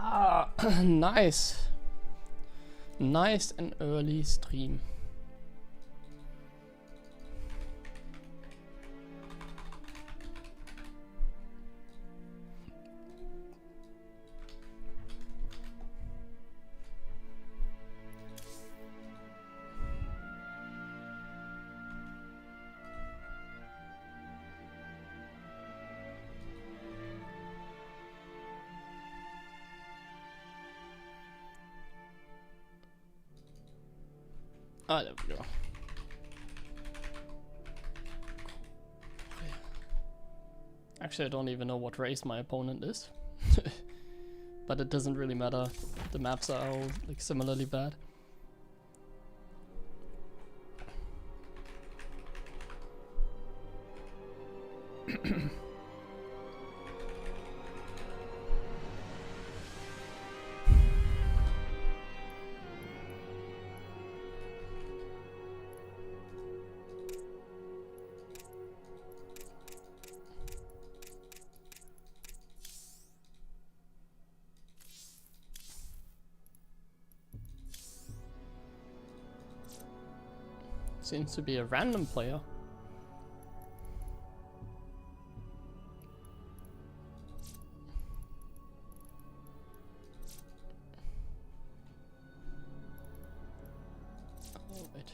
Ah, nice. Nice and early stream. Ah, there we go. Actually, I don't even know what race my opponent is. But it doesn't really matter. The maps are all like similarly bad. Seems to be a random player. Oh, wait.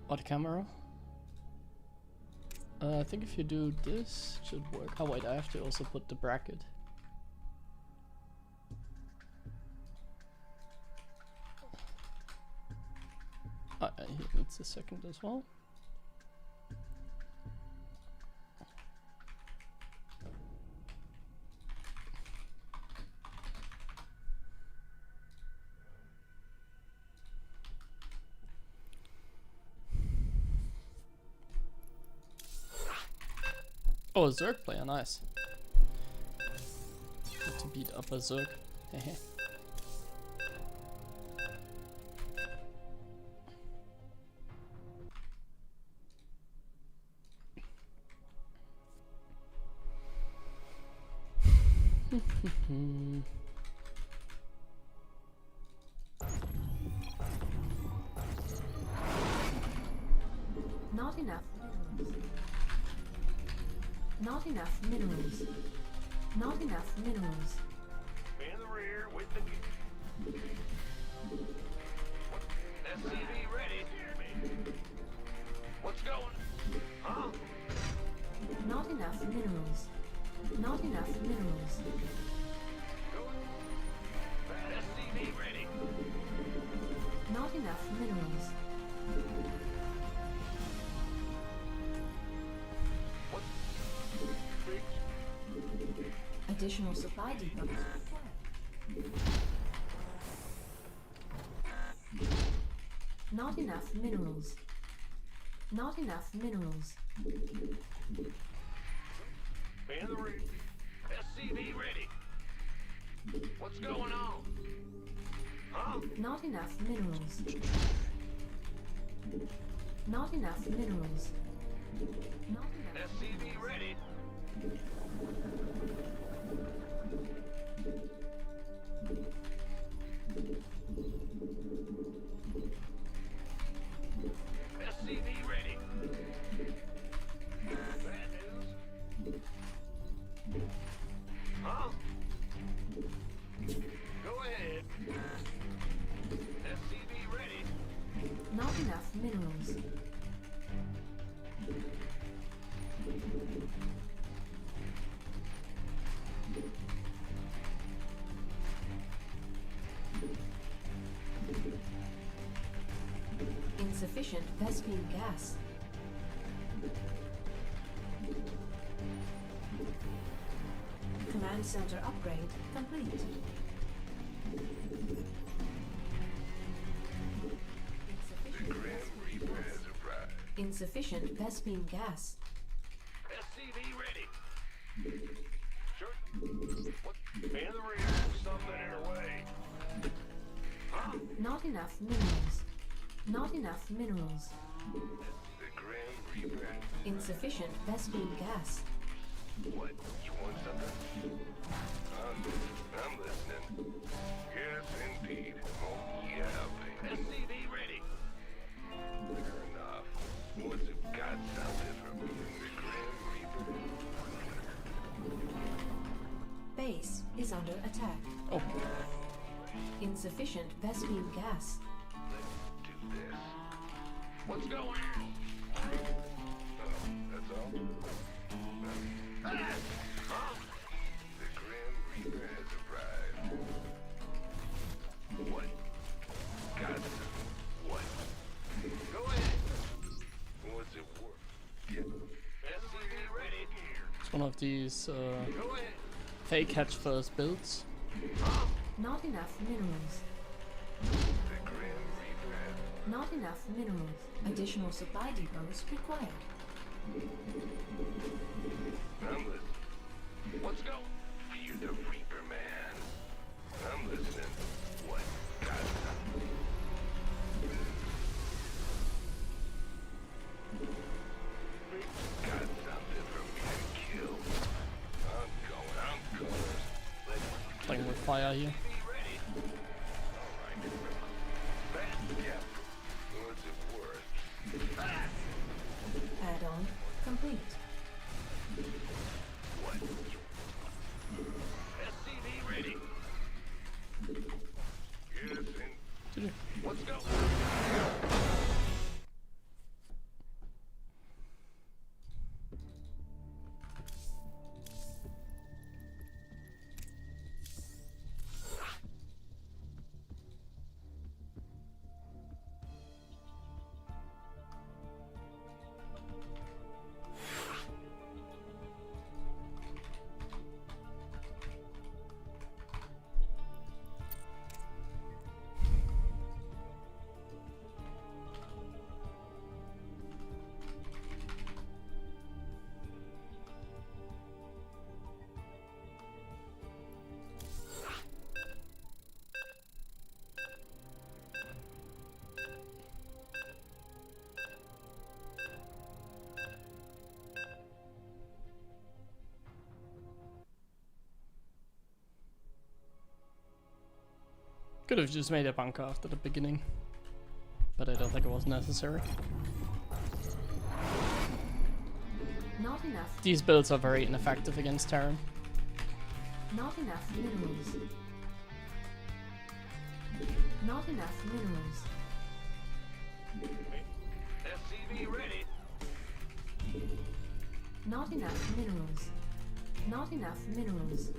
Odd camera. I think if you do this, it should work. Oh wait, I have to also put the bracket. He needs a second as well. Oh, a Zerg player, nice. Good to beat up a Zerg. Hehe. Not enough minerals. Not enough minerals. Not enough minerals. In the rear with the SCV ready. What's going? Huh? Not enough minerals. Not enough minerals. SCV ready. Not enough minerals. What? Additional supply depots required. Not enough minerals. Not enough minerals. In the rear. SCV ready. What's going on? Huh? Not enough minerals. Not enough minerals. Not enough. SCV ready. SCV ready. Bad news. Huh? Go ahead. SCV ready. Not enough minerals. Insufficient Vespine gas. Command center upgrade complete. The Grim Reaper has arrived. Insufficient Vespine gas. SCV ready. Sure. What? In the rear. Something in her way. Huh? Not enough minerals. Not enough minerals. The Grim Reaper. Insufficient Vespine gas. What? You want something? I'm listening. Yes, indeed. Oh, yeah, baby. SCV ready. Fair enough. What's it got something for me? The Grim Reaper. Base is under attack. Oh, Insufficient Vespine gas. Let's do this. What's going on? Oh, that's all? Ah! Huh? The Grim Reaper has arrived. What? Got some. What? Go ahead. What's it worth? Yeah. SCV ready here. it's one of these Go ahead. fake hedge first builds. Not enough minerals. The Grim Reaper has. Not enough minerals. Additional supply depots required. I'm listening. What's going? Fear the Reaper, man. I'm listening. What? Got something. Got something for me to kill. I'm going. Let's Playing with fire here. be ready. Alright. Fast, yeah. What's it worth? Add-on complete. What? SCV ready. Yes, and let's go. Could have just made a bunker after the beginning, but I don't think it was necessary. Not enough. These builds are very ineffective against Terran. Not enough minerals. Not enough minerals. SCV ready. Not enough minerals. Not enough minerals.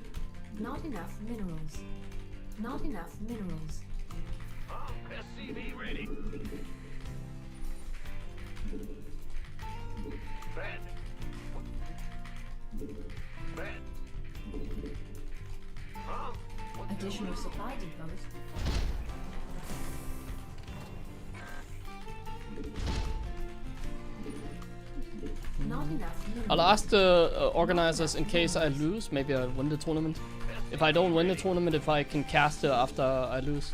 Not enough minerals. Not enough minerals. SCV ready. Bad. Bad. Huh? What's Additional supply depots. Not enough minerals. I'll ask the organizers in case I lose, maybe I win the tournament. If I don't win the tournament, if I can cast it after I lose.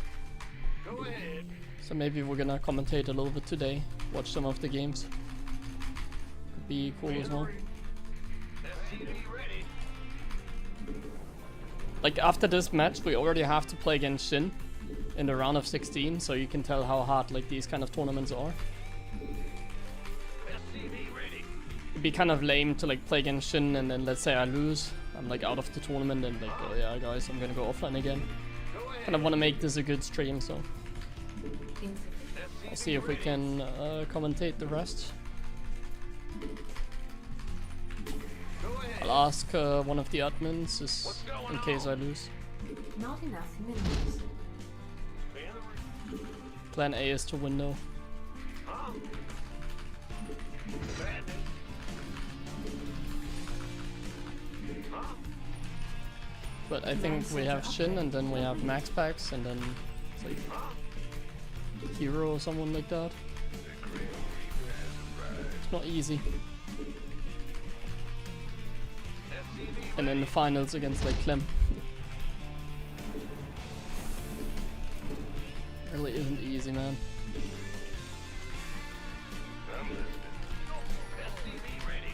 Go ahead. So maybe we're gonna commentate a little bit today, watch some of the games. Could be cool as well. SCV ready. Like after this match, we already have to play against Shin in the round of 16, so you can tell how hard like these kind of tournaments are. SCV ready. It'd be kind of lame to like play against Shin and then let's say I lose, I'm like out of the tournament and like, oh yeah guys, I'm gonna go offline again. Go ahead. Kind of want to make this a good stream, so Insufficient. I'll see if we can commentate the rest. Go ahead. I'll ask one of the admins in case I lose. Not enough minerals. Plan A is to win though. Huh? Bad. Huh? But I think we have Shin and then we have Maxpax and then it's like Hero or someone like that. The Grim Reaper has not easy. And then the finals against like Clem. Really isn't easy, man. I'm listening. SCV ready.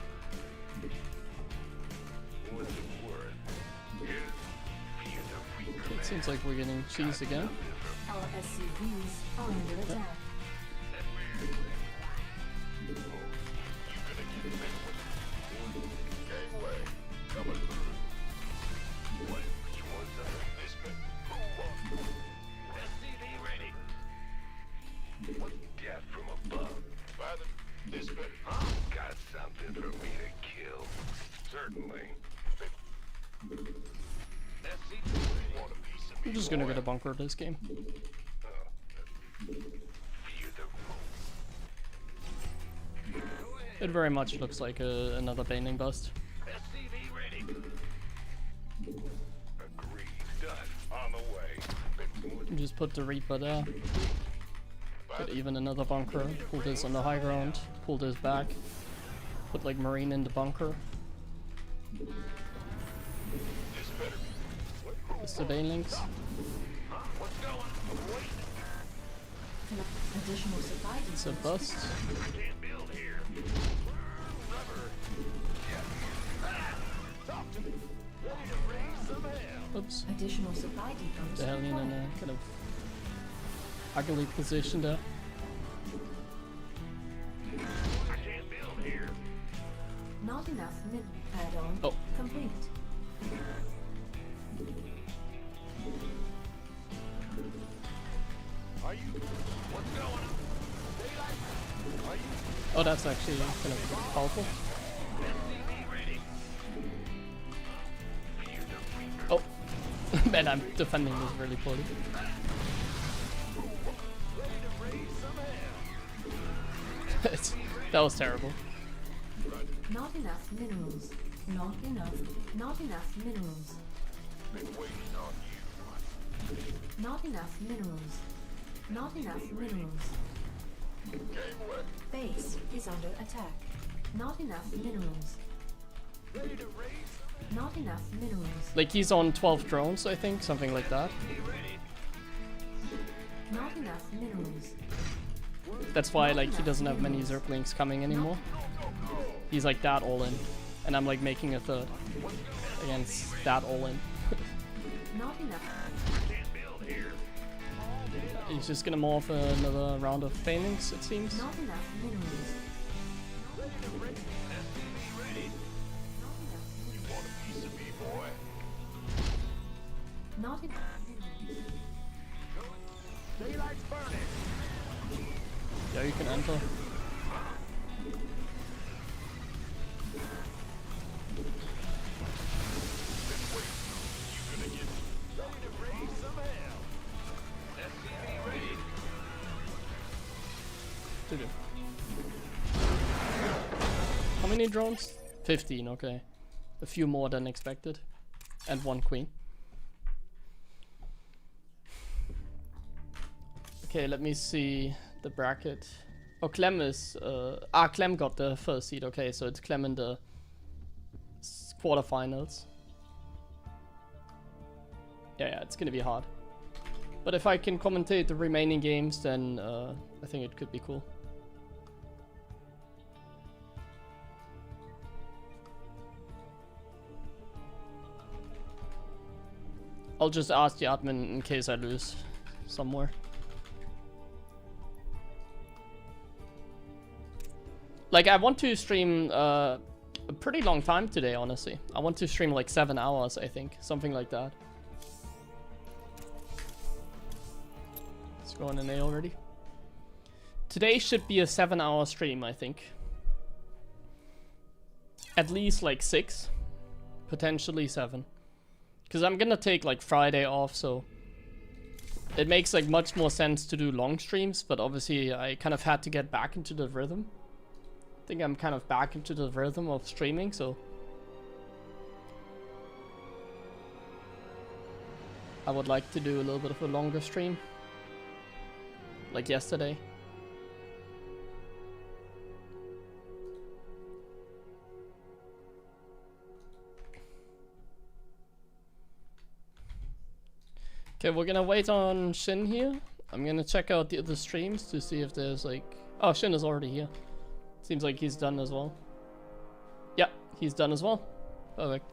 What's it worth? Here's the free It seems like we're getting cheese again. Our SCVs are under attack. Got something for me to kill. Certainly. I'm just gonna get a bunker this game. It very much looks like another Baning bust. SCV ready. Agreed. Done. On the way. Just put the Reaper there. Get even another bunker. Pull this on the high ground. Pull this back. Put like Marine in the bunker. It's the Banelings. Additional supply It's a bust. Oops. Additional supply depots. The Hellion in a kind of ugly position there. Not enough mid add-on Oh. complete. Oh, that's actually kind of powerful. Oh, man, I'm defending this really poorly. That was terrible. Not enough minerals. Not enough. Not enough minerals. Not enough minerals. Not enough minerals. Base is under attack. Not enough minerals. Not enough minerals. Like he's on 12 drones, I think, something like that. Not enough minerals. That's why like he doesn't have many Zerglings coming anymore. He's like that all in, and I'm like making a third against that all in. Not enough. He's just gonna morph another round of Banelings, it seems. Not enough minerals. Not enough minerals. Yeah, you can enter. How many drones? 15, okay. A few more than expected. And one queen. Okay, let me see the bracket. Oh, Clem is... Clem got the first seed. Okay, so it's Clem in the quarterfinals. Yeah, it's gonna be hard. But if I can commentate the remaining games, then I think it could be cool. I'll just ask the admin in case I lose somewhere. Like, I want to stream a pretty long time today, honestly. I want to stream like 7 hours, I think. Something like that. Let's go on an A already. Today should be a 7-hour stream, I think. At least like 6. Potentially 7. Because I'm gonna take like Friday off, so it makes like much more sense to do long streams, but obviously I kind of had to get back into the rhythm. I think I'm kind of back into the rhythm of streaming, so I would like to do a little bit of a longer stream, like yesterday. Okay, we're gonna wait on Shin here. I'm gonna check out the other streams to see if there's like... Oh, Shin is already here. Seems like he's done as well. Yeah, he's done as well. Perfect.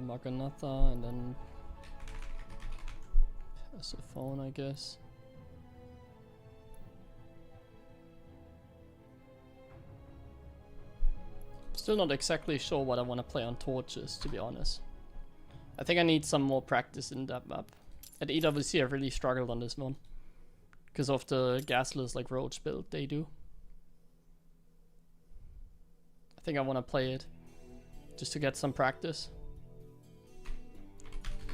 Maganatha and then pass a phone, I guess. Still not exactly sure what I want to play on torches, to be honest. I think I need some more practice in that map. At EWC I really struggled on this one because of the gasless like roach build they do. I think I want to play it just to get some practice.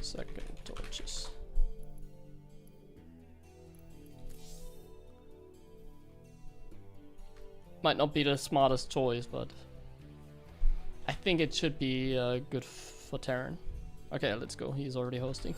Second torches. Might not be the smartest choice, but I think it should be good for Terran. Okay, let's go. He's already hosting.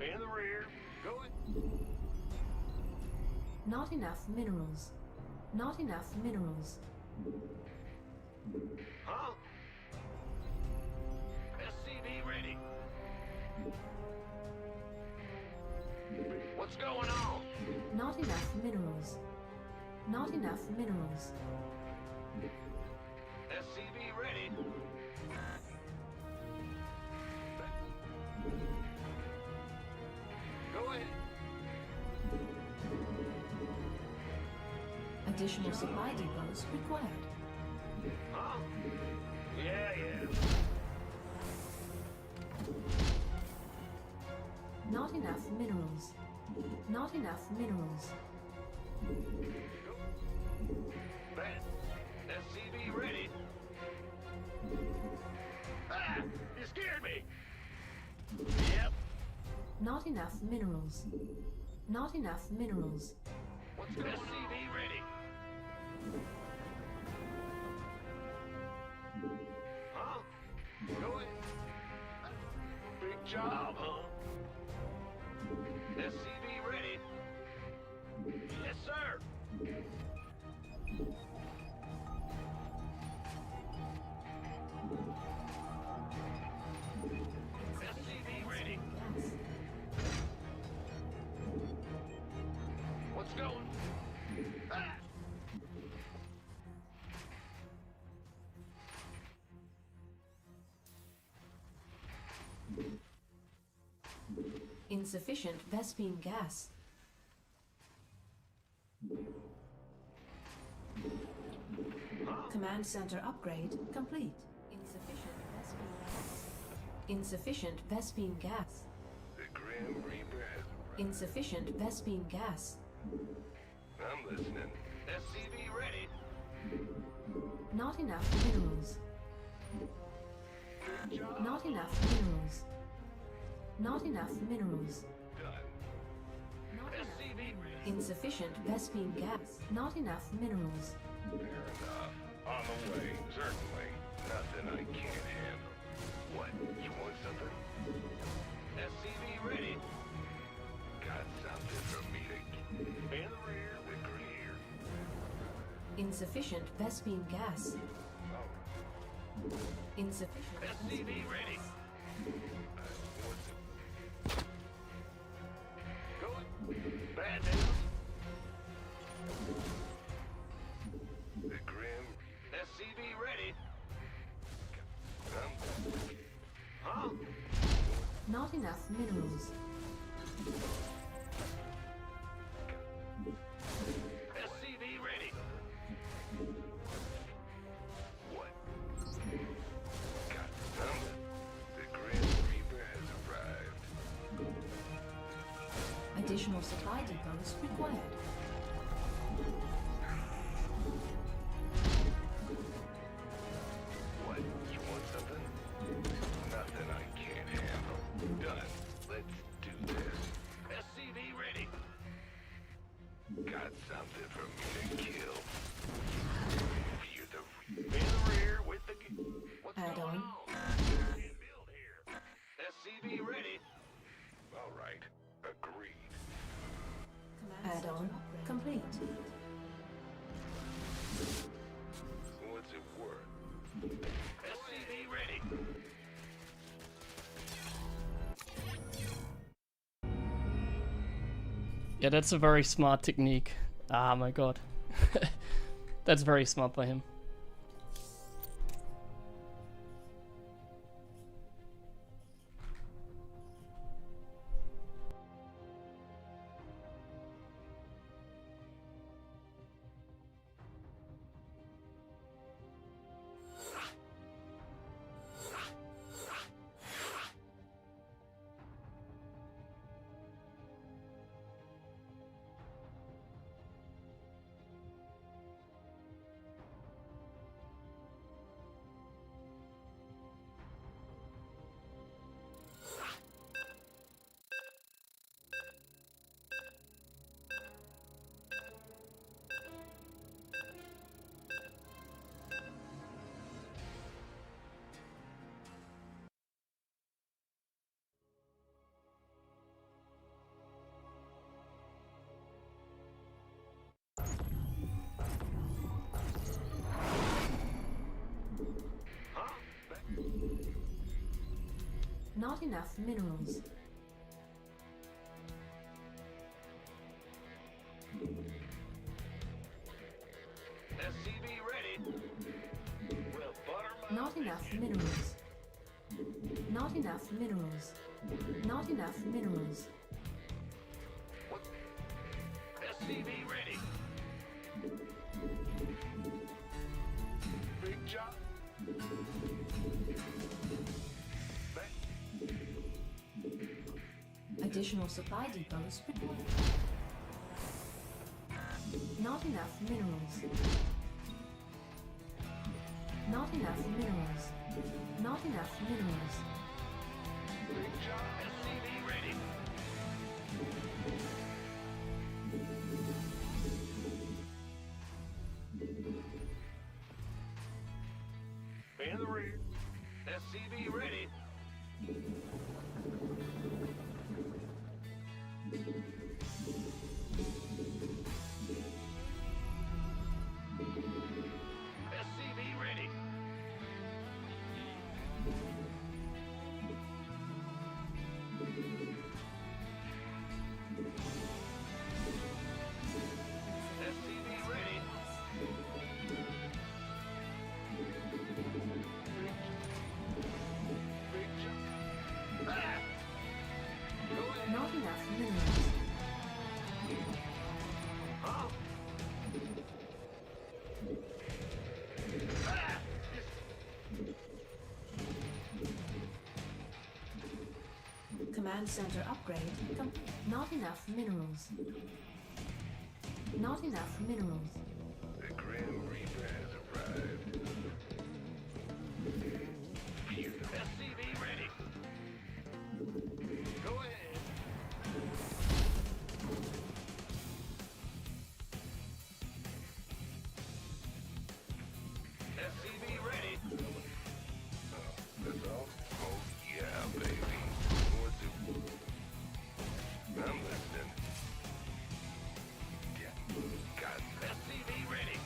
In the rear. Going. Not enough minerals. Not enough minerals. Huh? SCV ready. What's going on? Not enough minerals. Not enough minerals. SCV ready. Go ahead. Additional supply depots required. Huh? Yeah. Not enough minerals. Not enough minerals. Bet. SCV ready. Ah! You scared me! Yep. Not enough minerals. Not enough minerals. What's going on? SCV ready. Huh? Go ahead. Big job, huh? SCV ready. Yes, sir. SCV ready. What's going? Ah! Insufficient Vespine gas. Command center upgrade complete. Insufficient Vespine gas. The Grim Reaper has arrived. Insufficient Vespine gas. I'm listening. SCV ready. Not enough minerals. Good job. Not enough minerals. Not enough minerals. Done. Not enough. SCV ready. Insufficient Vespine gas. Not enough minerals. Fair enough. On the way. Certainly. Nothing I can't handle. What? You want something? SCV ready. Got something for me to... In the rear with Greer. Insufficient Vespine gas. Oh, Insufficient. SCV ready. What's it? Going. Bad news. The Grim. SCV ready. Huh? Not enough minerals. SCV ready. What? Got something. The Grim Reaper has arrived. Additional supply depots required. What? You want something? Nothing I can't handle. Done. Let's do this. SCV ready. Got something for me to kill. Fear the... In the rear with the... What's Add going on. on? Build here. SCV ready. All right. Agreed. Add-on complete. What's it worth? SCV ready. Yeah, that's a very smart technique. Ah, my god. That's very smart by him. Not enough minerals. SCV ready. Well, butter my... Not enough minerals. Not enough minerals. Not enough minerals. What? SCV ready. Big job. Additional supply depots required. Not enough minerals. Not enough minerals. Not enough minerals. Big job. SCV ready. In the rear. SCV ready. SCV ready. SCV ready. Big jump. Ah! Go ahead. Not enough minerals. Huh? Ah! Command center upgrade. Not enough minerals. Not enough minerals. The Grim Reaper has arrived. SCV ready. Go ahead. SCV ready. That's all? Oh, yeah, baby. What's it? I'm listening. Yeah. Got SCV ready.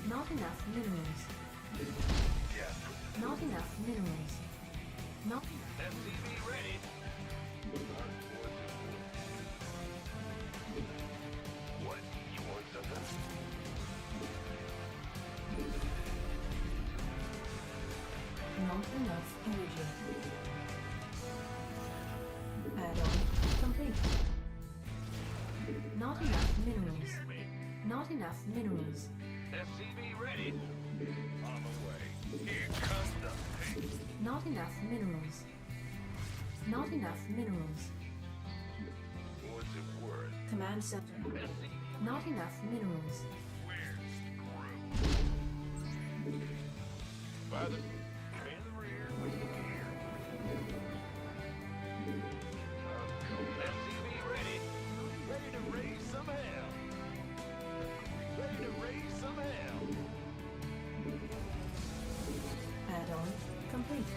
Not enough minerals. Yeah. Not enough minerals. Not SCV ready. What? You want something? not enough energy. Add-on complete. Not enough minerals. Not enough minerals. SCV ready. On the way. Here comes the pace. Not enough minerals. Not enough minerals. What's it worth? Command center. SCV. Not enough minerals. We're screwed. By the in the rear, we here. SCV ready. Ready to raise some hell. Ready to raise some hell. Add-on complete.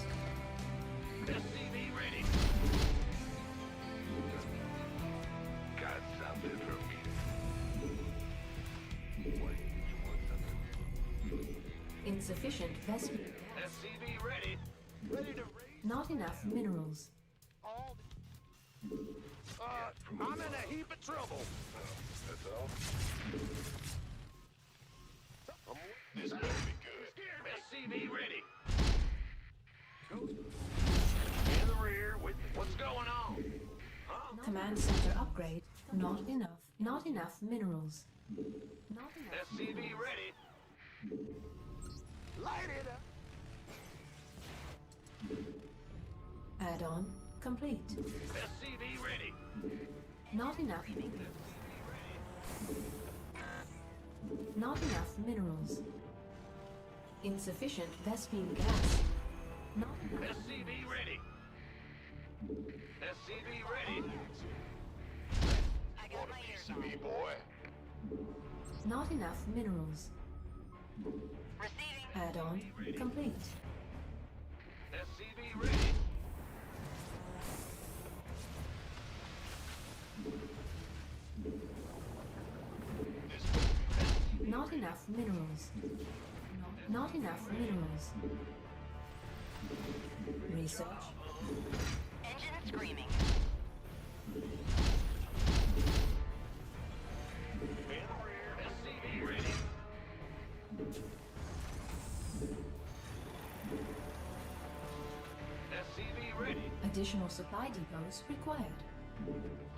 SCV ready. Got something for me. What? You want something? Insufficient vessel. SCV ready. Ready to raise Not enough minerals. all. I'm in a heap of trouble. That's all. This better be good. SCV ready. In the rear with what's going on? Huh? Command center upgrade. Not enough. Not enough minerals. Not enough. SCV ready. Light it up. Add-on complete. SCV ready. Not enough. Not enough minerals. Insufficient Vespine gas. Not enough. SCV ready. SCV ready. I got my ears on. Me boy. Not enough minerals. Receiving. Add-on complete. SCV ready. Not enough minerals. Not enough minerals. Research. Engine screaming. In the rear. SCV ready. SCV ready. Additional supply depots required.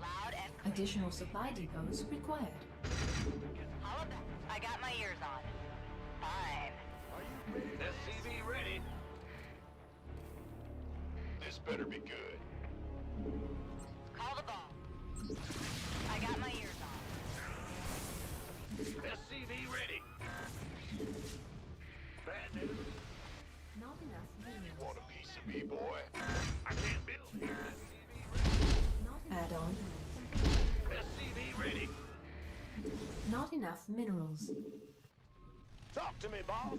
Loud and clear. Additional supply depots required. Holla back. I got my ears on. Fine. SCV ready. This better be good. Call the ball. I got my ears on. SCV ready. Bad news. Not enough minerals. Want a piece of me, boy? I can't build here. Not add-on. SCV ready. Not enough minerals. Talk to me, boss.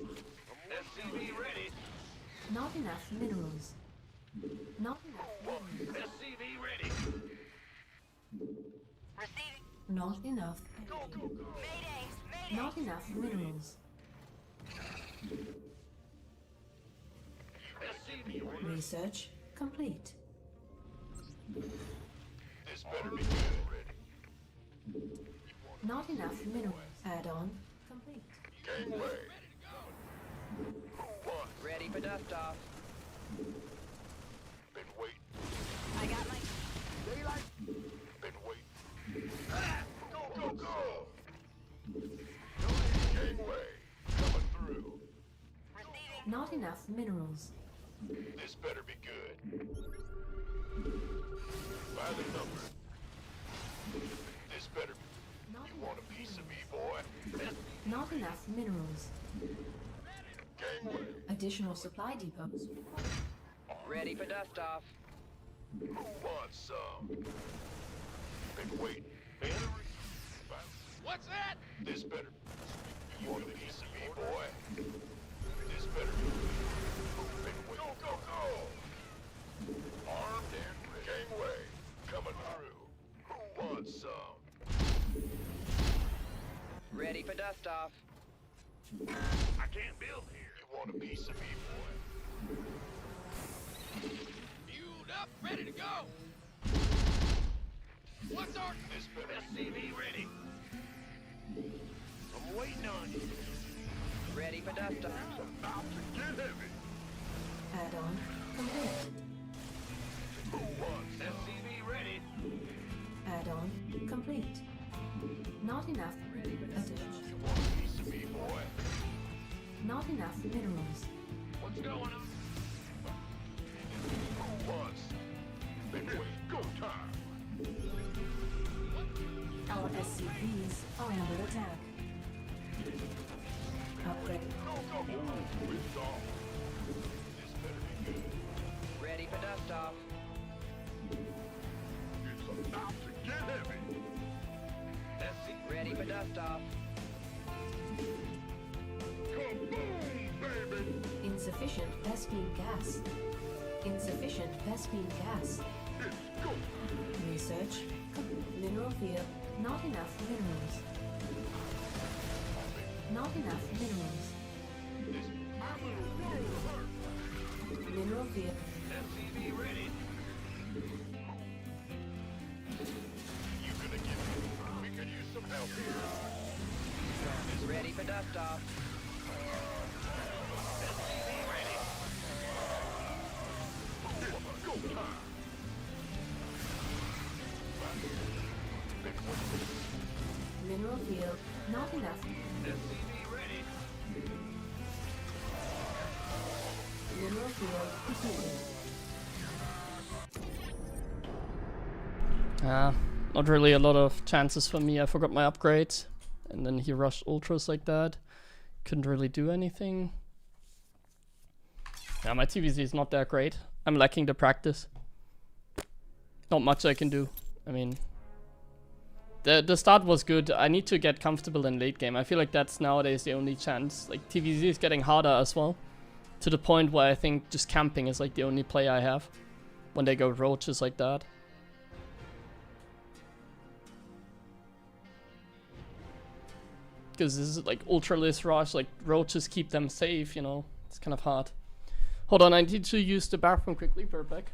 SCV ready. Not enough minerals. Not enough minerals. SCV ready. Receiving. Not enough. Go, go, go. Mayday. Mayday. Not enough minerals. SCV ready. Research complete. This better be good. Not enough minerals. Add-on complete. Gangway. What? Ready for dust-off. Been waiting. I got my. Daylight. Been waiting. Go, go, go. Gangway. Coming through. Receiving. Not enough minerals. This better be good. By the number. This better. Not You want enough a piece of me, minerals. boy? Not enough minerals. Gangway. Additional supply depots. Ready for dust off. Who wants some? Been waiting. Battery. What's that? This better. You want a piece of me, boy? This better. Been waiting. Go, go, go! Armed and ready. Gangway. Coming through. Who wants some? Ready for dust off. I can't build here. You want a piece of me, boy? Fueled up, ready to go. What's our this better? SCV ready. I'm waiting on you. Ready for dust off. It's about to get heavy. Add-on complete. Who wants SCV ready? Add-on complete. Not enough additional. You want a piece of me, boy? Not enough minerals. What's going on? Who wants? Been waiting. Go time. Our SCVs are under attack. Upgrade. Go, go. Ooh, it's off. This better be good. Ready for dust off. It's about to get heavy. SCV Ready for dust off. Kaboom, baby! Insufficient Vespine gas. Insufficient Vespine gas. It's go time. Research. Mineral field. Not enough minerals. Not enough minerals. This my little world hurt. Mineral field. SCV ready. You gonna give me? We could use some help here. Ready for dust off. SCV ready. It's go time. Big one. Mineral field. Not enough. SCV ready. Mineral field completed. Not really a lot of chances for me. I forgot my upgrades. And then he rushed ultras like that. Couldn't really do anything. Yeah, my TVZ is not that great. I'm lacking the practice. Not much I can do. I mean, the start was good. I need to get comfortable in late game. I feel like that's nowadays the only chance. Like TVZ is getting harder as well. To the point where I think just camping is like the only play I have. When they go roaches like that. Because this is like ultraless rush, like roaches keep them safe, you know. It's kind of hard. Hold on, I need to use the bathroom quickly. We're back.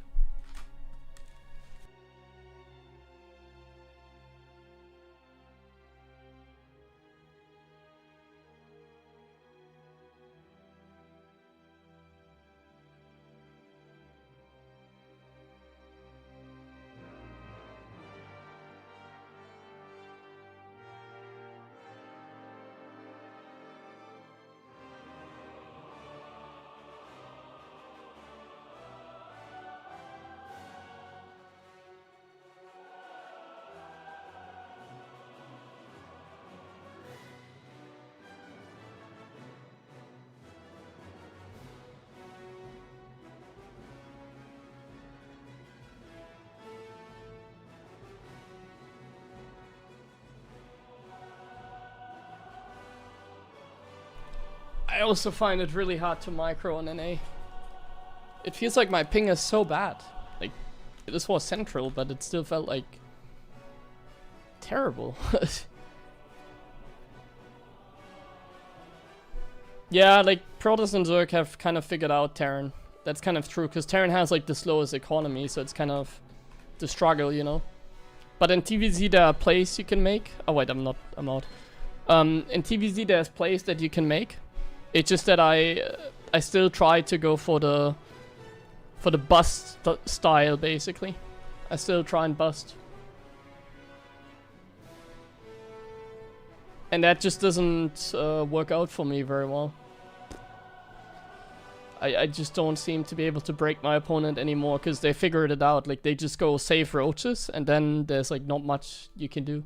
I also find it really hard to micro on NA. It feels like my ping is so bad. Like, this was central, but it still felt like terrible. Yeah, like Protoss and Zerg have kind of figured out Terran. That's kind of true, because Terran has like the slowest economy, so it's kind of the struggle, you know. But in TVZ there are plays you can make. Oh wait, I'm out. In TVZ there's plays that you can make. It's just that I still try to go for the bust style, basically. I still try and bust. And that just doesn't work out for me very well. I just don't seem to be able to break my opponent anymore because they figured it out. Like, they just go save roaches, and then there's like not much you can do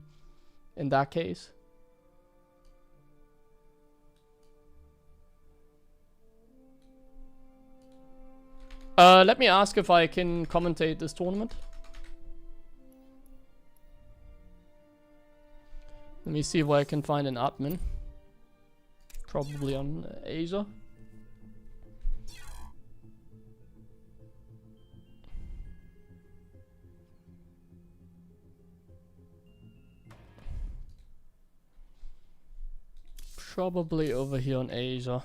in that case. Let me ask if I can commentate this tournament. Let me see where I can find an admin. Probably on Asia. Probably over here on Asia.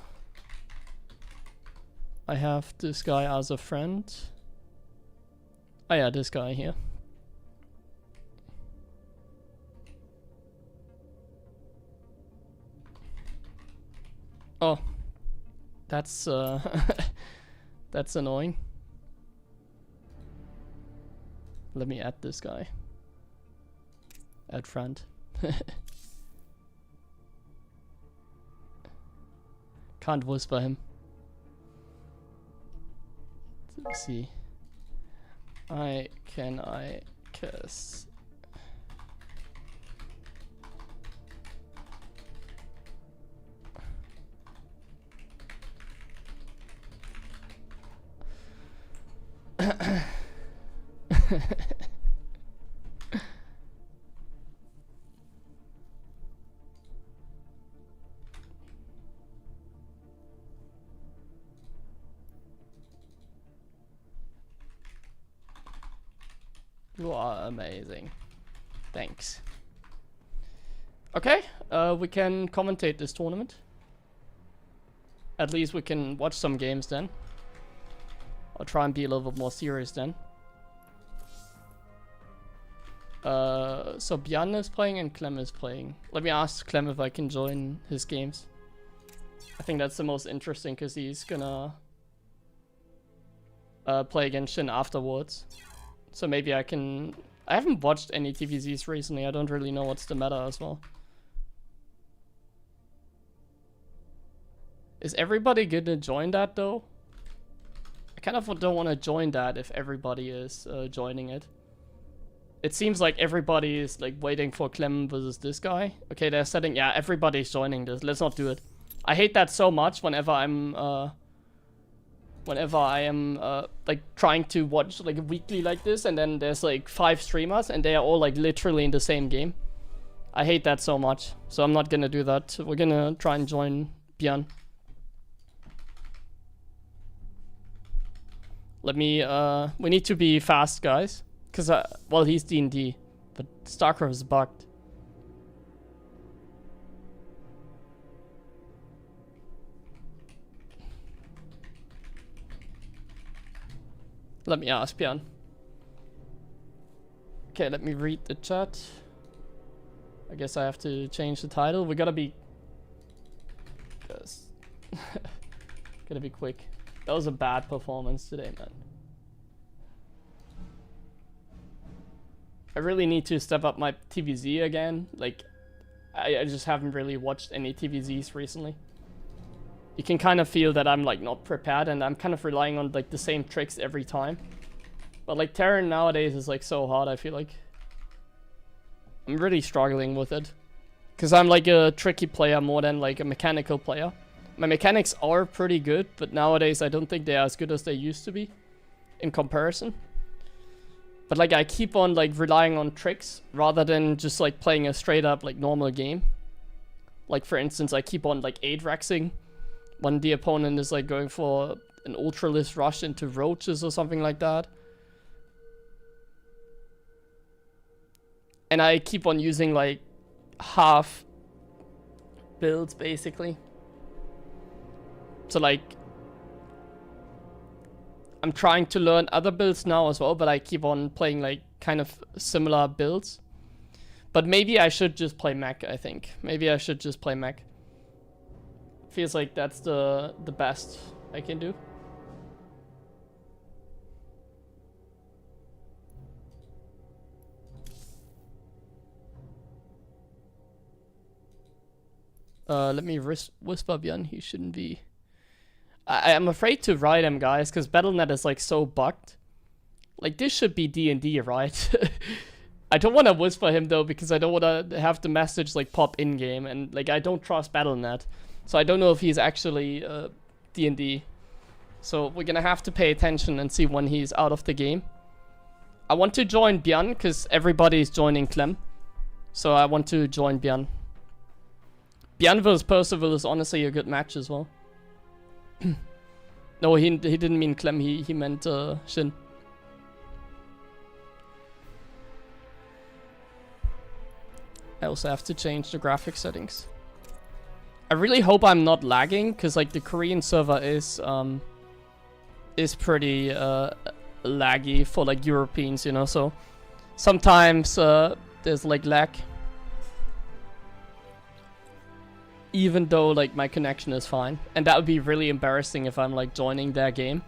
I have this guy as a friend. Oh yeah, this guy here. Oh, that's that's annoying. Let me add this guy. Add friend. Can't whisper him. Let's see. Can I kiss? You are amazing. Thanks. Okay, we can commentate this tournament. At least we can watch some games then. I'll try and be a little bit more serious then. So Bian is playing and Clem is playing. Let me ask Clem if I can join his games. I think that's the most interesting because he's gonna play against Shin afterwards. So maybe I can... I haven't watched any TVZs recently. I don't really know what's the meta as well. Is everybody gonna join that though? I kind of don't want to join that if everybody is joining it. It seems like everybody is like waiting for Clem versus this guy. Okay, they're setting... Yeah, everybody's joining this. Let's not do it. I hate that so much whenever I'm... like trying to watch like a weekly like this, and then there's like 5 streamers and they are all like literally in the same game. I hate that so much, so I'm not gonna do that. We're gonna try and join Bian. Let me we need to be fast, guys, because well, he's D&D, but StarCraft is bugged. Let me ask Bian. Okay, let me read the chat. I guess I have to change the title. We gotta be... gotta be quick. That was a bad performance today, man. I really need to step up my TVZ again. Like, I just haven't really watched any TVZs recently. You can kind of feel that I'm like not prepared, and I'm kind of relying on like the same tricks every time. But like Terran nowadays is like so hard, I feel like. I'm really struggling with it. Because I'm like a tricky player more than like a mechanical player. My mechanics are pretty good, but nowadays I don't think they are as good as they used to be in comparison. But like I keep on like relying on tricks rather than just like playing a straight up like normal game. Like for instance, I keep on like 8-rexing when the opponent is like going for an ultralist rush into roaches or something like that. And I keep on using like half builds basically. So like I'm trying to learn other builds now as well, but I keep on playing like kind of similar builds. But maybe I should just play mech, I think. Maybe I should just play mech. Feels like that's the best I can do. Let me whisper Bian. He shouldn't be. I'm afraid to ride him, guys, because Battle.net is like so bugged. Like, this should be D&D, right? I don't want to whisper him though, because I don't want to have the message like pop in game, and like I don't trust Battle.net, so I don't know if he's actually D&D. So we're gonna have to pay attention and see when he's out of the game. I want to join Bian because everybody's joining Clem, so I want to join Bian. Bian vs Percival is honestly a good match as well. No, he didn't mean Clem. He meant Shin. I also have to change the graphic settings. I really hope I'm not lagging, because like the Korean server is pretty laggy for like Europeans, you know, so sometimes there's like lag. Even though like my connection is fine. And that would be really embarrassing if I'm like joining their game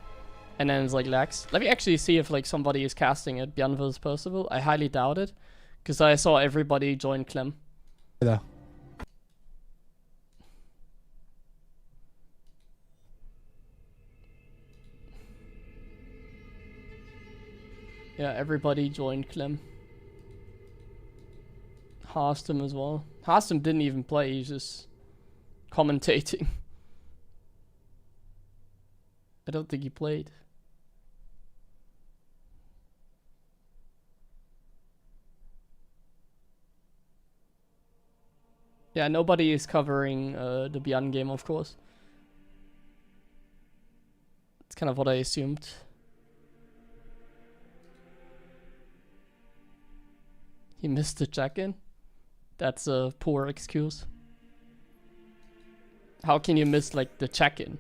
and then it's like lags. Let me actually see if like somebody is casting it, Bian vs Percival. I highly doubt it. Because I saw everybody join Clem. Yeah. Yeah, everybody joined Clem. Harstem as well. Harstem didn't even play, he's just commentating. I don't think he played. Yeah, nobody is covering the Bian game, of course. It's kind of what I assumed. He missed the check-in? That's a poor excuse. How can you miss, like, the check-in?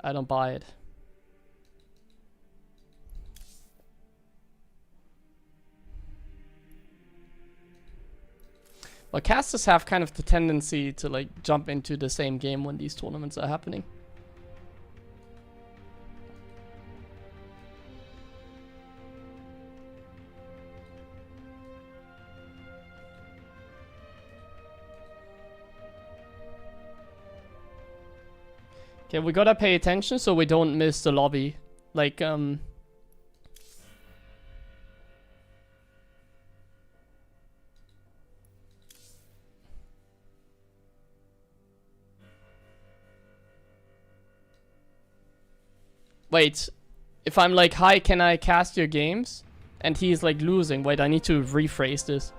I don't buy it. Well, casters have kind of the tendency to like jump into the same game when these tournaments are happening. Okay, we gotta pay attention so we don't miss the lobby. Like, wait, if I'm like, hi, can I cast your games? And he's like losing. Wait, I need to rephrase this.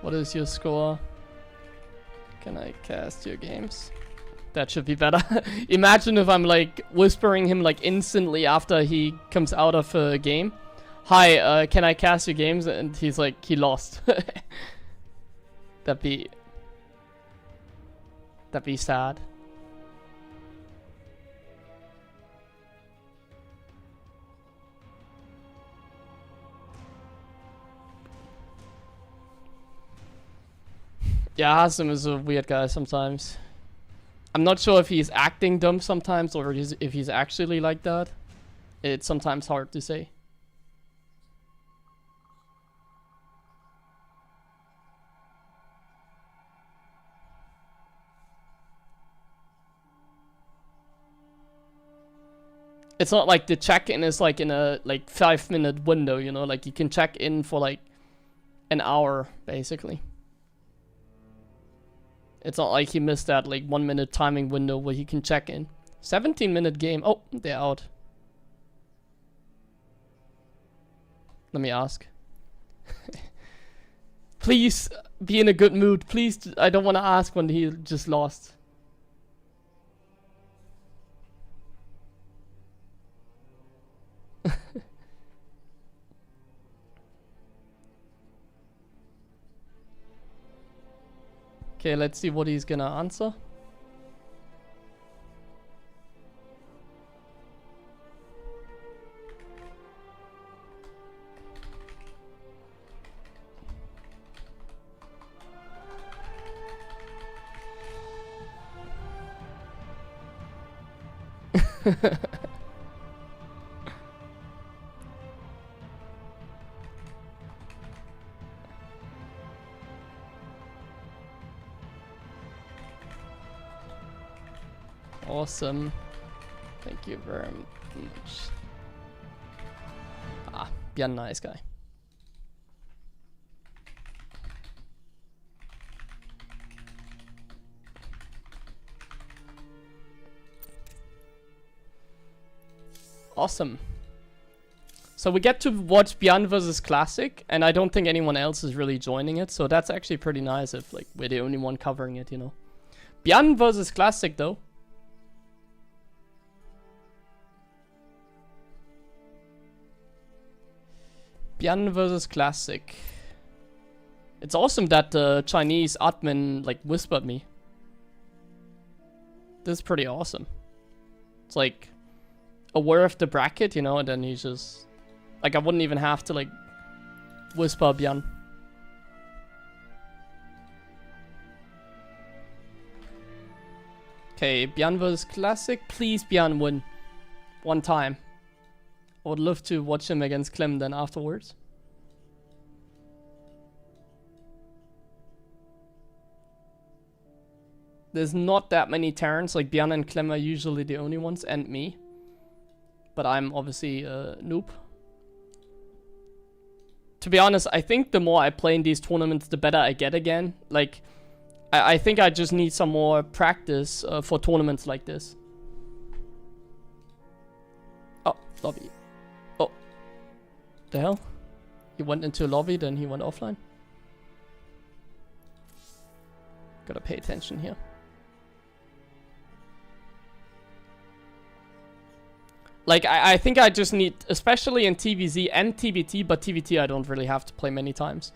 What is your score? Can I cast your games? That should be better. Imagine if I'm like whispering him like instantly after he comes out of a game. Hi, can I cast your games? And he's like, he lost. That'd be sad. Yeah, Hasem is a weird guy sometimes. I'm not sure if he's acting dumb sometimes or if he's actually like that. It's sometimes hard to say. It's not like the check-in is like in a like 5-minute window, you know, like you can check in for like an hour basically. It's not like he missed that like 1-minute timing window where he can check in. 17-minute game. Oh, they're out. Let me ask. Please be in a good mood. Please, I don't want to ask when he just lost. Okay, let's see what he's gonna answer. Awesome. Thank you very much. Ah, Bian, nice guy. Awesome. So we get to watch Bian versus Classic, and I don't think anyone else is really joining it, so that's actually pretty nice if like we're the only one covering it, you know. Bian versus Classic though. Bian versus Classic. It's awesome that the Chinese admin like whispered me. This is pretty awesome. It's like aware of the bracket, you know, and then he's just like, I wouldn't even have to like whisper Bian. Okay, Bian versus Classic. Please Bian win. One time. I would love to watch him against Clem then afterwards. There's not that many Terrans, like Bian and Clem are usually the only ones, and me. But I'm obviously a noob. To be honest, I think the more I play in these tournaments, the better I get again. Like, I think I just need some more practice for tournaments like this. Oh, lobby. Oh. The hell? He went into a lobby, then he went offline. Gotta pay attention here. Like, I think I just need, especially in TVZ and TVT, but TVT I don't really have to play many times.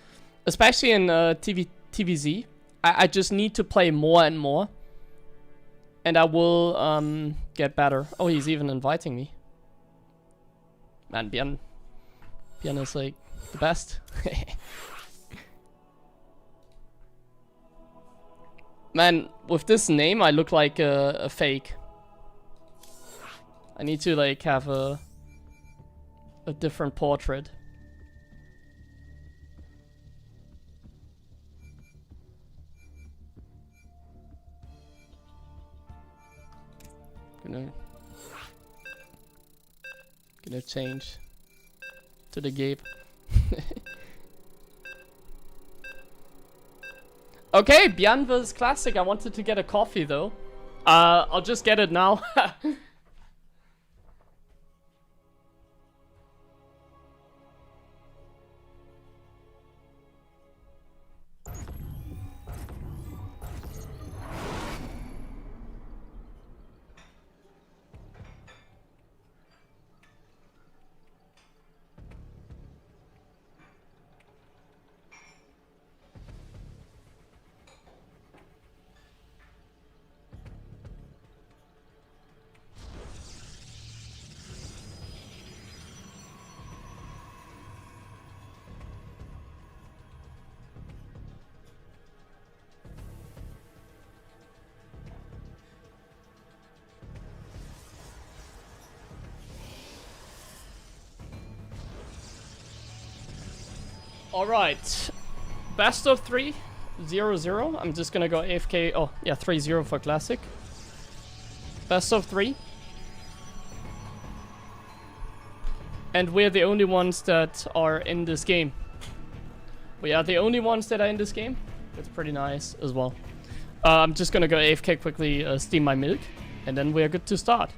Especially in TVZ, I just need to play more and more. And I will get better. Oh, he's even inviting me. Man, Bian is like the best. Man, with this name I look like a fake. I need to like have a different portrait. Gonna change to the Gabe. Okay, Bian versus Classic. I wanted to get a coffee though. I'll just get it now. Alright. Best of 3. 0-0. I'm just gonna go AFK. Oh, yeah, 3-0 for Classic. Best of 3. And we're the only ones that are in this game. We are the only ones that are in this game. That's pretty nice as well. I'm just gonna go AFK quickly, steam my milk. And then we're good to start.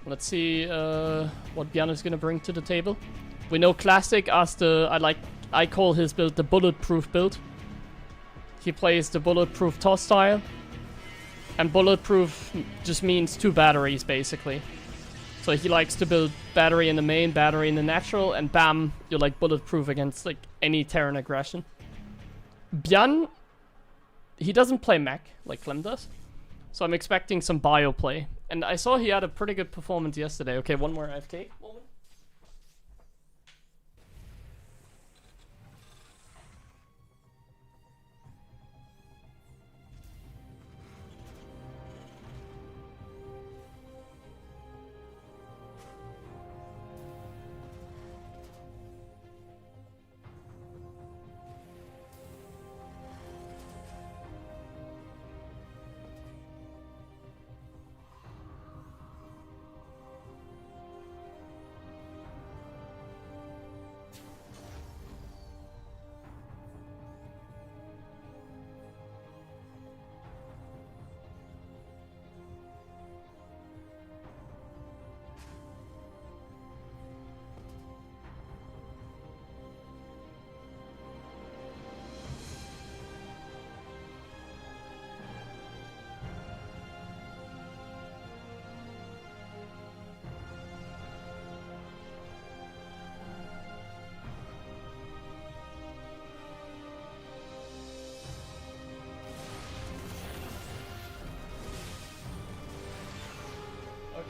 Let's see what Bian is gonna bring to the table. We know Classic as I call his build the bulletproof build. He plays the bulletproof toss style. And bulletproof just means 2 batteries basically. So he likes to build battery in the main, battery in the natural, and bam, you're like bulletproof against like any Terran aggression. Bian, he doesn't play mech like Clem does. So I'm expecting some bio play. And I saw he had a pretty good performance yesterday. Okay, one more AFK moment.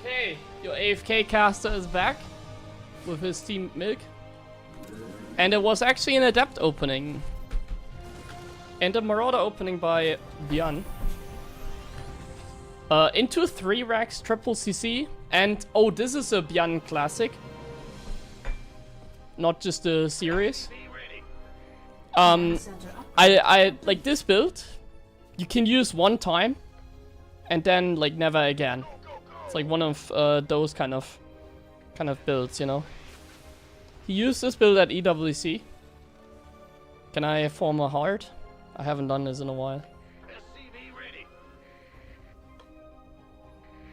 Okay, your AFK caster is back with his steamed milk. And it was actually an Adept opening. And a Marauder opening by Bian. Into 3 racks, triple CC. And, oh, this is a Bian classic. Not just a series. I like this build. You can use one time. And then, like, never again. It's like one of those kind of builds, you know. He used this build at EWC. Can I form a heart? I haven't done this in a while. SCV ready.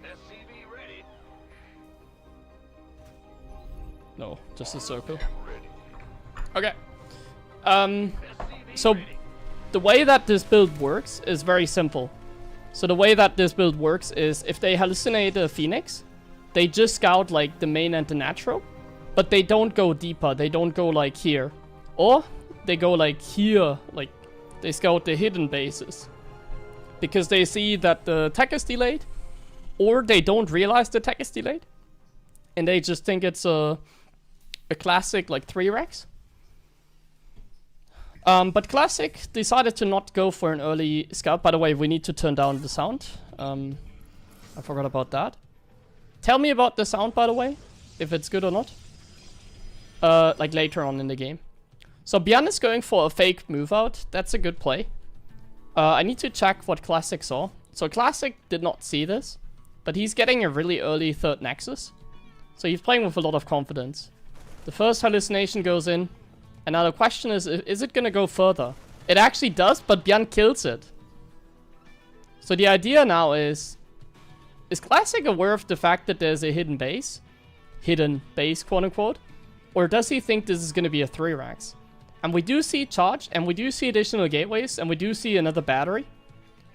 SCV ready. No, just a circle. Ready. Okay. SCV So ready. the way that this build works is very simple. So the way that this build works is if they hallucinate a Phoenix, they just scout like the main and the natural, but they don't go deeper. They don't go like here. Or they go like here, like they scout the hidden bases. Because they see that the tech is delayed, or they don't realize the tech is delayed. And they just think it's a classic like 3 racks. But Classic decided to not go for an early scout. By the way, we need to turn down the sound. I forgot about that. Tell me about the sound, by the way, if it's good or not. Like later on in the game. So Bian is going for a fake move out. That's a good play. I need to check what Classic saw. So Classic did not see this, but he's getting a really early 3rd Nexus. So he's playing with a lot of confidence. The first hallucination goes in. And now the question is it going to go further? It actually does, but Bian kills it. So the idea now is Classic aware of the fact that there's a hidden base? Hidden base, quote unquote? Or does he think this is going to be a 3 racks? And we do see charge, and we do see additional gateways, and we do see another battery.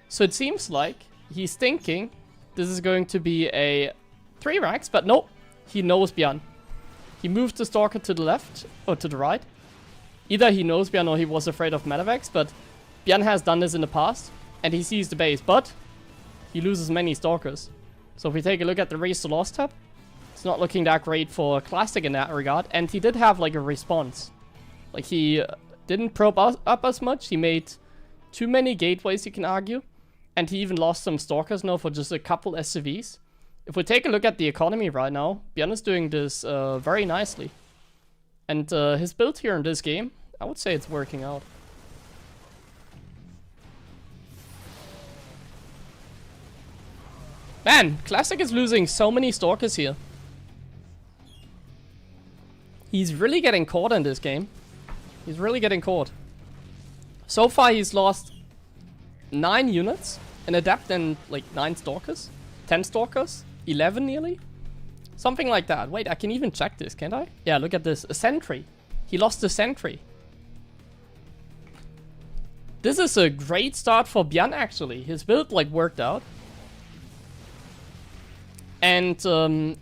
So it seems like he's thinking this is going to be a 3 racks, but nope. He knows Bian. He moved the Stalker to the left, or to the right. Either he knows Bian or he was afraid of Medivacs, but Bian has done this in the past, and he sees the base, but he loses many Stalkers. So if we take a look at the race to loss tab, it's not looking that great for Classic in that regard, and he did have like a response. Like he didn't probe up as much, he made too many gateways, you can argue, and he even lost some Stalkers now for just a couple SCVs. If we take a look at the economy right now, Bian is doing this very nicely. And his build here in this game, I would say it's working out. Man, Classic is losing so many Stalkers here. He's really getting caught in this game. He's really getting caught. So far he's lost 9 units, an Adept and like 9 Stalkers. 10 Stalkers, 11 nearly. Something like that. Wait, I can even check this, can't I? Yeah, look at this. A sentry. He lost a sentry. This is a great start for Bian, actually. His build, like, worked out. And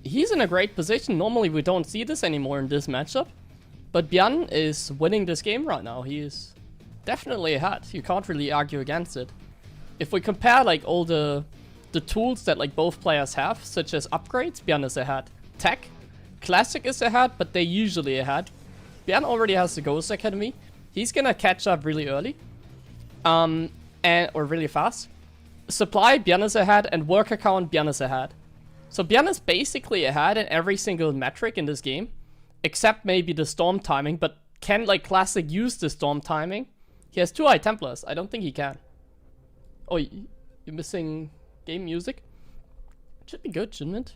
he's in a great position. Normally, we don't see this anymore in this matchup. But Bian is winning this game right now. He is definitely ahead. You can't really argue against it. If we compare, like, all the tools that like both players have, such as upgrades, Bian is ahead. Tech, Classic is ahead, but they're usually ahead. Bian already has the Ghost Academy. He's gonna catch up really early. Or really fast. Supply, Bian is ahead, and work account, Bian is ahead. So Bian is basically ahead in every single metric in this game, except maybe the storm timing, but can like Classic use the storm timing? He has 2 High Templars. I don't think he can. Oh, you're missing game music? It should be good, shouldn't it?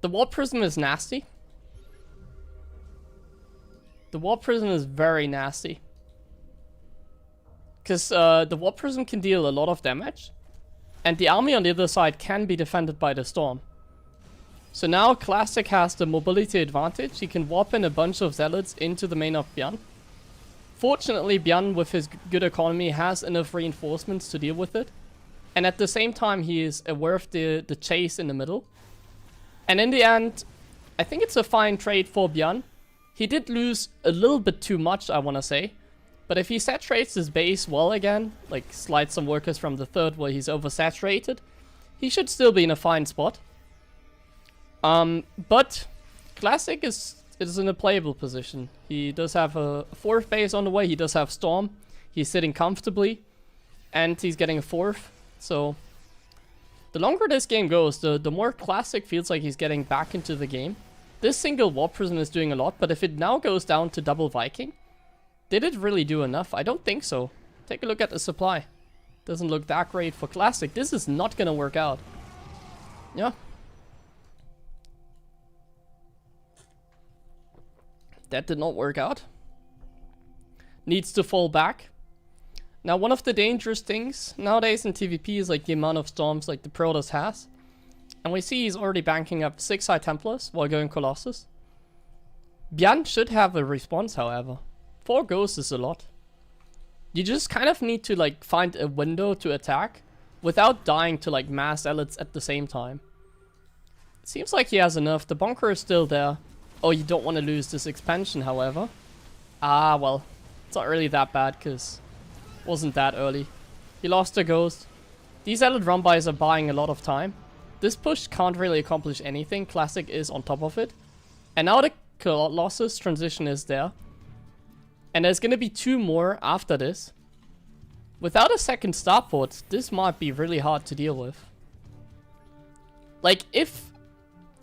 The Warp Prism is nasty. The Warp Prism is very nasty. Because the Warp Prism can deal a lot of damage. And the army on the other side can be defended by the Storm. So now Classic has the mobility advantage. He can warp in a bunch of Zealots into the main of Bian. Fortunately, Bian, with his good economy, has enough reinforcements to deal with it. And at the same time, he is aware of the chase in the middle. And in the end, I think it's a fine trade for Bian. He did lose a little bit too much, I want to say. But if he saturates his base well again, like slides some workers from the 3rd where he's oversaturated, he should still be in a fine spot. But Classic is in a playable position. He does have a 4th base on the way. He does have Storm. He's sitting comfortably. And he's getting a 4th. So the longer this game goes, the more Classic feels like he's getting back into the game. This single Warp Prison is doing a lot, but if it now goes down to double Viking, did it really do enough? I don't think so. Take a look at the supply. Doesn't look that great for Classic. This is not gonna work out. Yeah. That did not work out. Needs to fall back. Now, one of the dangerous things nowadays in TvP is like the amount of storms like the Protoss has. And we see he's already banking up 6 High Templars while going Colossus. Bian should have a response, however. 4 Ghosts is a lot. You just kind of need to like find a window to attack without dying to like mass elites at the same time. It seems like he has enough. The bunker is still there. Oh, you don't want to lose this expansion, however. Ah, well, it's not really that bad because it wasn't that early. He lost a Ghost. These elite run-bys are buying a lot of time. This push can't really accomplish anything. Classic is on top of it. And now the Colossus transition is there. And there's going to be 2 more after this. Without a second starport, this might be really hard to deal with. Like, if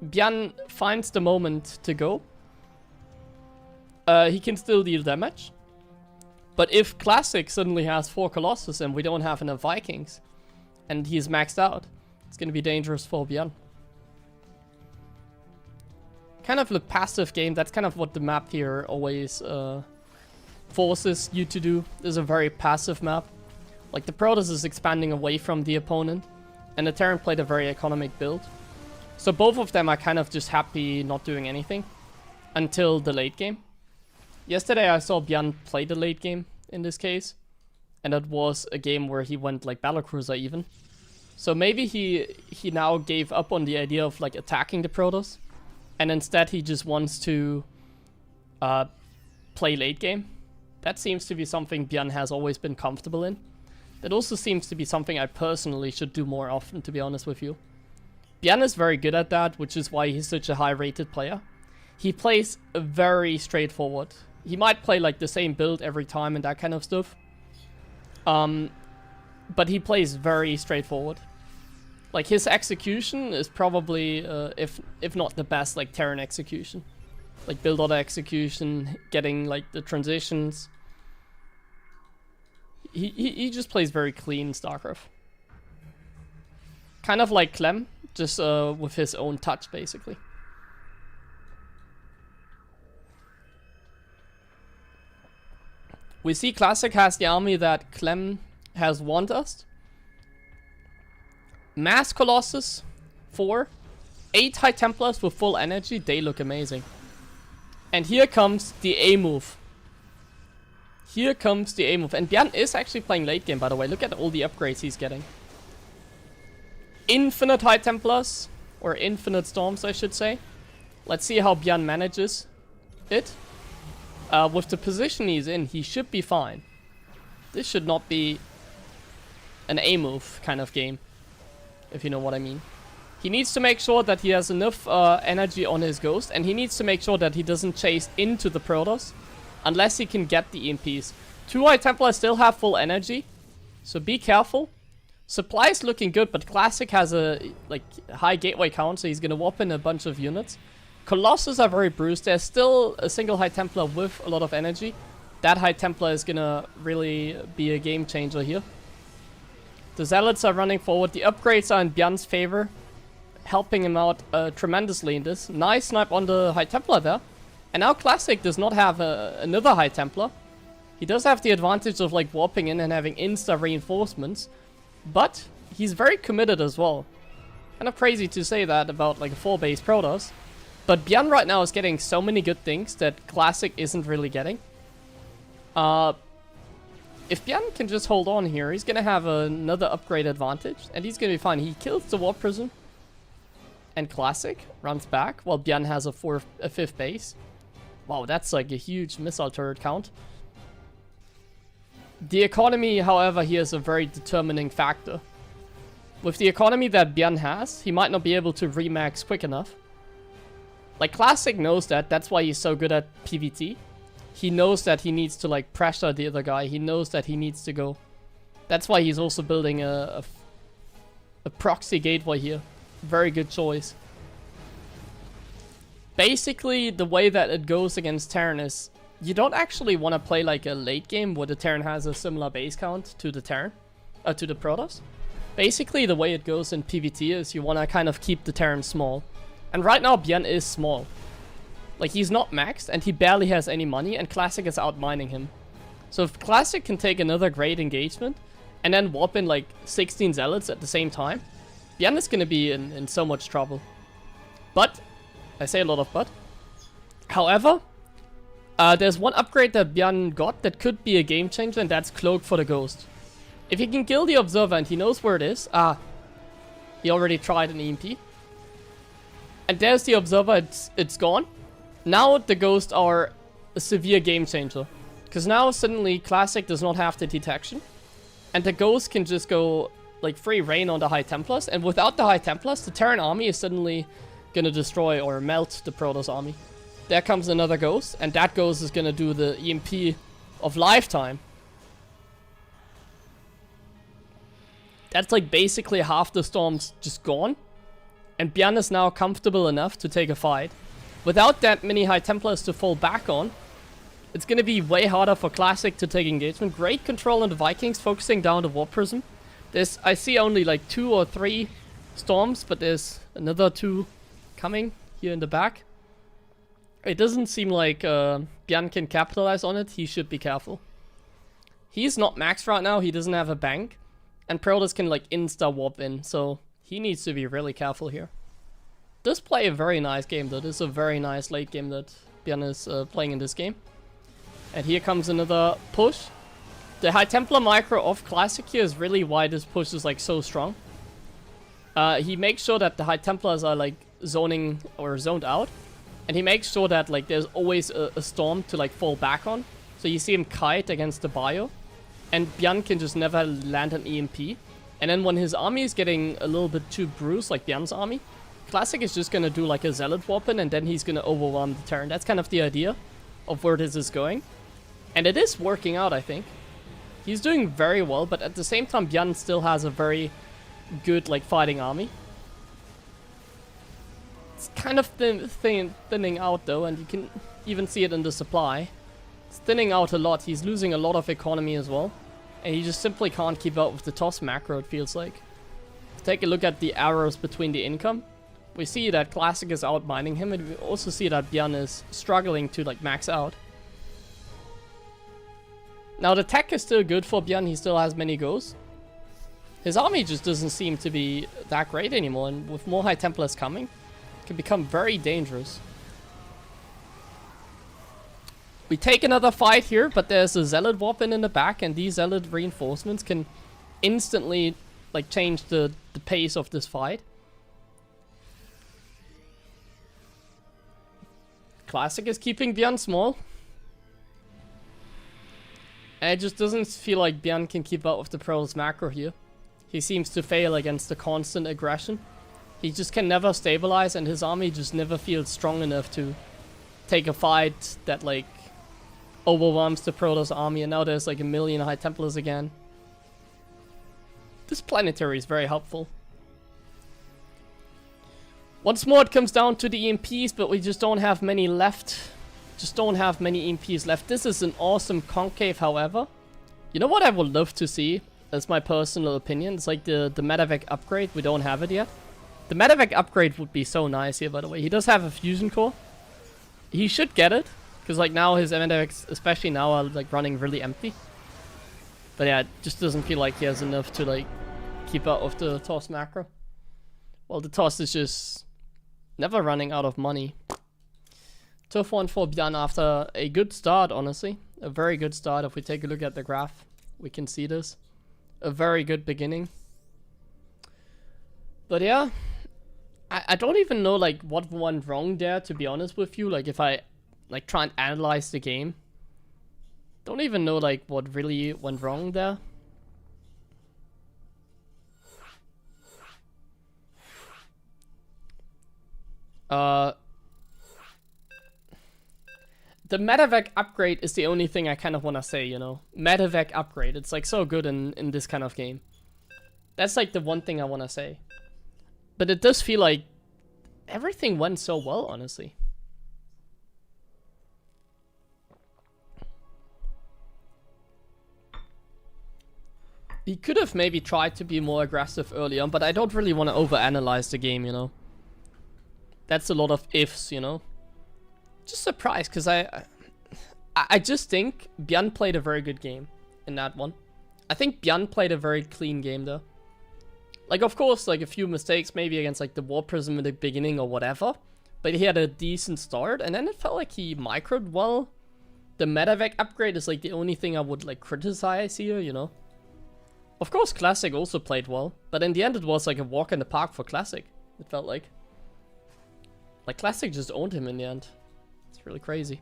Bian finds the moment to go, he can still deal damage. But if Classic suddenly has 4 Colossus and we don't have enough Vikings, and he's maxed out, it's going to be dangerous for Bian. Kind of a passive game. That's kind of what the map here always forces you to do. This is a very passive map. Like, the Protoss is expanding away from the opponent, and the Terran played a very economic build. So both of them are kind of just happy not doing anything until the late game. Yesterday I saw Bian play the late game in this case, and that was a game where he went like Battlecruiser even. So maybe he now gave up on the idea of like attacking the Protoss, and instead he just wants to play late game. That seems to be something Bian has always been comfortable in. That also seems to be something I personally should do more often, to be honest with you. Bian is very good at that, which is why he's such a high rated player. He plays very straightforward. He might play like the same build every time and that kind of stuff. But he plays very straightforward. Like, his execution is probably, if not the best, like Terran execution. Like build order execution, getting like the transitions. He just plays very clean StarCraft. Kind of like Clem, just with his own touch basically. We see Classic has the army that Clem has warned us. Mass Colossus, 4. 8 High Templars with full energy, they look amazing. And here comes the A move. Here comes the A move. And Bian is actually playing late game, by the way. Look at all the upgrades he's getting. Infinite High Templars, or Infinite Storms, I should say. Let's see how Bian manages it. With the position he's in, he should be fine. This should not be an A move kind of game, if you know what I mean. He needs to make sure that he has enough energy on his Ghost, and he needs to make sure that he doesn't chase into the Protoss unless he can get the EMPs. 2 High Templars still have full energy, so be careful. Supply is looking good, but Classic has a like high gateway count, so he's gonna warp in a bunch of units. Colossus are very bruised. There's still a single High Templar with a lot of energy. That High Templar is gonna really be a game changer here. The Zealots are running forward. The upgrades are in Bian's favor, helping him out tremendously in this. Nice snipe on the High Templar there. And now Classic does not have another High Templar. He does have the advantage of like warping in and having insta reinforcements, but he's very committed as well. Kind of crazy to say that about like a 4-base Protoss. But Bian right now is getting so many good things that Classic isn't really getting. If Bian can just hold on here, he's gonna have another upgrade advantage, and he's gonna be fine. He kills the Warp Prison, and Classic runs back, while Bian has a 5th base. Wow, that's like a huge missile turret count. The economy, however, here is a very determining factor. with the economy that Bian has, he might not be able to remax quick enough. Like, Classic knows that. That's why he's so good at PvT. He knows that he needs to, like, pressure the other guy. He knows that he needs to go. That's why he's also building a proxy gateway here. Very good choice. Basically, the way that it goes against Terran is you don't actually want to play like a late game where the Terran has a similar base count to the Terran, to the Protoss. Basically, the way it goes in PvT is you want to kind of keep the Terran small. And right now, Bian is small. Like, he's not maxed, and he barely has any money, and Classic is outmining him. So if Classic can take another great engagement, and then warp in like 16 Zealots at the same time, Bian is going to be in so much trouble. But, I say a lot of but. However, there's one upgrade that Bian got that could be a game changer, and that's Cloak for the Ghost. If he can kill the Observer and he knows where it is, he already tried an EMP. And there's the Observer, it's gone. Now the Ghosts are a severe game changer. Because now suddenly Classic does not have the detection. And the Ghost can just go like free reign on the High Templars. And without the High Templars, the Terran army is suddenly gonna destroy or melt the Protoss army. There comes another Ghost, and that Ghost is gonna do the EMP of lifetime. That's like basically half the storms just gone. And Bian is now comfortable enough to take a fight. Without that many High Templars to fall back on, it's gonna be way harder for Classic to take engagement. Great control on the Vikings, focusing down the Warp Prism. I see only like 2 or 3 storms, but there's another 2 coming here in the back. It doesn't seem like Bian can capitalize on it. He should be careful. He's not maxed right now. He doesn't have a bank. And Protoss can like insta warp in. So he needs to be really careful here. Does play a very nice game though. This is a very nice late game that Bian is playing in this game. And here comes another push. The High Templar micro of Classic here is really why this push is like so strong. He makes sure that the High Templars are like zoning or zoned out, and he makes sure that like there's always a storm to like fall back on. So you see him kite against the bio, and Bian can just never land an EMP. And then when his army is getting a little bit too bruised, like Bian's army, Classic is just gonna do like a Zealot warp in, and then he's gonna overwhelm the turn. That's kind of the idea of where this is going, and it is working out. I think he's doing very well, but at the same time Bian still has a very good like fighting army. It's kind of thinning out though, and you can even see it in the supply. It's thinning out a lot. He's losing a lot of economy as well, and he just simply can't keep up with the toss macro, it feels like. Take a look at the arrows between the income. We see that Classic is outmining him, and we also see that Bian is struggling to like max out. Now the tech is still good for Bian. He still has many goes. His army just doesn't seem to be that great anymore, and with more High Templars coming, it can become very dangerous. We take another fight here, but there's a Zealot warp in the back, and these Zealot reinforcements can instantly like change the pace of this fight. Classic is keeping Bian small. And it just doesn't feel like Bian can keep up with the Protoss macro here. He seems to fail against the constant aggression. He just can never stabilize, and his army just never feels strong enough to take a fight that like overwhelms the Protoss army. And now there's like a million High Templars again. This planetary is very helpful. Once more it comes down to the EMPs, but we just don't have many left. Just don't have many EMPs left. This is an awesome concave, however. You know what I would love to see? That's my personal opinion. It's like the Medevac upgrade. We don't have it yet. The Medevac upgrade would be so nice here, by the way. He does have a fusion core. He should get it, because like now his Medevacs, especially now, are like running really empty. But yeah, it just doesn't feel like he has enough to like keep up with the toss macro. Well, the toss is just never running out of money. Tough one for Bian after a good start, honestly. A very good start. If we take a look at the graph, we can see this. A very good beginning. But yeah, I don't even know like what went wrong there, to be honest with you. Like if I like try and analyze the game, don't even know like what really went wrong there. The medevac upgrade is the only thing I kind of want to say, you know. Medevac upgrade. It's like so good in this kind of game. That's like the one thing I want to say. But it does feel like everything went so well, honestly. He could have maybe tried to be more aggressive early on, but I don't really want to overanalyze the game, you know. That's a lot of ifs, you know. Just surprised, because I just think Bian played a very good game in that one. I think Bian played a very clean game, though. Like, of course, like, a few mistakes, maybe against, like, the War Prism in the beginning or whatever. But he had a decent start, and then it felt like he microed well. The medevac upgrade is, like, the only thing I would, like, criticize here, you know. Of course, Classic also played well, but in the end it was, like, a walk in the park for Classic, it felt like. Like, Classic just owned him in the end. It's really crazy.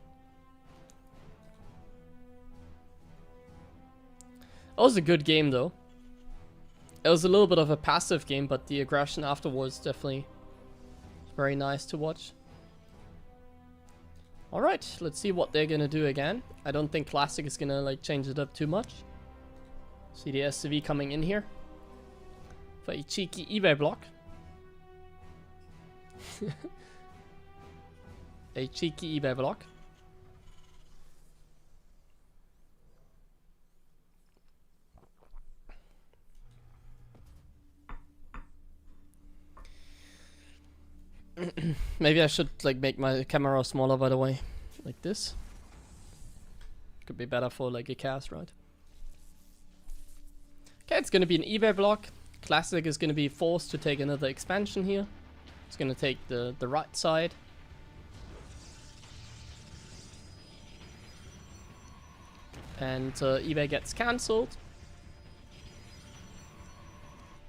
That was a good game, though. It was a little bit of a passive game, but the aggression afterwards definitely very nice to watch. Alright, let's see what they're gonna do again. I don't think Classic is gonna, like, change it up too much. See the SCV coming in here for a cheeky eBay block. A cheeky eBay block. Maybe I should, like, make my camera smaller, by the way, like this. Could be better for, like, a cast, right? Okay, it's gonna be an eBay block. Classic is gonna be forced to take another expansion here. It's gonna take the right side. And eBay gets cancelled.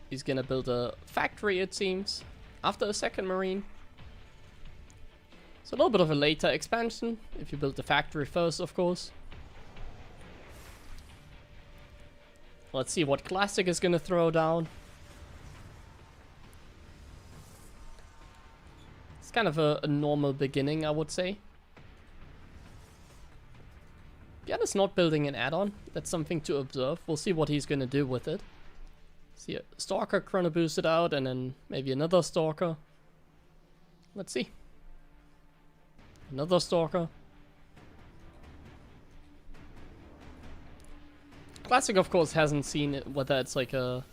He's gonna build a factory, it seems, after a second Marine. It's a little bit of a later expansion, if you build the factory first, of course. Let's see what Classic is gonna throw down. It's kind of a normal beginning, I would say. Bian is not building an add-on. That's something to observe. We'll see what he's gonna do with it. See a Stalker chrono boosted out, and then maybe another Stalker. Let's see. Another Stalker. Classic, of course, hasn't seen it, whether it's like a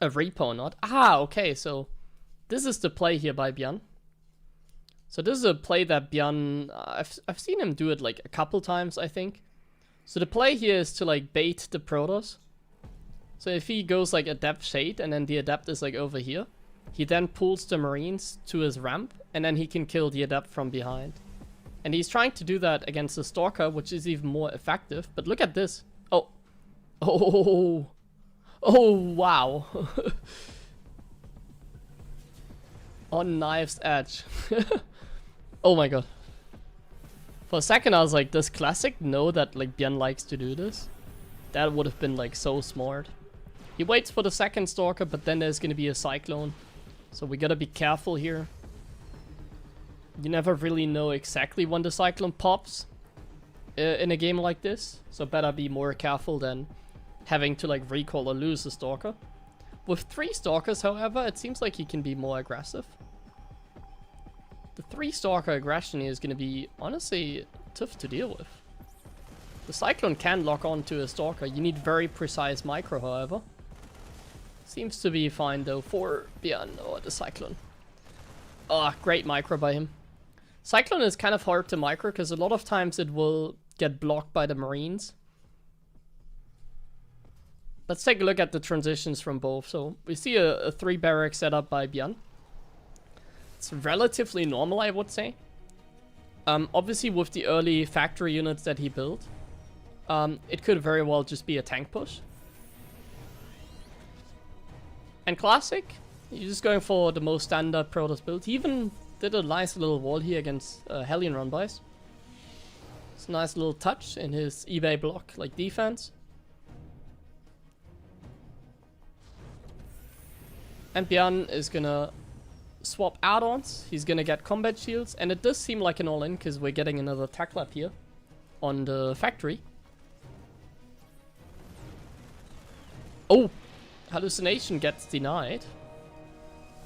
repo or not. Ah, okay, so this is the play here by Bian. So this is a play that Bian, I've seen him do it like a couple times, I think. So the play here is to like bait the Protoss. So if he goes like Adept Shade and then the Adept is like over here, he then pulls the Marines to his ramp and then he can kill the Adept from behind. And he's trying to do that against the Stalker, which is even more effective. But look at this. Oh. Oh. Oh, wow. On knife's edge. Oh my god. For a second I was like, does Classic know that like Bian likes to do this? That would have been like so smart. He waits for the second Stalker, but then there's gonna be a Cyclone. So we gotta be careful here. You never really know exactly when the Cyclone pops in a game like this. So better be more careful than having to like recall or lose a Stalker. With 3 Stalkers, however, it seems like he can be more aggressive. The 3 Stalker aggression here is going to be, honestly, tough to deal with. The Cyclone can lock on to a Stalker. You need very precise micro, however. Seems to be fine, though, for Bian or the Cyclone. Oh, great micro by him. Cyclone is kind of hard to micro, because a lot of times it will get blocked by the Marines. Let's take a look at the transitions from both. So we see a 3 barrack setup by Bian. It's relatively normal, I would say. Obviously with the early factory units that he built, it could very well just be a tank push. And Classic, he's just going for the most standard Protoss build. He even did a nice little wall here against Hellion run-bys. It's a nice little touch in his eBay block, like defense. And Bian is gonna swap add-ons, he's gonna get combat shields, and it does seem like an all-in because we're getting another attack lab here on the factory. Oh, hallucination gets denied.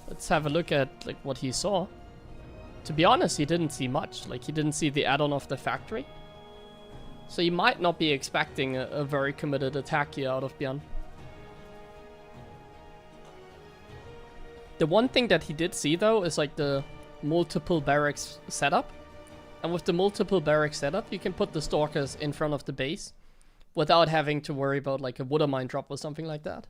Let's have a look at like what he saw. To be honest, he didn't see much. Like, he didn't see the add-on of the factory. So you might not be expecting a very committed attack here out of Bian. The one thing that he did see though is like the multiple barracks setup. And with the multiple barracks setup, you can put the stalkers in front of the base without having to worry about like a water mine drop or something like that.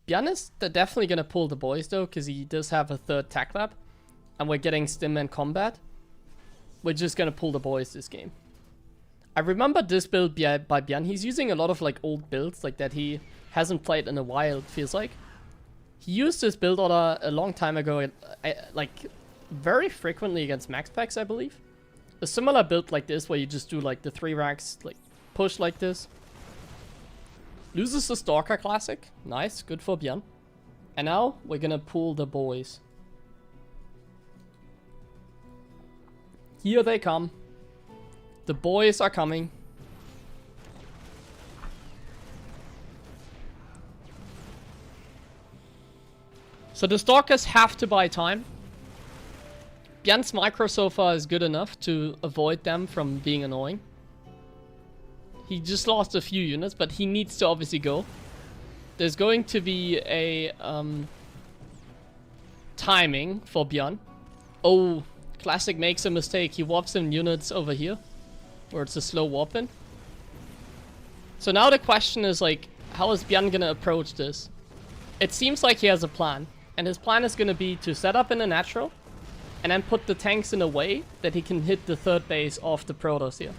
Bian is definitely gonna pull the boys though, because he does have a third tac lab. And we're getting stim and combat. We're just gonna pull the boys this game. I remember this build by Bian. He's using a lot of like old builds like that he hasn't played in a while, it feels like. He used this build order a long time ago, like very frequently against Maxpax, I believe. A similar build like this where you just do like the 3 racks, like push like this. Loses the Stalker Classic. Nice, good for Bian. And now we're gonna pull the boys. Here they come. The boys are coming. So the Stalkers have to buy time. Bian's micro so far is good enough to avoid them from being annoying. He just lost a few units, but he needs to obviously go. There's going to be a timing for Bian. Oh, Classic makes a mistake. He warps in units over here, where it's a slow warp in. So now the question is like, how is Bian gonna approach this? It seems like he has a plan, and his plan is gonna be to set up in a natural, and then put the tanks in a way that he can hit the third base off the Protoss here.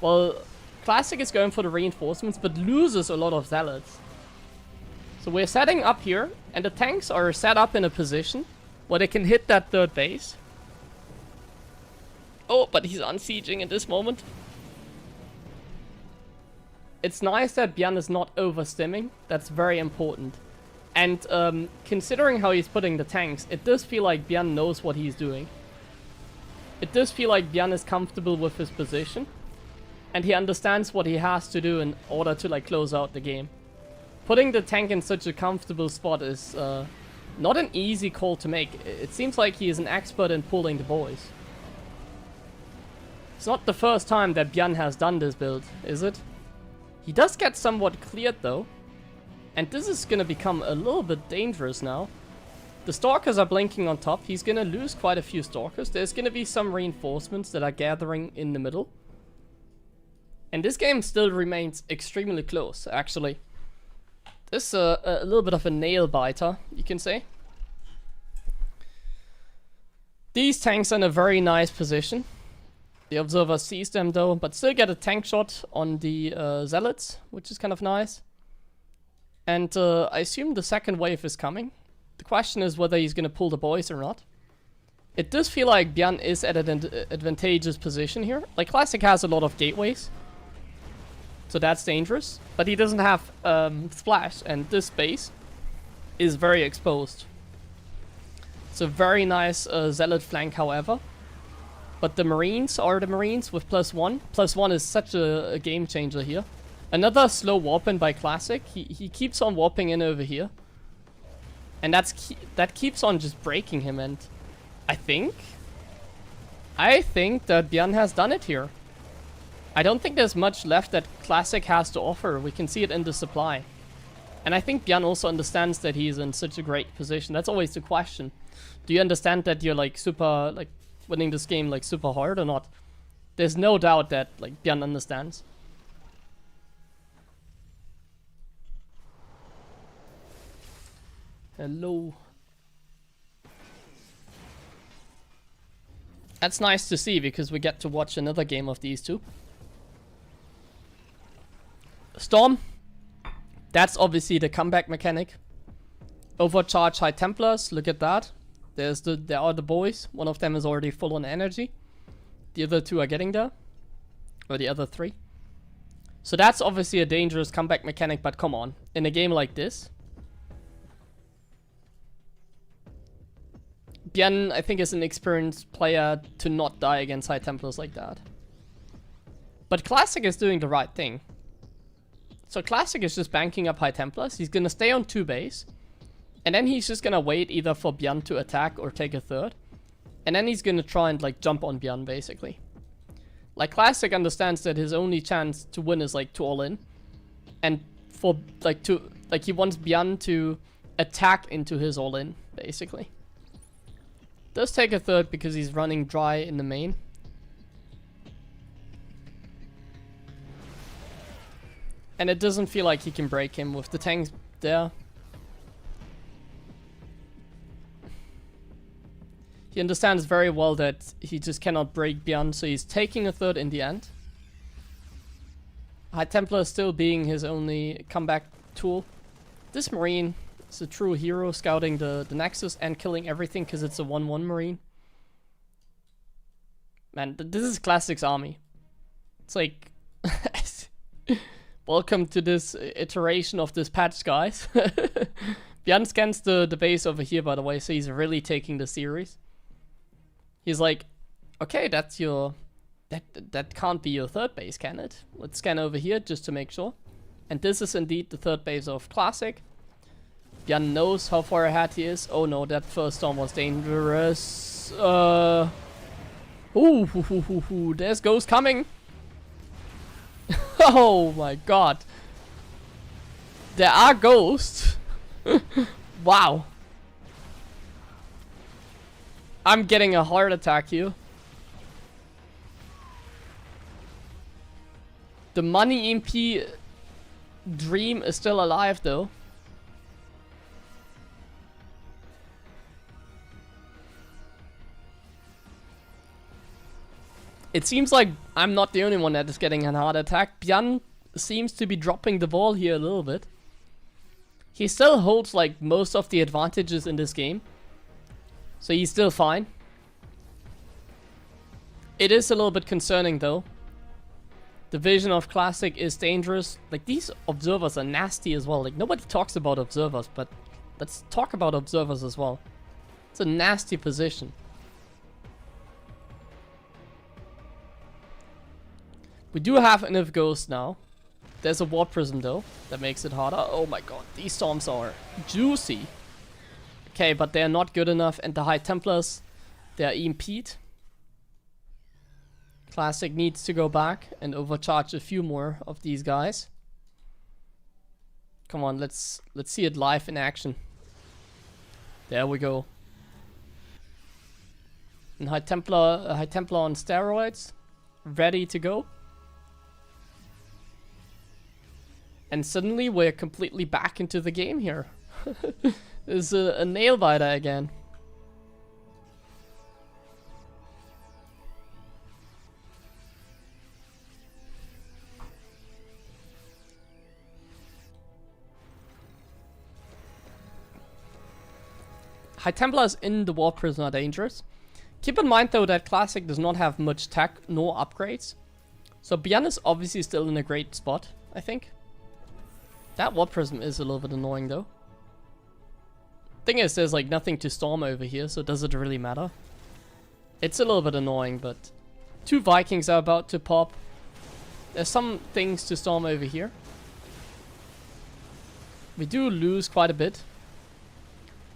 Well, Classic is going for the reinforcements, but loses a lot of zealots. So we're setting up here, and the tanks are set up in a position where they can hit that third base. Oh, but he's unsieging at this moment. It's nice that Bian is not overstimming. That's very important. And considering how he's putting the tanks, it does feel like Bian knows what he's doing. It does feel like Bian is comfortable with his position. And he understands what he has to do in order to like close out the game. Putting the tank in such a comfortable spot is not an easy call to make. It seems like he is an expert in pulling the boys. It's not the first time that Bian has done this build, is it? He does get somewhat cleared though. And this is gonna become a little bit dangerous now. The Stalkers are blinking on top. He's gonna lose quite a few Stalkers. There's gonna be some reinforcements that are gathering in the middle. And this game still remains extremely close, actually. This is a little bit of a nail biter, you can say. These tanks are in a very nice position. The Observer sees them though, but still get a tank shot on the Zealots, which is kind of nice. And I assume the second wave is coming. The question is whether he's going to pull the boys or not. It does feel like Bian is at an advantageous position here. Like, Classic has a lot of gateways. So that's dangerous. But he doesn't have Splash, and this base is very exposed. It's a very nice Zealot flank, however. But the Marines are the Marines with +1. +1 is such a game changer here. Another slow warp in by Classic. He keeps on warping in over here. And that keeps on just breaking him, and I think that Bian has done it here. I don't think there's much left that Classic has to offer. We can see it in the supply. And I think Bian also understands that he's in such a great position. That's always the question. Do you understand that you're like super, like winning this game like super hard or not? There's no doubt that like Bian understands. Hello. That's nice to see because we get to watch another game of these two. Storm. That's obviously the comeback mechanic. Overcharge High Templars. Look at that. There are the boys. One of them is already full on energy. The other two are getting there. Or the other three. So that's obviously a dangerous comeback mechanic, but come on. In a game like this, Bian, I think, is an experienced player to not die against High Templars like that. But Classic is doing the right thing. So Classic is just banking up High Templars. He's gonna stay on 2 base. And then he's just gonna wait either for Bian to attack or take a third. And then he's gonna try and like jump on Bian basically. Like Classic understands that his only chance to win is like to all in. And for like he wants Bian to attack into his all in basically. Does take a third because he's running dry in the main. And it doesn't feel like he can break him with the tanks there. He understands very well that he just cannot break Bian, so he's taking a third in the end. High Templar still being his only comeback tool. This Marine is a true hero, scouting the Nexus and killing everything because it's a 1-1 Marine. Man, this is Classic's army. It's like... Welcome to this iteration of this patch, guys. Bian scans the base over here, by the way, so he's really taking the series. He's like, okay, that's your... That can't be your third base, can it? Let's scan over here just to make sure. And this is indeed the third base of Classic. Bian knows how far ahead he is. Oh no, that first storm was dangerous. Ooh, there's Ghost coming. Oh my god. There are ghosts. Wow. I'm getting a heart attack here. The money EMP dream is still alive though. It seems like I'm not the only one that is getting a heart attack. Bian seems to be dropping the ball here a little bit. He still holds like most of the advantages in this game. So he's still fine. It is a little bit concerning though. The vision of Classic is dangerous. Like these observers are nasty as well. Like nobody talks about observers, but let's talk about observers as well. It's a nasty position. We do have enough ghosts now. There's a Ward Prism though, that makes it harder. Oh my god, these storms are juicy. Okay, but they're not good enough, and the High Templars, they're EMP'd. Classic needs to go back and overcharge a few more of these guys. Come on, let's see it live in action. There we go. And High Templar on steroids, ready to go. And suddenly we're completely back into the game here. There's a nail biter again. High Templars in the War Prison are dangerous. Keep in mind though that Classic does not have much tech nor upgrades. So Bian is obviously still in a great spot, I think. That Warp Prism is a little bit annoying though. Thing is, there's like nothing to storm over here, so does it really matter? It's a little bit annoying, but 2 Vikings are about to pop. There's some things to storm over here. We do lose quite a bit.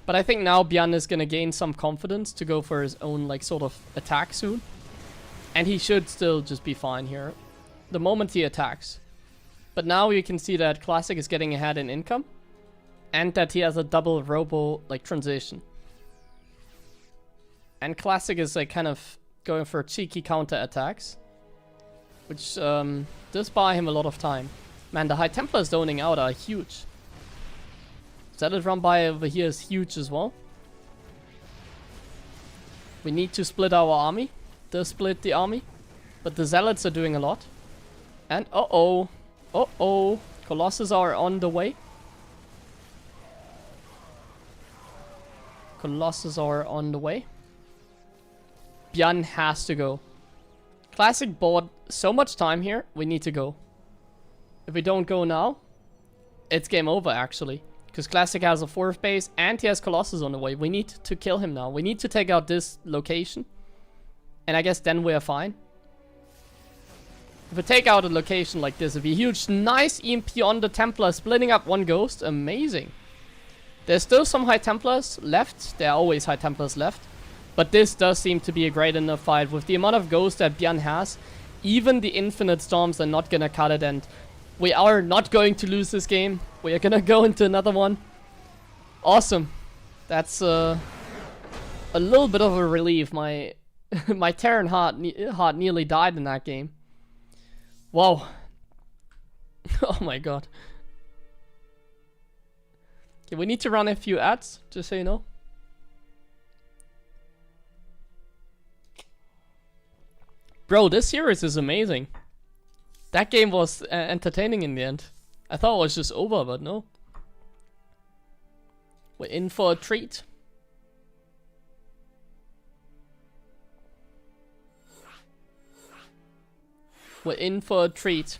But I think now Bian is gonna gain some confidence to go for his own like sort of attack soon. And he should still just be fine here. The moment he attacks. But now you can see that Classic is getting ahead in income. And that he has a double robo like transition. And Classic is like kind of going for cheeky counter attacks. Which does buy him a lot of time. Man, the High Templars zoning out are huge. Zealot run by over here is huge as well. We need to split our army. Does split the army. But the Zealots are doing a lot. And uh-oh. Uh-oh. Colossus are on the way. Colossus are on the way. Bian has to go. Classic bought so much time here. We need to go. If we don't go now, it's game over actually. Because Classic has a 4th base and he has Colossus on the way. We need to kill him now. We need to take out this location. And I guess then we are fine. If we take out a location like this, it'd be huge. Nice EMP on the Templar, splitting up 1 ghost. Amazing. There's still some High Templars left. There are always High Templars left. But this does seem to be a great enough fight. With the amount of ghosts that Bian has, even the infinite storms are not gonna cut it. And we are not going to lose this game. We are gonna go into another one. Awesome. That's a little bit of a relief. My my Terran heart nearly died in that game. Wow. Oh my god. Okay, we need to run a few ads, just so you know. Bro, this series is amazing. That game was entertaining in the end. I thought it was just over, but no. We're in for a treat. We're in for a treat.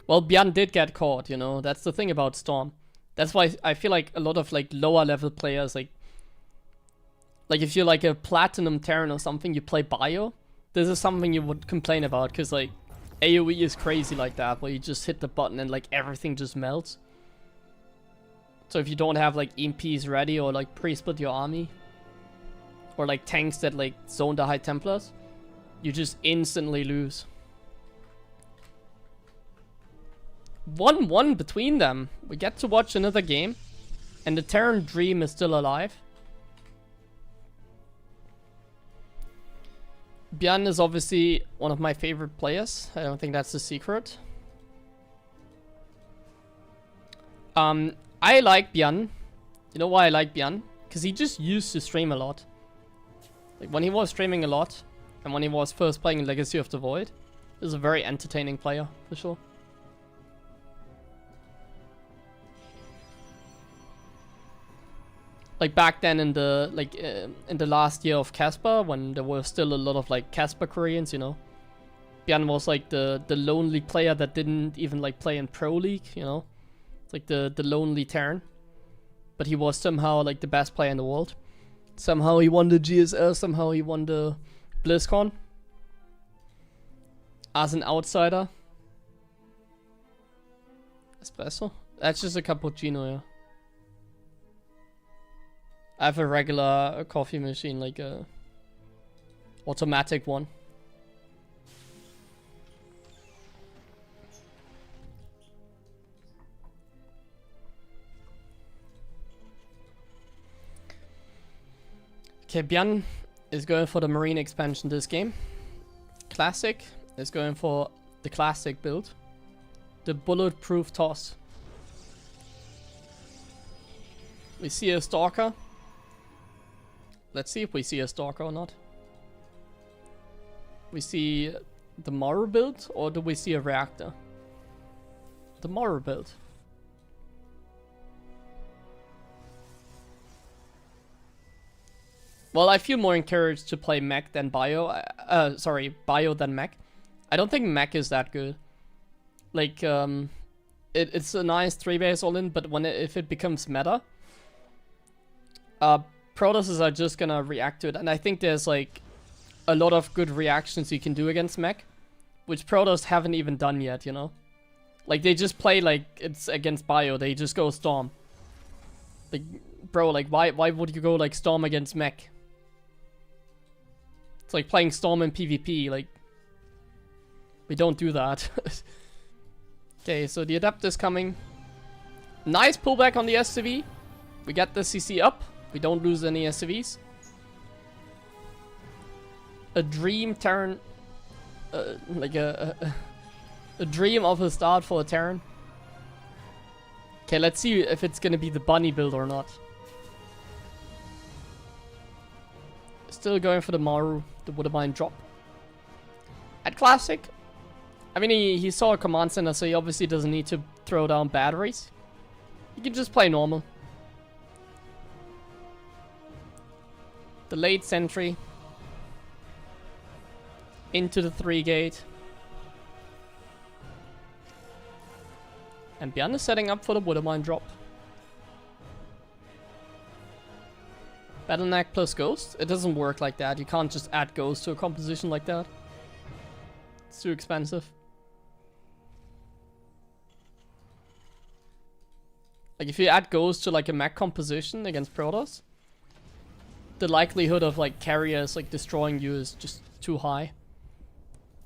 Well, Bian did get caught, you know. That's the thing about Storm. That's why I feel like a lot of like lower level players, like if you're like a platinum Terran or something, you play Bio. This is something you would complain about, because like AoE is crazy like that, where you just hit the button and like everything just melts. So if you don't have like EMPs ready, or like pre-split your army, or like tanks that like zone the High Templars, you just instantly lose. 1-1 between them. We get to watch another game, and the Terran dream is still alive. Bian is obviously one of my favorite players. I don't think that's a secret. I like Bian. You know why I like Bian? Because he just used to stream a lot. Like when he was streaming a lot, and when he was first playing Legacy of the Void, he was a very entertaining player, for sure. Like back then in the in the last year of Casper, when there were still a lot of like Casper Koreans, you know. Bian was like the lonely player that didn't even like play in Pro League, you know. It's like the lonely Terran. But he was somehow like the best player in the world. Somehow he won the GSL, somehow he won the BlizzCon. As an outsider. Espresso? That's just a cappuccino, yeah. I have a regular coffee machine, like a automatic one. Okay, Bian is going for the Marine expansion this game. Classic is going for the classic build. The bulletproof toss. We see a Stalker. Let's see if we see a Stalker or not. We see the Morrow build, or do we see a Reactor? The Morrow build. Well, I feel more encouraged to play mech than Bio. Sorry, Bio than mech. I don't think mech is that good. Like, it's a nice 3-base all-in, but if it becomes meta, Protosses are just gonna react to it, and I think there's like a lot of good reactions you can do against mech, which Protoss haven't even done yet, you know? Like, they just play like it's against Bio, they just go Storm. Like, bro, like, why would you go like Storm against mech? It's like playing Storm in PvP, like, we don't do that. Okay, so the Adept is coming. Nice pullback on the SCV. We get the CC up. We don't lose any SCVs. A dream Terran. Like a dream of a start for a Terran. Okay, let's see if it's gonna be the bunny build or not. Still going for the Maru, the Woodbine drop. At Classic, I mean, he saw a command center, so he obviously doesn't need to throw down batteries. He can just play normal. The late sentry. into the 3 gate. And Bian is setting up for the Withermine drop. Battle Knack plus Ghost? It doesn't work like that. You can't just add Ghost to a composition like that. It's too expensive. Like if you add Ghost to like a mech composition against Protoss, the likelihood of like carriers like destroying you is just too high.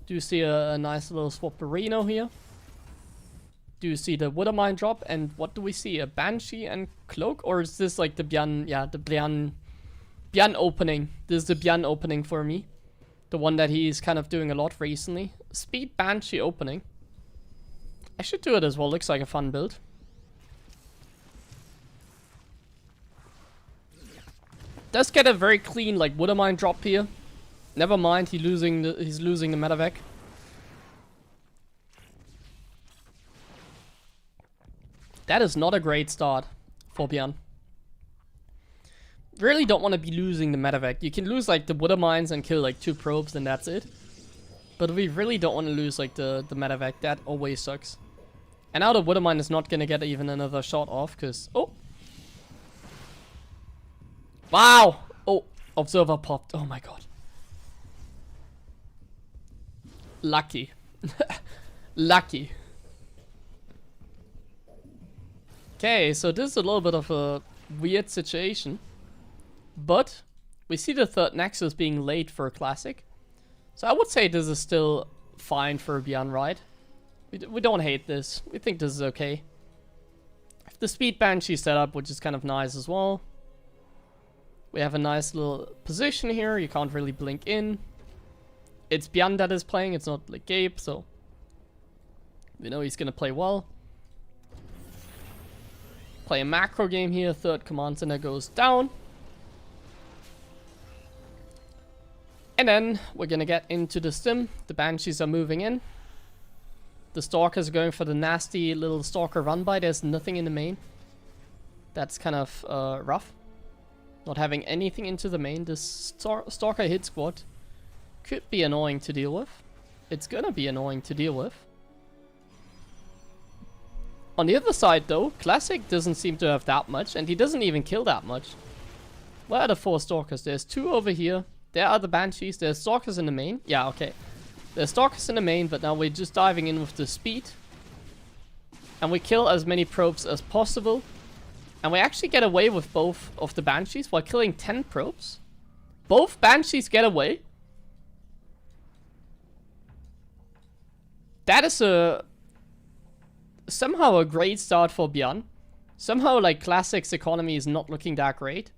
Do you see a nice little Swapperino here? Do you see the Withermine drop? And what do we see? A Banshee and Cloak? Or is this like the Bian, yeah, the Bian opening? This is the Bian opening for me. The one that he's kind of doing a lot recently. Speed Banshee opening. I should do it as well, looks like a fun build. Does get a very clean like Withermine drop here. Never mind, he's losing the medevac. That is not a great start for Bian. Really don't want to be losing the medevac. You can lose like the Withermines and kill like 2 probes and that's it. But we really don't want to lose like the medevac. That always sucks. And now the Withermine is not gonna get even another shot off because wow! Oh, Observer popped. Oh my god. Lucky. Lucky. Okay, so this is a little bit of a weird situation. But we see the 3rd Nexus being late for a Classic. So I would say this is still fine for Bian, right? We don't hate this. We think this is okay. The Speed Banshee setup, which is kind of nice as well. We have a nice little position here. You can't really blink in. It's Bian that is playing. It's not like Gabe, so we know he's gonna play well. Play a macro game here. 3rd Command Center goes down. And then we're gonna get into the stim. The Banshees are moving in. The Stalkers are going for the nasty little Stalker run by. There's nothing in the main. That's kind of rough. Not having anything into the main. This Stalker hit squad could be annoying to deal with. It's gonna be annoying to deal with. On the other side though, Classic doesn't seem to have that much, and he doesn't even kill that much. Where are the 4 Stalkers? There's 2 over here. There are the Banshees. There's Stalkers in the main. Yeah, okay. There's Stalkers in the main, but now we're just diving in with the speed. And we kill as many probes as possible. And we actually get away with both of the Banshees while killing 10 probes. Both Banshees get away. That is somehow a great start for Bian. Somehow like Classic's economy is not looking that great.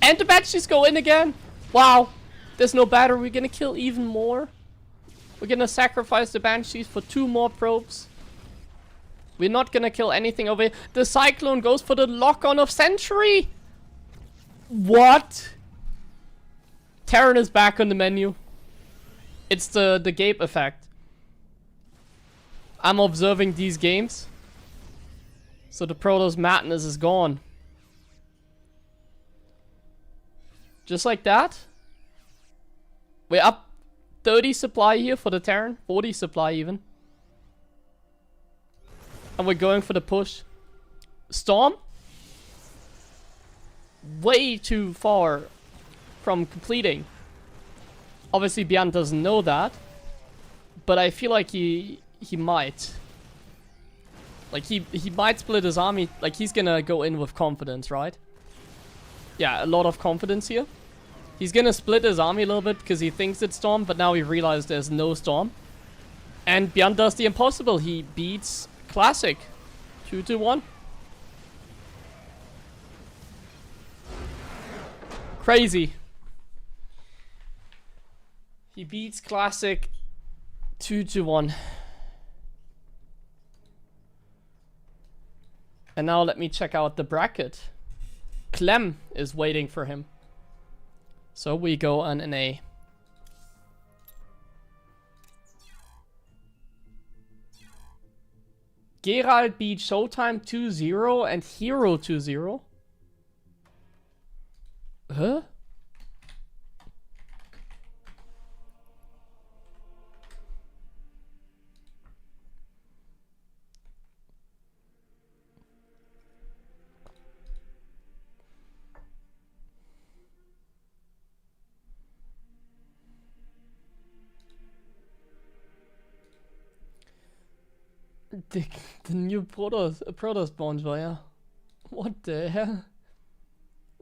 And the Banshees go in again. Wow. There's no battery. We're gonna kill even more. We're gonna sacrifice the Banshees for 2 more probes. We're not gonna kill anything over here. The Cyclone goes for the lock-on of Century. What? Terran is back on the menu. It's the Gape effect. I'm observing these games. So the Protoss madness is gone. Just like that. We're up 30 supply here for the Terran. 40 supply even. And we're going for the push. Storm. Way too far from completing. Obviously Bian doesn't know that. But I feel like he might. Like he might split his army. Like he's gonna go in with confidence, right? Yeah, a lot of confidence here. He's gonna split his army a little bit because he thinks it's Storm, but now he realized there's no Storm. And Bian does the impossible. He beats Classic. 2-1. Crazy. He beats Classic 2-1. And now let me check out the bracket. Clem is waiting for him. So we go on an A. Gerald beat Showtime 2-0 and Hero 2-0. Huh? The new proto spawns wire. What the hell?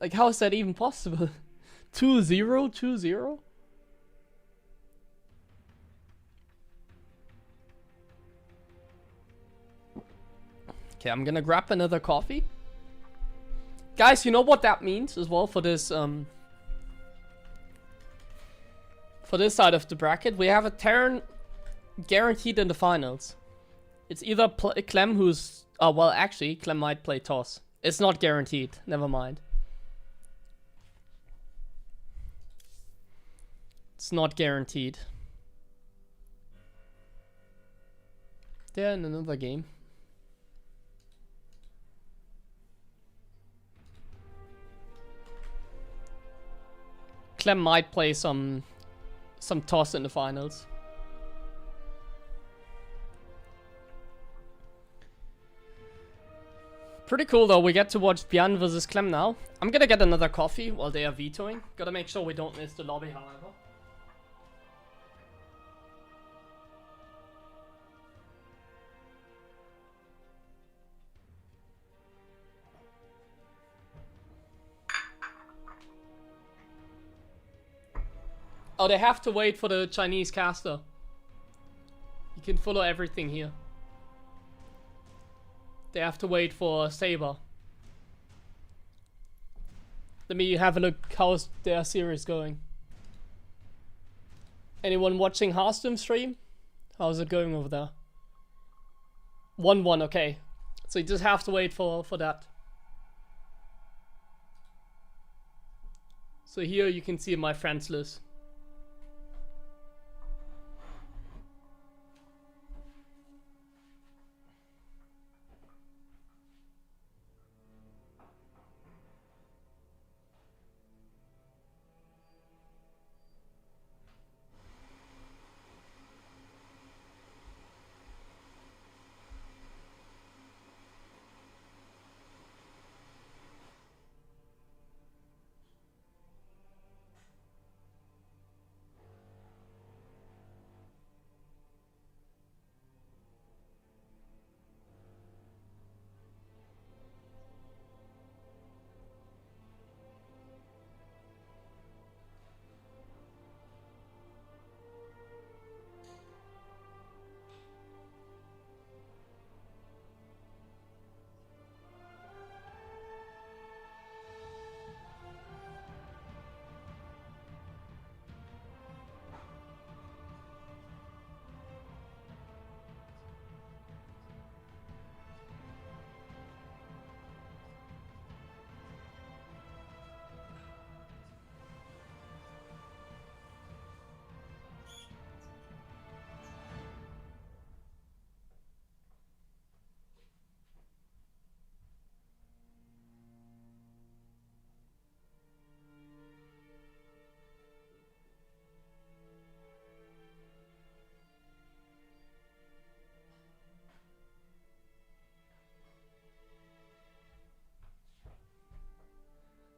Like, how is that even possible? 2-0, 2-0? Okay, I'm gonna grab another coffee. Guys, you know what that means as well for this side of the bracket? We have a Terran guaranteed in the finals. It's either Clem who's... Oh, well, actually, Clem might play toss. It's not guaranteed. Never mind. It's not guaranteed. They're in another game. Clem might play some toss in the finals. Pretty cool though, we get to watch Bian versus Clem now. I'm gonna get another coffee while they are vetoing. Gotta make sure we don't miss the lobby, however. Oh, they have to wait for the Chinese caster. You can follow everything here. They have to wait for Saber. Let me have a look how's their series going. Anyone watching Hearthstone stream? How's it going over there? 1-1, okay. So you just have to wait for that. So here you can see my friends list.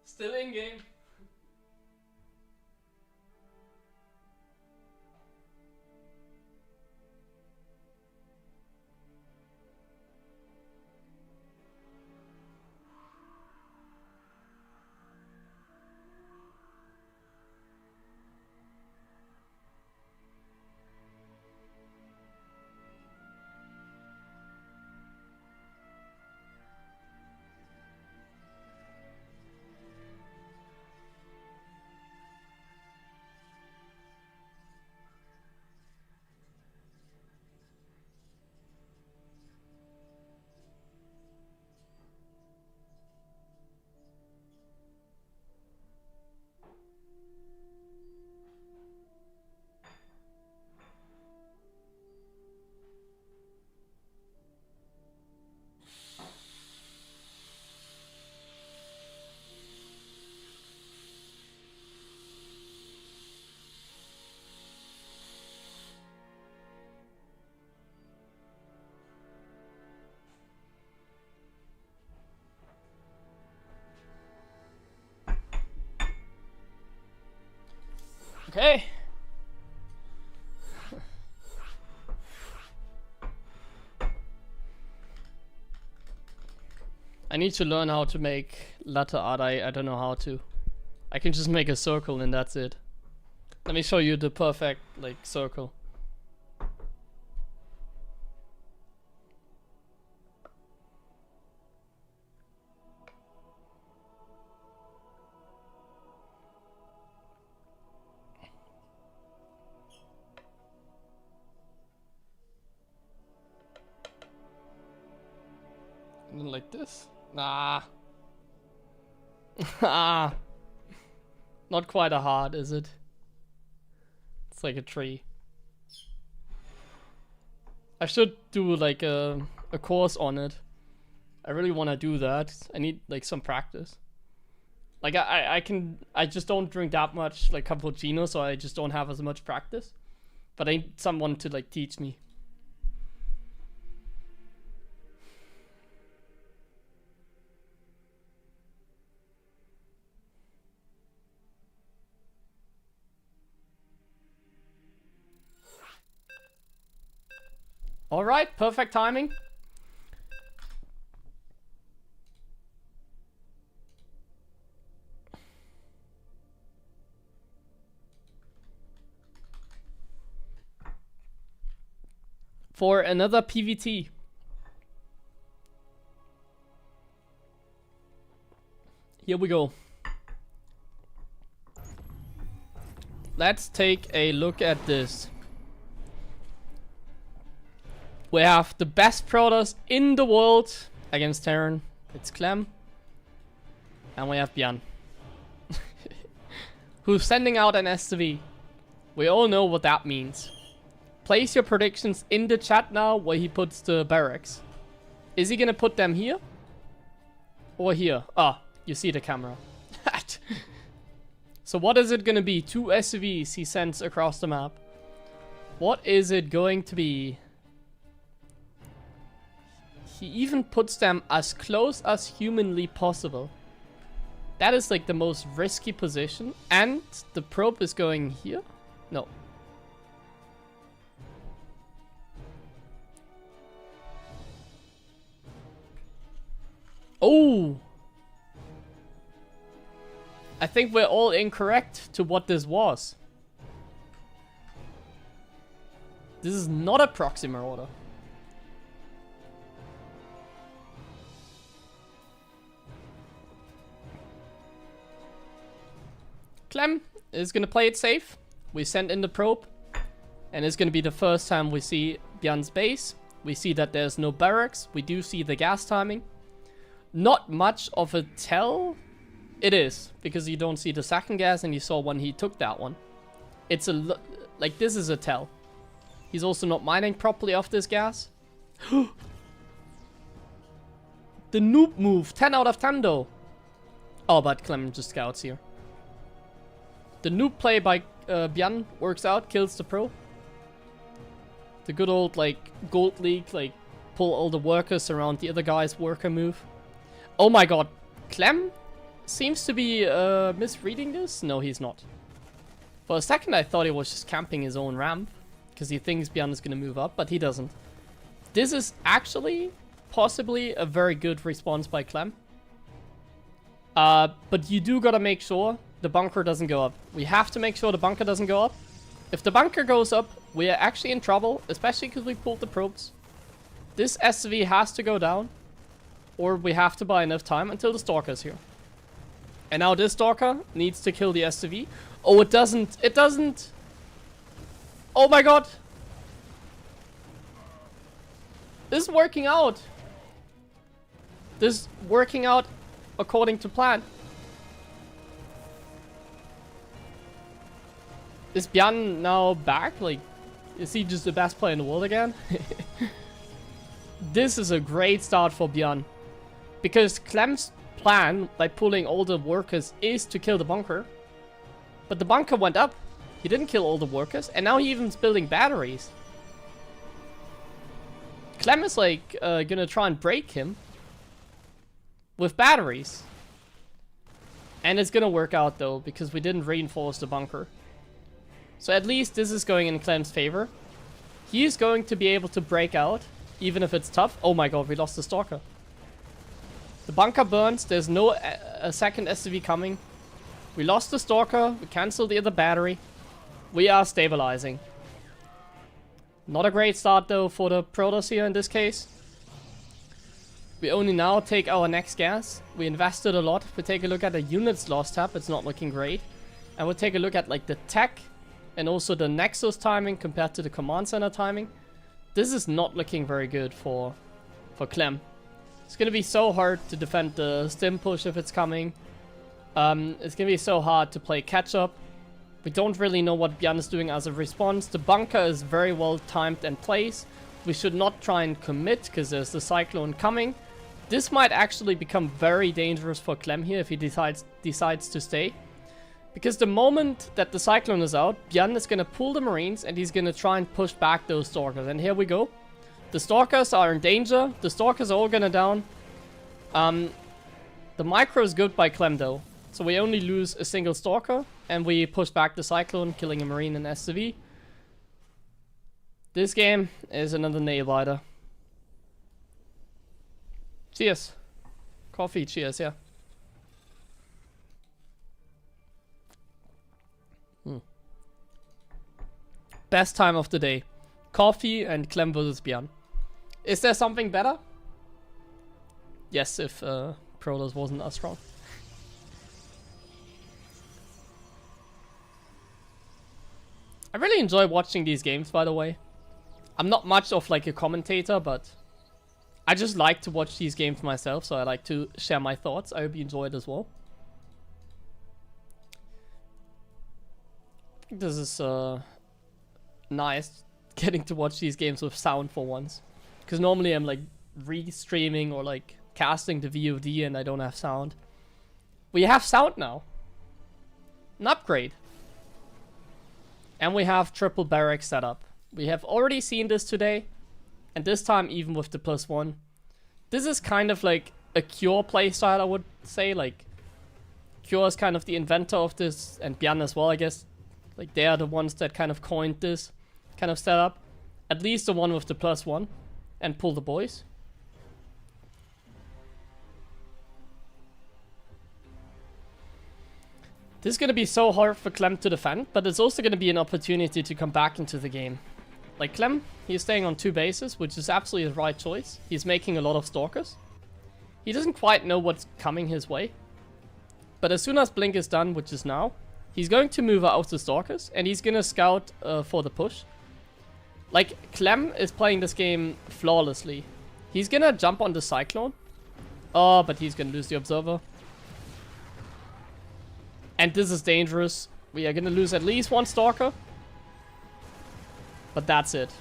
Still in game. Okay. I need to learn how to make letter art. I don't know how to. I can just make a circle and that's it. Let me show you the perfect like circle. And then like this? Nah. Ah. Not quite a heart, is it? It's like a tree. I should do like a course on it. I really want to do that. I need like some practice. Like I just don't drink that much like cappuccino, so I just don't have as much practice. But I need someone to like teach me. All right, perfect timing. For another PVT. Here we go. Let's take a look at this. We have the best Protoss in the world against Terran. It's Clem. And we have Bian. Who's sending out an STV. We all know what that means. Place your predictions in the chat now where he puts the barracks. Is he gonna put them here? Or here? Ah, you see the camera. So what is it gonna be? 2 SCVs he sends across the map. What is it going to be? He even puts them as close as humanly possible. That is like the most risky position. And the probe is going here? No. Oh! I think we're all incorrect to what this was. This is not a proxy marauder. Clem is gonna play it safe. We send in the probe. And it's gonna be the first time we see Bian's base. We see that there's no barracks. We do see the gas timing. Not much of a tell. It is, because you don't see the second gas and you saw when he took that one. It's like this is a tell. He's also not mining properly off this gas. The noob move, 10 out of 10 though. Oh, but Clem just scouts here. The noob play by Bian works out, kills the pro. The good old like gold league, like pull all the workers around the other guy's worker move. Oh my god, Clem seems to be misreading this. No, he's not. For a second I thought he was just camping his own ramp because he thinks Bian is going to move up, but he doesn't. This is actually possibly a very good response by Clem. But you do gotta make sure the bunker doesn't go up. We have to make sure the bunker doesn't go up. If the bunker goes up, we are actually in trouble, especially because we pulled the probes. This SCV has to go down, or we have to buy enough time until the Stalker's here. And now this Stalker needs to kill the SCV. Oh, it doesn't. It doesn't. Oh my god. This is working out. This is working out according to plan. Is Bian now back? Like, is he just the best player in the world again? This is a great start for Bian. Because Clem's plan, by pulling all the workers, is to kill the bunker. But the bunker went up. He didn't kill all the workers. And now he even's building batteries. Clem is like, gonna try and break him. With batteries. And it's gonna work out though, because we didn't reinforce the bunker. So at least this is going in Clem's favor. He is going to be able to break out, even if it's tough. Oh my god, we lost the Stalker. The bunker burns. There's no a second SCV coming. We lost the Stalker. We cancelled the other battery. We are stabilizing. Not a great start though for the Protoss here in this case. We only now take our next gas. We invested a lot. If we take a look at the units lost tab, it's not looking great. And we'll take a look at like the tech and also the Nexus timing compared to the command center timing. This is not looking very good for Clem. It's gonna be so hard to defend the stim push if it's coming. It's gonna be so hard to play catch up. We don't really know what Bian is doing as a response. The bunker is very well timed and placed. We should not try and commit because there's the Cyclone coming. This might actually become very dangerous for Clem here if he decides to stay. Because the moment that the Cyclone is out, Bian is going to pull the Marines and he's going to try and push back those Stalkers. And here we go. The Stalkers are in danger. The Stalkers are all going to down. The micro is good by Clem though. So we only lose a single Stalker. And we push back the Cyclone, killing a Marine and SCV. This game is another nail biter. Cheers. Coffee, cheers, yeah. Best time of the day. Coffee and Clem versus Bian. Is there something better? Yes, if Protoss wasn't as strong. I really enjoy watching these games, by the way. I'm not much of like a commentator, but I just like to watch these games myself, so I like to share my thoughts. I hope you enjoy it as well. I think this is nice, getting to watch these games with sound for once. Because normally I'm like re-streaming or like casting the VOD and I don't have sound. We have sound now. An upgrade. And we have triple barracks set up. We have already seen this today. And this time even with the +1. This is kind of like a Cure playstyle, I would say. Like, Cure is kind of the inventor of this, and Bian as well, I guess. Like, they are the ones that kind of coined this kind of setup. At least the one with the +1. And pull the boys. This is going to be so hard for Clem to defend, but it's also going to be an opportunity to come back into the game. Like Clem, he's staying on 2 bases, which is absolutely the right choice. He's making a lot of Stalkers. He doesn't quite know what's coming his way. But as soon as Blink is done, which is now, he's going to move out the Stalkers, and he's going to scout for the push. Like, Clem is playing this game flawlessly. He's going to jump on the Cyclone. Oh, but he's going to lose the Observer. And this is dangerous. We are going to lose at least 1 Stalker. But that's it.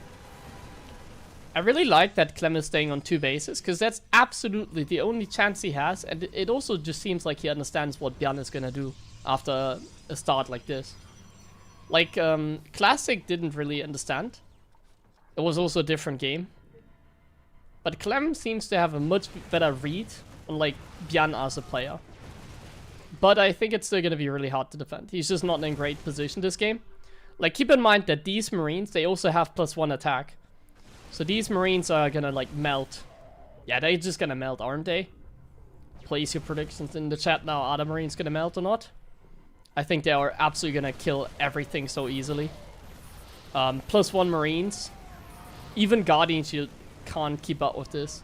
I really like that Clem is staying on 2 bases, because that's absolutely the only chance he has. And it also just seems like he understands what Bian is going to do after a start like this. Like, Classic didn't really understand. It was also a different game. But Clem seems to have a much better read on, like, Bian as a player. But I think it's still going to be really hard to defend. He's just not in great position this game. Like, keep in mind that these Marines, they also have +1 attack. So these Marines are going to, like, melt. Yeah, they're just going to melt, aren't they? Place your predictions in the chat now. Are the Marines going to melt or not? I think they are absolutely going to kill everything so easily. +1 Marines. Even Guardian Shield can't keep up with this.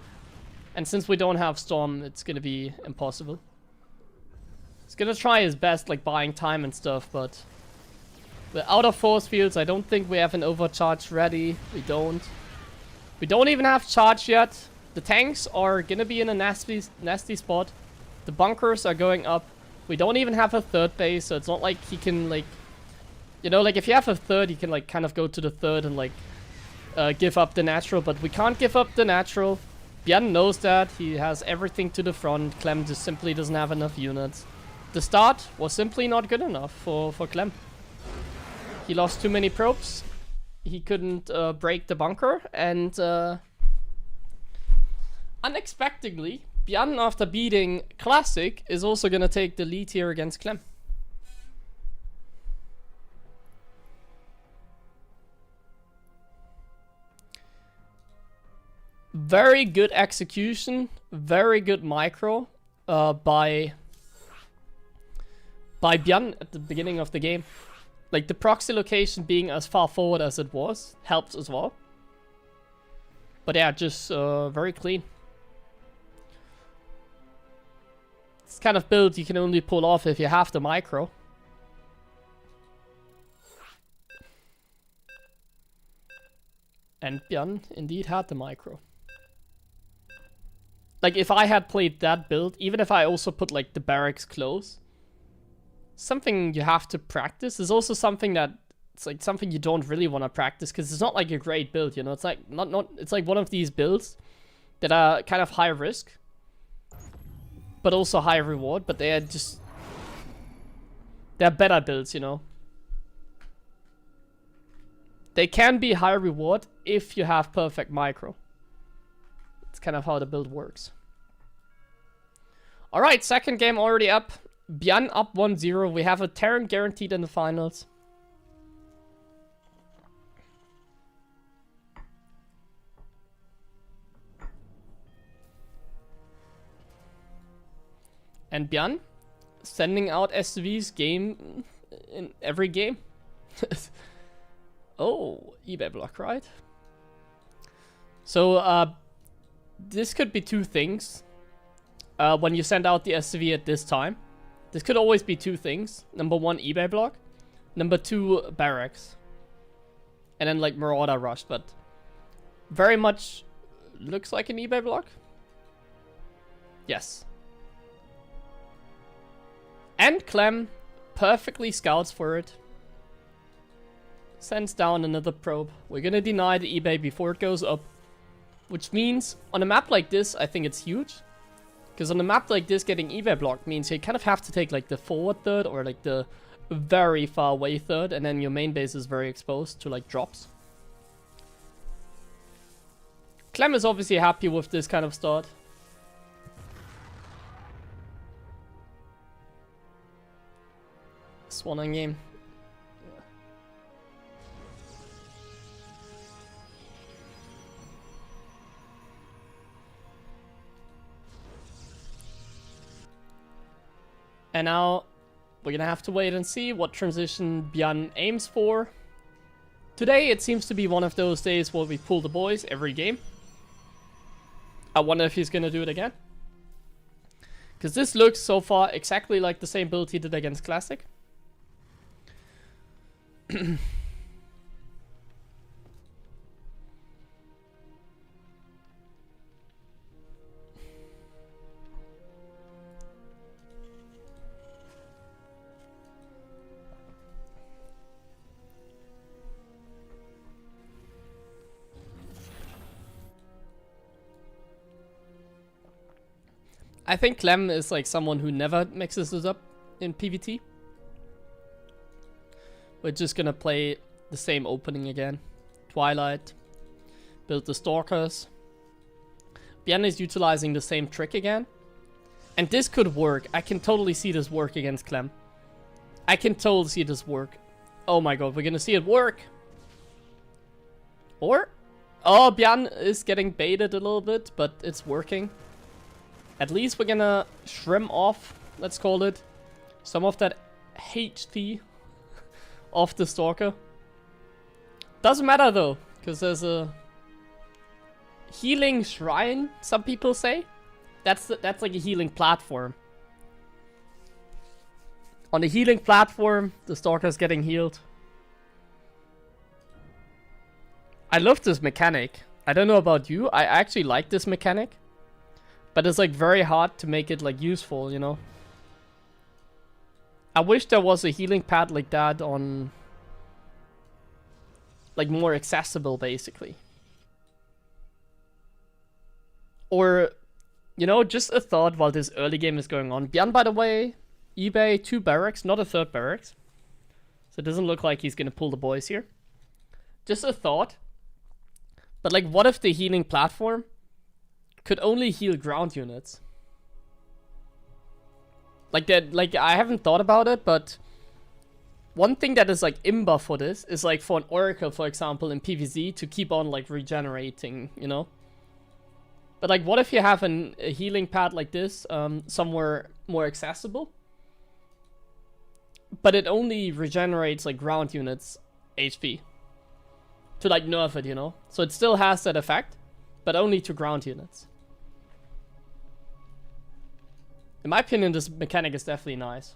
And since we don't have Storm, it's going to be impossible. He's gonna try his best, like buying time and stuff, but we're out of force fields. I don't think we have an overcharge ready. We don't even have charge yet. The tanks are gonna be in a nasty spot. The bunkers are going up. We don't even have a 3rd base, so it's not like he can, like, you know, like if you have a 3rd, he can like kind of go to the 3rd and like give up the natural, but we can't give up the natural. Bian knows that. He has everything to the front. Clem just simply doesn't have enough units. The start was simply not good enough for Clem. He lost too many probes. He couldn't break the bunker. And unexpectedly, Bian, after beating Classic, is also going to take the lead here against Clem. very good execution, very good micro by Bian at the beginning of the game. Like, the proxy location being as far forward as it was helped as well. But yeah, just very clean. It's kind of build you can only pull off if you have the micro. And Bian indeed had the micro. Like, if I had played that build, even if I also put like the barracks close, something you have to practice is also something that it's like something you don't really want to practice because it's not like a great build, you know. It's like it's like one of these builds that are kind of high risk, but also high reward. But they're better builds, you know. They can be high reward if you have perfect micro. It's kind of how the build works. All right, second game already up. Bian up 1-0. We have a Terran guaranteed in the finals. And Bian sending out SV's game in every game. Oh, eBay block, right? So, this could be two things. When you send out the SCV at this time. This could always be two things. Number one, eBay block. Number two, barracks. And then like Marauder rush, but very much looks like an eBay block. Yes. And Clem perfectly scouts for it. Sends down another probe. We're gonna deny the eBay before it goes up. Which means, on a map like this, I think it's huge. Because on a map like this, getting eBay block means you kind of have to take like the forward third or like the very far away third, and then your main base is very exposed to like drops. Clem is obviously happy with this kind of start. Swan on game. And now we're gonna have to wait and see what transition Bian aims for. Today it seems to be one of those days where we pull the boys every game. I wonder if he's gonna do it again. Because this looks so far exactly like the same build he did against Classic. I think Clem is like someone who never mixes this up in PvT. We're just gonna play the same opening again. Twilight. Build the Stalkers. Bian is utilizing the same trick again. And this could work. I can totally see this work against Clem. I can totally see this work. Oh my god, we're gonna see it work. Or? Oh, Bian is getting baited a little bit, but it's working. At least we're gonna shrimp off, let's call it, some of that HP off the Stalker. Doesn't matter though, because there's a healing shrine, some people say. That's like a healing platform. On the healing platform, the Stalker's getting healed. I love this mechanic. I don't know about you, I actually like this mechanic. But it's like very hard to make it like useful, you know. I wish there was a healing pad like that on, like, more accessible basically. Or, you know, just a thought while this early game is going on. Bian, by the way, eBay 2 barracks, not a 3rd barracks. So it doesn't look like he's gonna pull the boys here. Just a thought. But like, what if the healing platform could only heal ground units? Like that, like I haven't thought about it, but one thing that is like imba for this is like for an Oracle, for example, in PvZ to keep on like regenerating, you know? But like, what if you have a healing pad like this somewhere more accessible? But it only regenerates like ground units HP. To like nerf it, you know? So it still has that effect, but only to ground units. In my opinion, this mechanic is definitely nice.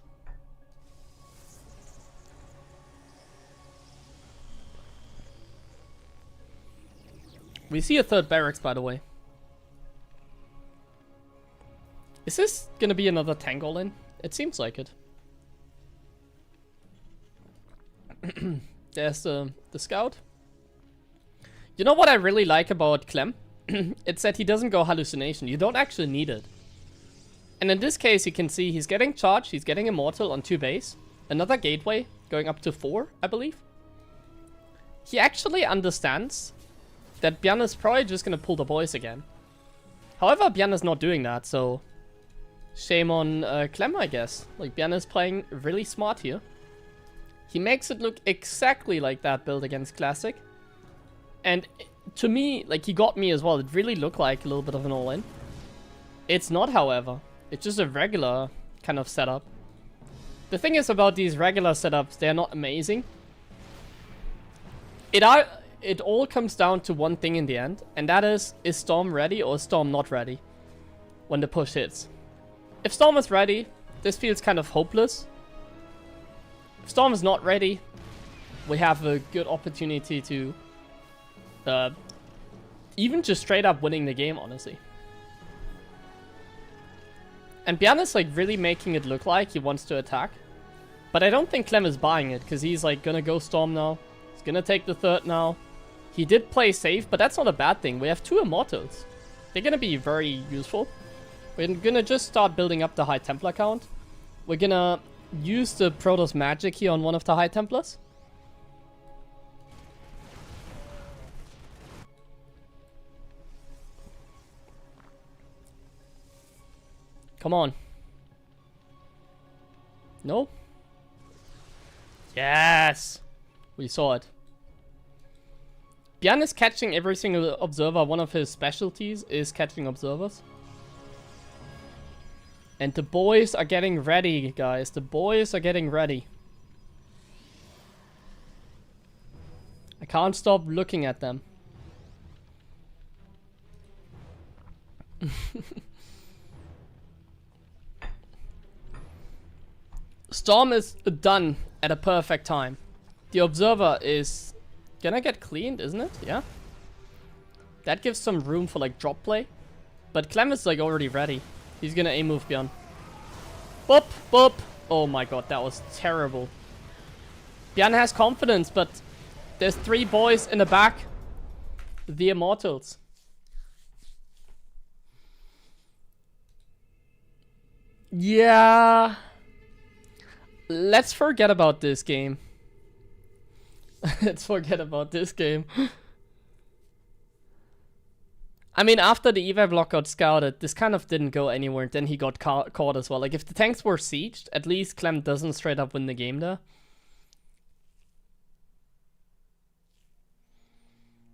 We see a third barracks, by the way. Is this gonna be another tank all-in? It seems like it. There's the scout. You know what I really like about Clem? It's that he doesn't go hallucination. You don't actually need it. And in this case, you can see he's getting charged. He's getting immortal on 2 base. Another gateway going up to 4, I believe. He actually understands that Bian is probably just gonna pull the boys again. However, Bian is not doing that, so shame on Clem, I guess. Like, Bian is playing really smart here. He makes it look exactly like that build against Classic. And to me, like, he got me as well. It really looked like a little bit of an all-in. It's not, however. It's just a regular kind of setup. The thing is about these regular setups, they're not amazing. It all comes down to one thing in the end, and that is Storm ready or is Storm not ready when the push hits? If Storm is ready, this feels kind of hopeless. If Storm is not ready, we have a good opportunity to even just straight up winning the game, honestly. And Bian is like really making it look like he wants to attack. But I don't think Clem is buying it, because he's like gonna go Storm now. He's gonna take the third now. He did play safe, but that's not a bad thing. We have 2 Immortals. They're gonna be very useful. We're gonna just start building up the High Templar count. We're gonna use the Protoss magic here on one of the High Templars. Come on. No? Yes! We saw it. Bian is catching every single observer. One of his specialties is catching observers. And the boys are getting ready, guys. The boys are getting ready. I can't stop looking at them. Storm is done at a perfect time. The observer is gonna get cleaned, isn't it? Yeah. That gives some room for like drop play. But Clem is like already ready. He's gonna A-move Bian. Boop, boop. Oh my god, that was terrible. Bian has confidence, but there's 3 boys in the back. The Immortals. Yeah. Let's forget about this game. Let's forget about this game. I mean, after the evac block got scouted, this kind of didn't go anywhere. Then he got caught as well. Like, if the tanks were sieged, at least Clem doesn't straight up win the game there.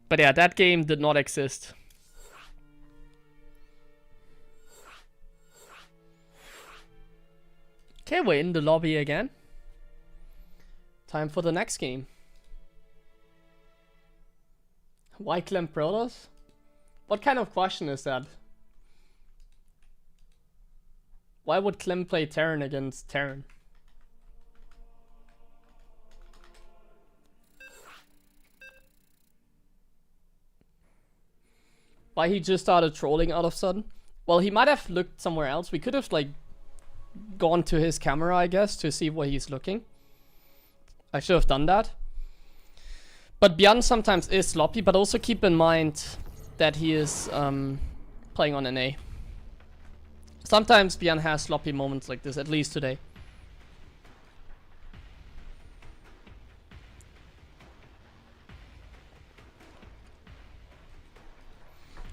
But yeah, that game did not exist. Okay, we're in the lobby again. Time for the next game. Why Clem Protoss? What kind of question is that? Why would Clem play Terran against Terran? Why he just started trolling out of sudden? Well, he might have looked somewhere else. We could have like gone to his camera, I guess, to see where he's looking. I should have done that. But Bian sometimes is sloppy, but also keep in mind that he is playing on NA. Sometimes Bian has sloppy moments like this, at least today.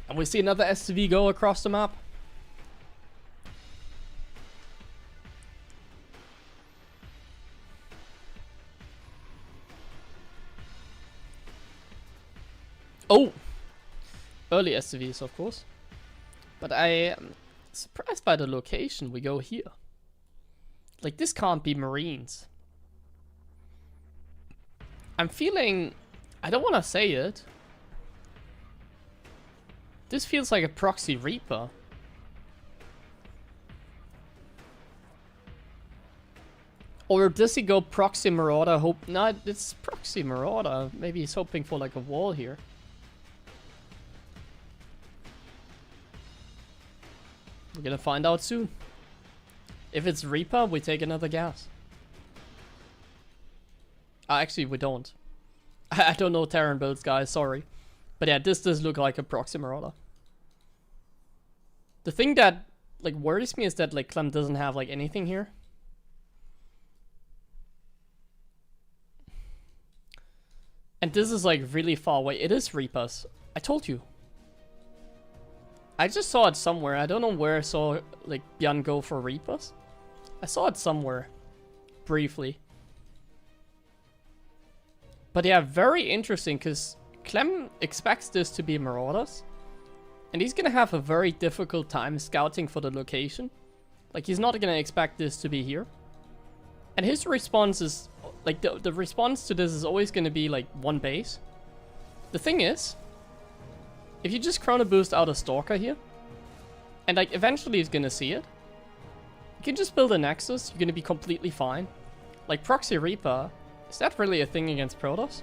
And we see another SCV go across the map. Oh! Early SCVs, of course. But I am surprised by the location. We go here. Like, this can't be Marines. I'm feeling... I don't want to say it. This feels like a proxy Reaper. Or does he go proxy Marauder? Hope... No, it's proxy Marauder. Maybe he's hoping for like a wall here. We're gonna find out soon. If it's Reaper, we take another gas. Actually, we don't. I don't know Terran builds, guys, sorry. But yeah, this does look like a proxy Marauder. The thing that, like, worries me is that, like, Clem doesn't have, like, anything here. And this is, like, really far away. It is Reapers. I told you. I just saw it somewhere. I don't know where I saw, like, Bian go for Reapers. I saw it somewhere. Briefly. But yeah, very interesting, because Clem expects this to be Marauders. And he's gonna have a very difficult time scouting for the location. Like, he's not gonna expect this to be here. And his response is... Like, the response to this is always gonna be, like, one base. The thing is... If you just Chrono Boost out a Stalker here... And, like, eventually he's gonna see it. You can just build a Nexus, you're gonna be completely fine. Like, Proxy Reaper... Is that really a thing against Protoss?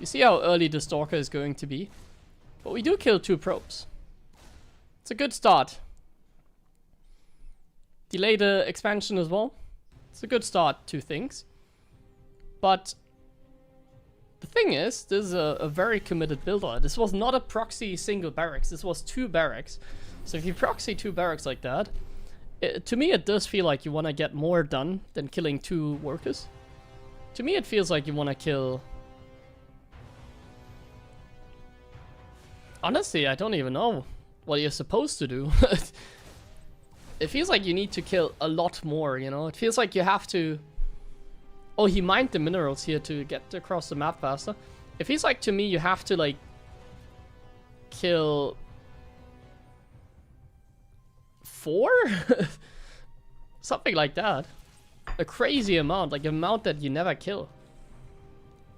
You see how early the Stalker is going to be? But we do kill 2 probes. It's a good start. Delay the expansion as well. It's a good start to things. But the thing is, this is a very committed builder. This was not a proxy single barracks. This was 2 barracks. So if you proxy 2 barracks like that, to me it does feel like you want to get more done than killing 2 workers. To me, it feels like you want to kill... Honestly, I don't even know what you're supposed to do. It feels like you need to kill a lot more, you know? It feels like you have to... Oh, he mined the minerals here to get across the map faster. It feels like, to me, you have to, like... Kill... 4? Something like that. A crazy amount, like an amount that you never kill.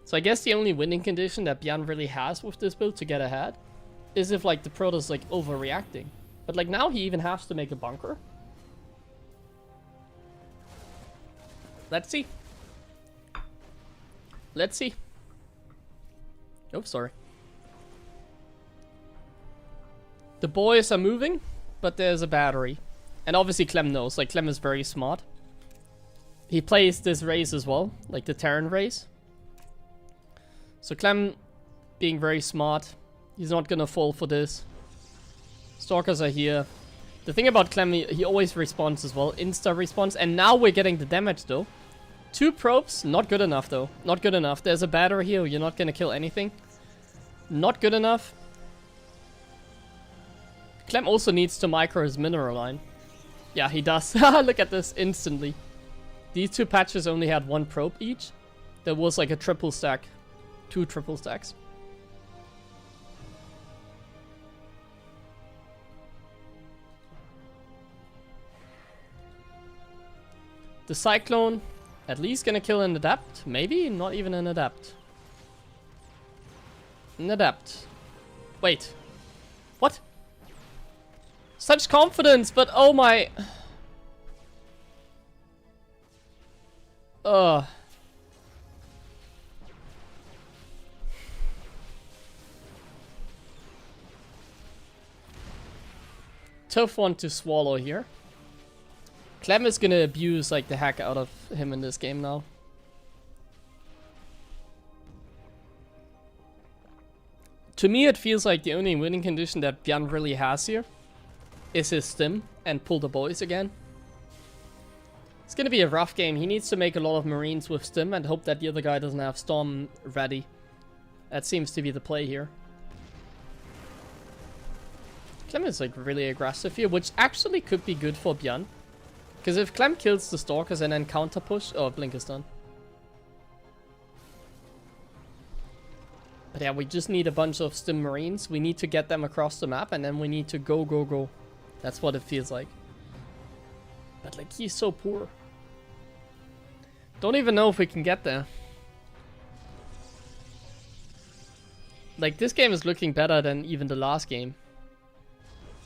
So I guess the only winning condition that Bian really has with this build to get ahead is if, like, the Protoss, like, overreacting. But, like, now he even has to make a bunker. Let's see. Let's see. Oh, sorry. The boys are moving, but there's a battery. And obviously Clem knows, like, Clem is very smart. He plays this race as well, like the Terran race. So Clem, being very smart, he's not gonna fall for this. Stalkers are here. The thing about Clem, he always responds as well, insta response. And now we're getting the damage though. 2 probes, not good enough though. Not good enough. There's a battery here, you're not gonna kill anything. Not good enough. Clem also needs to micro his mineral line. Yeah, he does. Look at this, instantly. These 2 patches only had 1 probe each. There was like a triple stack. 2 triple stacks. The Cyclone, at least gonna kill an Adept. Maybe, not even an Adept. An Adept. Wait. What? Such confidence, but oh my... Tough one to swallow here. Clem is gonna abuse like the heck out of him in this game now. To me it feels like the only winning condition that Bian really has here is his stim and pull the boys again. It's gonna be a rough game. He needs to make a lot of Marines with stim and hope that the other guy doesn't have Storm ready. That seems to be the play here. Clem is like really aggressive here, which actually could be good for Bian. Because if Clem kills the Stalkers and then counter push... Oh, Blink is done. But yeah, we just need a bunch of stim Marines. We need to get them across the map and then we need to go, go, go. That's what it feels like. But like, he's so poor. Don't even know if we can get there. Like, this game is looking better than even the last game.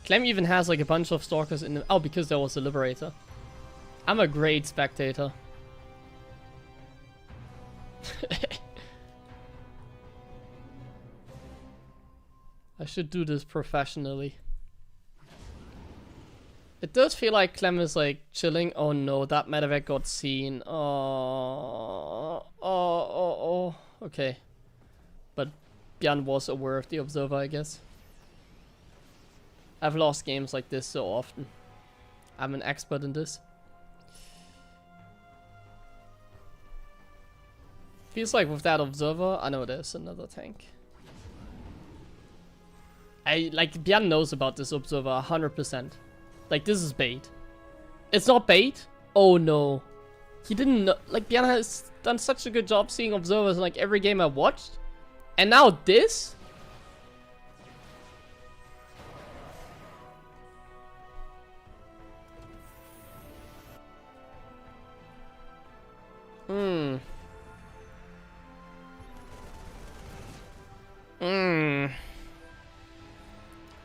Clem even has like a bunch of stalkers in the... Oh, because there was a liberator. I'm a great spectator. I should do this professionally. It does feel like Clem is like chilling. Oh no, that medevac got seen. Oh. Okay. But Bian was aware of the observer, I guess. I've lost games like this so often. I'm an expert in this. Feels like with that observer, I know there's another tank. Bian knows about this observer 100%. Like, this is bait. It's not bait? Oh no. He didn't know. Like, Bian has done such a good job seeing observers in like every game I watched. And now this?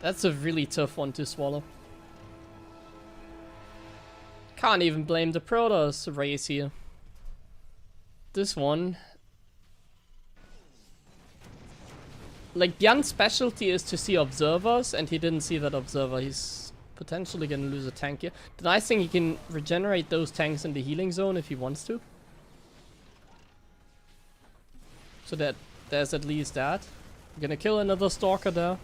That's a really tough one to swallow. Can't even blame the Protoss race here. This one... Like, Bian's specialty is to see observers, and he didn't see that observer. He's potentially gonna lose a tank here. The nice thing, he can regenerate those tanks in the healing zone if he wants to. So that there's at least that. I'm gonna kill another stalker there.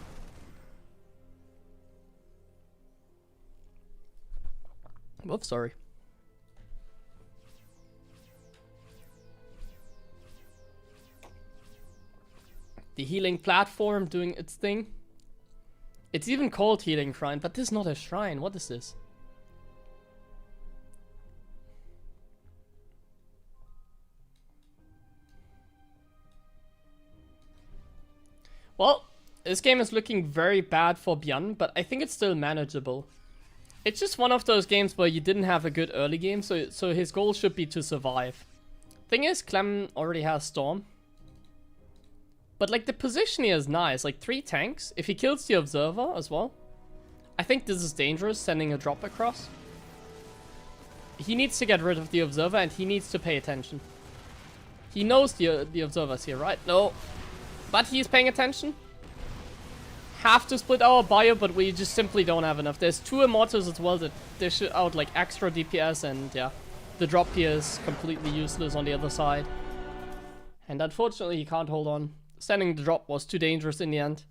Whoops, sorry. The healing platform doing its thing. It's even called healing shrine, but this is not a shrine. What is this? Well, this game is looking very bad for Bian, but I think it's still manageable. It's just one of those games where you didn't have a good early game, so his goal should be to survive. Thing is, Clem already has Storm. But like, the position here is nice, like 3 tanks. If he kills the observer as well, I think this is dangerous, sending a drop across. He needs to get rid of the observer, and he needs to pay attention. He knows the observer's here, right? No. But he's paying attention. Have to split our bio, but we just simply don't have enough. There's 2 immortals as well that dish out like extra DPS, and yeah, the drop here is completely useless on the other side. And unfortunately, he can't hold on. Sending the drop was too dangerous in the end,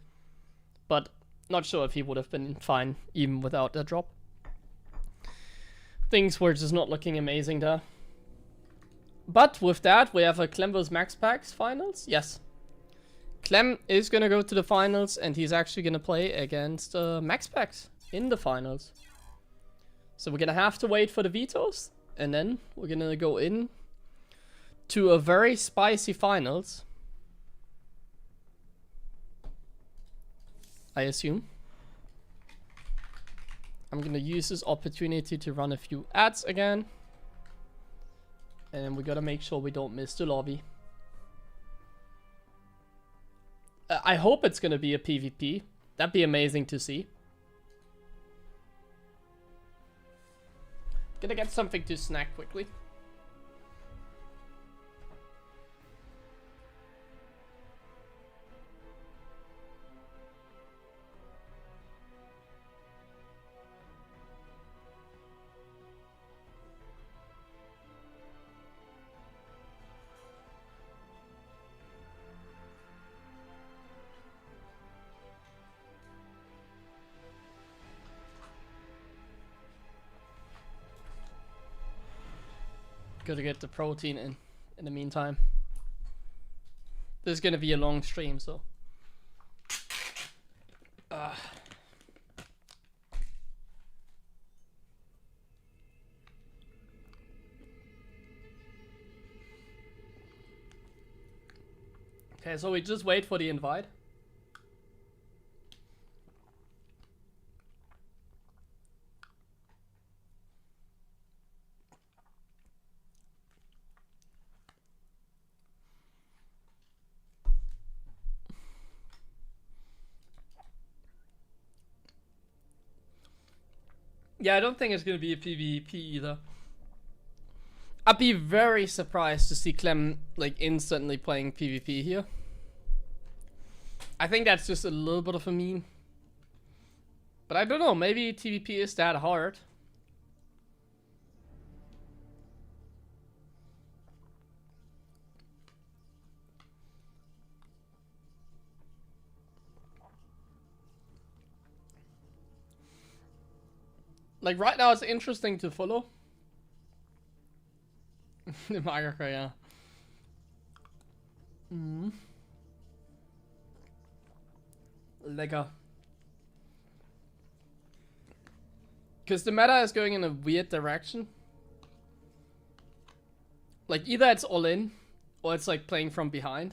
but not sure if he would have been fine even without that drop. Things were just not looking amazing there. But with that, we have a Clem vs Maxpax finals. Yes. Clem is going to go to the finals, and he's actually going to play against Maxpax in the finals. So we're going to have to wait for the vetoes, and then we're going to go in to a very spicy finals. I assume. I'm going to use this opportunity to run a few ads again. And we got to make sure we don't miss the lobby. I hope it's going to be a PvP. That'd be amazing to see. Gonna get something to snack quickly. Gotta get the protein in the meantime. This is gonna be a long stream, so. Okay, so we just wait for the invite. Yeah, I don't think it's gonna be a PvP either. I'd be very surprised to see Clem like instantly playing PvP here. I think that's just a little bit of a meme. But I don't know, maybe PvP is that hard. Like right now it's interesting to follow. The Maga, yeah. Lekker. Because the meta is going in a weird direction. Like either it's all in, or it's like playing from behind.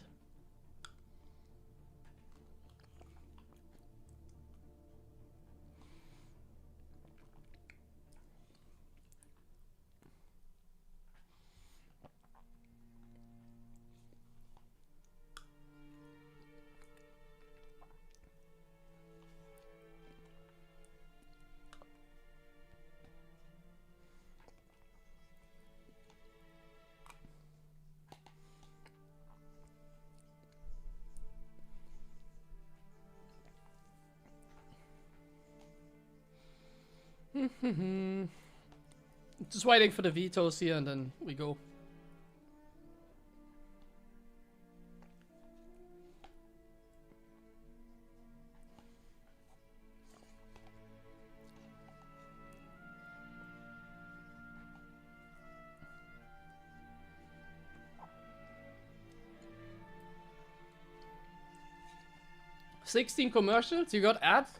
Just waiting for the vetoes here and then we go. $16 commercials? You got ads?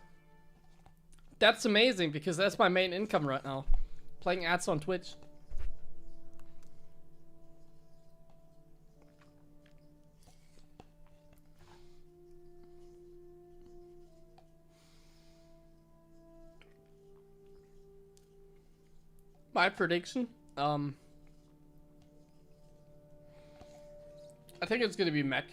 That's amazing because that's my main income right now. Playing ads on Twitch. My prediction, I think it's gonna be mech.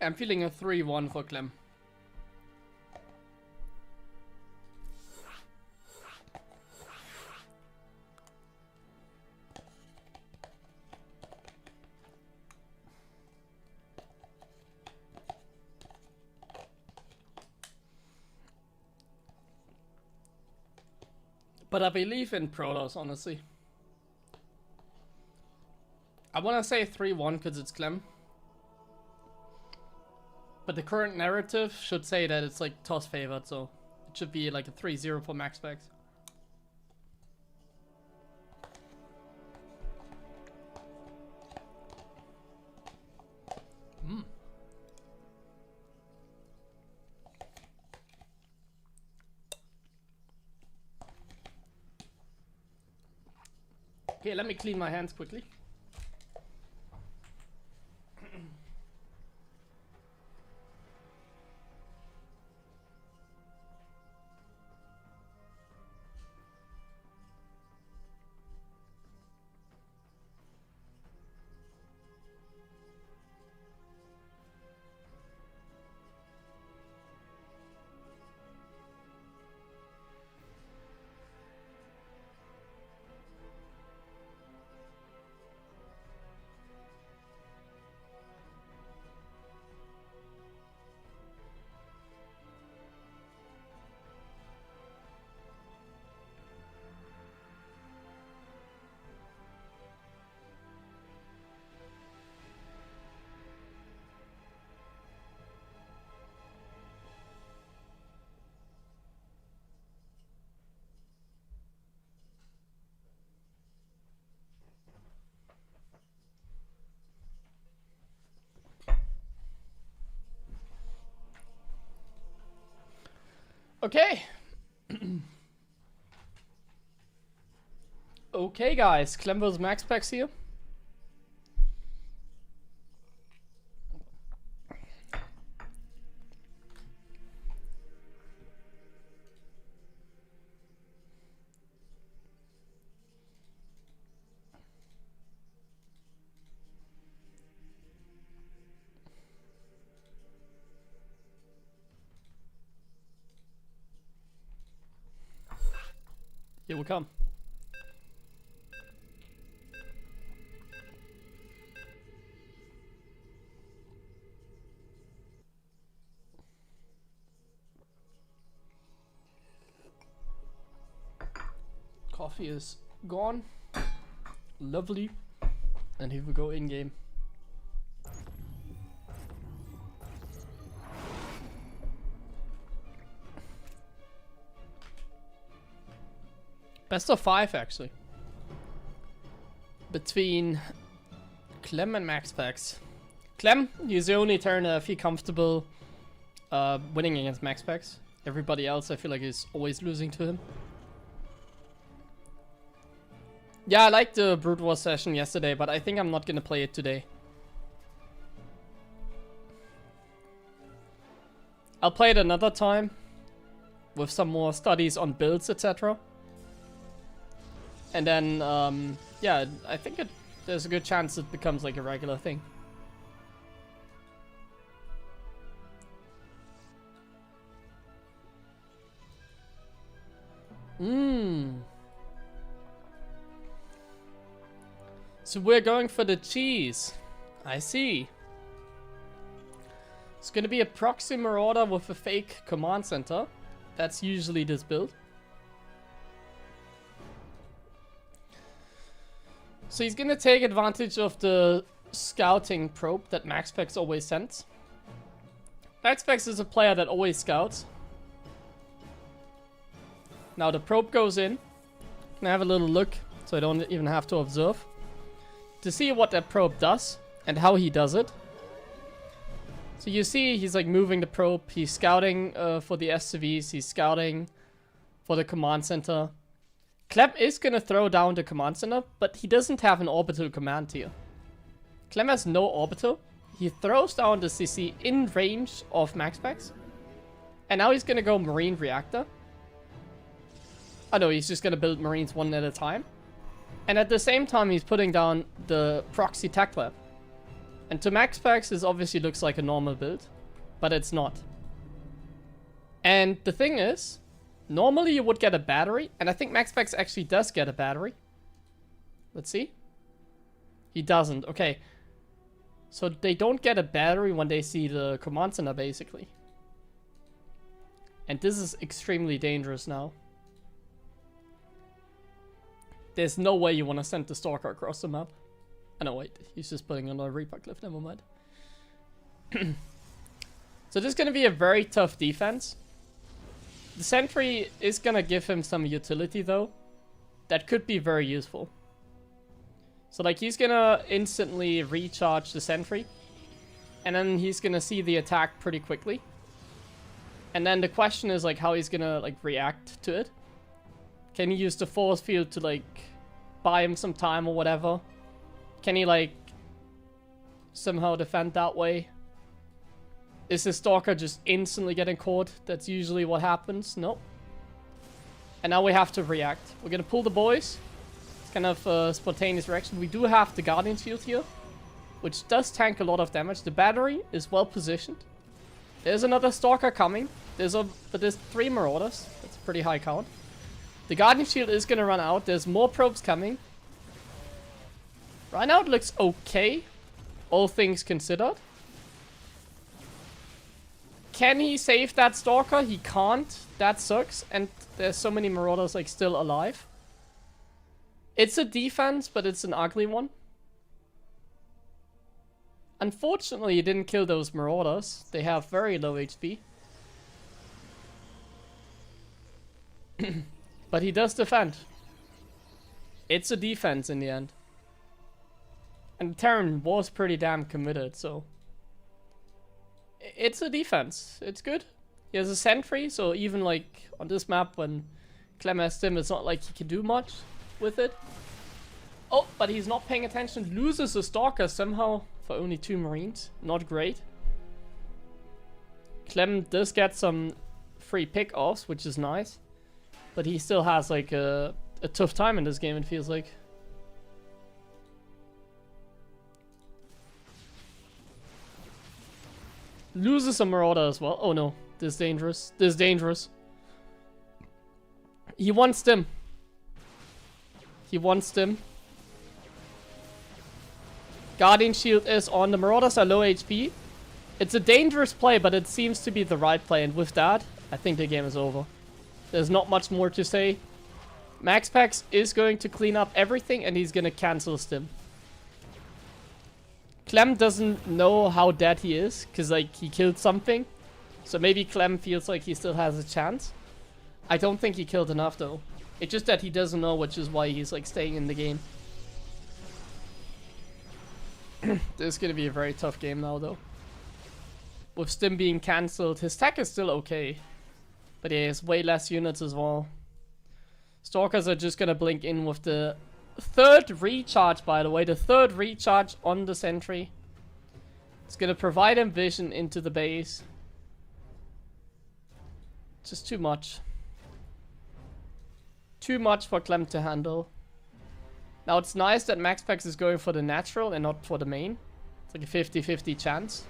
I'm feeling a 3-1 for Clem. But I believe in Protoss, honestly. I want to say 3-1 because it's Clem. But the current narrative should say that it's like toss favored, so it should be like a 3-0 for Maxpax. Okay, let me clean my hands quickly. Okay. Okay, guys. Clem vs Maxpax here. Here we come. Coffee is gone. Lovely. And here we go in game. Best of 5 actually. Between Clem and Maxpax. Clem, he's the only turn I feel comfortable winning against Maxpax. Everybody else I feel like is always losing to him. Yeah, I liked the Brood War session yesterday, but I think I'm not gonna play it today. I'll play it another time with some more studies on builds, etc. And then, yeah, I think there's a good chance it becomes like a regular thing. So we're going for the cheese. I see. It's gonna be a proxy marauder with a fake command center. That's usually this build. So he's gonna take advantage of the scouting probe that Maxpax always sends. Maxpax is a player that always scouts. Now the probe goes in. Can I have a little look so I don't even have to observe? To see what that probe does and how he does it. So you see he's like moving the probe. He's scouting for the SCVs. He's scouting for the command center. Clem is gonna throw down the command center, but he doesn't have an orbital command here. Clem has no orbital. He throws down the CC in range of Maxpax. And now he's gonna go Marine Reactor. Oh no, he's just gonna build Marines one at a time. And at the same time, he's putting down the proxy tech lab. And to Maxpax, this obviously looks like a normal build, but it's not. And the thing is, normally you would get a battery, and I think Maxpax actually does get a battery. Let's see. He doesn't. Okay. So they don't get a battery when they see the command center, basically. And this is extremely dangerous now. There's no way you want to send the Stalker across the map. Oh no, wait. He's just putting on a Reaper Cliff. Never mind. So this is going to be a very tough defense. The Sentry is going to give him some utility, though. That could be very useful. So, like, he's going to instantly recharge the Sentry. And then he's going to see the attack pretty quickly. And then the question is, like, how he's going to, like, react to it. Can he use the force field to, like, buy him some time or whatever? Can he, like, somehow defend that way? Is his Stalker just instantly getting caught? That's usually what happens. Nope. And now we have to react. We're gonna pull the boys. It's kind of a spontaneous reaction. We do have the Guardian Shield here, which does tank a lot of damage. The battery is well positioned. There's another Stalker coming. But there's 3 Marauders. That's a pretty high count. The Guardian Shield is gonna run out. There's more probes coming. Right now it looks okay, all things considered. Can he save that Stalker? He can't. That sucks. And there's so many Marauders like still alive. It's a defense, but it's an ugly one. Unfortunately, he didn't kill those Marauders. They have very low HP. But he does defend. It's a defense in the end. And Terran was pretty damn committed, so... It's a defense. It's good. He has a Sentry, so even like on this map when Clem has him, it's not like he can do much with it. Oh, but he's not paying attention. Loses a Stalker somehow for only 2 Marines. Not great. Clem does get some free pick-offs, which is nice. But he still has like a tough time in this game, it feels like. Loses a Marauder as well. Oh no, this is dangerous. This is dangerers. He wants them. He wants them. Guardian Shield is on. The Marauders are low HP. It's a dangerous play, but it seems to be the right play. And with that, I think the game is over. There's not much more to say. Maxpax is going to clean up everything, and he's going to cancel Stim. Clem doesn't know how dead he is, because like he killed something. So maybe Clem feels like he still has a chance. I don't think he killed enough though. It's just that he doesn't know, which is why he's like staying in the game. This is gonna be a very tough game now though. With Stim being cancelled, his tech is still okay. But he has way less units as well. Stalkers are just gonna blink in with the third recharge, by the way. The third recharge on the sentry. It's gonna provide him vision into the base. Just too much. Too much for Clem to handle. Now it's nice that Maxpax is going for the natural and not for the main. It's like a 50-50 chance.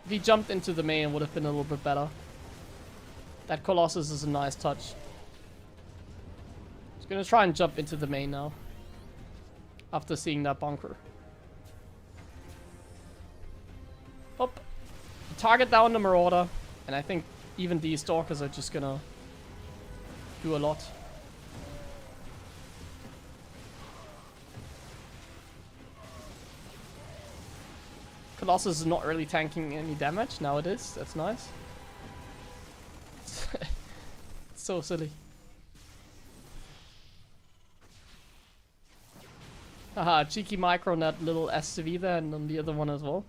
If he jumped into the main, it would have been a little bit better. That Colossus is a nice touch. He's gonna try and jump into the main now. After seeing that bunker. Up. Target down the Marauder. And I think even these Stalkers are just gonna do a lot. Colossus is not really tanking any damage. Now it is. That's nice. It's so silly. Haha, cheeky micro on that little SCV there and on the other one as well.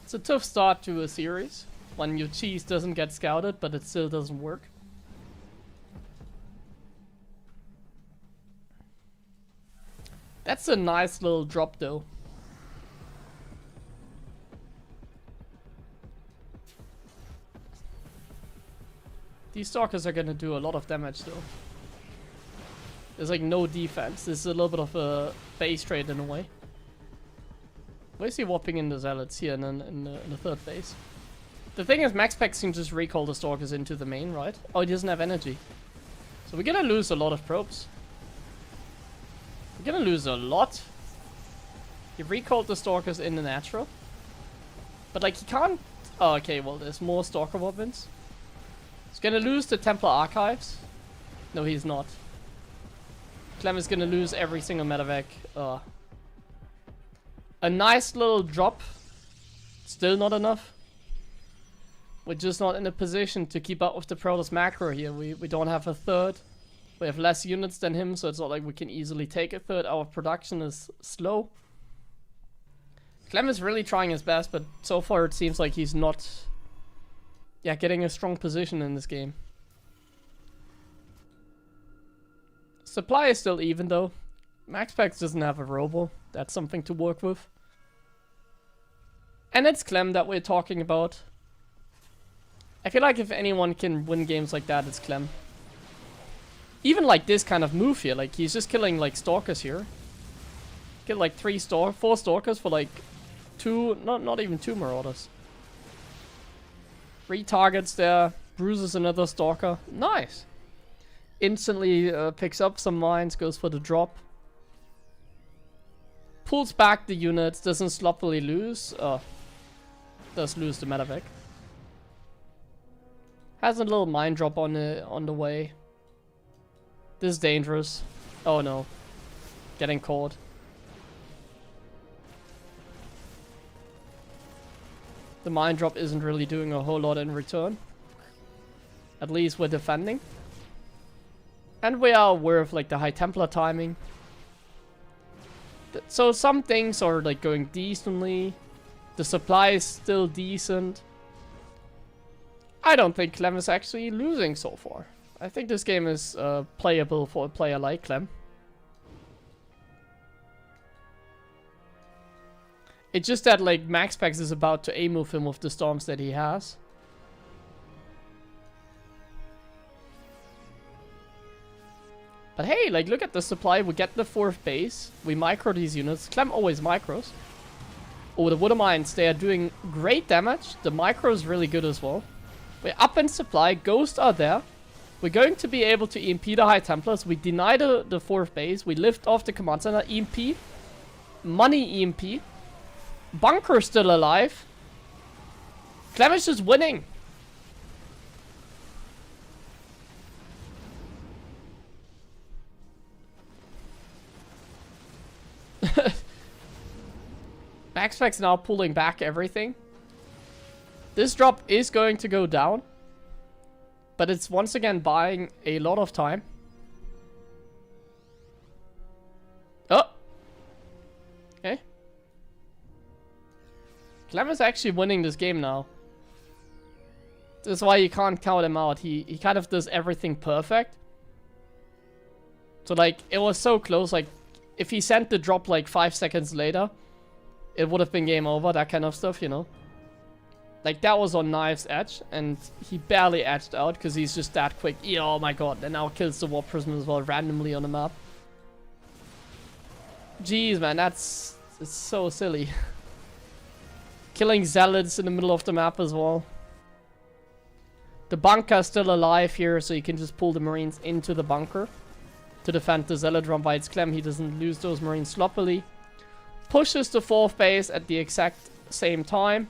It's a tough start to a series when your cheese doesn't get scouted, but it still doesn't work. That's a nice little drop though. These Stalkers are gonna do a lot of damage though. There's like no defense. This is a little bit of a base trade in a way. Where is he whopping in the Zealots here in the third base? The thing is, Maxpax can just recall the Stalkers into the main, right? Oh, he doesn't have energy. So we're gonna lose a lot of probes. We're gonna lose a lot. He recalled the Stalkers in the natural. But like he can't... Oh, okay, well there's more Stalker weapons. He's gonna lose the Templar Archives. No, he's not. Clem is gonna lose every single medevac. A nice little drop. Still not enough. We're just not in a position to keep up with the Protoss macro here. We don't have a third. We have less units than him, so it's not like we can easily take a third. Our production is slow. Clem is really trying his best, but so far it seems like he's not getting a strong position in this game. Supply is still even though. Maxpax doesn't have a robo. That's something to work with. And it's Clem that we're talking about. I feel like if anyone can win games like that, it's Clem. Even like this kind of move here, like he's just killing like Stalkers here. Get like 4 Stalkers for like 2, not even 2 Marauders. 3 targets there, bruises another Stalker. Nice. Instantly picks up some mines, goes for the drop. Pulls back the units, doesn't sloppily lose. Does lose the medevac. Has a little mine drop on the way. This is dangerous. Oh no. Getting caught. The mine drop isn't really doing a whole lot in return. At least we're defending. And we are aware of like the High Templar timing. So some things are like going decently. The supply is still decent. I don't think Clem is actually losing so far. I think this game is playable for a player like Clem. It's just that like Maxpax is about to A-move him with the storms that he has. But hey, like look at the supply. We get the 4th base. We micro these units. Clem always micros. Oh, the Water Mines, they are doing great damage. The micro is really good as well. We're up in supply. Ghosts are there. We're going to be able to EMP the High Templars. We deny the fourth base. We lift off the command center. EMP. Money EMP. Bunker still alive. Clem is just winning. Maxpax now pulling back everything. This drop is going to go down. But it's once again buying a lot of time. Oh! Okay. Clem is actually winning this game now. This is why you can't count him out. He kind of does everything perfect. So like, it was so close. Like, if he sent the drop like 5 seconds later, it would have been game over, that kind of stuff, you know. Like, that was on knife's edge, and he barely edged out because he's just that quick. Oh my god, and now kills the Warp Prism as well randomly on the map. Jeez, man, it's so silly. Killing Zealots in the middle of the map as well. The bunker is still alive here, so you can just pull the Marines into the bunker to defend the Zealot run by its Clem. He doesn't lose those Marines sloppily. Pushes the fourth base at the exact same time.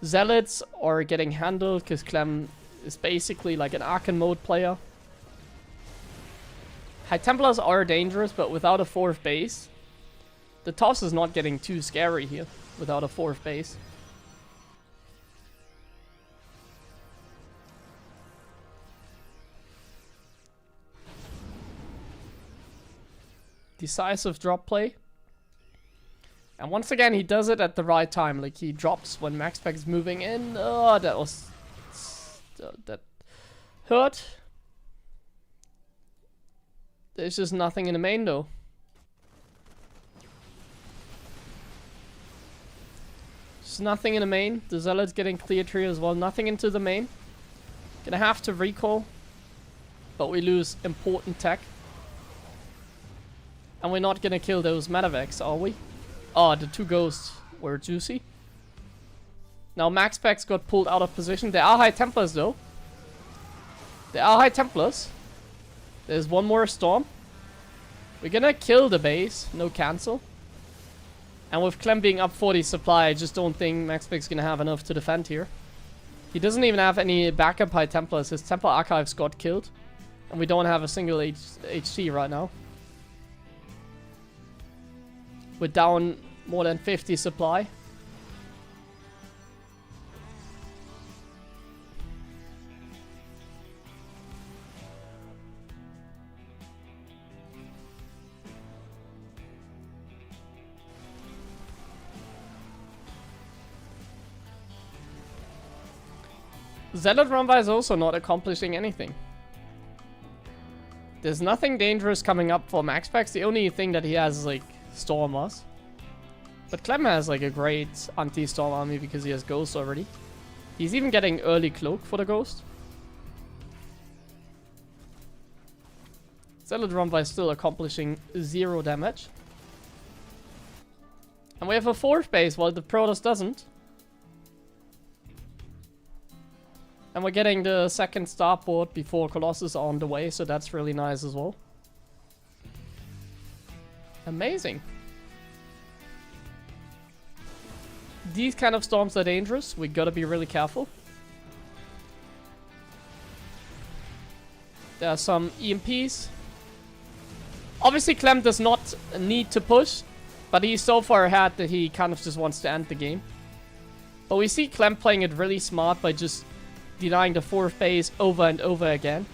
Zealots are getting handled because Clem is basically like an Archon mode player. High Templars are dangerous, but without a fourth base, the toss is not getting too scary here without a fourth base. Decisive drop play. And once again, he does it at the right time. Like, he drops when Maxpax is moving in. Oh, that was... that hurt. There's just nothing in the main, though. There's nothing in the main. The Zealot's getting cleared here as well. Nothing into the main. Gonna have to recall. But we lose important tech. And we're not gonna kill those Metavex, are we? Oh, the two ghosts were juicy. Now Maxpax got pulled out of position. There are High Templars though. There are High Templars. There's one more Storm. We're gonna kill the base. No cancel. And with Clem being up 40 supply, I just don't think Maxpax is gonna have enough to defend here. He doesn't even have any backup High Templars. His Templar Archives got killed. And we don't have a single HC right now. We're down more than 50 supply. Zealot Rumba is also not accomplishing anything. There's nothing dangerous coming up for Maxpax. The only thing that he has is like Stormers. But Clem has like a great anti-storm army because he has Ghost already. He's even getting early cloak for the Ghost. Zealot Rumba is still accomplishing 0 damage. And we have a fourth base while the Protoss doesn't. And we're getting the second starport before Colossus are on the way, so that's really nice as well. Amazing. These kind of storms are dangerous. We gotta be really careful. There are some EMPs. Obviously, Clem does not need to push, but he's so far ahead that he kind of just wants to end the game. But we see Clem playing it really smart by just denying the fourth base over and over again.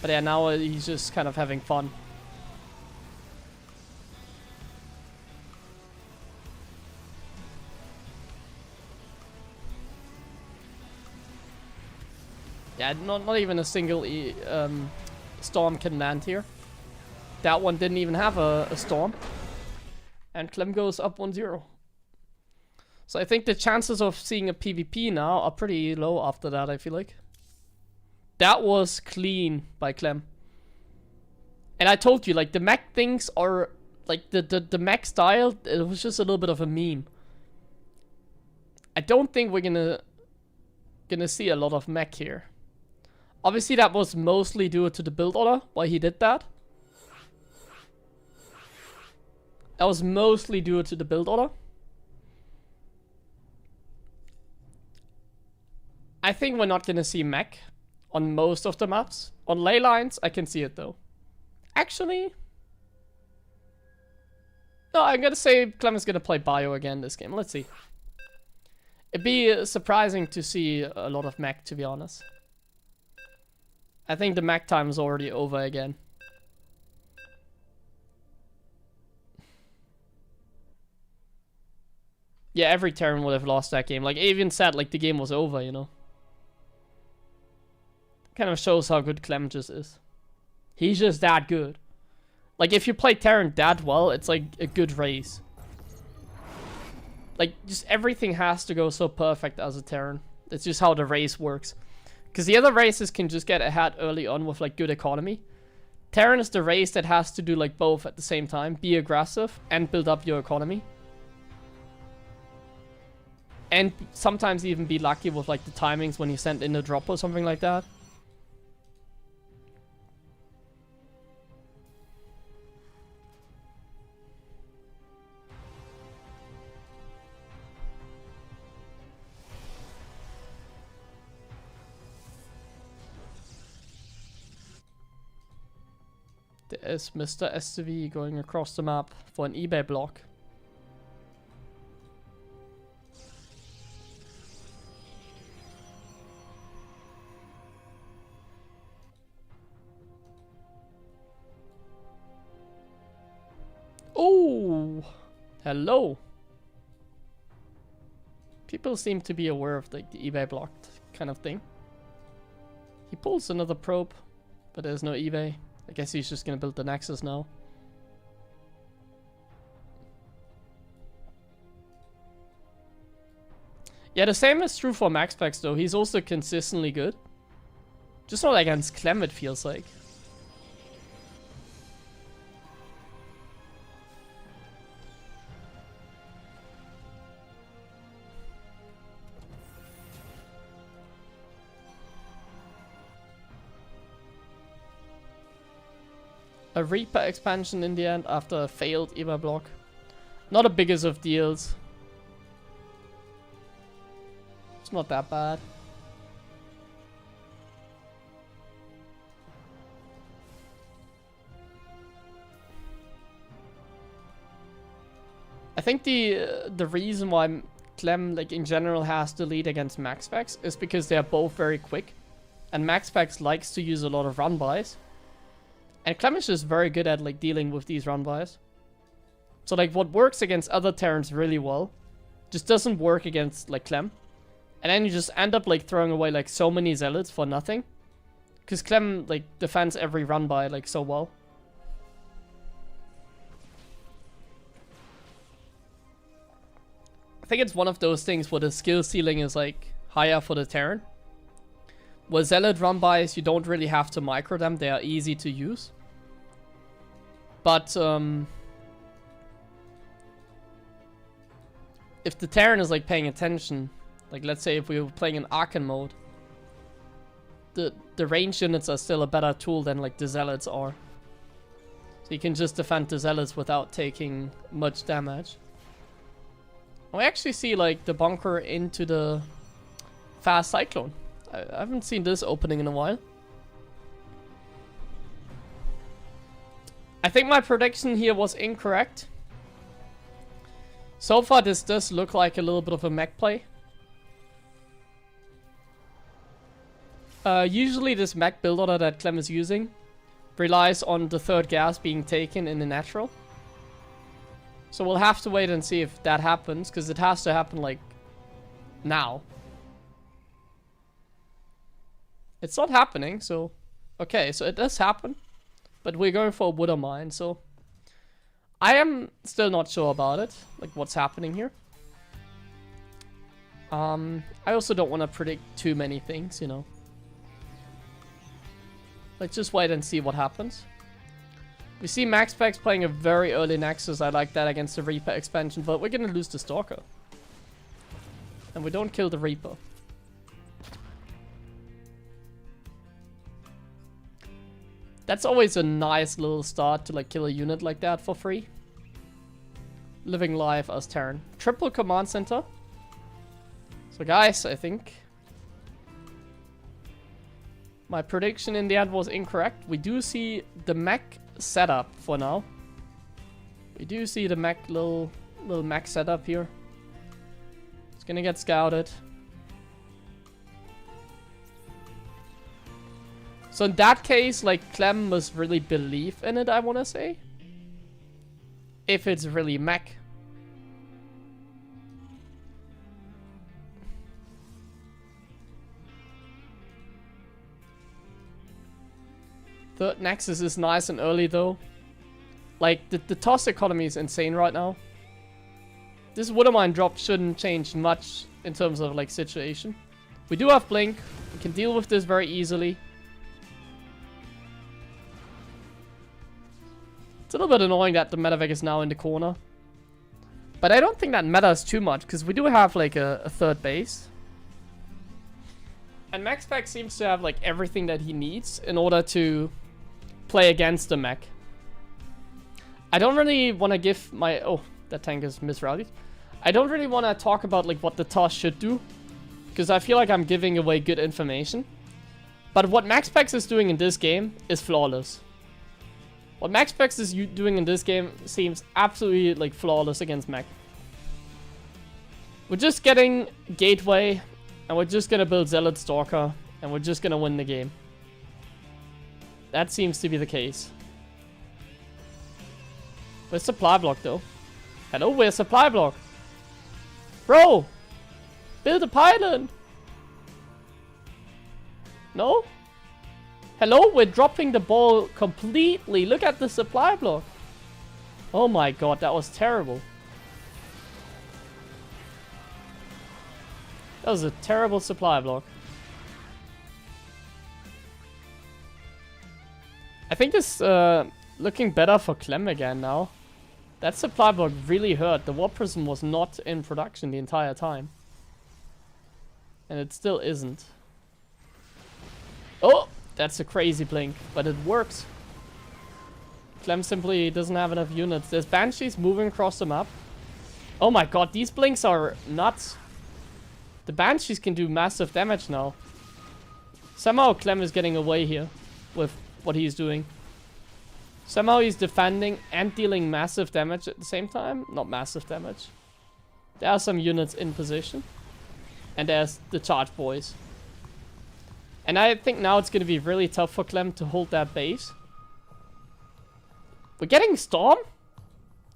But yeah, now he's just kind of having fun. Yeah, not even a single storm can land here. That one didn't even have a storm. And Clem goes up 1-0. So I think the chances of seeing a PvP now are pretty low after that, I feel like. That was clean by Clem. And I told you, like, the mech things are like the mech style, it was just a little bit of a meme. I don't think we're gonna see a lot of mech here. Obviously that was mostly due to the build order, why he did that. That was mostly due to the build order. I think we're not gonna see mech on most of the maps. On ley lines, I can see it though. Actually, no, I'm gonna say Clem is gonna play bio again this game. Let's see. It'd be surprising to see a lot of mech, to be honest. I think the mech time is already over again. Yeah, every Terran would have lost that game. Like, I even said, like, the game was over, you know. Kind of shows how good Clem just is. He's just that good. Like, if you play Terran that well, it's like a good race. Like, just everything has to go so perfect as a Terran. It's just how the race works. Because the other races can just get ahead early on with, like, good economy. Terran is the race that has to do, like, both at the same time. Be aggressive and build up your economy. And sometimes even be lucky with, like, the timings when you send in a drop or something like that. There's Mr. SCV going across the map for an eBay block. Oh, hello. People seem to be aware of like the eBay blocked kind of thing. He pulls another probe, but there's no eBay. I guess he's just gonna build the Nexus now. Yeah, the same is true for Maxpax though. He's also consistently good. Just not against Clem, it feels like. A Reaper expansion in the end after a failed EVA block. Not the biggest of deals. It's not that bad. I think the reason why Clem, like in general, has the lead against Maxpax is because they are both very quick. And Maxpax likes to use a lot of run-bys. And Clem is just very good at like dealing with these run-bys. So like what works against other Terrans really well just doesn't work against like Clem. And then you just end up like throwing away like so many zealots for nothing. Because Clem like defends every run-by like so well. I think it's one of those things where the skill ceiling is like higher for the Terran. With zealot run-bys, you don't really have to micro them. They are easy to use. But if the Terran is like paying attention, like let's say if we were playing in Archon mode, the ranged units are still a better tool than like the zealots are. So you can just defend the zealots without taking much damage. We actually see like the bunker into the fast cyclone. I haven't seen this opening in a while. I think my prediction here was incorrect. So far this does look like a little bit of a mech play. Usually this mech build order that Clem is using relies on the third gas being taken in the natural. So we'll have to wait and see if that happens, because it has to happen like now. It's not happening, so okay, so it does happen, but we're going for a Wooder Mine, so I am still not sure about it, like what's happening here. I also don't want to predict too many things, you know. Let's just wait and see what happens. We see Maxpax playing a very early Nexus. I like that against the Reaper expansion, but we're gonna lose the Stalker. And we don't kill the Reaper. That's always a nice little start to like kill a unit like that for free. Living life as Terran. Triple command center. So guys, I think my prediction in the end was incorrect. We do see the mech setup for now. We do see the mech little mech setup here. It's gonna get scouted. So in that case, like, Clem must really believe in it, I wanna say. If it's really mech. Third Nexus is nice and early though. Like, the toss economy is insane right now. This Woodermine drop shouldn't change much in terms of, like, situation. We do have Blink. We can deal with this very easily. It's a little bit annoying that the Medivac is now in the corner. But I don't think that matters too much, because we do have, like, a third base. And Maxpax seems to have, like, everything that he needs in order to play against the mech. I don't really want to give my... Oh, that tank is misrouted. I don't really want to talk about, like, what the toss should do, because I feel like I'm giving away good information. But what Maxpax is doing in this game is flawless. What Maxpax is doing in this game seems absolutely, like, flawless against mech. We're just getting Gateway, and we're just gonna build Zealot Stalker, and we're just gonna win the game. That seems to be the case. Where's supply block, though? Hello, where's supply block? Bro! Build a pylon! No? Hello, we're dropping the ball completely. Look at the supply block. Oh my god, that was terrible. That was a terrible supply block. I think this looking better for Clem again now. That supply block really hurt. The Warp Prism was not in production the entire time. And it still isn't. Oh! That's a crazy blink, but it works. Clem simply doesn't have enough units. There's Banshees moving across the map. Oh my god, these blinks are nuts. The Banshees can do massive damage now. Somehow Clem is getting away here with what he's doing. Somehow he's defending and dealing massive damage at the same time. Not massive damage. There are some units in position. And there's the charge boys. And I think now it's going to be really tough for Clem to hold that base. We're getting Storm?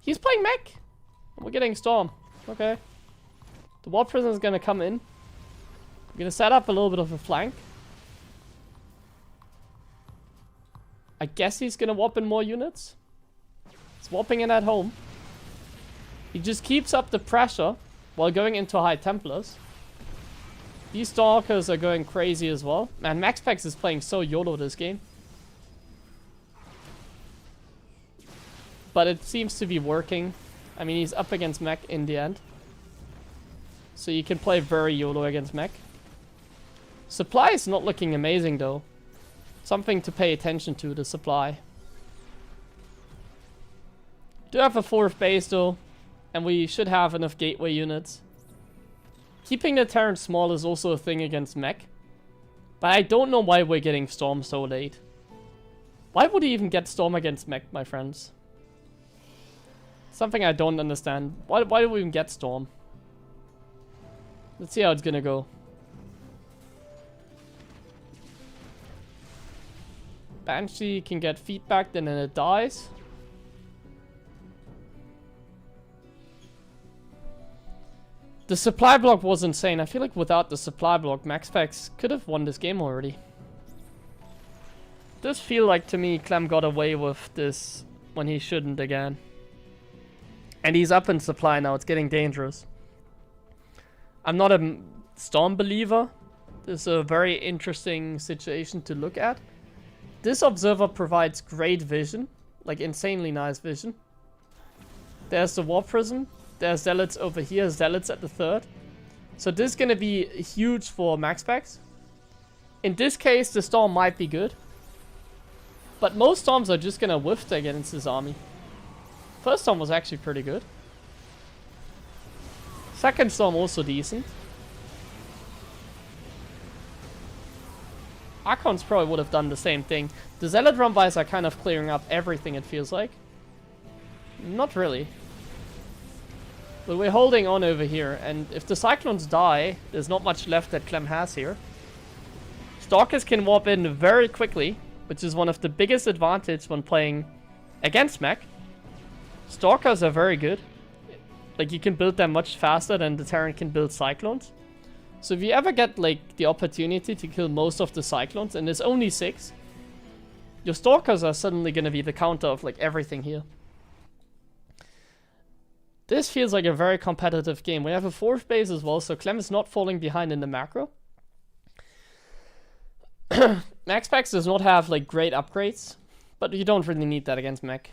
He's playing mech? We're getting Storm. Okay. The Warp Prism is going to come in. We're going to set up a little bit of a flank. I guess he's going to warp in more units. He's warping in at home. He just keeps up the pressure while going into High Templars. These Stalkers are going crazy as well. Man, Maxpax is playing so YOLO this game. But it seems to be working. I mean, he's up against mech in the end. So you can play very YOLO against mech. Supply is not looking amazing though. Something to pay attention to, the supply. Do have a fourth base though. And we should have enough gateway units. Keeping the Terran small is also a thing against mech. But I don't know why we're getting Storm so late. Why would he even get Storm against mech, my friends? Something I don't understand. Why do we even get Storm? Let's see how it's gonna go. Banshee can get feedback, then it dies. The supply block was insane. I feel like without the supply block, Maxpax could have won this game already. It does feel like to me Clem got away with this when he shouldn't again. And he's up in supply now. It's getting dangerous. I'm not a Storm believer. This is a very interesting situation to look at. This observer provides great vision Like, insanely nice vision. There's the Warp Prism. There's Zealots over here. Zealots at the 3rd. So this is going to be huge for Maxpax. In this case, the Storm might be good. But most Storms are just going to whiff against this army. First Storm was actually pretty good. Second Storm also decent. Archons probably would have done the same thing. The Zealot Rumbies are kind of clearing up everything, it feels like. Not really. But we're holding on over here, and if the Cyclones die, there's not much left that Clem has here. Stalkers can warp in very quickly, which is one of the biggest advantages when playing against mech. Stalkers are very good. Like, you can build them much faster than the Terran can build Cyclones. So if you ever get, like, the opportunity to kill most of the Cyclones, and there's only 6, your Stalkers are suddenly going to be the counter of, like, everything here. This feels like a very competitive game. We have a 4th base as well, so Clem is not falling behind in the macro. Maxpax does not have, like, great upgrades, but you don't really need that against mech.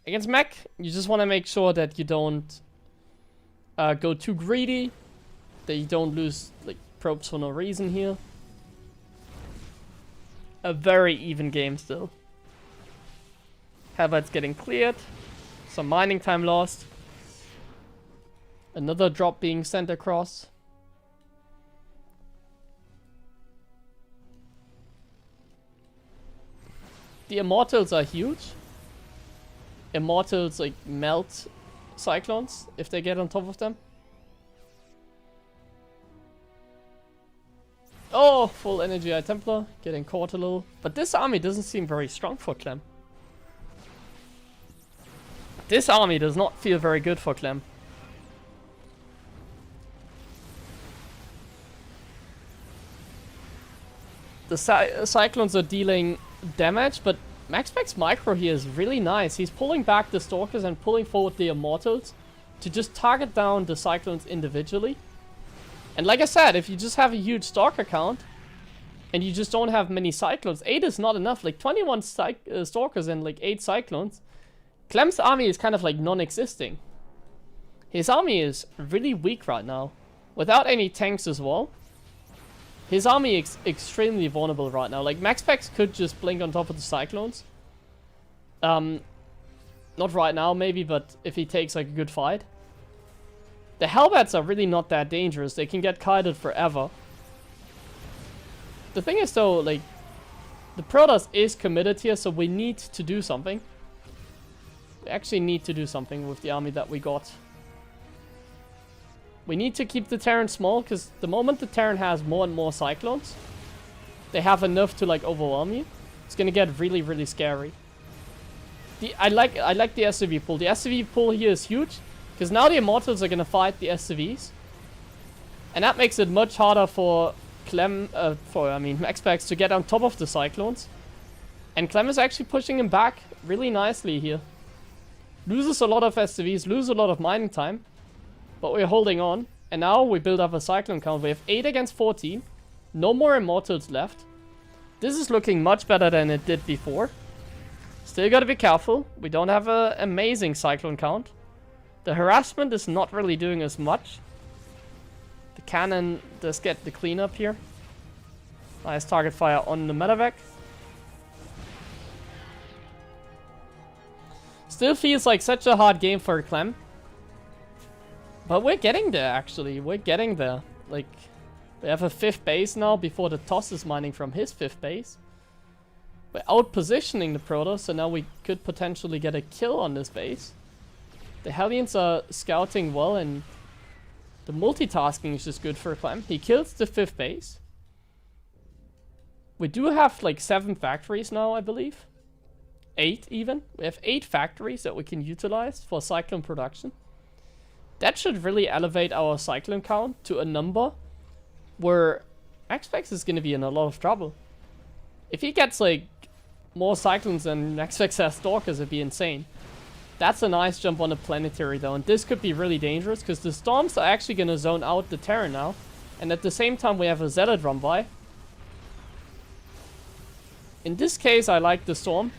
Against mech, you just want to make sure that you don't go too greedy, that you don't lose, like, probes for no reason here. A very even game still. Halbert's getting cleared. Some mining time lost. Another drop being sent across. The Immortals are huge. Immortals, like, melt Cyclones if they get on top of them. Oh, full energy Eye Templar, getting caught a little. But this army doesn't seem very strong for Clem. This army does not feel very good for Clem. The Cyclones are dealing damage, but Maxpax Micro here is really nice. He's pulling back the Stalkers and pulling forward the Immortals to just target down the Cyclones individually. And like I said, if you just have a huge Stalker count and you just don't have many Cyclones, 8 is not enough. Like 21 Stalkers and like 8 Cyclones. Clem's army is kind of like non-existing. His army is really weak right now. Without any tanks as well. His army is extremely vulnerable right now. Like, Maxpax could just blink on top of the Cyclones. Not right now, maybe, but if he takes, like, a good fight. The Hellbats are really not that dangerous. They can get kited forever. The thing is, though, like, the Protoss is committed here, so we need to do something. We actually need to do something with the army that we got. We need to keep the Terran small, because the moment the Terran has more and more Cyclones, they have enough to, like, overwhelm you. It's gonna get really, really scary. I like the SCV pool. The SCV pool here is huge, because now the Immortals are gonna fight the SCVs. And that makes it much harder for Maxpax to get on top of the Cyclones. And Clem is actually pushing him back really nicely here. Loses a lot of SCVs, loses a lot of mining time. But we're holding on. And now we build up a Cyclone count. We have 8 against 14. No more Immortals left. This is looking much better than it did before. Still gotta be careful. We don't have an amazing Cyclone count. The harassment is not really doing as much. The cannon does get the cleanup here. Nice target fire on the medevac. Still feels like such a hard game for Clem. But we're getting there, actually. We're getting there. Like, we have a 5th base now before the Toss is mining from his 5th base. We're out-positioning the Protoss, so now we could potentially get a kill on this base. The Hellions are scouting well, and the multitasking is just good for Clem. He kills the 5th base. We do have, like, 7 factories now, I believe. 8, even. We have 8 factories that we can utilize for Cyclone production. That should really elevate our Cyclone count to a number where Maxpax is going to be in a lot of trouble. If he gets, like, more Cyclones than Maxpax has Stalkers, it'd be insane. That's a nice jump on the Planetary, though, and this could be really dangerous, because the Storms are actually going to zone out the Terran now, and at the same time we have a Zealot run by. In this case, I like the Storm.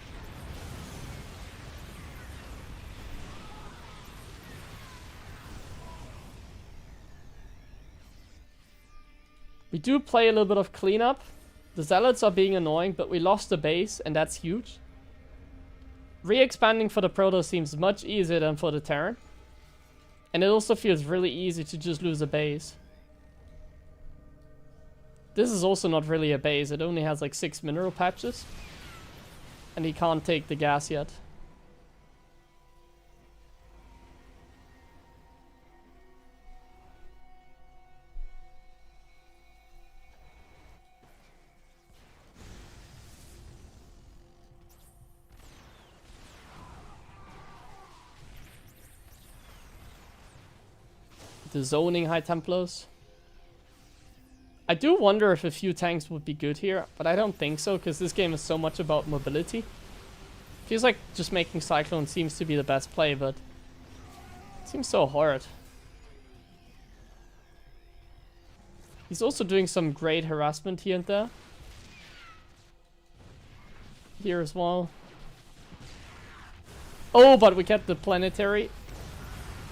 We do play a little bit of cleanup. The Zealots are being annoying, but we lost the base, and that's huge. Re-expanding for the Protoss seems much easier than for the Terran. And it also feels really easy to just lose a base. This is also not really a base, it only has like 6 mineral patches. And he can't take the gas yet. The zoning High Templars. I do wonder if a few tanks would be good here, but I don't think so, because this game is so much about mobility. Feels like just making Cyclone seems to be the best play, but it seems so hard. He's also doing some great harassment here and there. Here as well. Oh, but we get the planetary.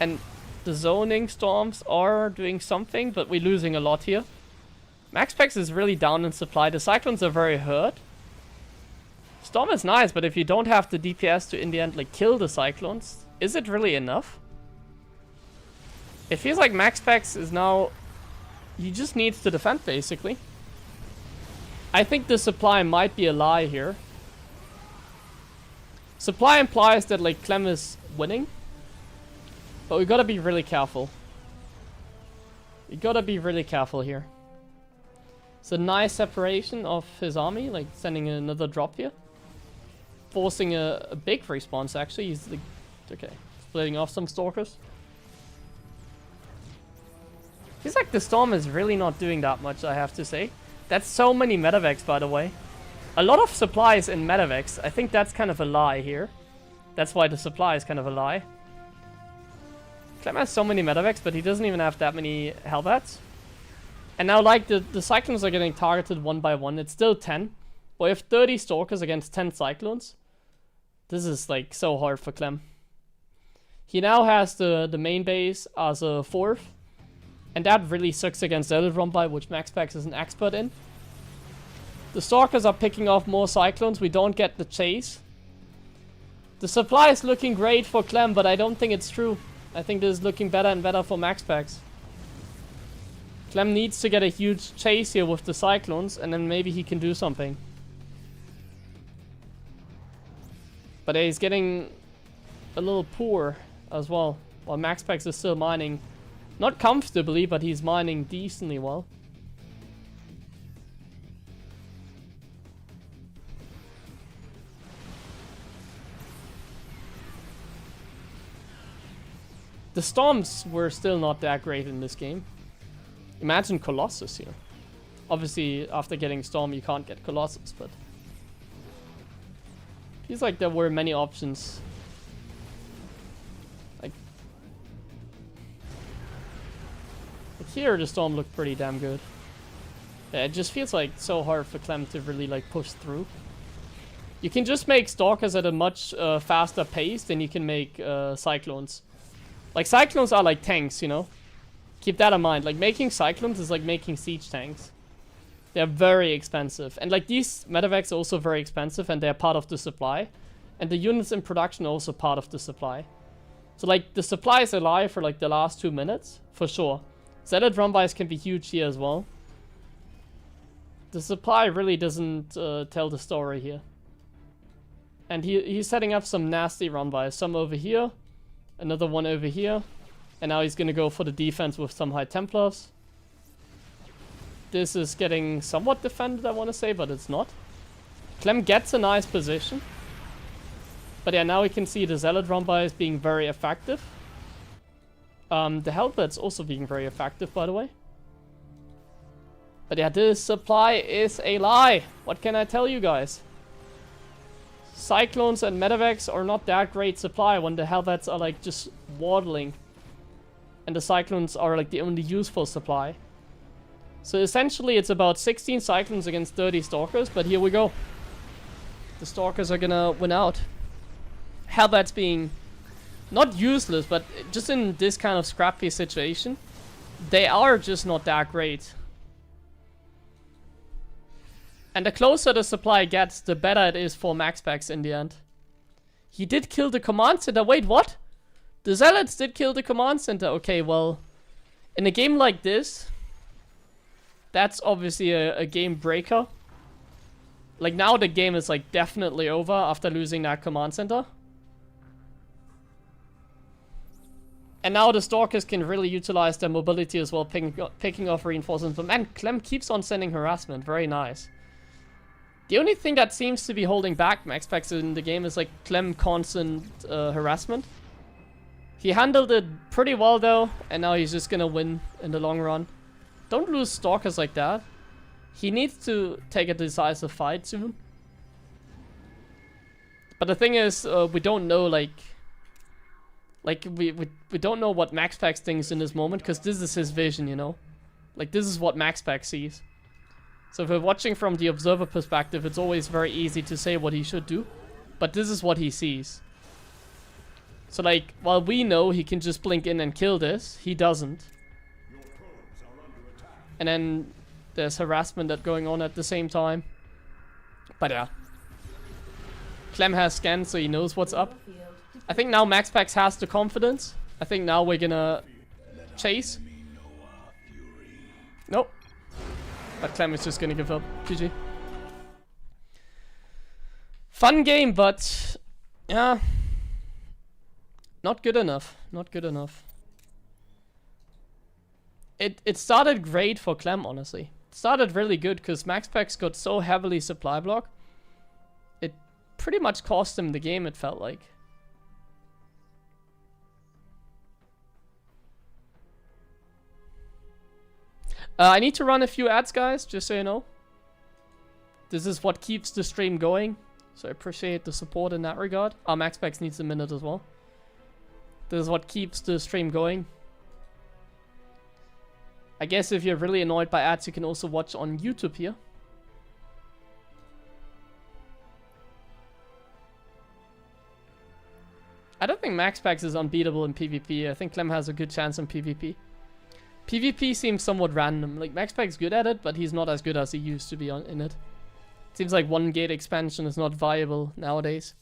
And the zoning storms are doing something, but we're losing a lot here. Maxpax is really down in supply. The Cyclones are very hurt. Storm is nice, but if you don't have the DPS to in the end like kill the Cyclones, is it really enough? It feels like Maxpax is now... He just needs to defend, basically. I think the supply might be a lie here. Supply implies that like Clem is winning. But we gotta be really careful. We gotta be really careful here. It's a nice separation of his army, like sending another drop here. Forcing a big response, actually. He's like, okay, splitting off some Stalkers. Feels like the Storm is really not doing that much, I have to say. That's so many Medivacs, by the way. A lot of supplies in Medivacs. I think that's kind of a lie here. That's why the supply is kind of a lie. Clem has so many Medivacs, but he doesn't even have that many Hellbats. And now, like, the Cyclones are getting targeted one by one. It's still 10. But we have 30 Stalkers against 10 Cyclones. This is, like, so hard for Clem. He now has the main base as a 4th. And that really sucks against Zealot Rumbai, which Maxpax is an expert in. The Stalkers are picking off more Cyclones. We don't get the chase. The supply is looking great for Clem, but I don't think it's true. I think this is looking better and better for Maxpax. Clem needs to get a huge chase here with the Cyclones, and then maybe he can do something. But he's getting a little poor as well, while Maxpax is still mining. Not comfortably, but he's mining decently well. The Storms were still not that great in this game. Imagine Colossus here. Obviously, after getting Storm, you can't get Colossus, but... Feels like there were many options. Like here, the Storm looked pretty damn good. Yeah, it just feels like so hard for Clem to really like push through. You can just make Stalkers at a much faster pace than you can make Cyclones. Like, Cyclones are like tanks, you know? Keep that in mind. Like, making Cyclones is like making siege tanks. They're very expensive. And like, these Medivacs are also very expensive, and they're part of the supply. And the units in production are also part of the supply. So like, the supply is alive for like the last 2 minutes, for sure. Zealot Rumbais can be huge here as well. The supply really doesn't tell the story here. And he's setting up some nasty Rumbais. Some over here. Another one over here. And now he's gonna go for the defense with some High Templars. This is getting somewhat defended, I want to say, but it's not. Clem gets a nice position. But yeah, now we can see the Zealot Rumbais being very effective. The Hellbats also being very effective, by the way. But yeah, this supply is a lie. What can I tell you guys? Cyclones and Medivacs are not that great supply when the Hellbats are like just waddling. And the Cyclones are like the only useful supply. So essentially it's about 16 Cyclones against 30 Stalkers, but here we go. The Stalkers are gonna win out. Hellbats being not useless, but just in this kind of scrappy situation, they are just not that great. And the closer the supply gets, the better it is for Maxpax in the end. He did kill the command center. Wait, what? The Zealots did kill the command center. Okay, well, in a game like this, that's obviously a game breaker. Like, now the game is, like, definitely over after losing that command center. And now the Stalkers can really utilize their mobility as well, picking off reinforcements. But man, Clem keeps on sending harassment. Very nice. The only thing that seems to be holding back Maxpax in the game is, like, Clem constant harassment. He handled it pretty well, though, and now he's just gonna win in the long run. Don't lose Stalkers like that. He needs to take a decisive fight soon. But the thing is, we don't know, like we don't know what Maxpax thinks in this moment, because this is his vision, you know? Like, this is what Maxpax sees. So if we're watching from the observer perspective, it's always very easy to say what he should do. But this is what he sees. So, like, while we know he can just blink in and kill this, he doesn't. And then there's harassment that's going on at the same time. But yeah. Clem has scanned, so he knows what's up. I think now Maxpax has the confidence. I think now we're gonna chase. Nope. But Clem is just gonna give up. GG. Fun game, but yeah, not good enough. Not good enough. It started great for Clem, honestly. It started really good because Maxpax got so heavily supply block. It pretty much cost him the game, it felt like. I need to run a few ads, guys, just so you know. This is what keeps the stream going. So I appreciate the support in that regard. Maxpax needs a minute as well. This is what keeps the stream going. I guess if you're really annoyed by ads, you can also watch on YouTube here. I don't think Maxpax is unbeatable in PvP. I think Clem has a good chance in PvP. PvP seems somewhat random. Like, Maxpax is good at it, but he's not as good as he used to be in it. Seems like one gate expansion is not viable nowadays.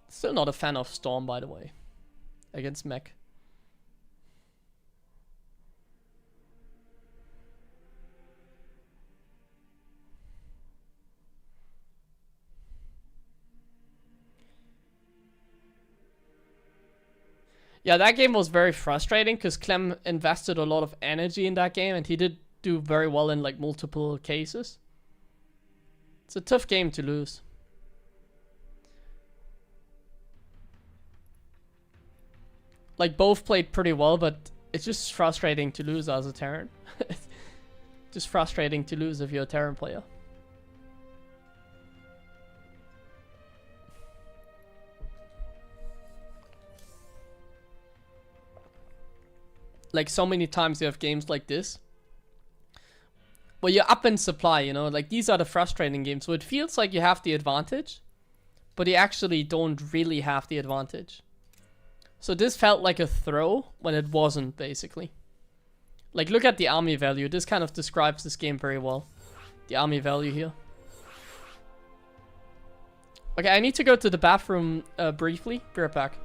Still not a fan of Storm, by the way, against Mech. Yeah, that game was very frustrating because Clem invested a lot of energy in that game and he did do very well in like multiple cases. It's a tough game to lose. Like, both played pretty well, but it's just frustrating to lose as a Terran. Just frustrating to lose if you're a Terran player. Like, so many times you have games like this where you're up in supply, you know, like these are the frustrating games. So it feels like you have the advantage, but you actually don't really have the advantage. So this felt like a throw when it wasn't, basically. Like, look at the army value. This kind of describes this game very well. The army value here. Okay, I need to go to the bathroom briefly. Be right back.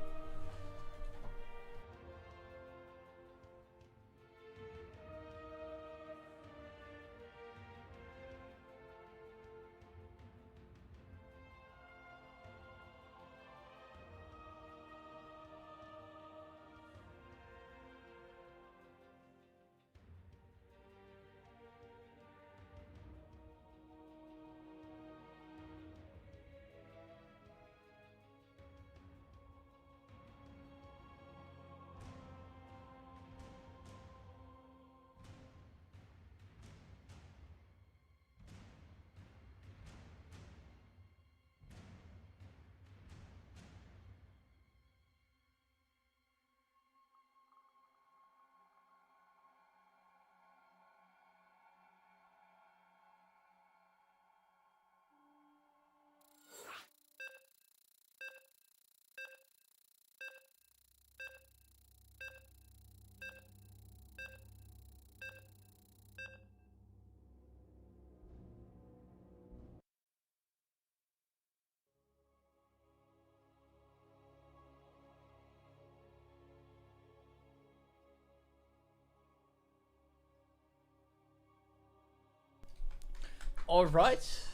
Alright,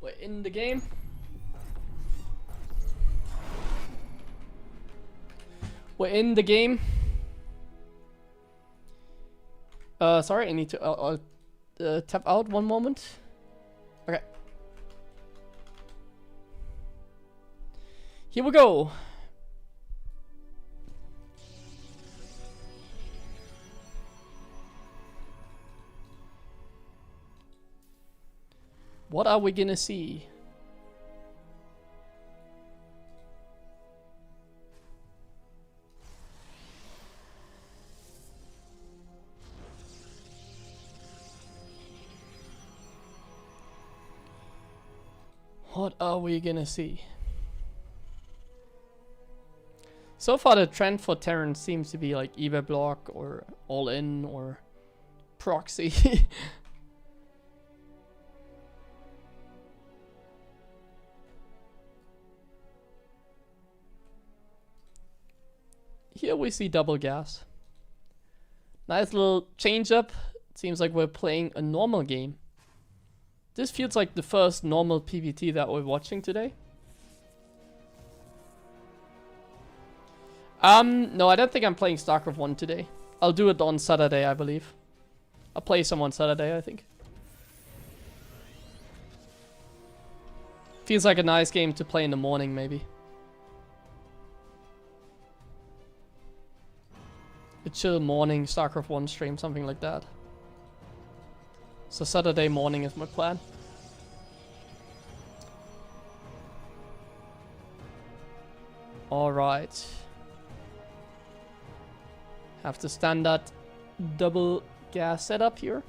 we're in the game. We're in the game. Sorry, I need to tap out one moment. Okay. Here we go. What are we gonna see? What are we gonna see? So far the trend for Terran seems to be like either block or all in or proxy. Here we see double gas. Nice little change up. It seems like we're playing a normal game. This feels like the first normal PvT that we're watching today. No, I don't think I'm playing StarCraft 1 today. I'll do it on Saturday, I believe. I'll play some on Saturday, I think. Feels like a nice game to play in the morning, maybe. A chill morning StarCraft 1 stream, something like that. So Saturday morning is my plan. Alright. Have the standard double gas setup here.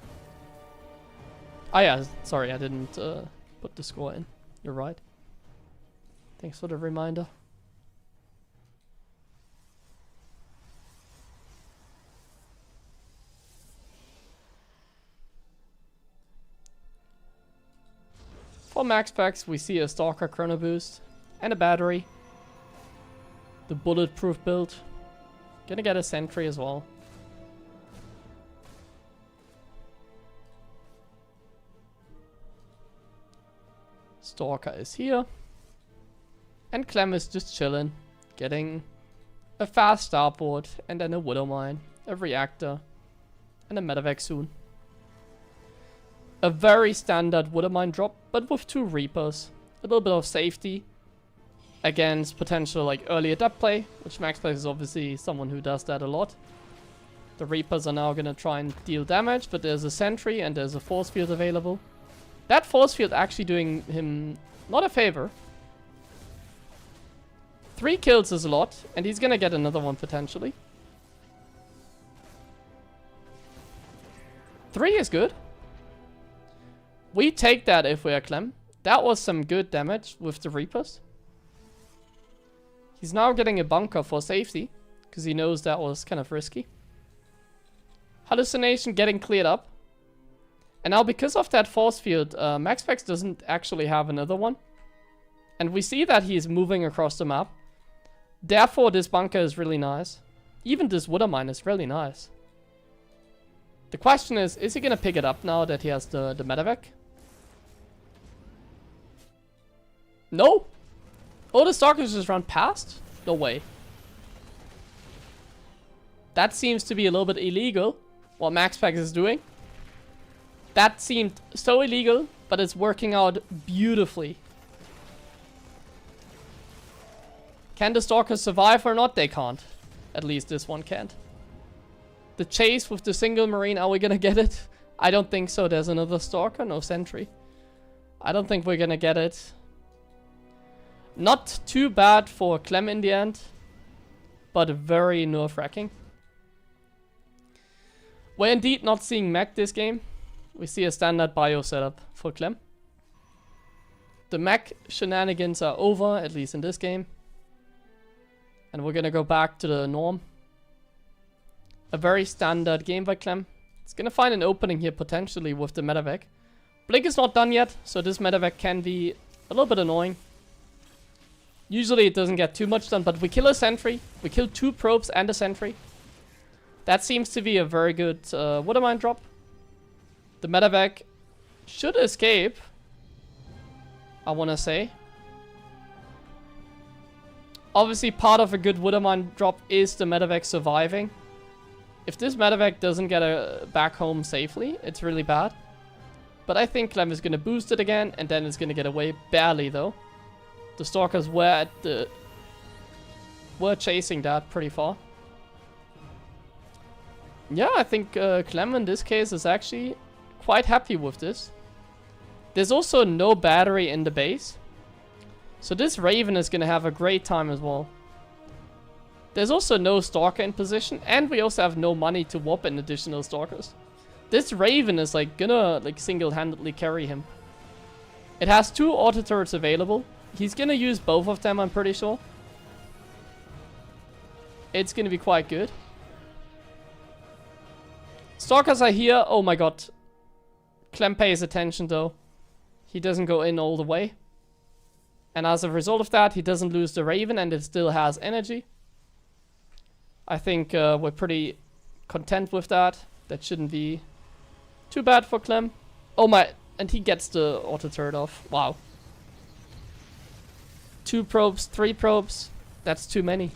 Ah yeah, sorry I didn't put the score in. You're right. Thanks for the reminder. For Maxpax, we see a Stalker Chrono Boost and a battery. The bulletproof build. Gonna get a sentry as well. Stalker is here. And Clem is just chilling. Getting a fast starboard and then a Widow Mine, a reactor, and a medevac soon. A very standard Widow Mine drop, but with 2 Reapers. A little bit of safety against potential like early adapt play, which Maxpax is obviously someone who does that a lot. The Reapers are now gonna try and deal damage, but there's a sentry and there's a force field available. That force field actually doing him not a favor. 3 kills is a lot, and he's gonna get another one potentially. 3 is good. We take that if we are Clem. That was some good damage with the Reapers. He's now getting a bunker for safety, because he knows that was kind of risky. Hallucination getting cleared up. And now because of that force field, Maxpax doesn't actually have another one. And we see that he's moving across the map. Therefore this bunker is really nice. Even this Widow Mine is really nice. The question is he gonna pick it up now that he has the medevac? No? Oh, the Stalkers just run past? No way. That seems to be a little bit illegal, what Maxpax is doing. That seemed so illegal, but it's working out beautifully. Can the Stalkers survive or not? They can't. At least this one can't. The chase with the single Marine, are we gonna get it? I don't think so. There's another Stalker, no sentry. I don't think we're gonna get it. Not too bad for Clem in the end, but very nerve-wracking. We're indeed not seeing mech this game. We see a standard bio setup for Clem. The mech shenanigans are over, at least in this game. And we're gonna go back to the norm. A very standard game by Clem. It's gonna find an opening here potentially with the medevac. Blink is not done yet, so this medevac can be a little bit annoying. Usually it doesn't get too much done, but we kill a sentry. We kill 2 probes and a sentry. That seems to be a very good Widow Mine drop. The medevac should escape. I want to say. Obviously, part of a good HeroMarine drop is the medevac surviving. If this medevac doesn't get back home safely, it's really bad. But I think Clem is going to boost it again, and then it's going to get away. Barely, though. The Stalkers were chasing that pretty far. Yeah, I think Clem in this case is actually quite happy with this. There's also no battery in the base. So this Raven is going to have a great time as well. There's also no Stalker in position, and we also have no money to warp in additional Stalkers. This Raven is like gonna like single-handedly carry him. It has 2 auto turrets available. He's gonna use both of them, I'm pretty sure. It's gonna be quite good. Stalkers are here. Oh my god. Clem pays attention though. He doesn't go in all the way. And as a result of that, he doesn't lose the Raven and it still has energy. I think we're pretty content with that. That shouldn't be too bad for Clem. Oh my, and he gets the auto turret off. Wow. 2 probes, 3 probes. That's too many.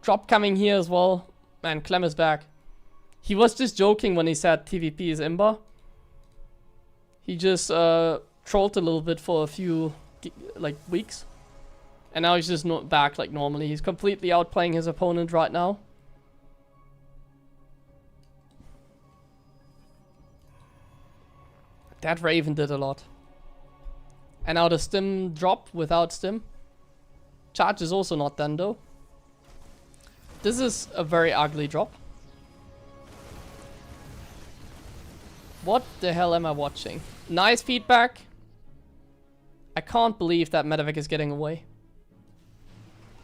Drop coming here as well. Man, Clem is back. He was just joking when he said TVP is Imba. He just trolled a little bit for a few like weeks. And now he's just not back like normally. He's completely outplaying his opponent right now. That Raven did a lot. And now the stim drop without stim. Charge is also not done though. This is a very ugly drop. What the hell am I watching? Nice feedback. I can't believe that medevac is getting away.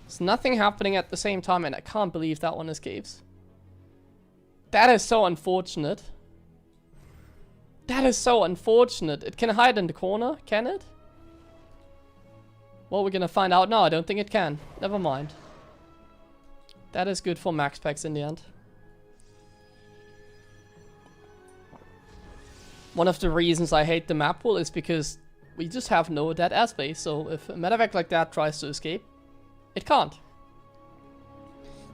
There's nothing happening at the same time and I can't believe that one escapes. That is so unfortunate. That is so unfortunate. It can hide in the corner, can it? Well, we're gonna find out now. I don't think it can. Never mind. That is good for Maxpax in the end. One of the reasons I hate the map pool is because we just have no dead airspace. So if a medevac like that tries to escape, it can't.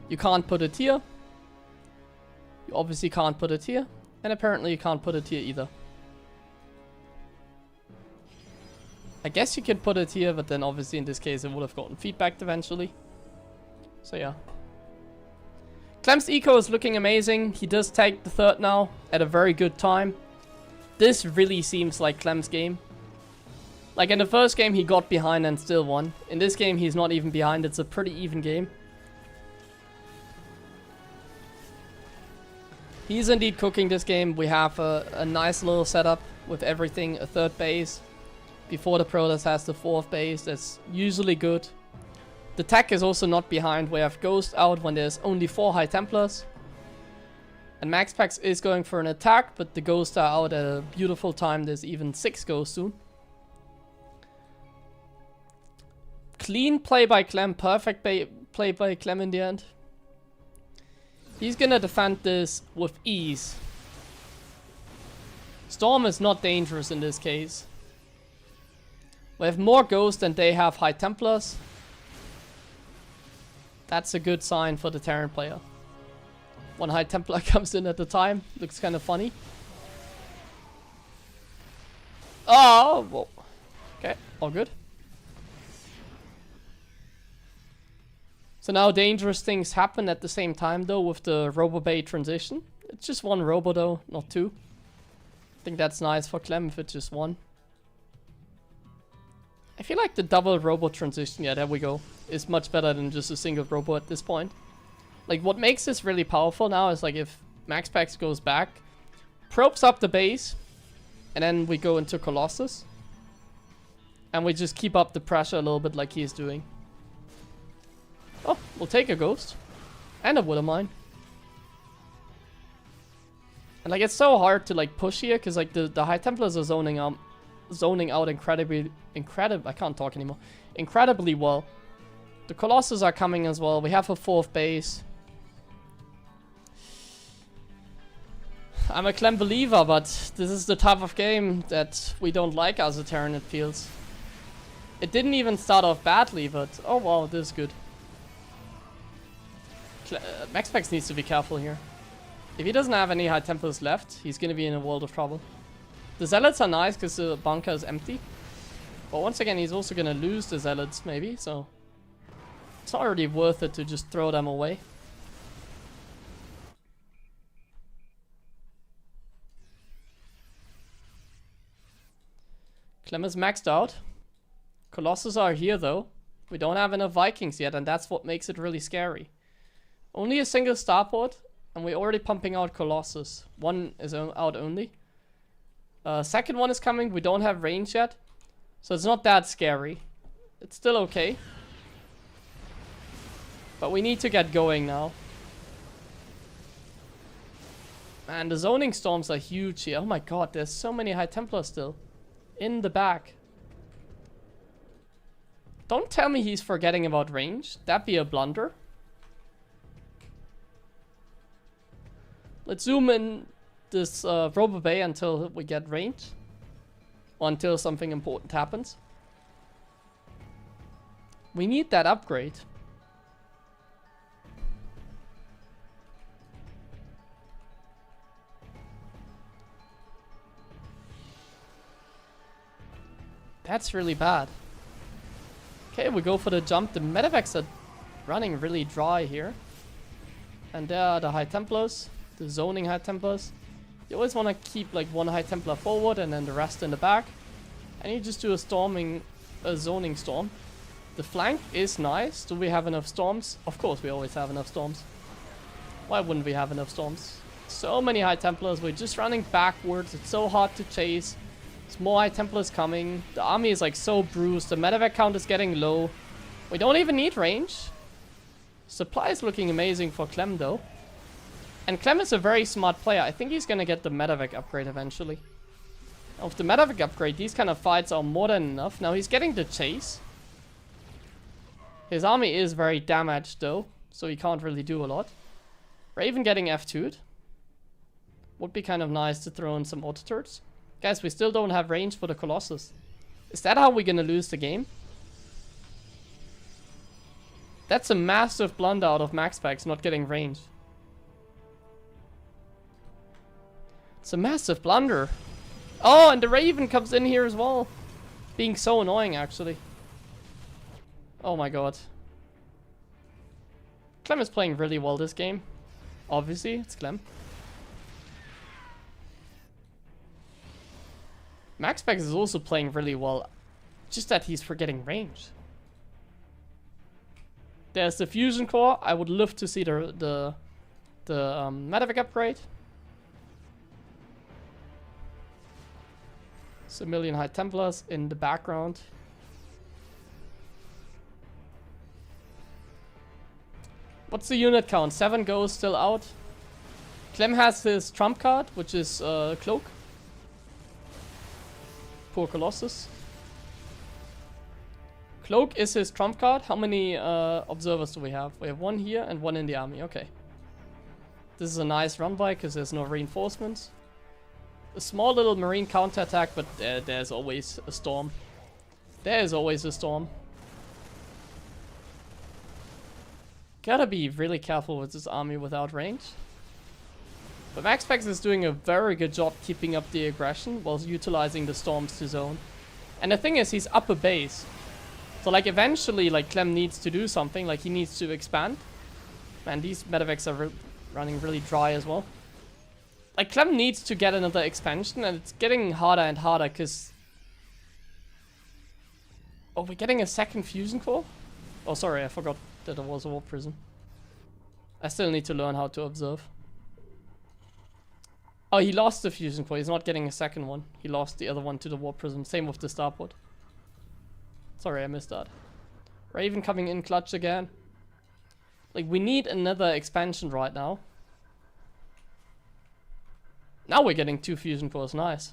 You can't put it here. You obviously can't put it here. And apparently you can't put it here either. I guess you could put it here, but then obviously in this case it would have gotten feedback eventually. So yeah. Clem's eco is looking amazing. He does take the 3rd now at a very good time. This really seems like Clem's game. Like in the first game he got behind and still won. In this game he's not even behind. It's a pretty even game. He's indeed cooking this game. We have a nice little setup with everything. A 3rd base. Before the Protoss has the 4th base. That's usually good. The tech is also not behind. We have Ghost out when there's only 4 High Templars. And Maxpax is going for an attack, but the Ghosts are out at a beautiful time. There's even 6 Ghosts soon. Clean play by Clem. Perfect play by Clem in the end. He's gonna defend this with ease. Storm is not dangerous in this case. We have more Ghosts than they have High Templars. That's a good sign for the Terran player. 1 High Templar comes in at a time. Looks kind of funny. Oh, whoa. Okay, all good. So now dangerous things happen at the same time though with the Robo Bay transition. It's just 1 Robo though, not 2. I think that's nice for Clem if it's just 1. I feel like the double Robo transition, yeah, there we go, is much better than just a single Robo at this point. Like what makes this really powerful now is like if Maxpax goes back, probes up the base, and then we go into Colossus. And we just keep up the pressure a little bit like he's doing. Oh, we'll take a Ghost. And a HeroMarine. And like it's so hard to like push here because like the High Templars are zoning out incredibly I can't talk anymore. Incredibly well. The Colossus are coming as well. We have a 4th base. I'm a Clem believer, but this is the type of game that we don't like as a Terran, it feels. It didn't even start off badly, but oh wow, this is good. Maxpax needs to be careful here. If he doesn't have any High Templars left, he's gonna be in a world of trouble. The Zealots are nice because the bunker is empty. But once again, he's also gonna lose the Zealots maybe, so it's not really worth it to just throw them away. Clem is maxed out. Colossus are here though. We don't have enough Vikings yet, and that's what makes it really scary. Only a single starport, and we're already pumping out Colossus. One is out only. Second one is coming. We don't have range yet, so it's not that scary. It's still okay. But we need to get going now. Man, the zoning storms are huge here. Oh my god, there's so many High Templars still. In the back. Don't tell me he's forgetting about range. That'd be a blunder. Let's zoom in this Robo Bay until we get range. Or until something important happens. We need that upgrade. That's really bad. Okay, we go for the jump. The medevacs are running really dry here. And there are the High Templars. The zoning High Templars. You always want to keep like one High Templar forward and then the rest in the back. And you just do a zoning storm. The flank is nice. Do we have enough storms? Of course we always have enough storms. Why wouldn't we have enough storms? So many High Templars. We're just running backwards. It's so hard to chase. There's more High Templars coming. The army is like so bruised. The medevac count is getting low. We don't even need range. Supply is looking amazing for Clem though. And Clem is a very smart player. I think he's gonna get the medevac upgrade eventually. Now, with the medevac upgrade, these kind of fights are more than enough. Now he's getting the chase. His army is very damaged though, so he can't really do a lot. Raven getting F2'd. Would be kind of nice to throw in some auto turrets. Guys, we still don't have range for the Colossus. Is that how we're gonna lose the game? That's a massive blunder out of Maxpax not getting range. It's a massive blunder. Oh, and the Raven comes in here as well. Being so annoying, actually. Oh my god. Clem is playing really well this game. Obviously, it's Clem. Maxpax is also playing really well. Just that he's forgetting range. There's the fusion core. I would love to see the medevac upgrade. It's a million High Templars in the background. What's the unit count? 7 goes still out. Clem has his trump card, which is Cloak. Poor Colossus. Cloak is his trump card. How many observers do we have? We have 1 here and 1 in the army. Okay. This is a nice run by because there's no reinforcements. A small little marine counterattack, but there's always a storm. There is always a storm. Gotta be really careful with this army without range. But Maxpax is doing a very good job keeping up the aggression while utilizing the storms to zone. And the thing is, he's up a base. So like eventually, like Clem needs to do something, like he needs to expand. Man, these medevacs are running really dry as well. Like Clem needs to get another expansion, and it's getting harder and harder because... Oh, we're getting a second fusion core? Oh, sorry, I forgot that there was a warp prism. I still need to learn how to observe. Oh, he lost the fusion core. He's not getting a second one. He lost the other one to the warp prism. Same with the starport. Sorry, I missed that. Raven coming in clutch again. Like, we need another expansion right now. Now we're getting 2 fusion cores. Nice.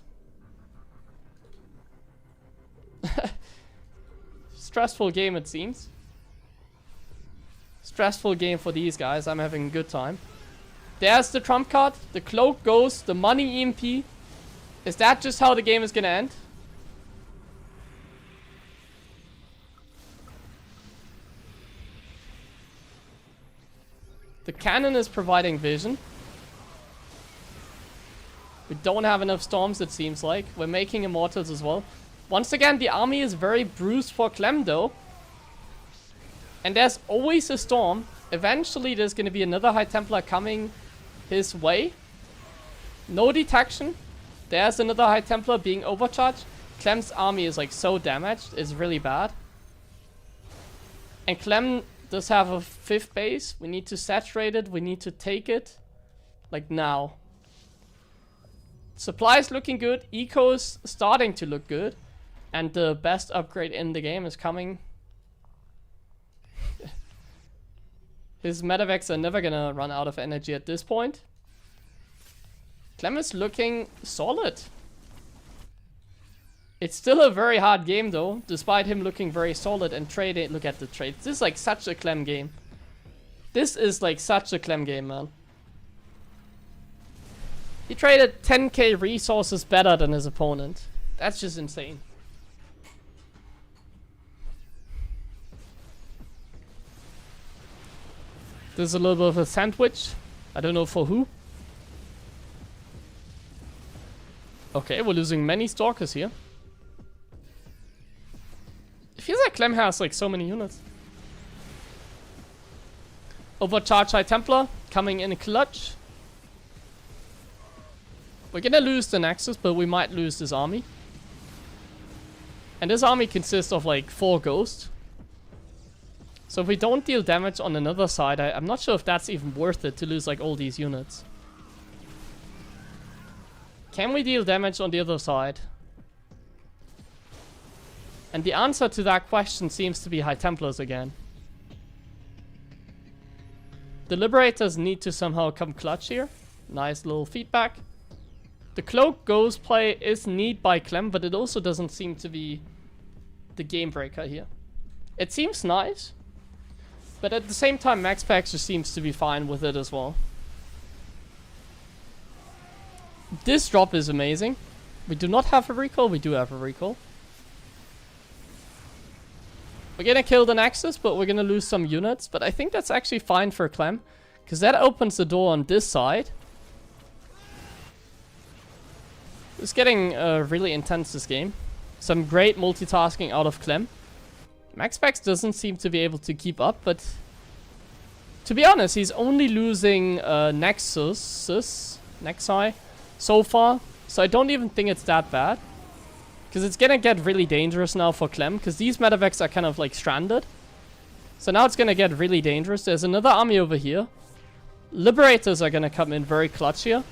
Stressful game, it seems. Stressful game for these guys. I'm having a good time. There's the trump card. The cloak goes. The money EMP. Is that just how the game is gonna end? The cannon is providing vision. We don't have enough storms, it seems like. We're making immortals as well. Once again, the army is very bruised for Clem, though. And there's always a storm. Eventually, there's going to be another High Templar coming his way. No detection. There's another High Templar being overcharged. Clem's army is like so damaged. It's really bad. And Clem does have a 5th base. We need to saturate it. We need to take it. Like now. Supply is looking good. Eco is starting to look good. And the best upgrade in the game is coming. His medevacs are never gonna run out of energy at this point. Clem is looking solid. It's still a very hard game though, despite him looking very solid and trading. Look at the trades. This is like such a Clem game. This is like such a Clem game, man. He traded 10k resources better than his opponent. That's just insane. There's a little bit of a sandwich. I don't know for who. Okay, we're losing many stalkers here. It feels like Clem has like so many units. Overcharge High Templar coming in a clutch. We're gonna lose the Nexus, but we might lose this army. And this army consists of like 4 ghosts. So if we don't deal damage on another side, I'm not sure if that's even worth it to lose like all these units. Can we deal damage on the other side? And the answer to that question seems to be High Templars again. The Liberators need to somehow come clutch here. Nice little feedback. The Cloak Ghost play is neat by Clem, but it also doesn't seem to be the game breaker here. It seems nice. But at the same time, Maxpax just seems to be fine with it as well. This drop is amazing. We do not have a recall. We do have a recall. We're gonna kill the Nexus, but we're gonna lose some units. But I think that's actually fine for Clem, because that opens the door on this side. It's getting really intense this game. Some great multitasking out of Clem. Maxpax doesn't seem to be able to keep up, but to be honest, he's only losing Nexi so far, so I don't even think it's that bad. Because it's gonna get really dangerous now for Clem, because these medevacs are kind of like stranded. So now it's gonna get really dangerous. There's another army over here. Liberators are gonna come in very clutch here.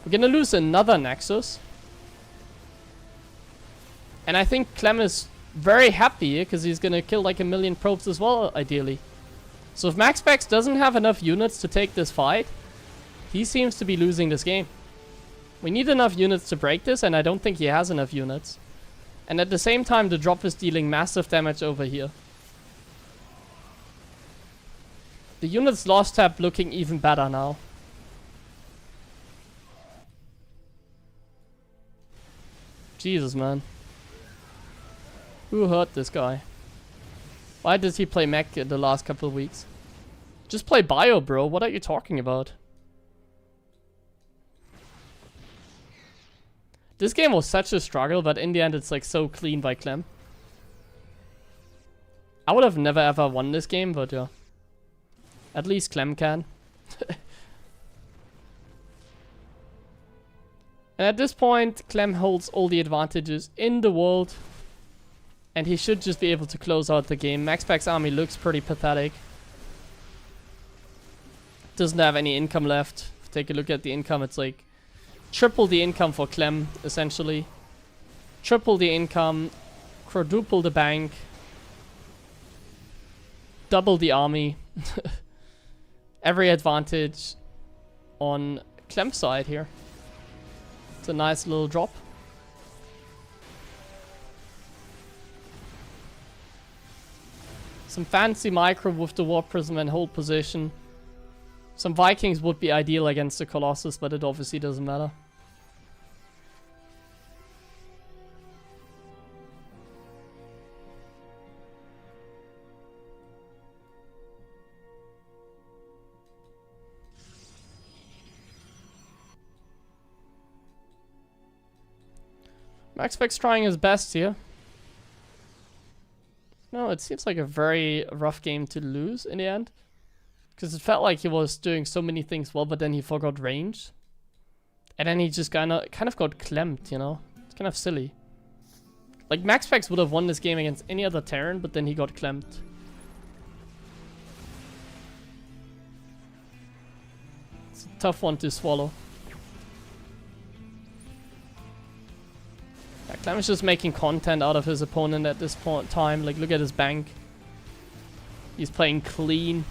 We're gonna lose another Nexus. And I think Clem is very happy here, because he's gonna kill like 1,000,000 probes as well, ideally. So if Maxpax doesn't have enough units to take this fight, he seems to be losing this game. We need enough units to break this, and I don't think he has enough units. And at the same time, the drop is dealing massive damage over here. The units lost tab looking even better now. Jesus, man. Who hurt this guy? Why does he play mech in the last couple of weeks? Just play bio, bro. What are you talking about? This game was such a struggle, but in the end it's like so clean by Clem. I would have never ever won this game, but yeah. At least Clem can. And at this point, Clem holds all the advantages in the world. And he should just be able to close out the game. Maxpax army looks pretty pathetic. Doesn't have any income left. If you take a look at the income, it's like triple the income for Clem, essentially. Triple the income. Quadruple the bank. Double the army. Every advantage on Clem's side here. It's a nice little drop. Some fancy micro with the warp prism and hold position. Some Vikings would be ideal against the Colossus, but it obviously doesn't matter. Maxpax trying his best here. No, it seems like a very rough game to lose in the end. Because it felt like he was doing so many things well, but then he forgot range. And then he just kind of got clamped, you know? It's kind of silly. Like, Maxpax would have won this game against any other Terran, but then he got clamped. It's a tough one to swallow. Yeah, Clem is just making content out of his opponent at this point in time. Like, look at his bank. He's playing clean.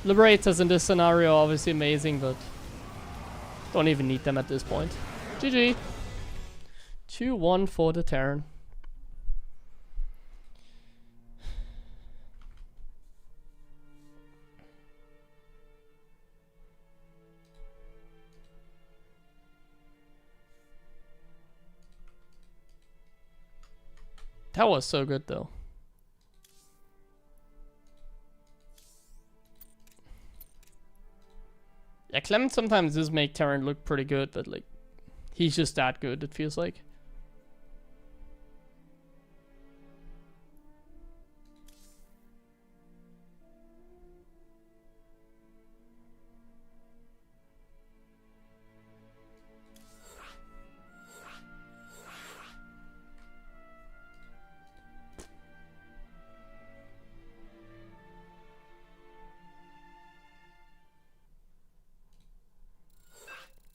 Liberators in this scenario are obviously amazing, but don't even need them at this point. GG. 2-1 for the Terran. That was so good though. Yeah, Clem sometimes does make Terran look pretty good, but like, he's just that good, it feels like.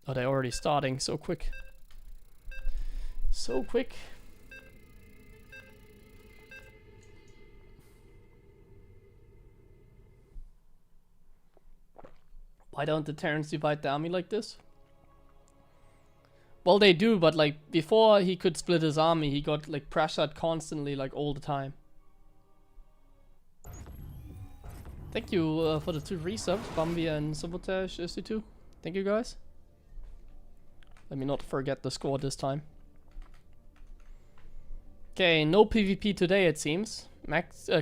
Oh, they're already starting so quick. So quick. Why don't the Terrans divide the army like this? Well, they do, but like before he could split his army, he got like pressured constantly, like all the time. Thank you for the 2 resubs, Bambi and Sabotage SC2. Thank you guys. Let me not forget the score this time. Okay, no PvP today it seems.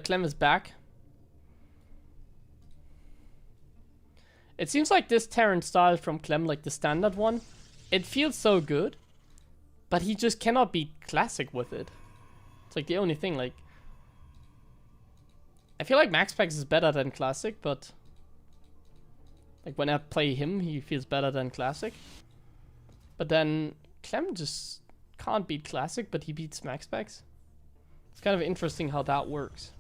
Clem is back. It seems like this Terran style from Clem, like the standard one, it feels so good, but he just cannot beat Classic with it. It's like the only thing, like... I feel like Maxpax is better than Classic, but... like when I play him, he feels better than Classic. But then Clem just can't beat Classic, but he beats Maxpax. It's kind of interesting how that works.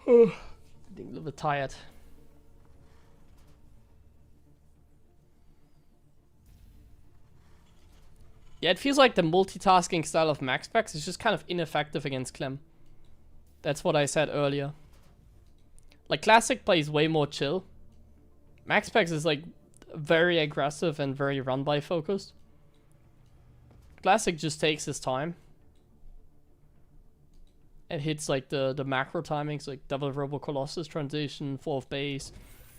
I'm a little bit tired. Yeah, it feels like the multitasking style of Maxpax is just kind of ineffective against Clem. That's what I said earlier. Like, Classic plays way more chill. Maxpax is, like, very aggressive and very run-by focused. Classic just takes his time. And hits, like, the macro timings, like, double Robo Colossus transition, 4th base,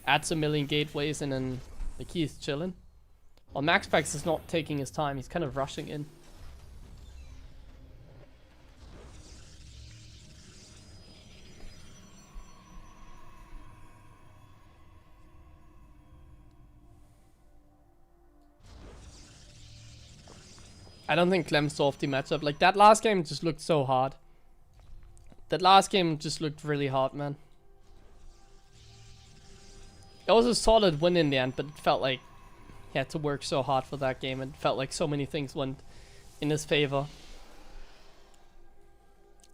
adds a million gateways, and then, like, he's chilling. While Maxpax is not taking his time, he's kind of rushing in. I don't think Clem solved the matchup. Like, that last game just looked so hard. That last game just looked really hard, man. It was a solid win in the end, but it felt like he had to work so hard for that game. And it felt like so many things went in his favor.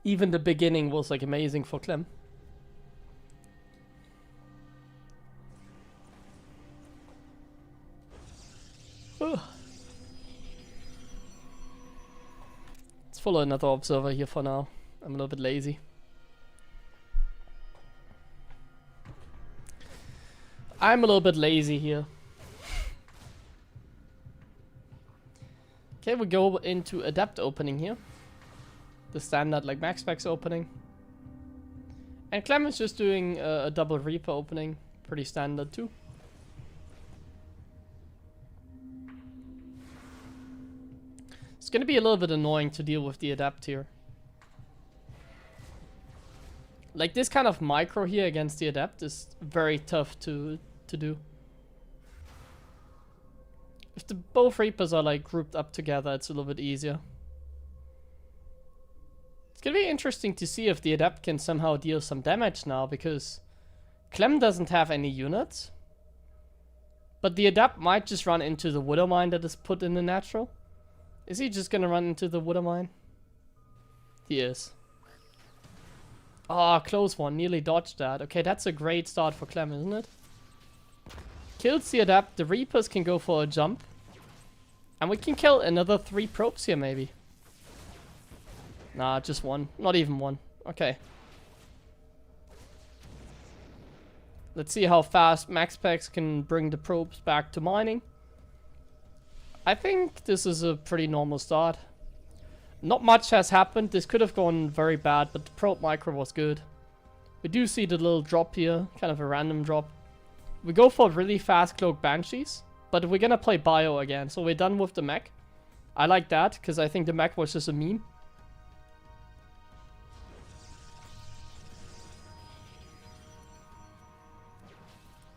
Even the beginning was, like, amazing for Clem. Ugh. Let's follow another observer here for now. I'm a little bit lazy. I'm a little bit lazy here. Okay, we go into Adept opening here. The standard like Maxpax opening. And Clem is just doing a double Reaper opening. Pretty standard too. It's gonna be a little bit annoying to deal with the Adept here. Like this kind of micro here against the Adept is very tough to do. If the both Reapers are like grouped up together, it's a little bit easier. It's gonna be interesting to see if the Adept can somehow deal some damage now, because Clem doesn't have any units. But the Adept might just run into the Widow Mine that is put in the natural. Is he just gonna run into the Widow Mine? He is. Ah, close one. Nearly dodged that. Okay, that's a great start for Clem, isn't it? Kills the Adept. The Reapers can go for a jump. And we can kill another 3 probes here, maybe. Nah, just 1. Not even 1. Okay. Let's see how fast Maxpax can bring the probes back to mining. I think this is a pretty normal start. Not much has happened. This could have gone very bad, but the probe micro was good. We do see the little drop here, kind of a random drop. We go for really fast cloak banshees, but we're gonna play bio again, so we're done with the mech. I like that, because I think the mech was just a meme.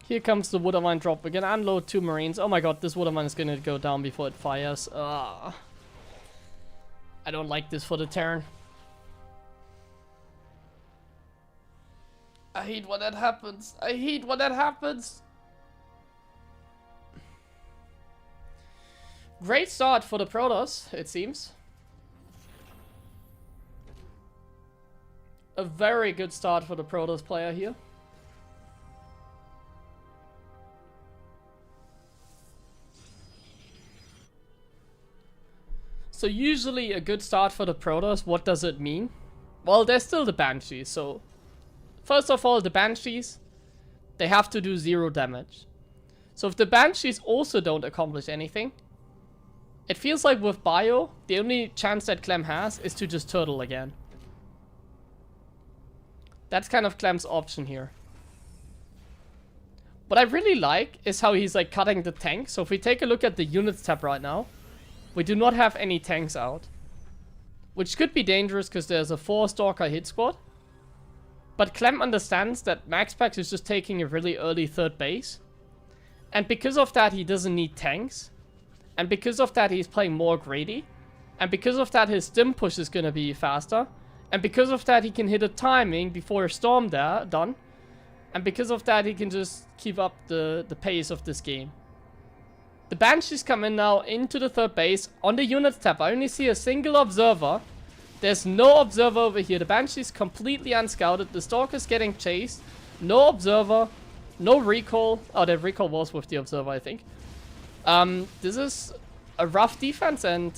Here comes the Widow Mine drop. We're gonna unload 2 Marines. Oh my god, this Widow Mine is gonna go down before it fires. I don't like this for the Terran. I hate when that happens. I hate when that happens. Great start for the Protoss, it seems. A very good start for the Protoss player here. So usually a good start for the Protoss, what does it mean? Well, there's still the Banshees, so... First of all, the Banshees, they have to do 0 damage. So if the Banshees also don't accomplish anything, it feels like with Bio, the only chance that Clem has is to just turtle again. That's kind of Clem's option here. What I really like is how he's like cutting the tank. So if we take a look at the units tab right now, we do not have any tanks out. Which could be dangerous because there's a 4-stalker hit squad. But Clem understands that Maxpax is just taking a really early 3rd base. And because of that, he doesn't need tanks. And because of that, he's playing more greedy. And because of that, his stim push is going to be faster. And because of that, he can hit a timing before a storm done. And because of that, he can just keep up the pace of this game. The Banshees come in now into the 3rd base. On the units tab, I only see a single observer. There's no observer over here. The Banshee's completely unscouted. The Stalker's getting chased. No observer. No recall. Oh, the recall was with the observer, I think. This is a rough defense, and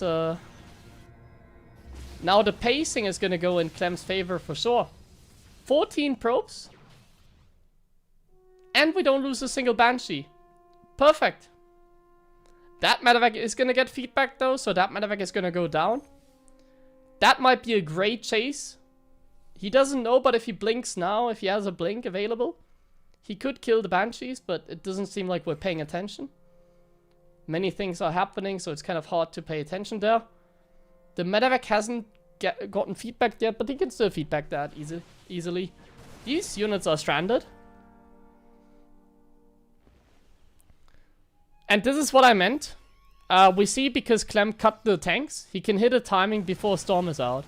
now the pacing is going to go in Clem's favor for sure. 14 probes. And we don't lose a single Banshee. Perfect. That medevac is going to get feedback though, so that medevac is going to go down. That might be a great chase. He doesn't know, but if he blinks now, if he has a blink available, he could kill the Banshees, but it doesn't seem like we're paying attention. Many things are happening, so it's kind of hard to pay attention there. The medevac hasn't gotten feedback yet, but he can still feedback that easily. These units are stranded. And this is what I meant. We see because Clem cut the tanks, he can hit a timing before Storm is out.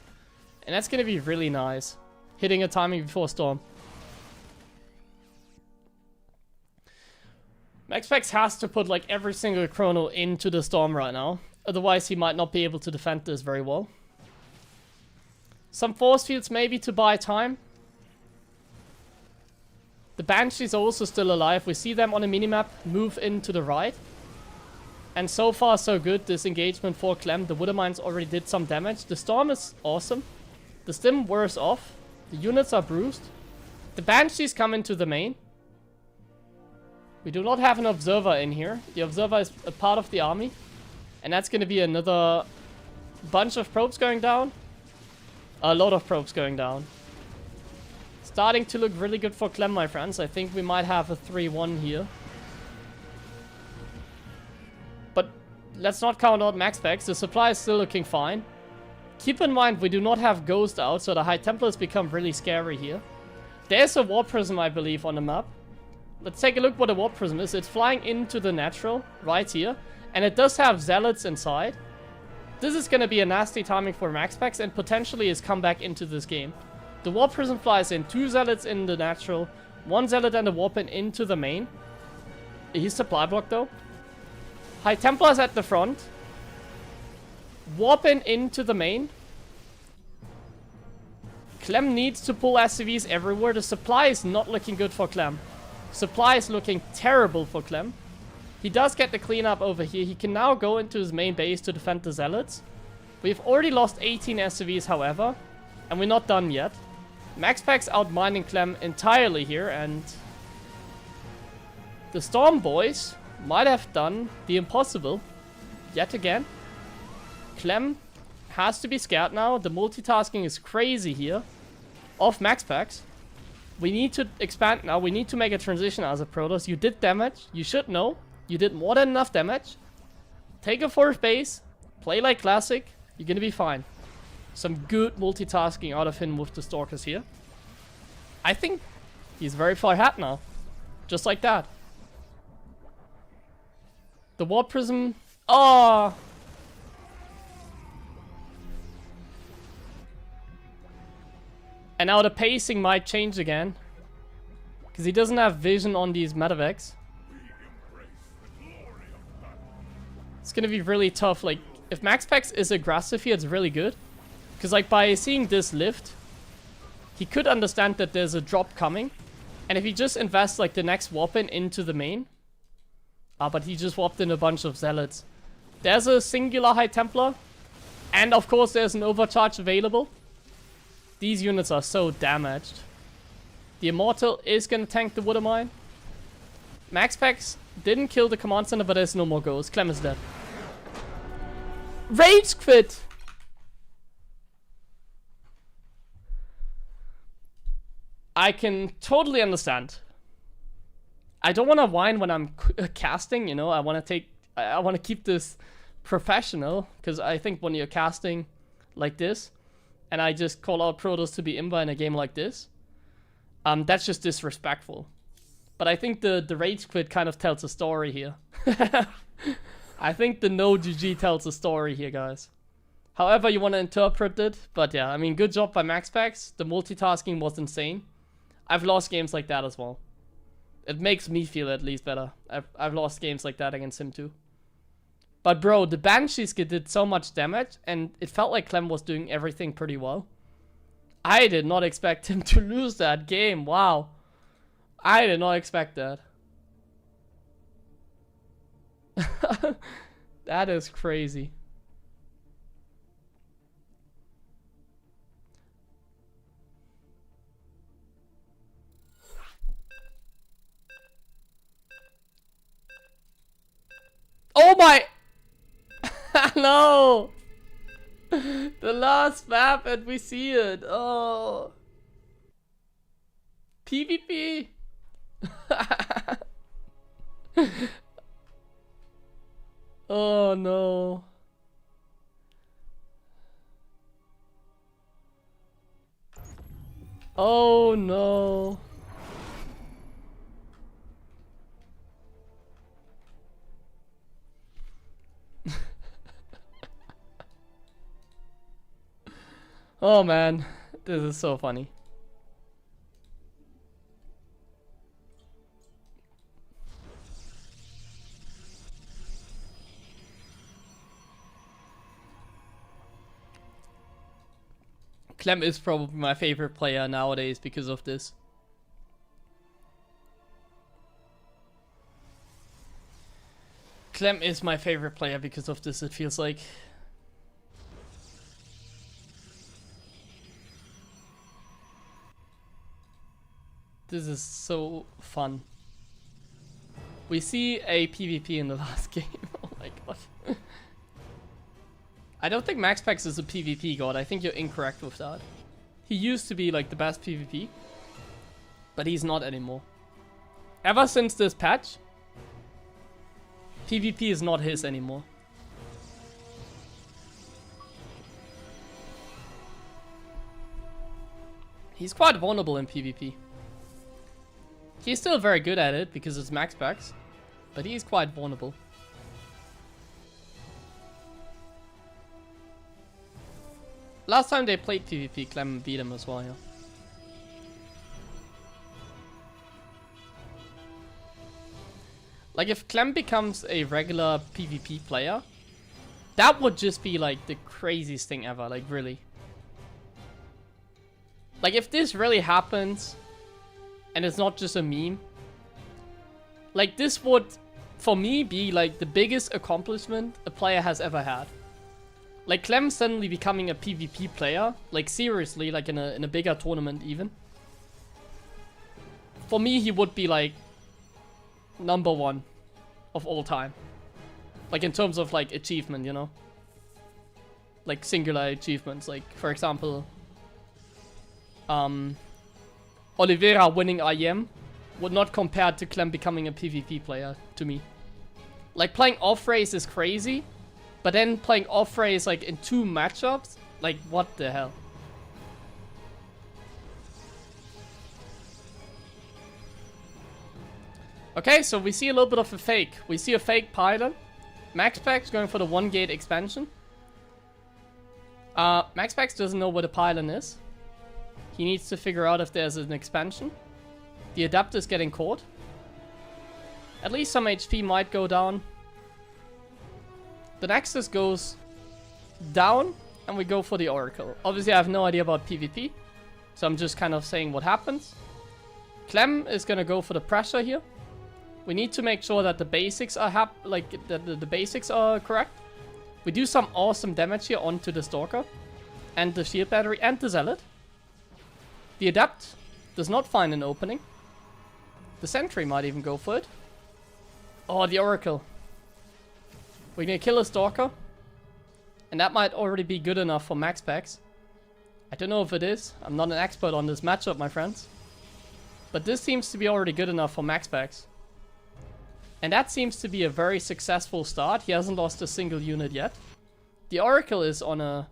And that's going to be really nice. Hitting a timing before Storm. Maxpax has to put like every single chrono into the Storm right now. Otherwise he might not be able to defend this very well. Some force fields maybe to buy time. The Banshees are also still alive. We see them on a minimap move into the right. And so far so good, this engagement for Clem. The Widow Mines already did some damage. The Storm is awesome. The Stim wears off. The units are bruised. The Banshees come into the main. We do not have an Observer in here. The Observer is a part of the army. And that's going to be another bunch of probes going down. A lot of probes going down. Starting to look really good for Clem, my friends. I think we might have a 3-1 here. But let's not count out Maxpax. The supply is still looking fine. Keep in mind, we do not have Ghost out, so the High Templars become really scary here. There's a Warp Prism, I believe, on the map. Let's take a look what a Warp Prism is. It's flying into the natural, right here. And it does have Zealots inside. This is going to be a nasty timing for Maxpax and potentially his comeback into this game. The Warp Prism flies in, 2 Zealots in the natural, 1 Zealot and a Warpin into the main. He's supply block though. High Templars at the front. Warpin into the main. Clem needs to pull SCVs everywhere. The supply is not looking good for Clem. Supply is looking terrible for Clem. He does get the cleanup over here. He can now go into his main base to defend the Zealots. We've already lost 18 SCVs, however. And we're not done yet. Maxpax outmining Clem entirely here. And the Storm Boys might have done the impossible. Yet again. Clem has to be scared now. The multitasking is crazy here. Off Maxpax. We need to expand now. We need to make a transition as a Protoss. You did damage. You should know. You did more than enough damage. Take a 4th base. Play like classic. You're gonna be fine. Some good multitasking out of him with the Stalkers here. I think he's very far ahead now. Just like that. The Warp Prism. Oh! And now the pacing might change again. Because he doesn't have vision on these medevacs. It's gonna be really tough. Like, if Maxpax is aggressive here, it's really good. Because, like, by seeing this lift, he could understand that there's a drop coming. And if he just invests, like, the next Warpin into the main. But he just warped in a bunch of Zealots. There's a singular High Templar. And, of course, there's an overcharge available. These units are so damaged. The Immortal is gonna tank the Water Mine. Maxpax didn't kill the Command Center, but there's no more Ghosts. Clem is dead. Rage quit! I can totally understand. I don't want to whine when I'm casting, you know. I want to keep this professional, because I think when you're casting like this, and I just call out Protoss to be imba in a game like this, that's just disrespectful. But I think the rage quit kind of tells a story here. I think the no GG tells a story here, guys. However you want to interpret it, but yeah, I mean, good job by Maxpax. The multitasking was insane. I've lost games like that as well. It makes me feel at least better. I've lost games like that against him too. But bro, the Banshees did so much damage, and it felt like Clem was doing everything pretty well. I did not expect him to lose that game. Wow. I did not expect that. That is crazy. Oh my! No! The last map and we see it. Oh. PvP. Oh no. Oh no. Oh man, this is so funny. Clem is probably my favorite player nowadays because of this. Clem is my favorite player because of this, it feels like. This is so fun. We see a PvP in the last game. Oh my god. I don't think Maxpax is a PvP god. I think you're incorrect with that. He used to be like the best PvP, but he's not anymore. Ever since this patch, PvP is not his anymore. He's quite vulnerable in PvP. He's still very good at it because it's Maxpax, but he's quite vulnerable. Last time they played PvP, Clem beat him as well, yeah. Like, if Clem becomes a regular PvP player, that would just be, like, the craziest thing ever, like, really. Like, if this really happens, and it's not just a meme, like, this would, for me, be, like, the biggest accomplishment a player has ever had. Like, Clem suddenly becoming a PvP player, like, seriously, like, in a bigger tournament, even. For me, he would be, like, #1 of all time. Like, in terms of, like, achievement, you know? Like, singular achievements. Like, for example, Oliveira winning IEM would not compare to Clem becoming a PvP player, to me. Like, playing off-race is crazy, but then playing off-race, like, in 2 matchups? Like, what the hell? Okay, so we see a little bit of a fake. We see a fake pylon. Maxpax going for the 1-gate expansion. Maxpax doesn't know what a pylon is. He needs to figure out if there's an expansion. The adapter is getting caught. At least some HP might go down. The Nexus goes down, and we go for the Oracle. Obviously, I have no idea about PvP, so I'm just kind of saying what happens. Clem is gonna go for the pressure here. We need to make sure that the basics are the basics are correct. We do some awesome damage here onto the Stalker, and the Shield Battery, and the Zealot. The Adept does not find an opening. The Sentry might even go for it. Oh, the Oracle. We're gonna kill a Stalker. And that might already be good enough for Maxpax. I don't know if it is. I'm not an expert on this matchup, my friends. But this seems to be already good enough for Maxpax. And that seems to be a very successful start. He hasn't lost a single unit yet. The Oracle is on a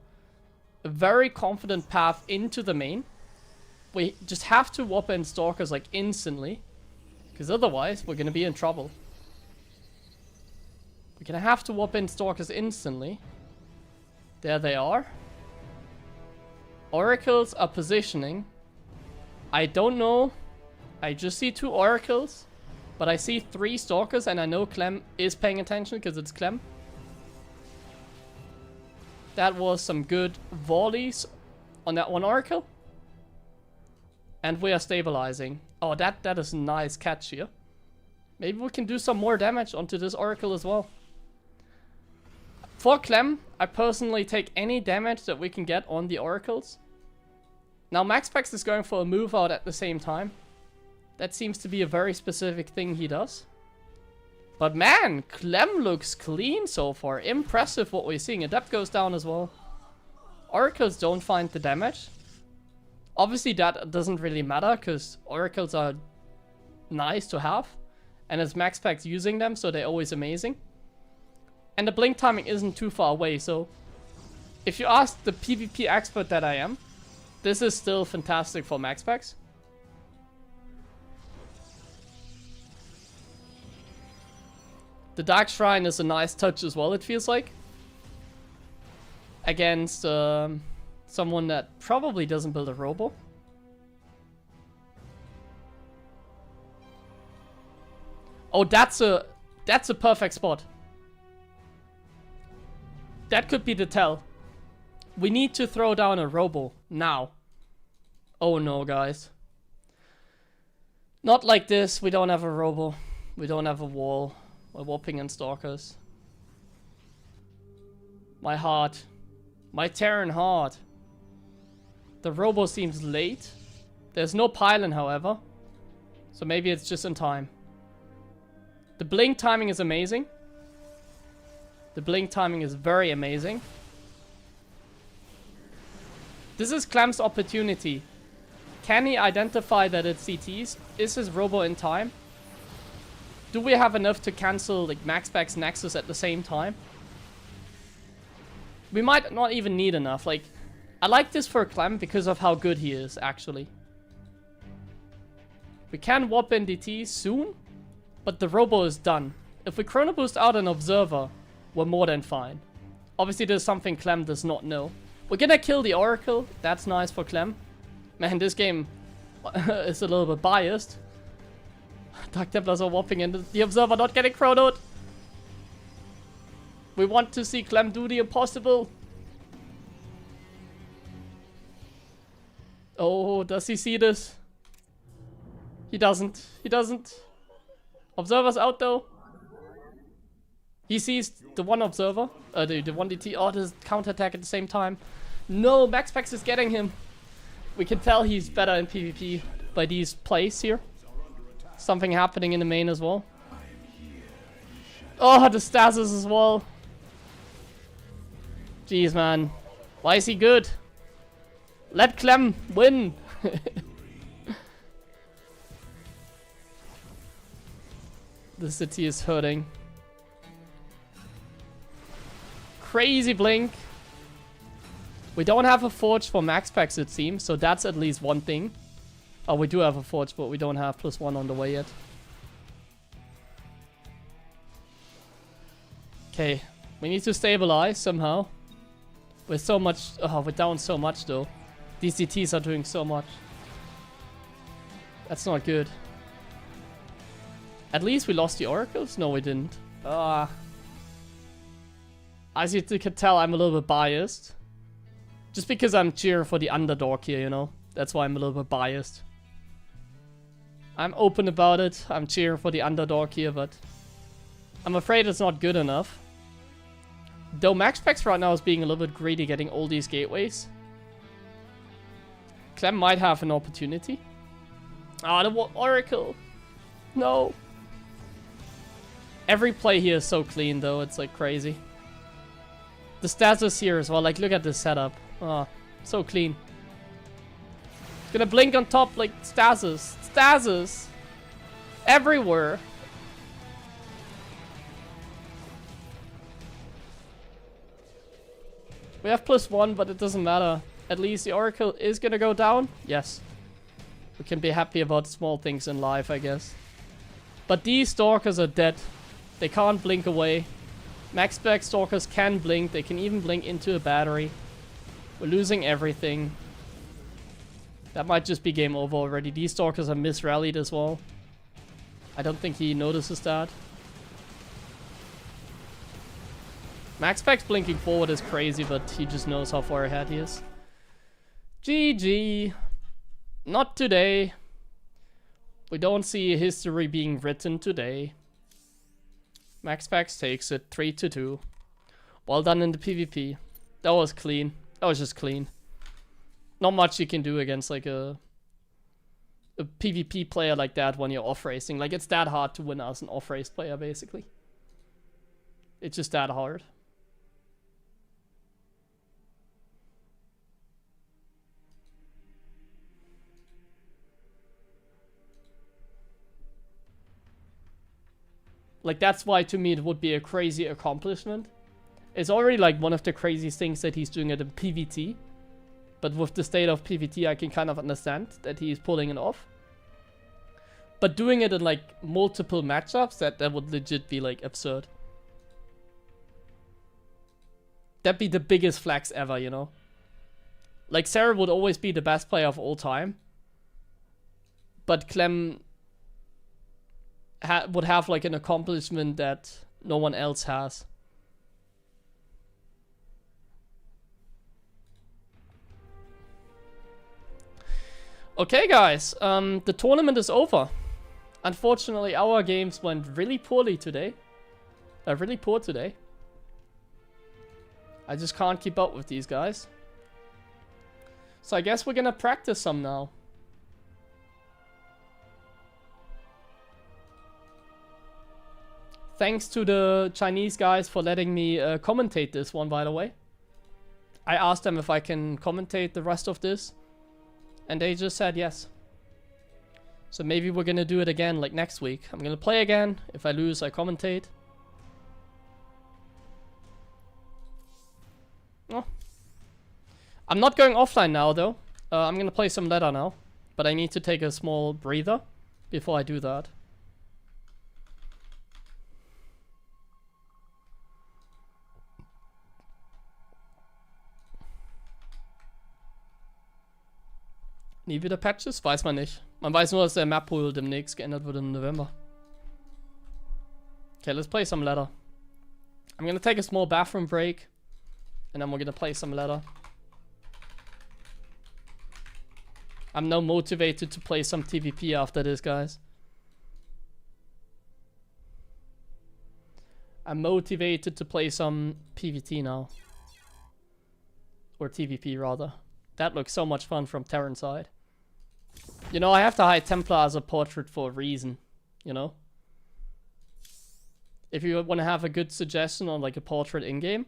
very confident path into the main. We just have to whop in Stalkers like instantly. Because otherwise, we're gonna be in trouble. We're gonna have to whop in Stalkers instantly. There they are. Oracles are positioning. I don't know. I just see 2 Oracles. But I see 3 Stalkers, and I know Clem is paying attention because it's Clem. That was some good volleys on that one Oracle. And we are stabilizing. Oh, that is a nice catch here. Maybe we can do some more damage onto this Oracle as well. For Clem, I personally take any damage that we can get on the Oracles. Now Maxpax is going for a move out at the same time. That seems to be a very specific thing he does. But man, Clem looks clean so far. Impressive what we're seeing. Adept goes down as well. Oracles don't find the damage. Obviously that doesn't really matter because Oracles are nice to have. And it's Maxpax using them, so they're always amazing. And the blink timing isn't too far away, so if you ask the PvP expert that I am, this is still fantastic for Maxpax. The Dark Shrine is a nice touch as well, it feels like. Against someone that probably doesn't build a robo. Oh, that's a perfect spot. That could be the tell. We need to throw down a robo now. Oh no, guys. Not like this. We don't have a robo. We don't have a wall. We're whopping in Stalkers. My heart. My Terran heart. The robo seems late. There's no pylon, however. So maybe it's just in time. The blink timing is amazing. The blink timing is very amazing. This is Clem's opportunity. Can he identify that it's CTs? Is his robo in time? Do we have enough to cancel like Maxpax Nexus at the same time? We might not even need enough. Like, I like this for Clem because of how good he is, actually. We can warp in DT soon, but the robo is done. If we chrono boost out an observer, we're more than fine. Obviously, there's something Clem does not know. We're gonna kill the Oracle. That's nice for Clem. Man, this game is a little bit biased. Dark Templars are warping in. The Observer not getting chronoed. We want to see Clem do the impossible. Oh, does he see this? He doesn't. He doesn't. Observer's out though. He sees the one Observer. The one DT. Oh, there's counterattack at the same time. No, Maxpax is getting him. We can tell he's better in PvP by these plays here. Something happening in the main as well. Oh, the stasis as well. Jeez, man. Why is he good? Let Clem win. The city is hurting. Crazy blink. We don't have a forge for Maxpax, it seems, so that's at least one thing. Oh, we do have a forge, but we don't have +1 on the way yet. Okay, we need to stabilize somehow. We're so much... Oh, we're down so much though. These DTs are doing so much. That's not good. At least we lost the Oracles? No, we didn't. As you could tell, I'm a little bit biased. Just because I'm cheering for the underdog here, you know? That's why I'm a little bit biased. I'm open about it. I'm cheering for the underdog here, but... I'm afraid it's not good enough. Though Maxpax right now is being a little bit greedy getting all these gateways. Clem might have an opportunity. Ah, the Oracle! No! Every play here is so clean though, it's like crazy. The status here as well, like look at this setup. Ah, so clean. Gonna blink on top like stasis. Stasis! Everywhere! We have +1, but it doesn't matter. At least the Oracle is gonna go down. Yes. We can be happy about small things in life, I guess. But these Stalkers are dead. They can't blink away. Maxpax Stalkers can blink. They can even blink into a battery. We're losing everything. That might just be game over already. These Stalkers are misrallied as well. I don't think he notices that. Maxpax blinking forward is crazy, but he just knows how far ahead he is. GG. Not today. We don't see history being written today. Maxpax takes it 3-2. Well done in the PvP. That was clean. That was just clean. Not much you can do against like a PvP player like that when you're off racing. Like it's that hard to win as an off race player basically. It's just that hard. Like that's why to me it would be a crazy accomplishment. It's already like one of the craziest things that he's doing at a PvT. But with the state of PvT I can kind of understand that he's pulling it off. But doing it in like multiple matchups, that would legit be like absurd. That'd be the biggest flex ever, you know? Like Sarah would always be the best player of all time. But Clem would have like an accomplishment that no one else has. Okay guys, the tournament is over. Unfortunately our games went really poorly today. Really poor today. I just can't keep up with these guys. So I guess we're gonna practice some now. Thanks to the Chinese guys for letting me commentate this one, by the way. I asked them if I can commentate the rest of this, and they just said yes. So maybe we're gonna do it again like next week. I'm gonna play again. If I lose, I commentate. Oh. I'm not going offline now though. I'm gonna play some ladder now, but I need to take a small breather before I do that. Nie wieder Patches? Weiß man nicht. Man weiß nur, dass der Map Pool demnächst geändert wird im November. Okay, let's play some ladder. I'm gonna take a small bathroom break, and then we're gonna play some ladder. I'm now motivated to play some TVP after this, guys. I'm motivated to play some PvT now. Or TVP, rather. That looks so much fun from Terran's side. You know, I have the High Templar as a portrait for a reason, you know? If you want to have a good suggestion on like a portrait in-game,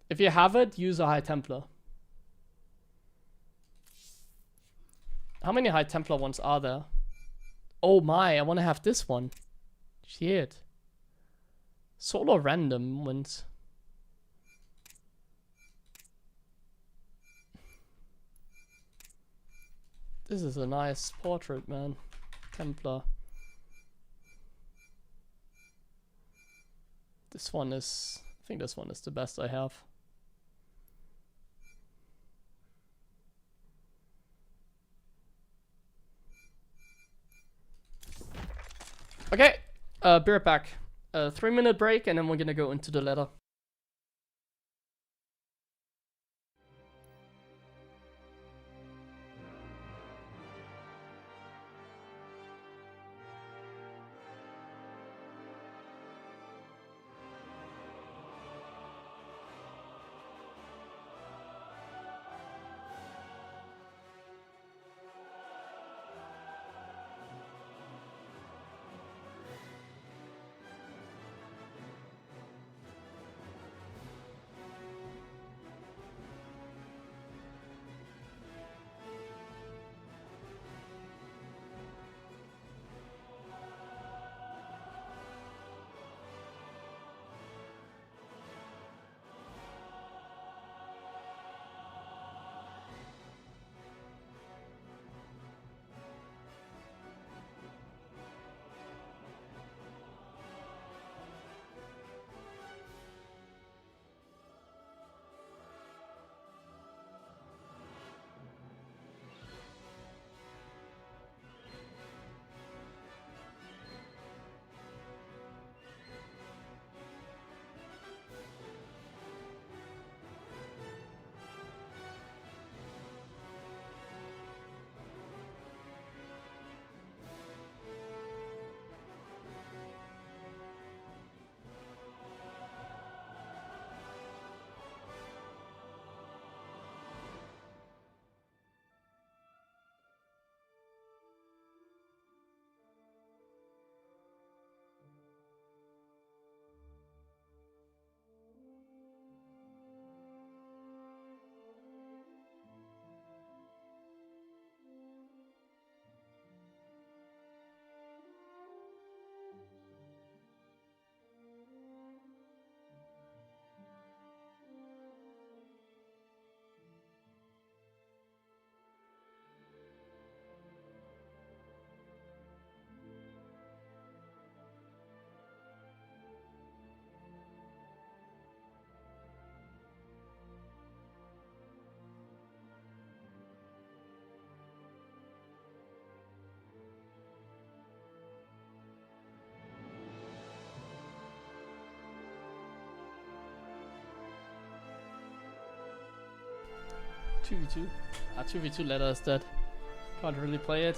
if you have it, use a High Templar. How many High Templar ones are there? Oh my, I want to have this one. Shit. Solo random ones. This is a nice portrait, man. Templar. This one is... I think this one is the best I have. Okay, be right back. 3-minute break and then we're gonna go into the ladder. Two v two. 2v2 ladder is dead. Can't really play it.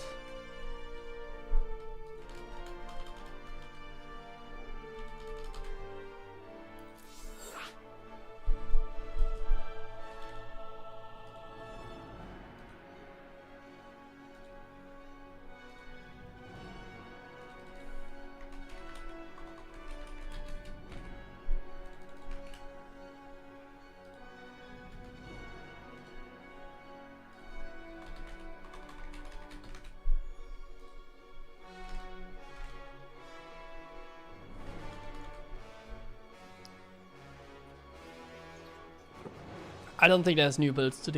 I don't think there's new builds to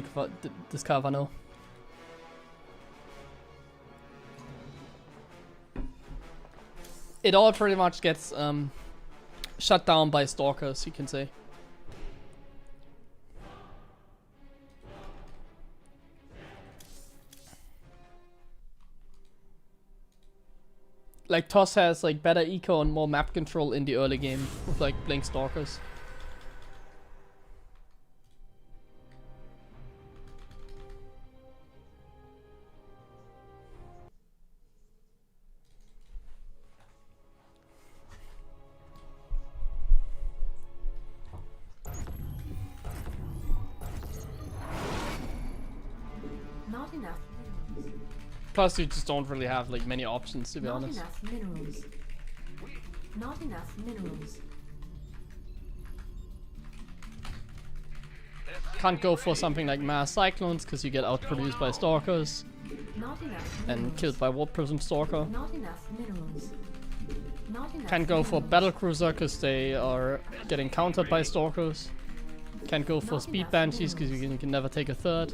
discover, no. It all pretty much gets shut down by stalkers, you can say. Like TOS has like better eco and more map control in the early game with like blink stalkers. Not enough minerals. Plus you just don't really have like many options, to be Not honest. enough minerals. Not enough minerals. Can't go for something like mass cyclones because you get outproduced by stalkers Not enough and minerals. killed by warp prism stalker. Not enough minerals. Not enough Can't go for minerals. battle cruiser because they are getting countered by stalkers. Can't go for Not speed enough banshees because minerals. you can never take a third.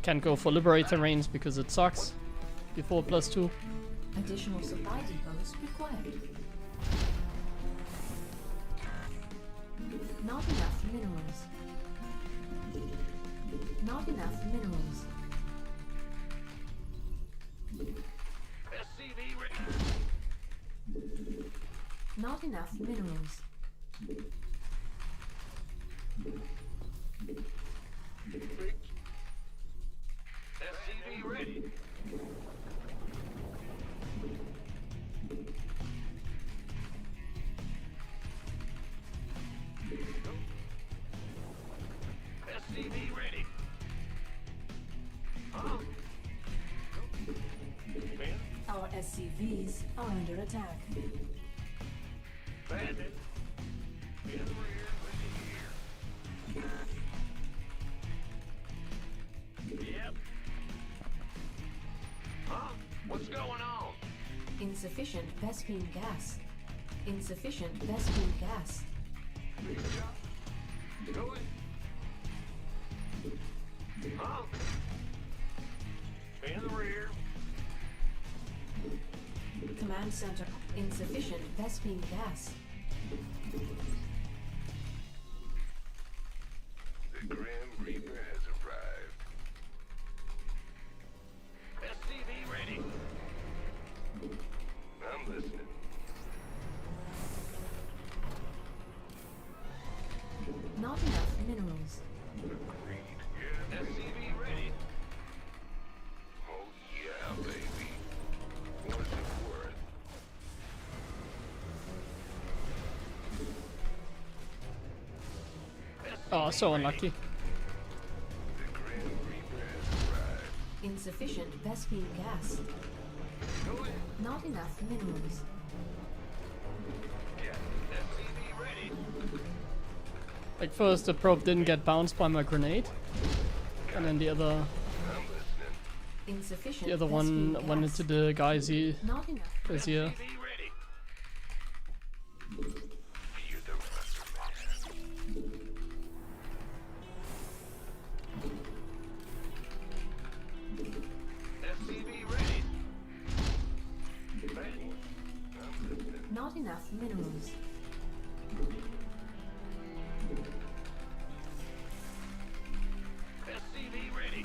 Can't go for liberator range because it sucks before +2. Additional supply depots required. Not enough minerals. Not enough minerals. SCV ready. Not enough minerals. SCV ready. SCV ready. Huh? Man, Our SCVs are under attack. bandit. In the rear, ready here. Yep. Huh? What's going on? Insufficient Vespine gas. Insufficient Vespine gas. Big shot. Go in. Huh? In the rear. Command center. Insufficient Vespine gas. The Grim Reaper has arrived. SCV ready. I'm listening. Not enough minerals. Agreed. Yeah. SCV ready. Oh yeah, baby. What is it worth? Oh, so unlucky. The Grim Reaper has arrived. Insufficient Vespine gas. Go in. Not enough minerals. Yeah. SCV ready. Like first the probe didn't get bounced by my grenade, and then the other I'm listening. Insufficient one Vespine went gas. into the guy's Not enough. brazier. SCV ready. You're the master man. SCV ready. Ready. I'm listening. Not enough minerals. SCV ready.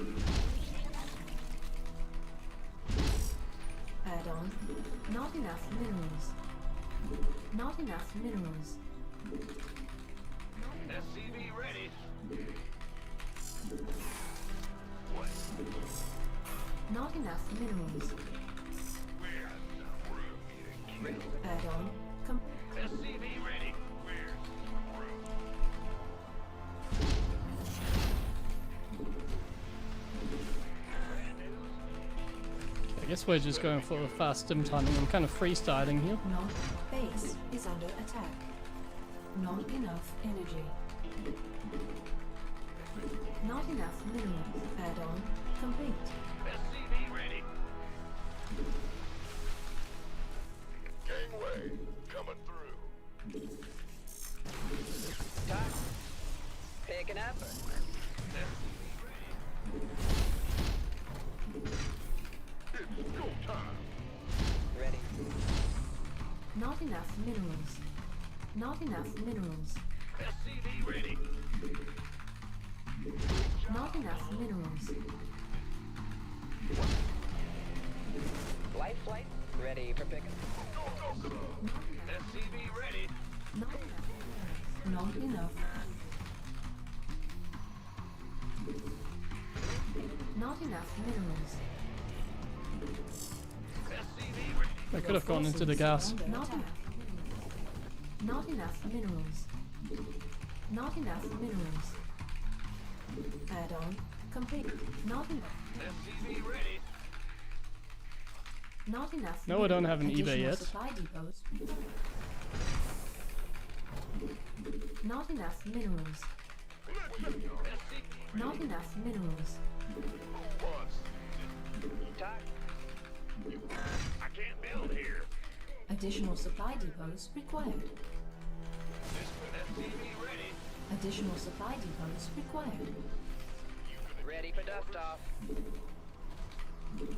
Add-on. Not enough minerals. Not enough minerals. SCV ready. What? Not enough minerals. Where's the room you kill? Add-on. SCV ready. Where's the room? I guess we're just going for a fast stim timing. I'm kind of freestyling here. Not base is under attack. Not enough energy. Not enough minerals. Add-on complete. SCV ready. Gangway coming through. Time. picking up. It's go time. Ready. Not enough minerals. Not enough minerals. SCV ready. Not enough minerals. Light flight. Ready for pickup. SCV ready. Not enough. Not enough. Not enough minerals. SCV ready. I could have gone into the gas. Not enough. Not enough minerals. Not enough minerals. Add-on complete. Not enough. SCV ready. Not enough. No, I don't have an eBay Additional yet. Supply depots. Not enough minerals. Not enough minerals. Talk. I can't build here. Additional supply depots required. SCV ready. Additional supply depots required. Ready for dust off. It's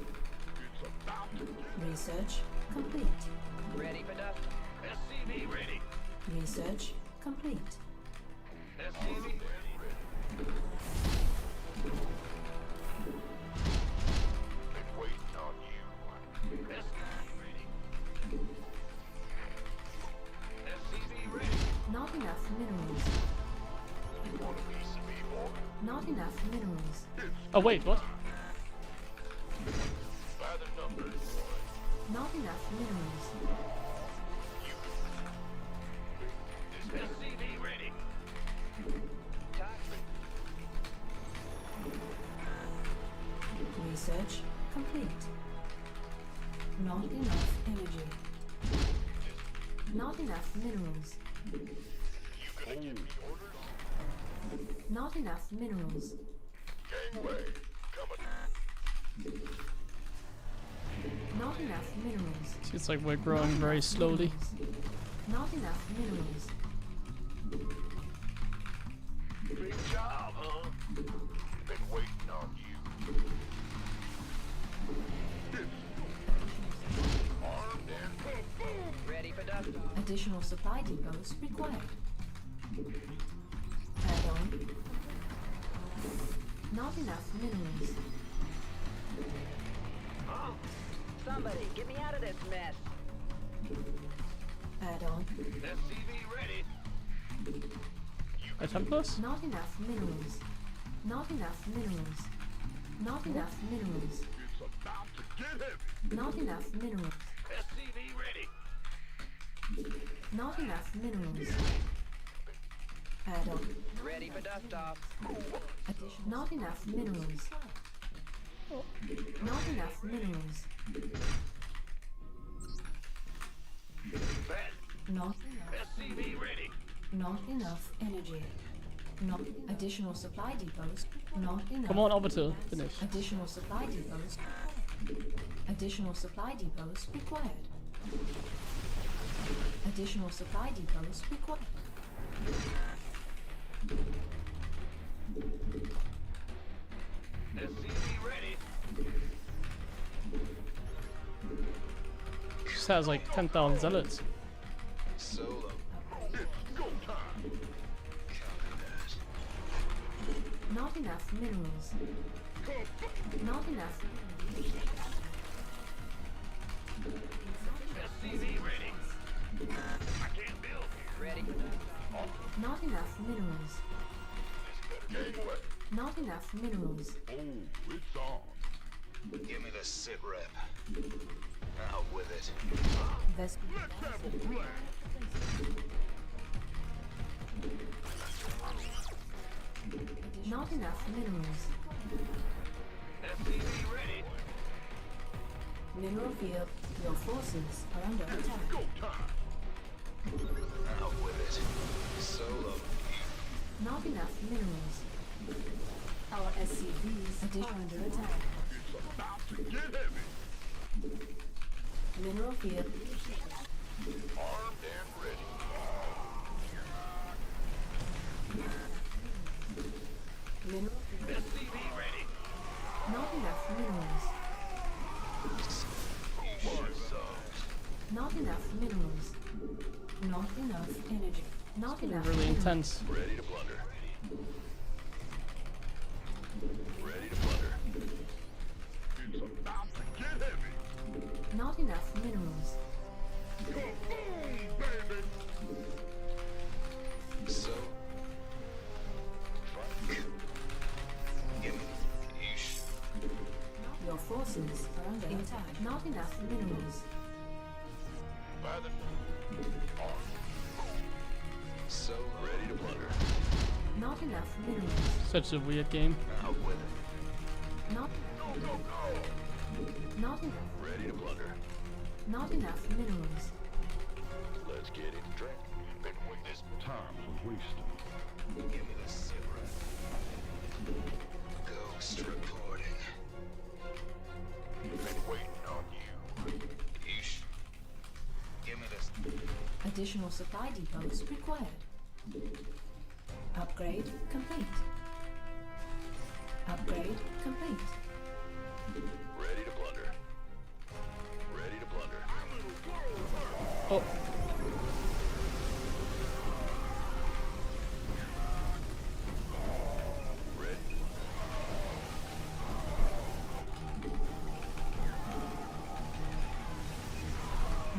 about to Research complete. Ready for dust. SCV ready. Research complete. SCV ready. Been waiting on you. SCV ready. SCV ready. Not enough minerals. You want a piece of me, boy? Not enough minerals. Oh wait, what? By the numbers, boy. Not enough minerals. SCV ready. Talk. Research complete. Not enough energy. Not enough minerals. Not enough minerals. Gangway, coming. Not enough minerals. It's like we're growing very slowly. Not enough minerals. Big job, huh? Been waiting on you. Armed and boom. Ready for dust off. Additional supply depots required. Add-on. Not enough minerals. Somebody, get me out of this mess. Add-on. SCV ready. A Templars? Not enough minerals. Not enough minerals. Not enough minerals. It's about to get heavy. Not enough minerals. SCV ready. Not enough minerals. Add-on. Ready for dust off. Addition. Not enough minerals. Not enough minerals. Not enough. SCV ready. Not enough energy. Not additional supply depots. Not enough. Come on, over to finish. Additional supply depots. Additional supply depots required. Additional supply depots required. SCV ready. Just has like 10,000 zealots. Solo. It's go time. Not enough minerals. Not enough. SCV ready. I can't build here. Ready for dust off. Not enough minerals. Gangway. Not enough minerals. Oh, it's on. Give me the sit rep. Out with it. Vest. Let's have a blast. Not enough minerals. SCV ready. Mineral field. Your forces are under attack. Go time. Out with it. Solo. Not enough minerals. Our SCVs are under attack. It's about to get heavy. Mineral field. Armed and ready. enough minerals. Not enough energy. Not enough Really minerals. intense. Ready to plunder. Ready to plunder. It's about to get heavy. Not enough minerals. Kaboom, baby! So. Fuck. Give me. Yeesh. Your forces are under attack. Not enough minerals. By the arm. So. Ready to plunder. Not enough minerals. Such a weird game. Out with it. Not Go, go, go! not enough. Ready to plunder. Not enough minerals. Let's get it drink. Been with this time was wasted. Give me the cigarette. Ghost reporting. Been waiting on you. Yeesh. Give me this. Additional supply depots required. Upgrade complete. Upgrade complete. Ready to plunder. Ready to plunder. Oh, Ready.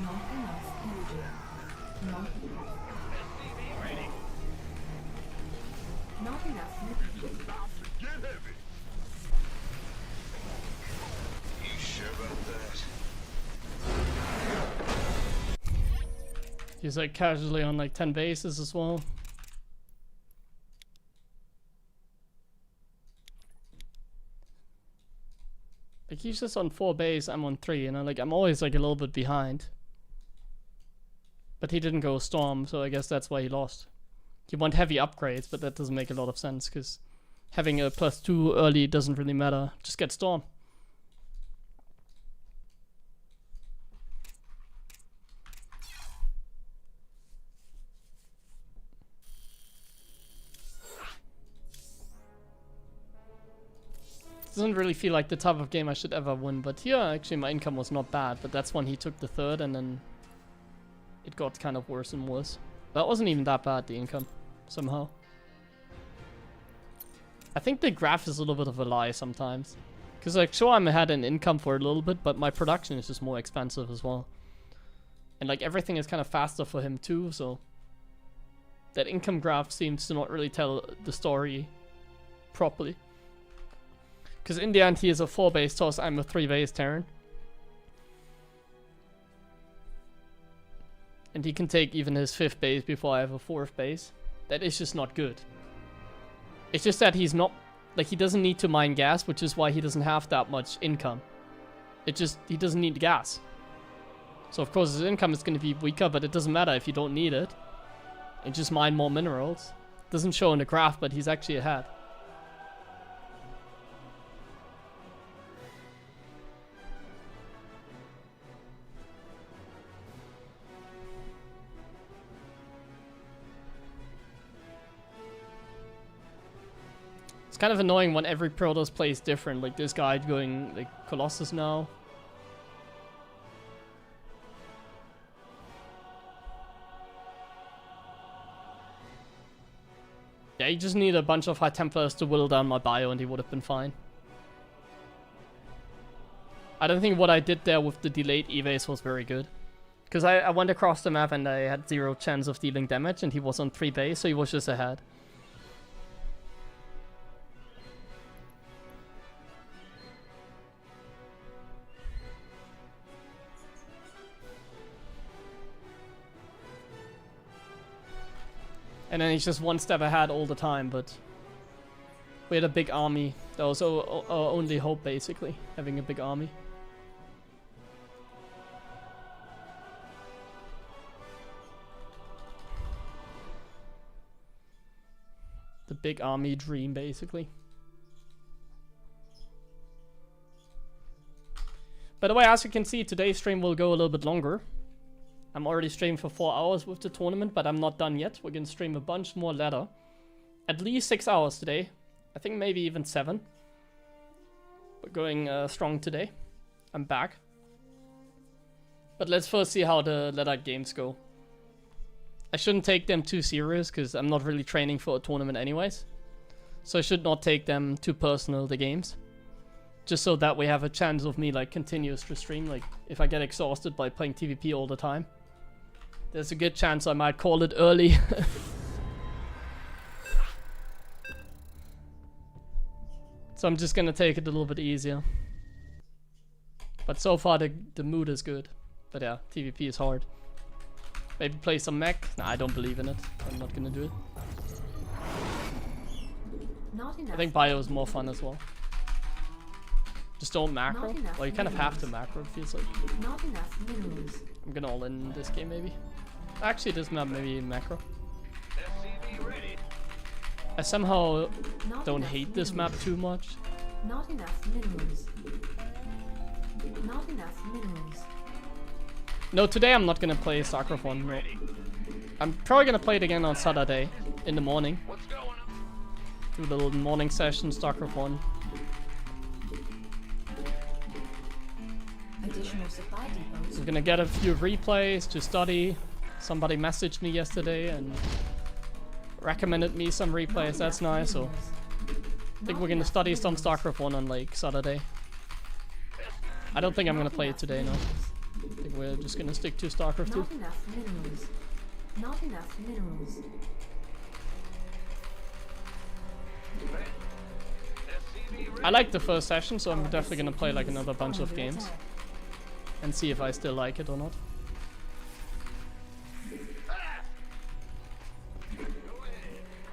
Not enough energy. Not Not enough minerals. About to get heavy. You sure about that? he's like casually on like 10 bases as well. Like he's just on 4 base, I'm on 3, you know, like I'm always like a little bit behind. But he didn't go Storm, so I guess that's why he lost. He want heavy upgrades, but that doesn't make a lot of sense, because having a +2 early doesn't really matter. Just get Storm. Doesn't really feel like the type of game I should ever win, but here actually my income was not bad, but that's when he took the 3rd and then it got kind of worse and worse. That wasn't even that bad, the income, somehow. I think the graph is a little bit of a lie sometimes. Because like, sure, I'm ahead in income for a little bit, but my production is just more expensive as well. And like, everything is kind of faster for him too, so... that income graph seems to not really tell the story properly. Because in the end, he is a 4 base toss, I'm a 3 base Terran. And he can take even his 5th base before I have a 4th base. That is just not good. It's just that he's not, like, he doesn't need to mine gas, which is why he doesn't have that much income. It just, he doesn't need gas. So of course his income is going to be weaker, but it doesn't matter if you don't need it. And just mine more minerals. Doesn't show in the graph, but he's actually ahead. It's kind of annoying when every Protoss plays different, like this guy going like Colossus now. Yeah, you just need a bunch of High Templars to whittle down my bio and he would have been fine. I don't think what I did there with the delayed evase was very good. Because I went across the map and I had 0 chance of dealing damage and he was on 3 base, so he was just ahead. And then he's just 1 step ahead all the time, but we had a big army. That was our only hope, basically, having a big army. The big army dream, basically. By the way, as you can see, today's stream will go a little bit longer. I'm already streaming for 4 hours with the tournament, but I'm not done yet. We're gonna stream a bunch more later. At least 6 hours today. I think maybe even 7. We're going strong today. I'm back. But let's first see how the letter games go. I shouldn't take them too serious because I'm not really training for a tournament anyways. So I should not take them too personal, the games. Just so that we have a chance of me like continuous to stream. Like if I get exhausted by playing TVP all the time, there's a good chance I might call it early. So I'm just gonna take it a little bit easier. But so far the mood is good. But yeah, TVP is hard. Maybe play some mech? Nah, I don't believe in it. I'm not gonna do it. Not enough. I think bio is more fun as well. Just don't macro. Not enough Well, you kind of have to minerals. macro, it feels like. Not enough minerals. I'm gonna all in this game maybe. Actually, this map maybe macro. SCV ready. I somehow Not don't enough hate this map minerals. too much. Not enough minerals. Not enough minerals. No, today I'm not gonna play StarCraft 1. No. I'm probably gonna play it again on Saturday in the morning. What's going on? Do a little morning session, StarCraft 1. Additional supply depots. We're gonna get a few replays to study. Somebody messaged me yesterday and recommended me some replays. That's nice. So I think we're gonna study some StarCraft 1 on like Saturday. I don't think I'm gonna play it today, no. I think we're just gonna stick to StarCraft 2. Not enough minerals. Not enough minerals. SCV ready. I like the first session, so I'm definitely gonna play like another bunch of games and see if I still like it or not.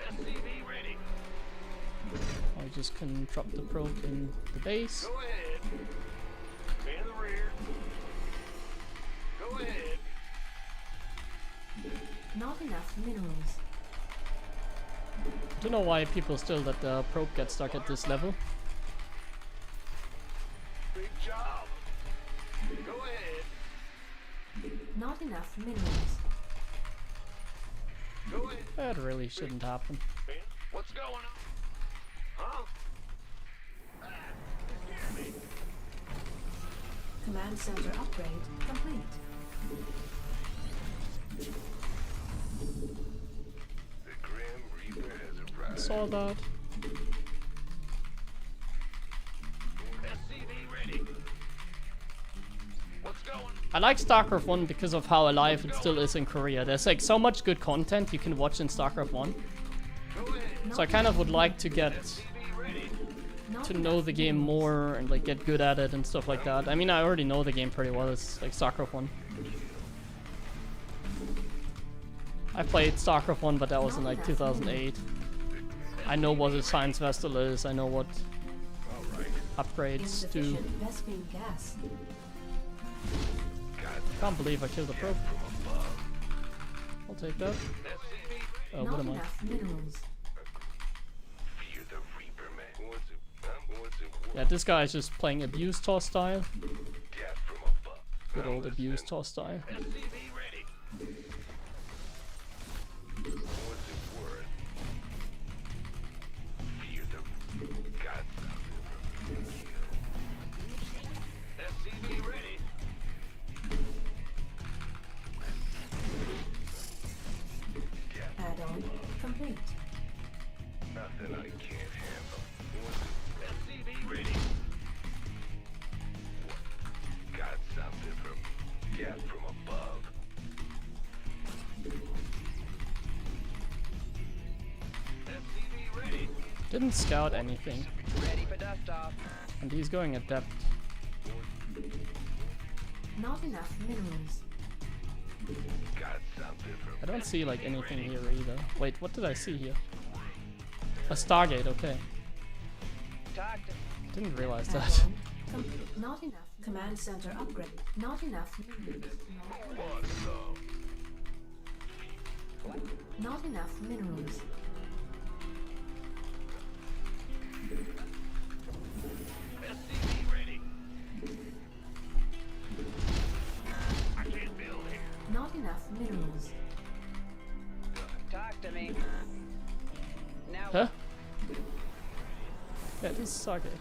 SCV ready. I just can drop the probe in the base. Go ahead. In the rear. Go ahead. Not enough minerals. I don't know why people still let the probe get stuck at this level. Big job. Go ahead. Not enough minerals. Go ahead. That really shouldn't happen. What's going on? Huh? Command center upgrade complete. The Grim Reaper has arrived. Saw that. SCV ready. What's going on? I like StarCraft 1 because of how alive it still is in Korea. There's like so much good content you can watch in StarCraft 1. Go ahead. So I kind of would like to get SCV ready. Not to enough know the game minerals. more and like get good at it and stuff like that. I mean, I already know the game pretty well. It's like StarCraft 1. I played StarCraft 1, but that was in like 2008. I know what a science vessel is. I know what upgrades do. Insufficient Vespene gas. Can't believe I killed the probe. I'll take that. Oh, what Not am I? enough minerals. Fear the Reaper, man. What's it? Yeah, this guy is just playing abuse toss style. Death from above. Good old abuse toss style. SCV ready. What's it worth? Fear the got something from you. SCV ready. Add-on complete. Nothing I can't handle. SCV ready. Got something from death from above. SCV ready. Didn't scout anything. Ready for dust off. And he's going at depth. Not enough minerals. Got something from I don't see like anything here either. Wait, what did I see here? A Stargate, okay. Talk to Didn't realize that. Add-on complete. Not enough. Command center upgrade. Not enough minerals. Not enough minerals. SCV ready. I can't build here. Not enough minerals. talk to me. Now Huh? Yeah, this is Stargate.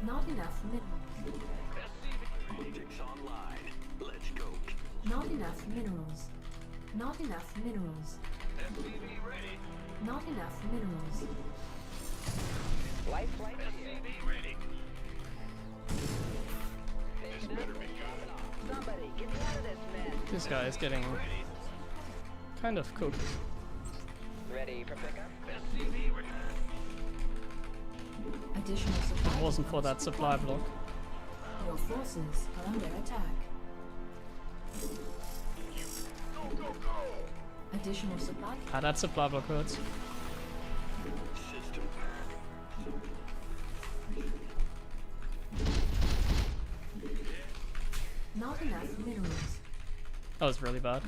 Not enough minerals. SCV Optics online. Let's go. Not enough minerals. Not enough minerals. SCV ready. Not enough minerals. Life flight here. SCV ready. This better be good. Somebody, get me out of this mess. This guy is getting kind of cooked. Ready for pickup? SCV ready. Additional supply. It wasn't for that supply block. Your forces are under attack. Go, go, go. Additional supply. Ah, that supply block hurts. System. Not enough minerals. That was really bad.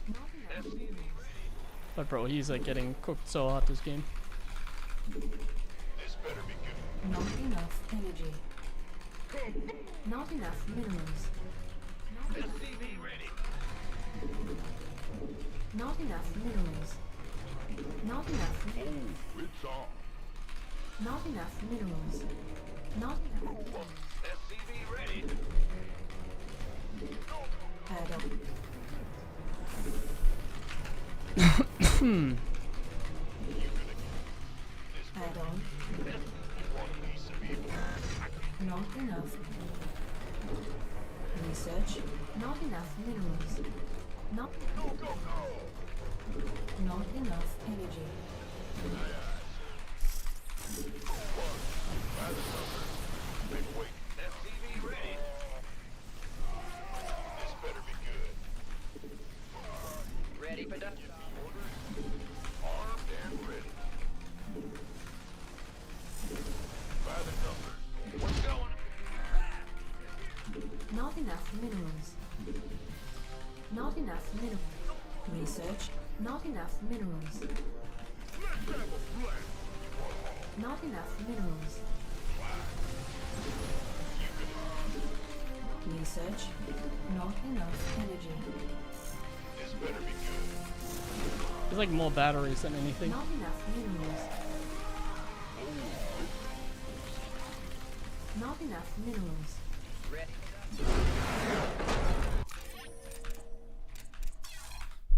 Not enough minerals. But bro, he's like getting cooked so hard this game. This better be good. Not enough energy. Not enough minerals. Not enough, SCV ready. not enough minerals. Not enough. Oh, it's on. Not enough minerals. Not enough minerals. SCV ready. Add on. Add on. Not enough. Research. Not enough minerals. Not Not enough energy. SCV ready. This better be good. Ready for dust. Armed and ready. By the numbers. What's going? Not enough minerals. Not enough minerals. Research. Not enough minerals. Not enough minerals. Research. Not enough energy. This better be good. There's like more batteries than anything. Not enough minerals. Not enough minerals. Ready.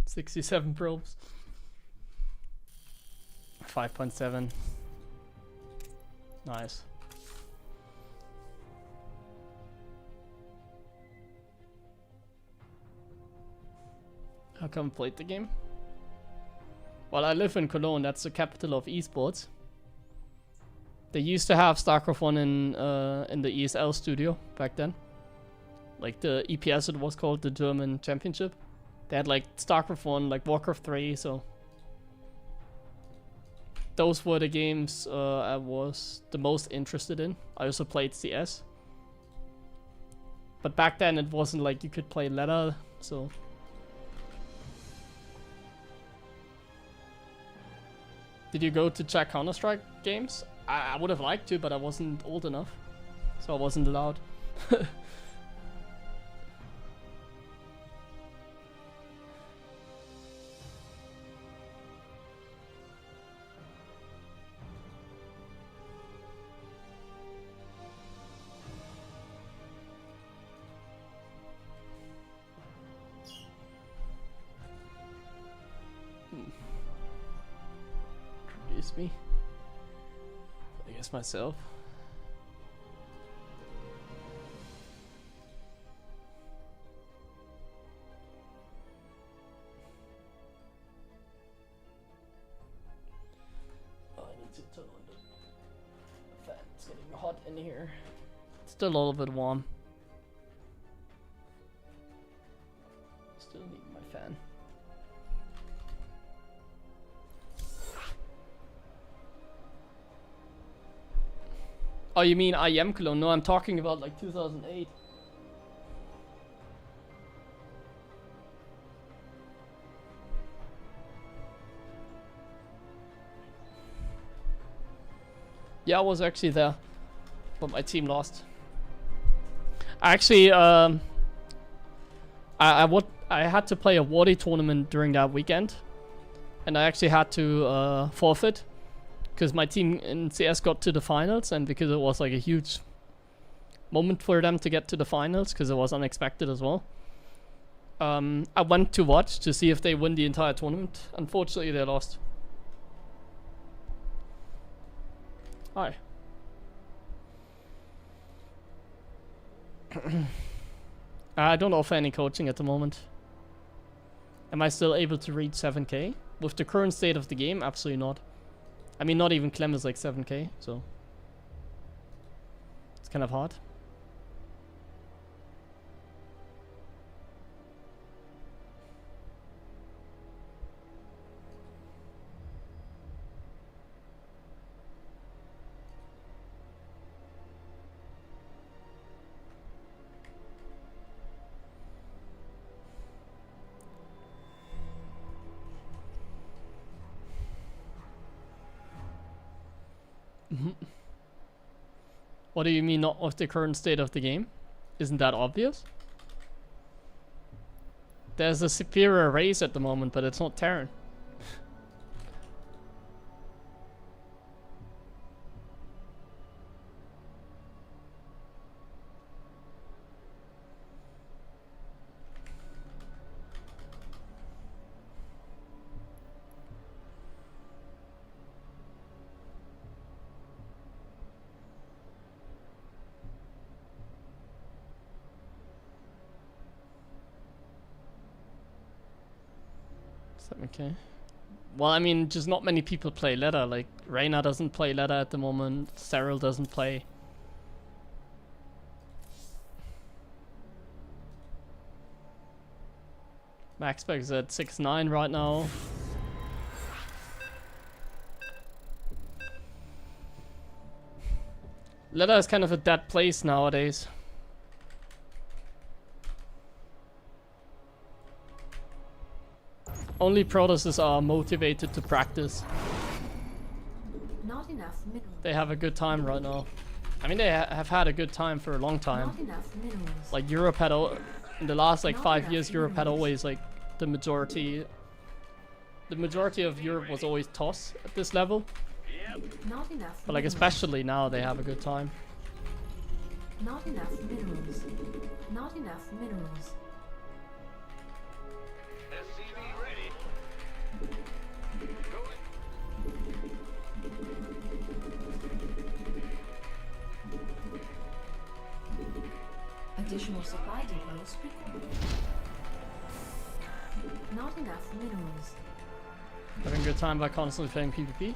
67 probes. 5.7. Nice. How come I played the game? Well, I live in Cologne, that's the capital of esports. They used to have StarCraft 1 in the ESL studio back then. Like the EPS it was called, the German Championship. They had like StarCraft 1, like Warcraft 3, so... Those were the games I was the most interested in. I also played CS. But back then it wasn't like you could play ladder, so... Did you go to check Counter-Strike games? I would have liked to, but I wasn't old enough. So I wasn't allowed. Introduce me. I guess myself. Oh, I need to turn on the fan. It's getting hot in here. It's still a little bit warm. Still need my fan. Oh, you mean I am Cologne? No, I'm talking about like 2008. Yeah, I was actually there, but my team lost. Actually, I had to play a Wardy tournament during that weekend, and I actually had to forfeit. Because my team in CS got to the finals, and because it was like a huge moment for them to get to the finals because it was unexpected as well. I went to watch to see if they win the entire tournament. Unfortunately, they lost. Hi. I don't offer any coaching at the moment. Am I still able to reach 7k? With the current state of the game, absolutely not. I mean, not even Clem is like 7k, so it's kind of hard. What do you mean not with the current state of the game? Isn't that obvious? There's a superior race at the moment, but it's not Terran. Okay. Well, I mean, just not many people play ladder. Like, Reyna doesn't play ladder at the moment. Cyril doesn't play. Maxpax is at 6-9 right now. Ladder is kind of a dead place nowadays. Only Protoss are motivated to practice. Not enough minerals. They have a good time right now. I mean, they have had a good time for a long time. Not enough minerals. Like Europe had, in the last like Not 5 enough years, Europe had minerals. always like the majority. The majority of Europe was always TOS at this level. Not enough. But like minerals. especially now, they have a good time. Not enough minerals. Not enough minerals. SCV ready. Going. Additional supply depots required. Not enough minerals. Having a good time by constantly playing PvP.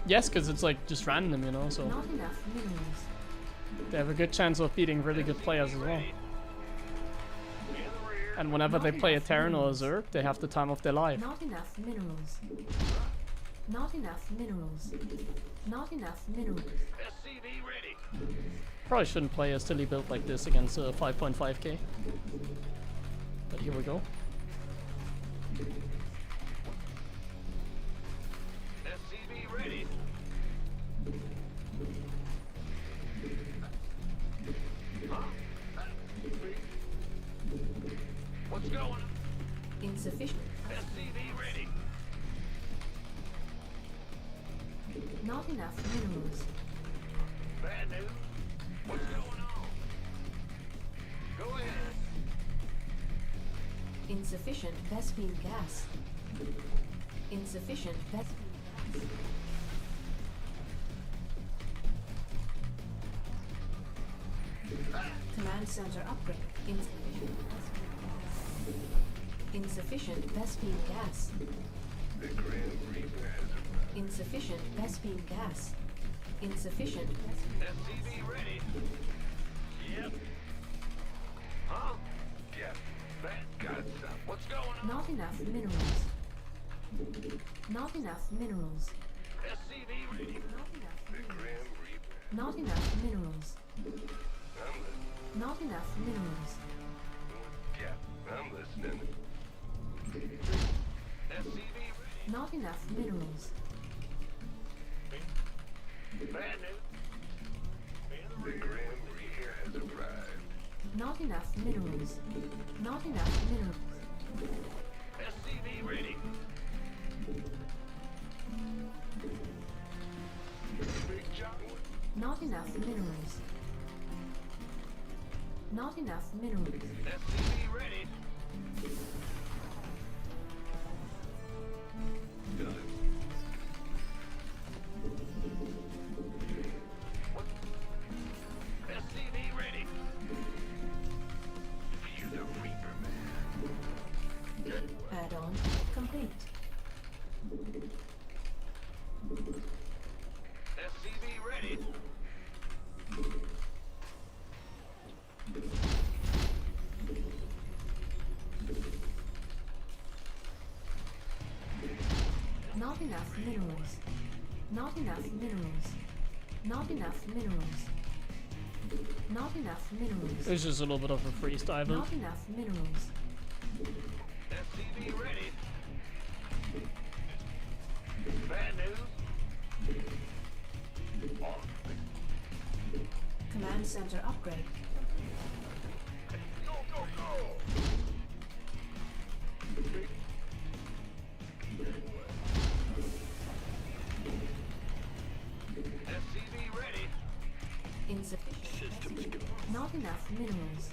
Yes, because it's like just random, you know. So Not enough minerals. they have a good chance of beating really good players as well. And whenever they play a Terran or a Zerg, they have the time of their life. Not enough minerals. Not enough minerals. Not enough minerals. SCV ready. Probably shouldn't play a silly build like this against a 5.5k. But here we go. SCV ready. Huh? What's going on? Insufficient. SCV ready. Not enough minerals. Bad news. What's going on? Go ahead. Insufficient Vespine gas. Insufficient Vespine gas. Command center upgrade. Insufficient Vespine gas. The Grim Reaper has arrived. Insufficient Vespine gas. Insufficient Vespine SCV ready. Yep. Huh? Yep. That got some. What's going on? Not enough minerals. Not enough minerals. SCV ready. Not enough The minerals. Grim Reaper. Not enough minerals. I'm listening. Not enough minerals. Yeah, I'm listening. SCV ready. Not enough minerals. Bad news. The Grim Reaper has arrived. Not enough minerals. Not enough minerals. SCV ready. Big John. Not enough minerals. Not enough minerals. SCV ready. Done. SCV ready. Fear the Reaper, man. Add-on complete. SCV ready. Not enough minerals. Not enough minerals. Not enough minerals. Not enough minerals. It's just a little bit of a freestyle. Not enough minerals. SCV ready. Bad news. Command center upgrade. Go, go, go! SCV ready. Insufficient. Not enough minerals.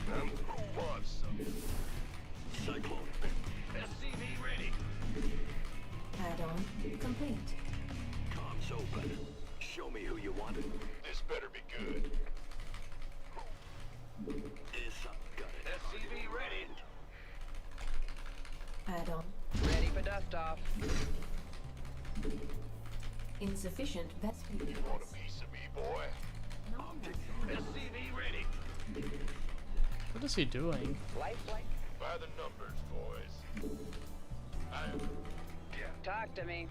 Who wants some? Cyclone. SCV ready. Add-on complete. Comms open. Show me who you wanted. This better be good. Is got it. SCV ready. Add-on Ready for dust off. insufficient vessel. Want a piece of me, boy? Not enough. SCV ready. What is he doing? Lifelike? By the numbers, boys. Talk to me.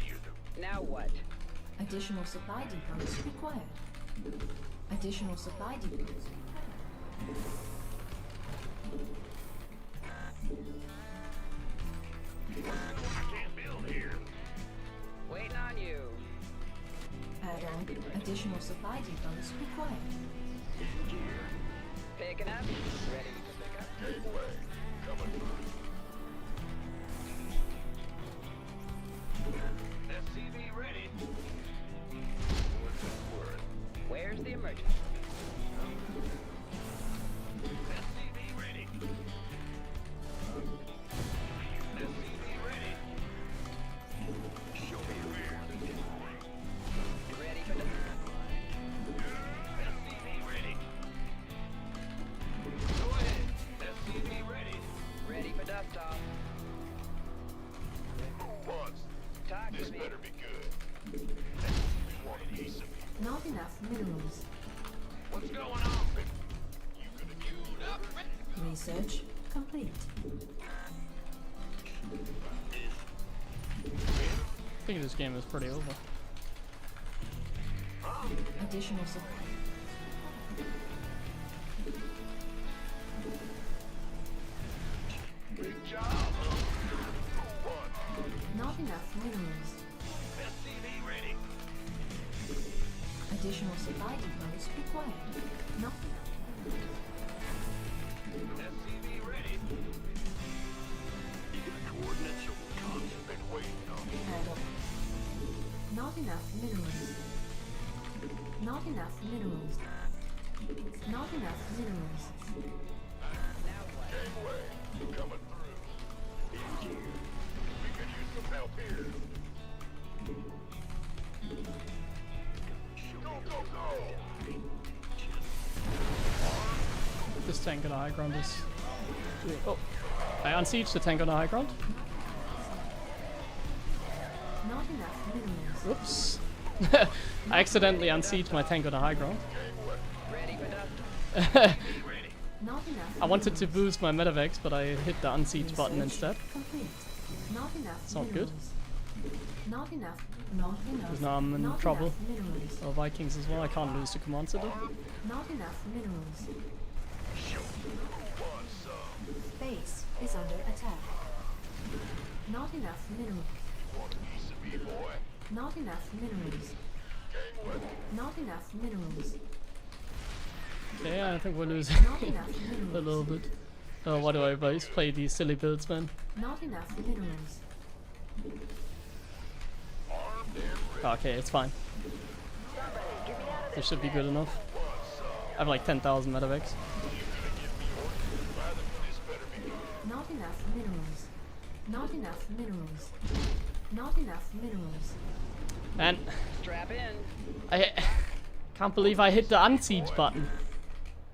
Fear the Now what? Additional supply depots required. Additional supply depots. I can't build here. Waiting on you. Add-on additional supply depots required. Picking up. Ready to pick up. Gateway. Coming through. SCV ready. What's it worth? Where's the emergency? SCV ready. SCV ready. Show me who you wanted. Ready for dust. SCV ready. Go ahead. SCV ready. Ready for dust off. Who wants? Talk This to me. better be good. SCV want a piece of me. Not enough minerals. What's going on? You gonna queued up? Research complete. I think this game is pretty over. Additional supply. Good job. Who wants? Not enough minerals. SCV ready. Additional supply depots required. Not enough. SCV ready. You got coordinates or comms? Been waiting on you. Add-on. Not enough minerals. Not enough minerals. Not enough minerals. Gateway. Coming through. We could use some help here. Go, go, go. This tank on the high ground is... Oh, I unsiege the tank on the high ground. Not enough minerals. Oops. I accidentally unsieged my tank on the high ground. Ready for dust. Not enough. I wanted to boost my medevacs, but I hit the unsiege button Research instead. complete. Not enough. It's not good. minerals. Not enough. Not enough. Because now I'm in Not trouble. enough minerals. Oh, Vikings as well, I can't lose to command center. Not enough minerals. Want some? Base is under attack. Not enough minerals. Want a piece of me, boy? Not enough minerals. Gateway. Not enough minerals. Yeah, I think we're losing Not enough a minerals. little bit. Oh, why do I always play these silly builds, man? Not enough minerals. Armed and ready. Okay, it's fine. Somebody, get me out of This should be good enough. I have like 10,000 medevacs. Not enough minerals. Not enough minerals. Not enough minerals. Man, Strap in. I can't believe I hit the unsiege button.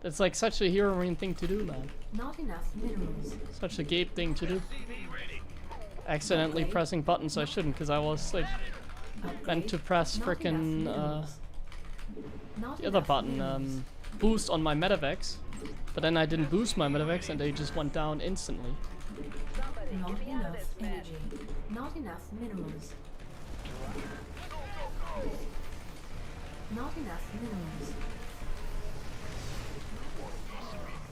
That's like such a HeroMarine thing to do, man. Not enough minerals. Such a Gabe thing to do. Accidentally pressing buttons I shouldn't, because I was like meant to press frickin' the other button, boost on my medevacs. But then I didn't boost my medevacs and they just went down instantly. Not enough energy. Not enough minerals. Not enough minerals.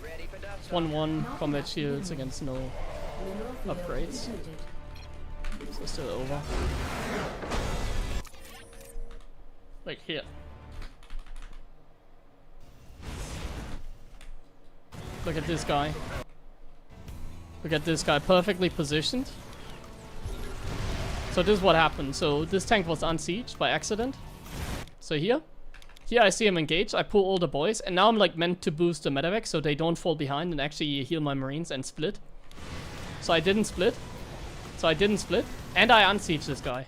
Ready for dust. 1-1 combat shields against no Mineral field upgrades. depleted. So still over. Like here. Look at this guy. Look at this guy, perfectly positioned. So this is what happened. So this tank was unsieged by accident. So here I see him engaged. I pull all the boys, and now I'm like meant to boost the medevac so they don't fall behind and actually heal my marines and split. So I didn't split. And I unsieged this guy.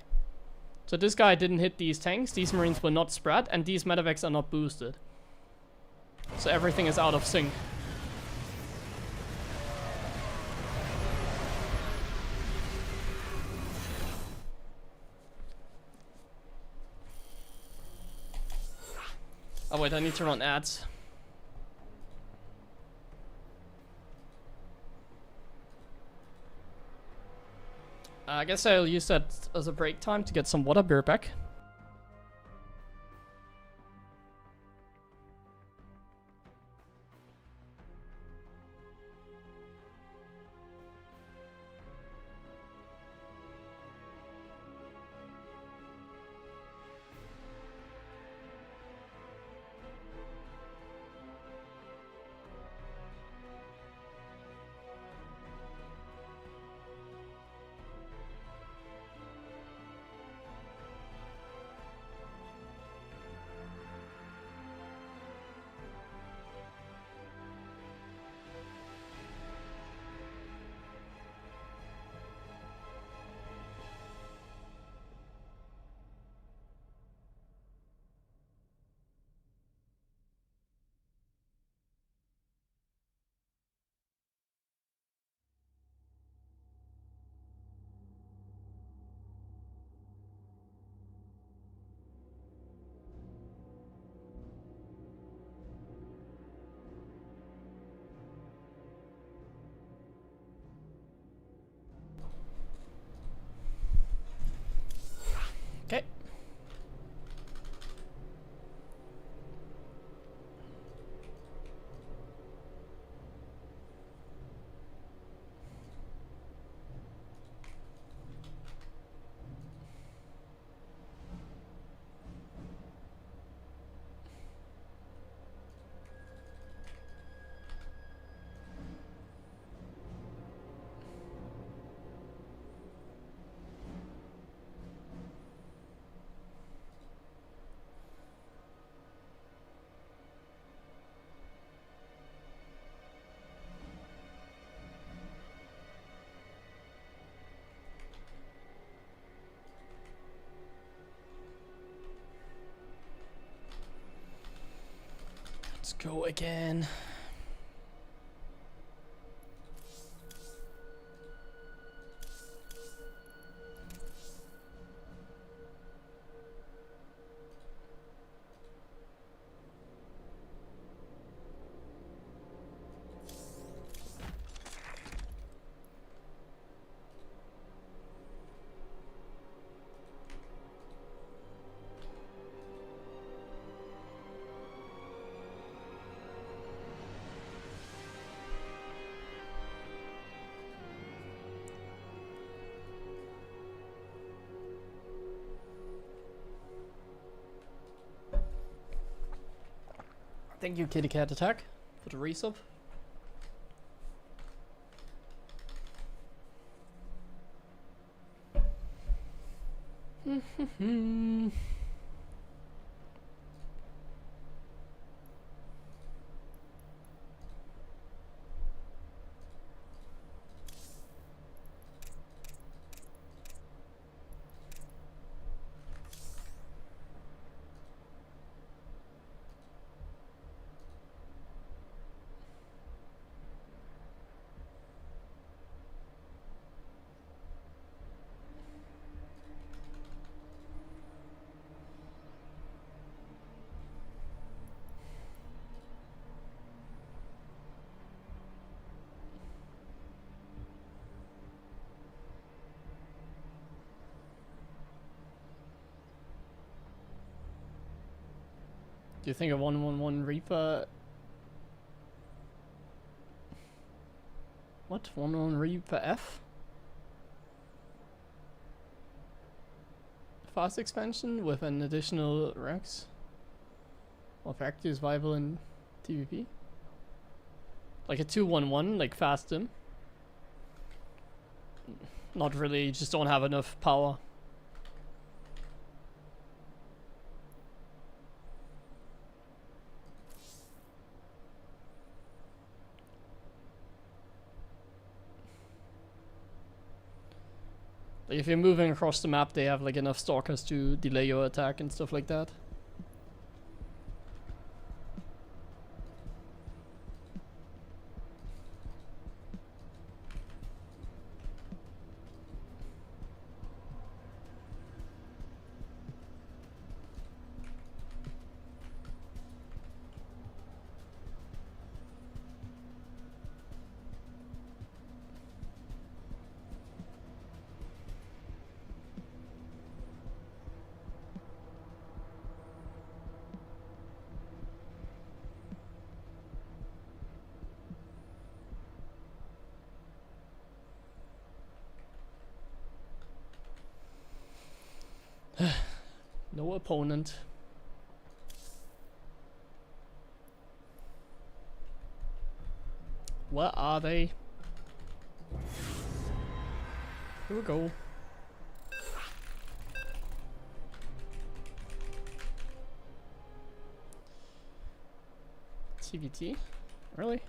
So this guy didn't hit these tanks, these marines were not spread, and these medevacs are not boosted. So everything is out of sync. Oh wait, I need to run ads. I guess I'll use that as a break time to get some water. Beer back. Okay. Let's go again. Thank you, Kitty Cat Attack, for the resub. Do you think a 1/1/1 Reaper? What? 1/1 Reaper F? Fast expansion with an additional Rex? Or factor is viable in TVP? Like a 2/1/1, like fast dim? Not really, you just don't have enough power. Like if you're moving across the map, they have like enough stalkers to delay your attack and stuff like that. No opponent. Where are they? Here we go. TVT? Really?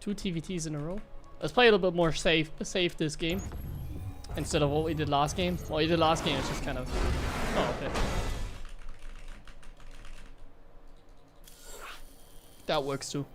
2 TVTs in a row? Let's play a little bit more safe this game. Instead of what we did last game. What we did last game is just kind of... Oh, okay. That works too.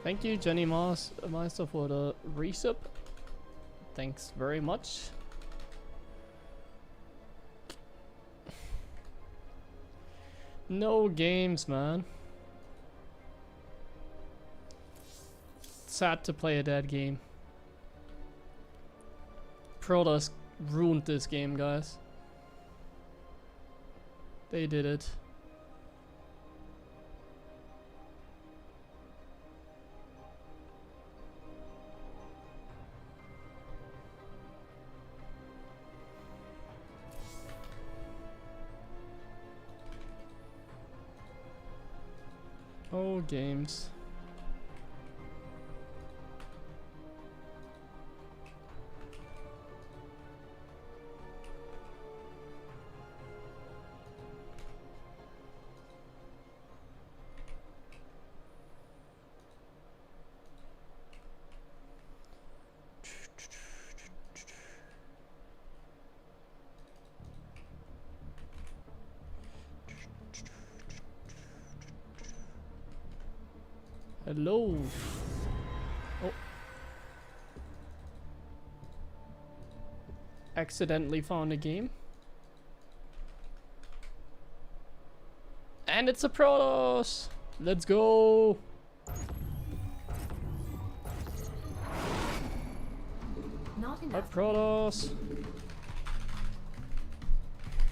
Thank you, Jenny Meister, for the resub. Thanks very much. No games, man. Sad to play a dead game. Protoss ruined this game, guys. They did it. Oh, games. Hello. Oh. Accidentally found a game. And it's a Protoss. Let's go. Not A enough. Protoss.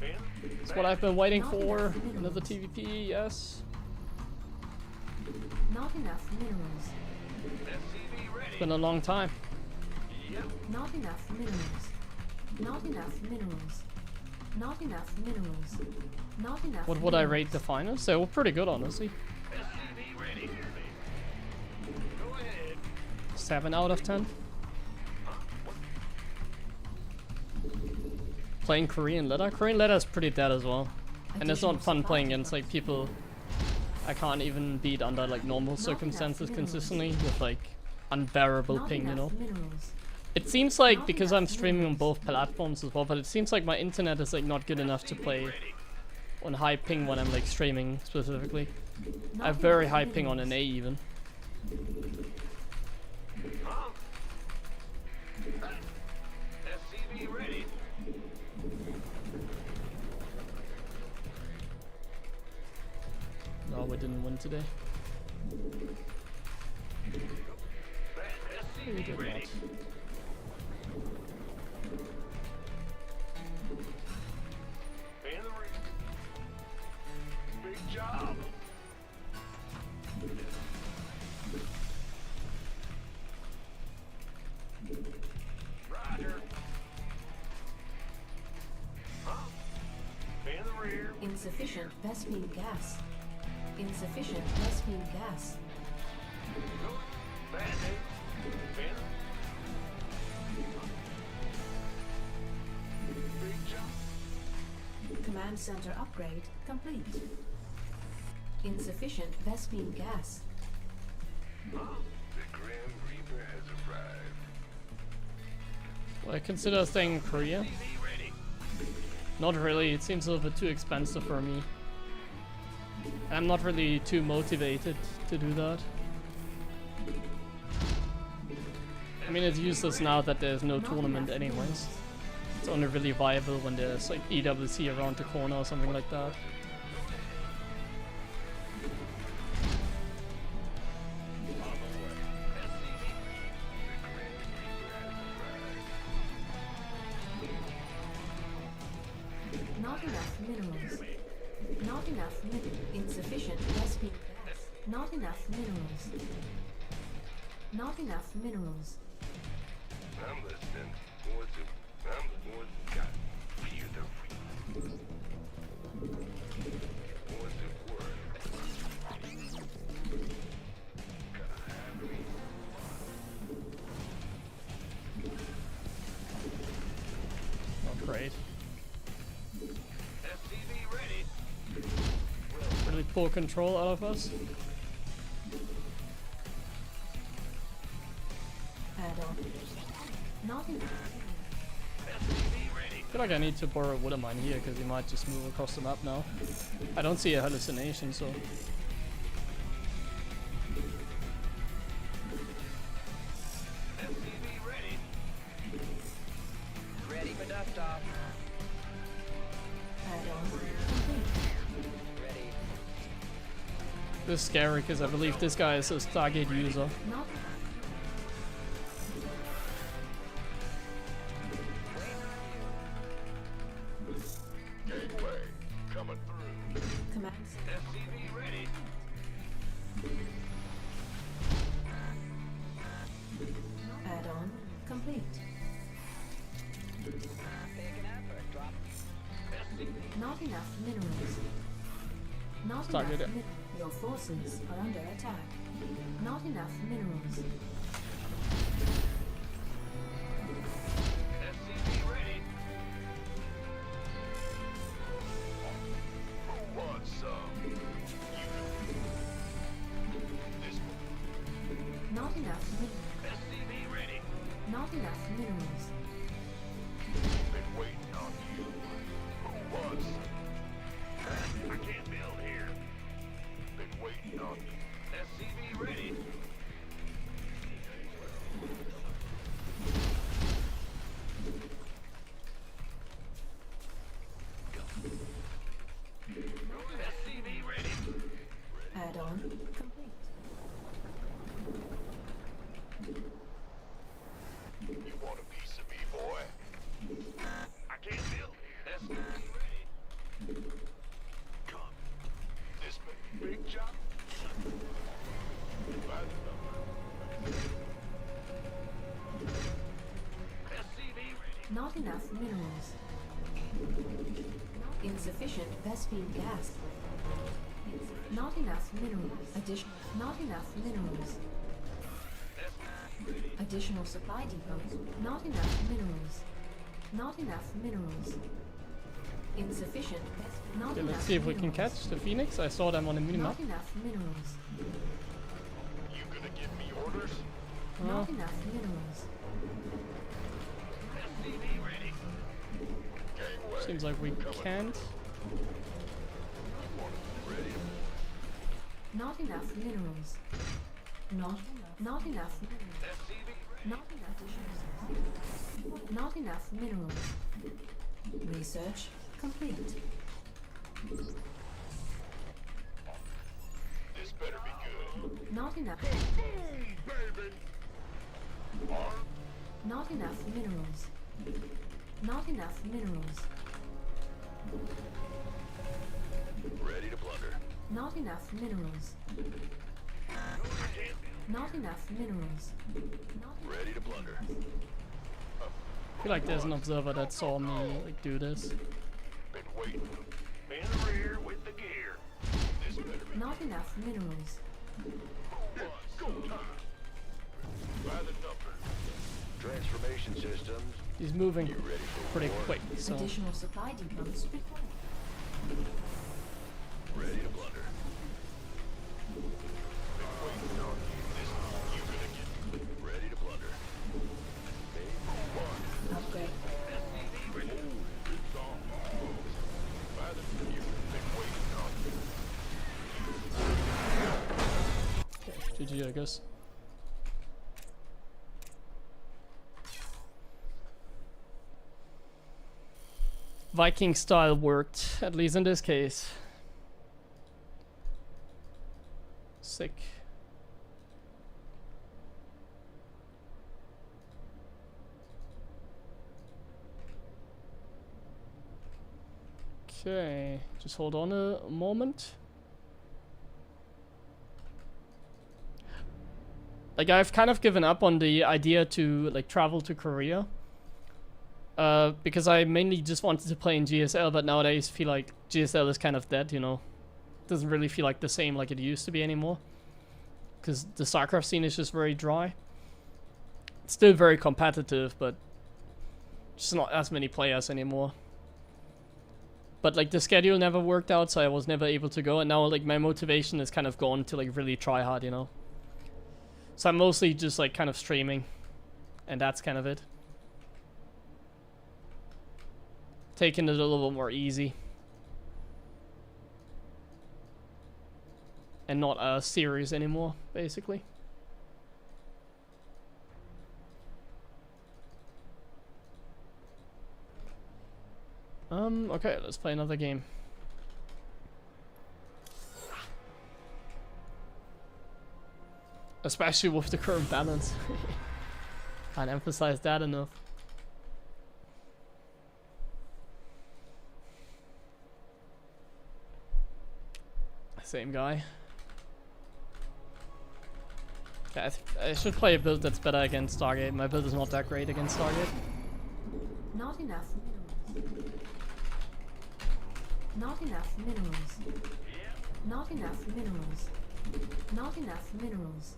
Bian, That's what I've been waiting for. Another TVP, yes. Not enough minerals. SCV ready. It's been a long time. Yep. Not enough minerals. Not enough minerals. Not enough minerals. Not enough. What would I minerals. rate the finals? They were pretty good, honestly. SCV ready. Go ahead. 7 out of 10. Playing Korean letter. Korean letter is pretty dead as well. And it's not fun playing against like people I can't even beat under like normal circumstances consistently with like unbearable Not ping, you know. enough minerals. It seems like because I'm streaming on both platforms as well, but it seems like my internet is like not good enough to play on high ping when I'm like streaming specifically. I have very high ping on an A even. SCV ready. No, we didn't win today. We SCV did ready. not. In the ring. Big job. Roger. Huh? In the rear. Insufficient Vespine gas. Insufficient Vespine gas. Bandit. In. Big job. Command center upgrade complete. Insufficient Vespine gas. The Grim Reaper has arrived. Well, I consider staying in Korea. SCV ready. Not really, it seems a little bit too expensive for me. And I'm not really too motivated to do that. I mean, it's useless now that there's no tournament anyways. It's only really viable when there's like EWC around the corner or something like that. Not enough minerals. Not enough insufficient Vespine gas. Not enough minerals. Not enough minerals. I'm listening. What's it? Got fear the reaper. What's it worth? Gotta have me. Not great. SCV ready. Really poor control out of us. Add on. Not enough. SCV ready. I feel like I need to borrow Wood of Mine here because he might just move across the map now. I don't see a hallucination, so. SCV ready. Ready for dust off. Add on complete. Ready. This is scary because I believe this guy is a Stargate user. Not Gateway coming through. command center. SCV ready. Add on complete. Picking up or drop. Not enough minerals. Not Start enough. it. Your forces are under attack. Not enough minerals. SCV ready. Who wants some? This one. Not enough minerals. SCV ready. Not enough minerals. Been waiting on you. Who wants some? I can't build here. Been waiting on you. SCV ready. SCV ready. Add on complete. You want a piece of me, boy? I can't build here. SCV ready. Not enough minerals. Insufficient Vespine gas. Not enough minerals. Not enough minerals. Additional supply depots. Not enough minerals. Not enough minerals. Insufficient. Not Okay, enough let's see if we can minerals. catch the Phoenix. I saw them on the minimap. Not enough minerals. You gonna give me orders? Not enough minerals. SCV ready. Gangway. Seems like we can't. Ready. Not enough minerals. Not enough minerals. SCV Not enough. Not enough minerals. Research complete. This better be good. Not enough. Boom, baby. Arm. Not enough minerals. Not enough minerals. Ready to plunder. Not enough minerals. Not enough minerals. Not Ready to plunder. I feel like there's an observer that saw me like do this. Been waiting. In the rear with the gear. This better be not enough minerals. go time. By the number. Transformation systems. He's moving You ready for pretty war? quick, so Additional supply depots required. Ready to plunder. Been waiting on you. This you gonna get. Ready to plunder. Upgrade. SCV ready. It's on. By the you've been waiting on you. GG, I guess. Viking style worked, at least in this case. Sick. Okay, just hold on a moment. Like, I've kind of given up on the idea to like travel to Korea. Because I mainly just wanted to play in GSL, but nowadays feel like GSL is kind of dead, you know. Doesn't really feel like the same like it used to be anymore. Because the StarCraft scene is just very dry. It's still very competitive, but just not as many players anymore. But like the schedule never worked out, so I was never able to go, and now like my motivation is kind of gone to like really try hard, you know. So I'm mostly just like kind of streaming, and that's kind of it. Taking it a little bit more easy. And not a series anymore, basically. Okay, let's play another game. Especially with the current balance. Can't emphasize that enough. Same guy. Okay, I should play a build that's better against Stargate. My build is not that great against Stargate. Not enough minerals. Not enough minerals. Not enough minerals. Not enough minerals.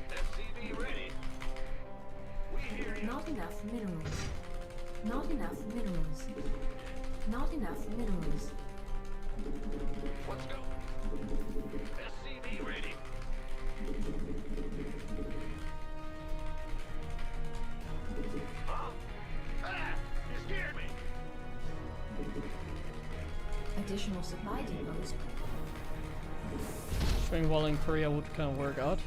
SCV ready. We hear you. Not enough minerals. Not enough minerals. Not enough minerals. Let's go. SCV ready. Huh? Ah! You scared me. Additional supply depots. String wall in Korea would kind of work out.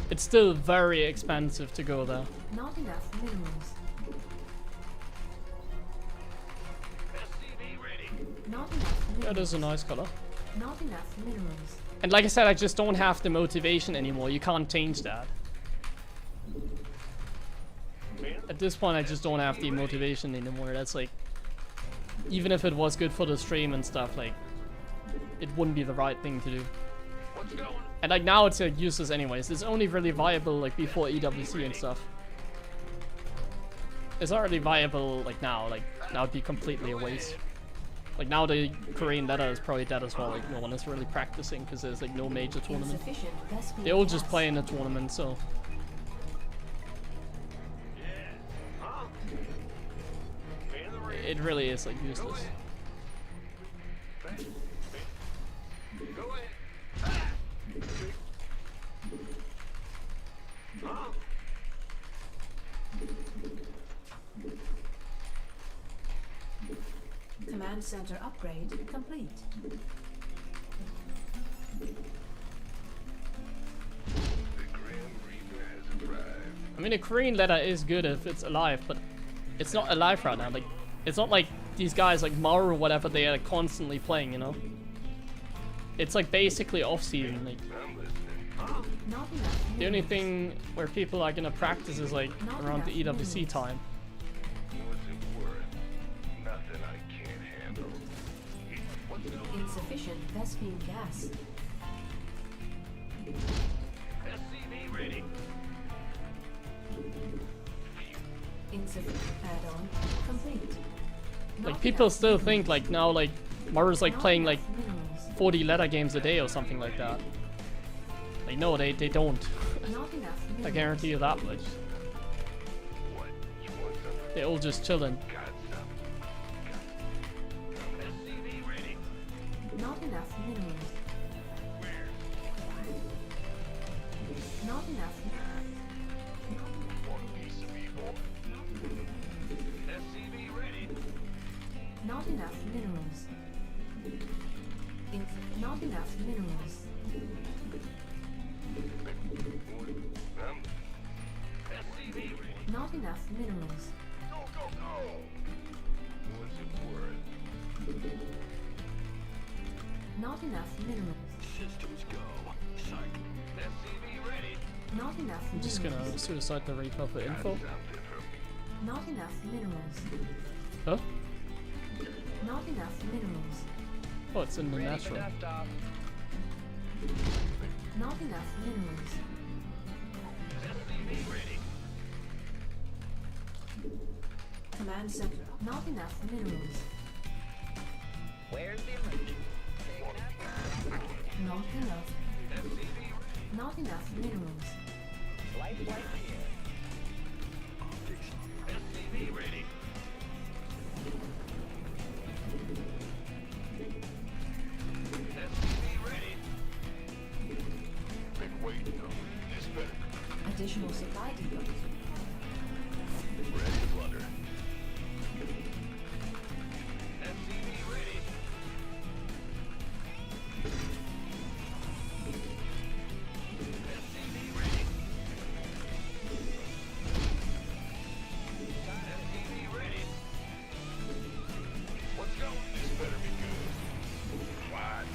It's still very expensive to go there. Not enough minerals. SCV ready. Not enough minerals. That is a nice color. Not enough minerals. And like I said, I just don't have the motivation anymore. You can't change that. At this point, I just don't have the motivation anymore. That's like, even if it was good for the stream and stuff, like, it wouldn't be the right thing to do. What's going? And like now it's like useless anyways. It's only really viable like before EWC and stuff. it's already viable. Like now it'd be completely a waste. Like now the Korean letter is probably dead as well. Like no one is really practicing because there's like no major tournament. Insufficient Vespene They all just gas. play in a tournament, so it really is like useless. Go ahead. Command center upgrade complete. The Grim Reaper has arrived. I mean, the Korean letter is good if it's alive, but it's not alive right now. Like, it's not like these guys like Maru or whatever, they are constantly playing, you know? It's like basically off-season. Like, I'm listening. Not enough. the only minerals. thing where people are gonna practice is like around the EWC time. What's it worth? Nothing I can't handle. What's going Insufficient Vespene gas. SCV ready. Insufficient add-on complete. Like, Not people enough still minerals. think like now like Maru's like Not playing like enough minerals. 40 letter games a day or something like that. Like, no, they don't. Not enough I minerals. guarantee you that much. What? You want something? They're all just chilling. Got something. SCV ready. Not enough minerals. Where? Not enough. Want a piece of me, boy? SCV ready. Not enough minerals. Not enough minerals. SCV ready. Not enough minerals. Go, go, go! What's it worth? Not enough minerals. Systems go. Psych. SCV ready. Not enough I'm just minerals. gonna suicide the Reaper for info. Something for me. Not enough minerals. Huh? Not enough minerals. Oh, it's in the Ready for natural. dust off. Not enough minerals. SCV ready. Command center. Not enough minerals. Where's the emergency? Not enough. SCV ready. Not enough minerals. Life flight here. SCV ready. SCV ready. Been waiting on this better. Additional supply depots. Ready to blunder. SCV ready. SCV ready. SCV ready. What's going? This better be good. Wide.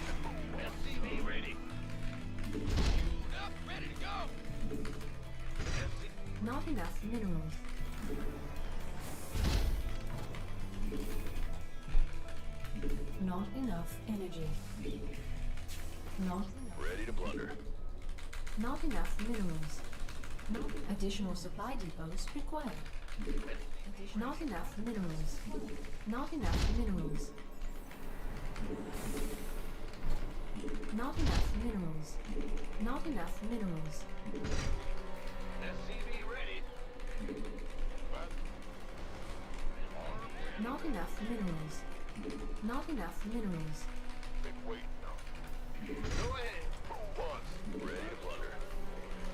SCV ready. Up, ready to go. SCV. Not enough minerals. Not enough energy. Not Ready to blunder. Not enough minerals. Not additional supply depots required. Not enough minerals. Not enough minerals. Not enough minerals. Not enough minerals. SCV ready. Not enough minerals. Not enough minerals. Been waiting on. Go ahead. Move once. Ready to blunder.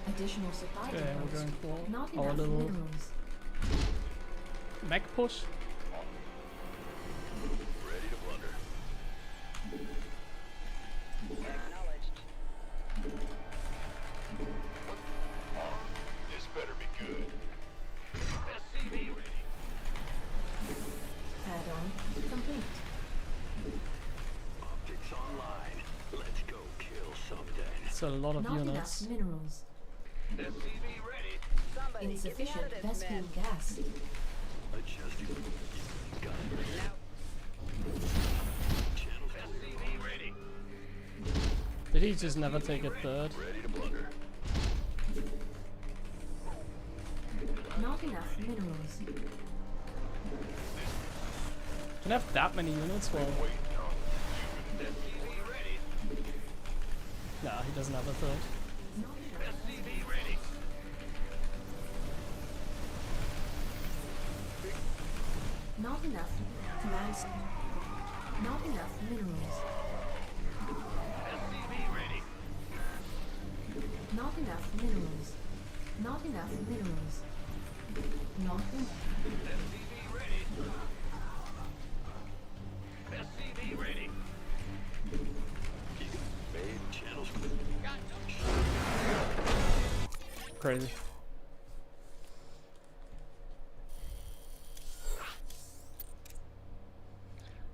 Additional supply Okay, we're depots. going for Not our enough little minerals. mech push. Ready to blunder. Acknowledged. This better be good. SCV ready. Add-on complete. Optics online. Let's go kill something. It's a lot of Not enough units. minerals. SCV ready. Somebody Insufficient get me out of this Vespene mess. gas. Adjusting. Got it. Channel SCV ready. Did he just never take a third? Ready to blunder. Not enough minerals. Can I have that many units? Well, nah, he doesn't have a third. Not enough command. Not enough minerals. Not enough minerals. Not enough minerals. Not enough. SCV ready. Babe, channels. Crazy.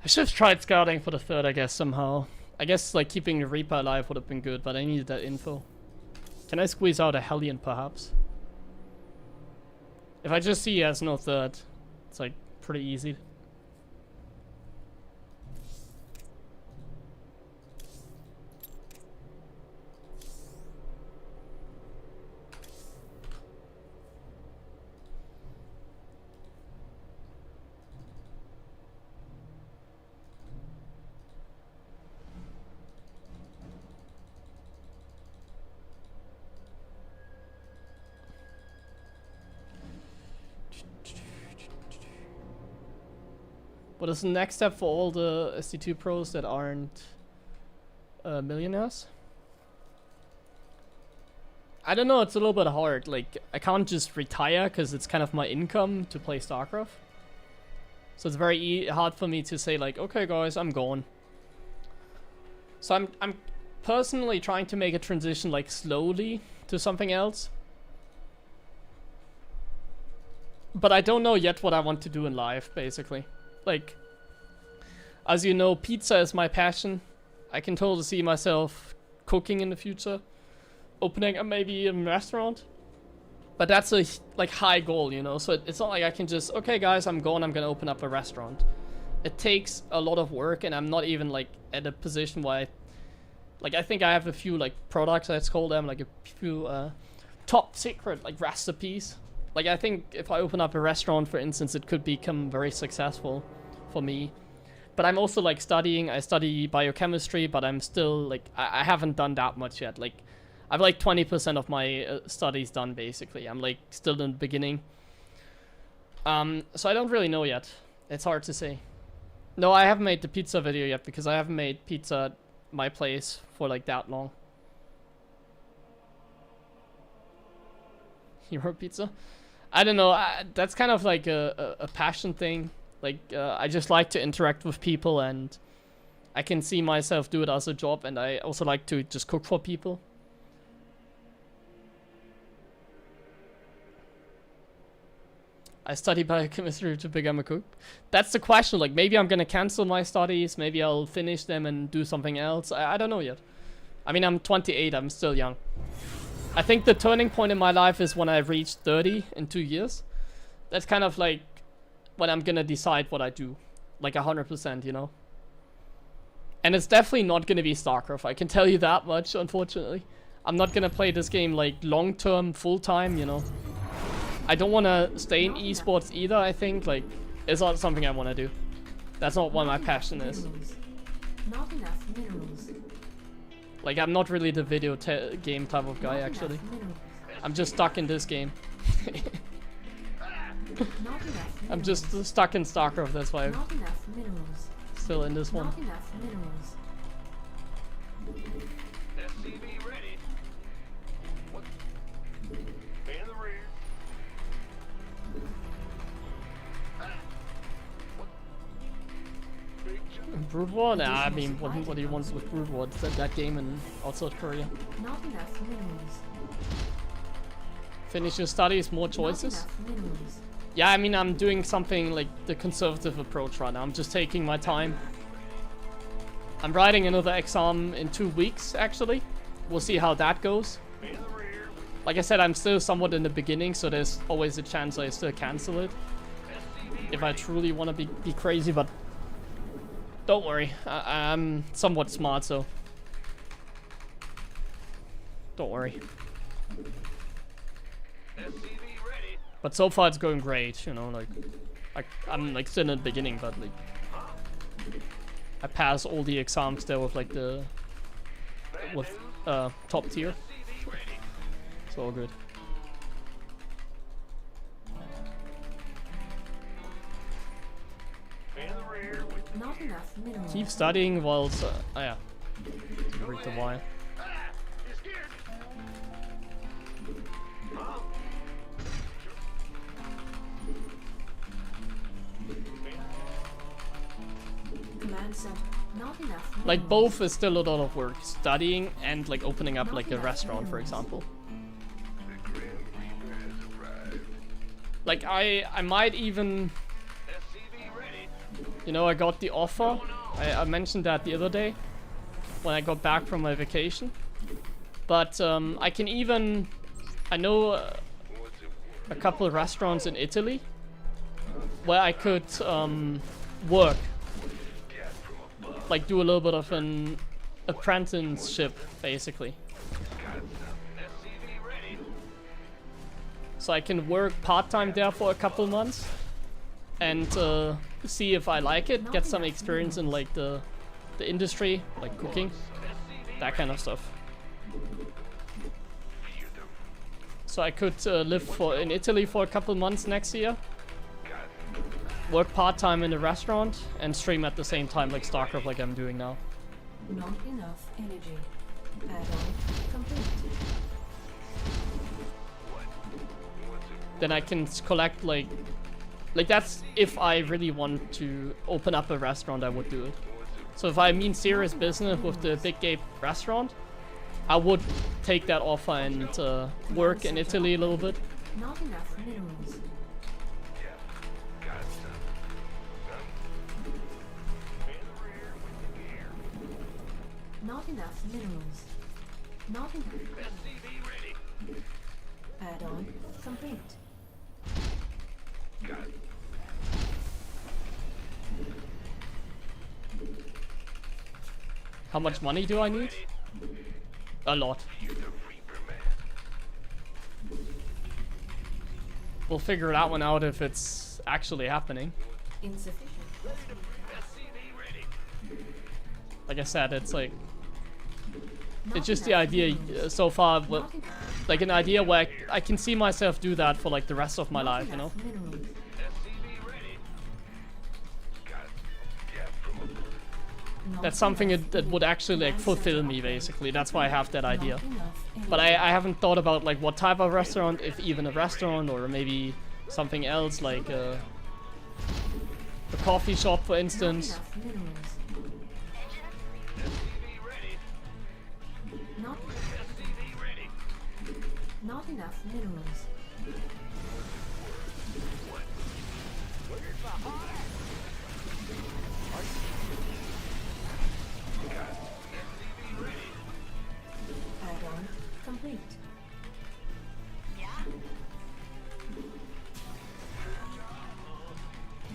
I should have tried scouting for the third, I guess, somehow. I guess, like, keeping the Reaper alive would have been good, but I needed that info. Can I squeeze out a Hellion, perhaps? If I just see he has no third, it's, like, pretty easy. What is the next step for all the ST2 pros that aren't millionaires? I don't know, it's a little bit hard. Like, I can't just retire because it's kind of my income to play StarCraft. So it's very hard for me to say like, okay guys, I'm gone. So I'm personally trying to make a transition like slowly to something else. But I don't know yet what I want to do in life, basically. Like, as you know, pizza is my passion. I can totally see myself cooking in the future, opening up maybe a restaurant. But that's a like high goal, you know. So it's not like I can just, okay guys, I'm gone, I'm gonna open up a restaurant. It takes a lot of work, and I'm not even like at a position where I think I have a few like products, let's call them, like a few top secret like recipes. Like, I think if I open up a restaurant, for instance, it could become very successful for me. But I'm also, like, studying. I study biochemistry, but I'm still, like, I haven't done that much yet. Like, I've, like, 20% of my studies done, basically. I'm, like, still in the beginning. So I don't really know yet. It's hard to say. No, I haven't made the pizza video yet, because I haven't made pizza at my place for, like, that long. Hero pizza? I don't know, that's kind of like a passion thing. Like, I just like to interact with people, and I can see myself do it as a job, and I also like to just cook for people. I study biochemistry to become a cook. That's the question, like, maybe I'm gonna cancel my studies, maybe I'll finish them and do something else. I don't know yet. I mean, I'm 28, I'm still young. I think the turning point in my life is when I reach 30 in 2 years. That's kind of like when I'm gonna decide what I do. Like 100%, you know? And it's definitely not gonna be StarCraft, I can tell you that much, unfortunately. I'm not gonna play this game like long-term, full-time, you know? I don't wanna stay in esports either, I think. Like, it's not something I wanna do. That's not what my passion is. Not enough minerals. Like, I'm not really the video game type of guy, actually. I'm just stuck in this game. I'm just stuck in StarCraft, that's why I'm still in this one. Not enough minerals. SCV ready. What? In the rear. What? Big jump. Brood War? Nah, I mean, what do you want with Brood War? It's that game in outside Korea. Not enough minerals. Finish your studies, more choices? Not enough minerals. Yeah, I mean, I'm doing something like the conservative approach right now. I'm just taking my time. I'm writing another exam in 2 weeks, actually. We'll see how that goes. In the rear. Like I said, I'm still somewhat in the beginning, so there's always a chance I still cancel it. SCV If I truly want to be crazy, but don't worry. I'm somewhat smart, so don't worry. SCV ready. But so far it's going great, you know, like I'm like still in the beginning, but like I pass all the exams there with like the top tier. It's all good. Not enough minerals. Keep studying whilst oh yeah. Read the wire. Command center. Not enough Like minerals. both is still a lot of work. Studying and like opening up like a restaurant, for example. The Grim Reaper has arrived. Like I might even, SCV ready. you know, I got the offer. I mentioned that the other day when I got back from my vacation. But I can even, I know What's it a couple of restaurants in Italy where I could work, get from above? like do a little bit of an apprenticeship basically. Got some. SCV ready. So I can work part-time there for a couple months and see if I like it, get some experience in like the industry, like cooking, that kind of stuff. So I could live in Italy for a couple months next year, work part-time in a restaurant, and stream at the same time like StarCraft like I'm doing now. Not enough energy. Add-on complete. Then I can collect like that's if I really want to open up a restaurant, I would do it. So if I mean serious business with the Big Game restaurant, I would take that offer and work in Italy a little bit. Not enough minerals. Got some. Not enough minerals. Not enough. SCV ready. Add-on complete. Got it. How much money do I need? A lot. You're the Reaper man. We'll figure that one out if it's actually happening. Insufficient. SCV ready. Like I said, it's like Not it's just the enough idea minerals. so far, Not enough. like an idea where I can see myself do that for like the rest of my Not life, you know? enough minerals. SCV ready. Got it. Yeah, from above. Not That's something enough that would actually like Command fulfill center me upgrade. basically. That's why I have that idea. Not enough But energy. I haven't thought about like what type of restaurant, if even a restaurant or maybe something else like a coffee shop, for Not instance. enough minerals. SCV ready. Not, SCV ready. not enough minerals. SCV ready. Add-on complete. Yeah?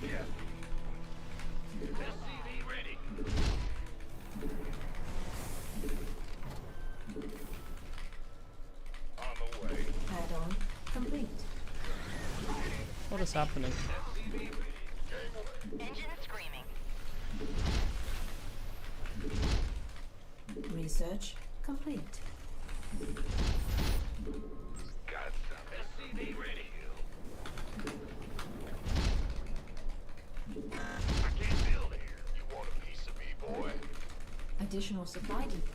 Yeah. SCV ready. On the way. Add-on complete. What is happening? Engine screaming. Research complete. Got some. SCV ready. I can't build here. You want a piece of me, boy? Additional supply depot.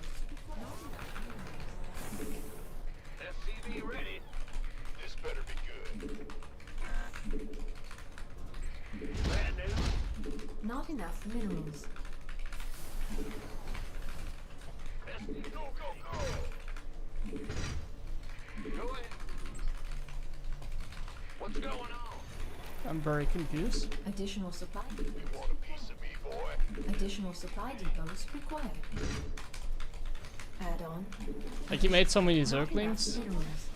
SCV ready. This better be good. Bad news. Not enough minerals. Go, go, go. Go ahead. What's going on? I'm very confused. Additional supply You want a piece of me, boy? Additional supply depots required. Add-on. Like you made so many Not enough Zerglings. minerals.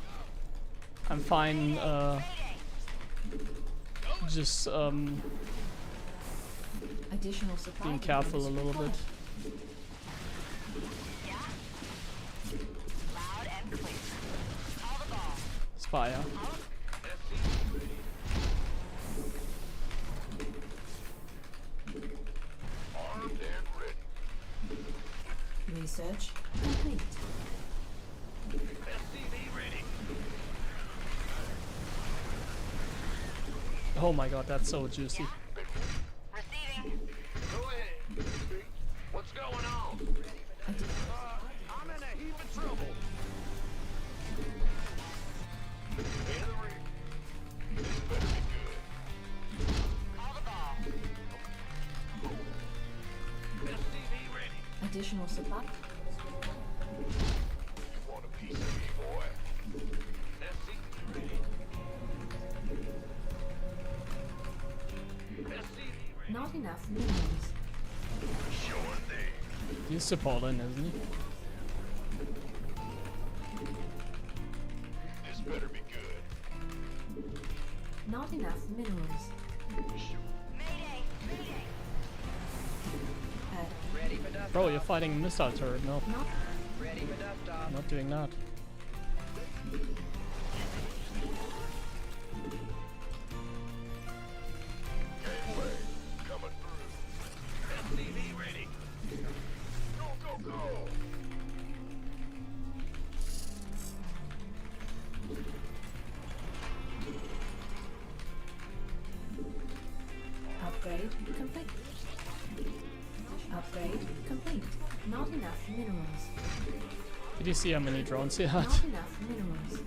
I'm fine just Additional supply being careful a depots little bit. required. Yeah? Loud and clear. Call the ball. Spire. On Research complete. SCV ready. Oh my god, that's so juicy. Receiving. Go ahead. What's going on? I'm in a heap of trouble. Hillary, this better be good. Call the ball. SCV ready. Additional supply. You want a piece of me, boy? SCV ready. SCV ready. Not enough minerals. Sure thing. He's supporting, isn't he? This better be good. Not enough minerals. Mayday. Mayday. Add Ready for dust Bro, you're off. fighting a missile turret. No, not Ready for dust off. I'm not doing that. Gateway coming through. SCV ready. Go, go, go. upgrade complete. Upgrade complete. Not enough minerals. Did you see how many drones he had? Not enough minerals.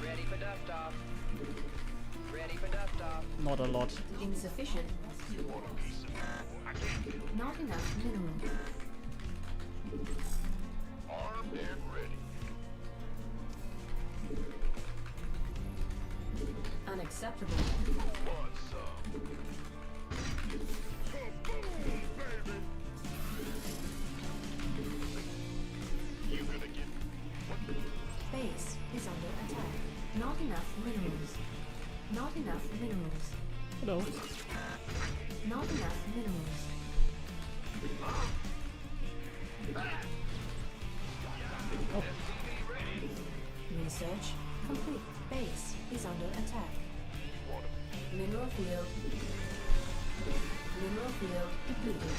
Ready for dust off. Ready for dust off. Not a lot. Insufficient. Not enough minerals. Armed and ready. Unacceptable. Want some? You gonna get Base is under attack. Not enough minerals. Not enough minerals. Hello. Not enough minerals. Research complete. Base is under attack. Mineral field. Mineral field depleted.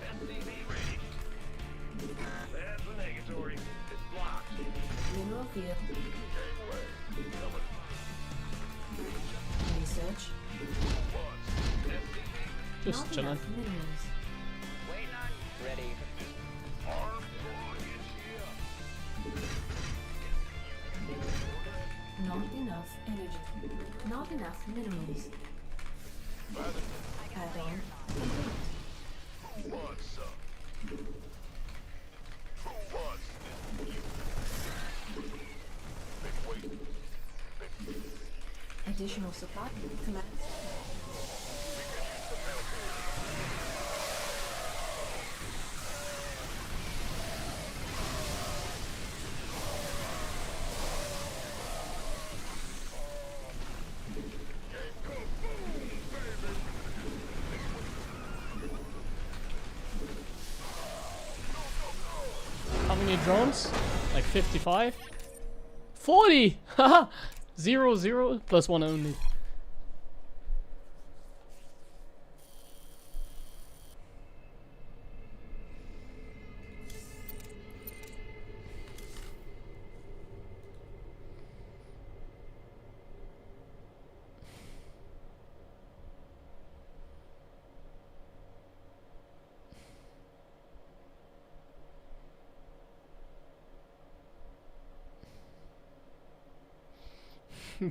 SCV ready. That's negatory. It's blocked. Mineral field. Gateway coming. Research. Once. SCV Just Not chilling. enough minerals. Waiting on. Ready. armed for it here. Not enough energy. Not enough minerals. Add-on complete. Who wants some? Who wants this? Been waiting. Additional supply. Command. How many drones? Like 55? 40! Haha! 0, 0, plus 1 only.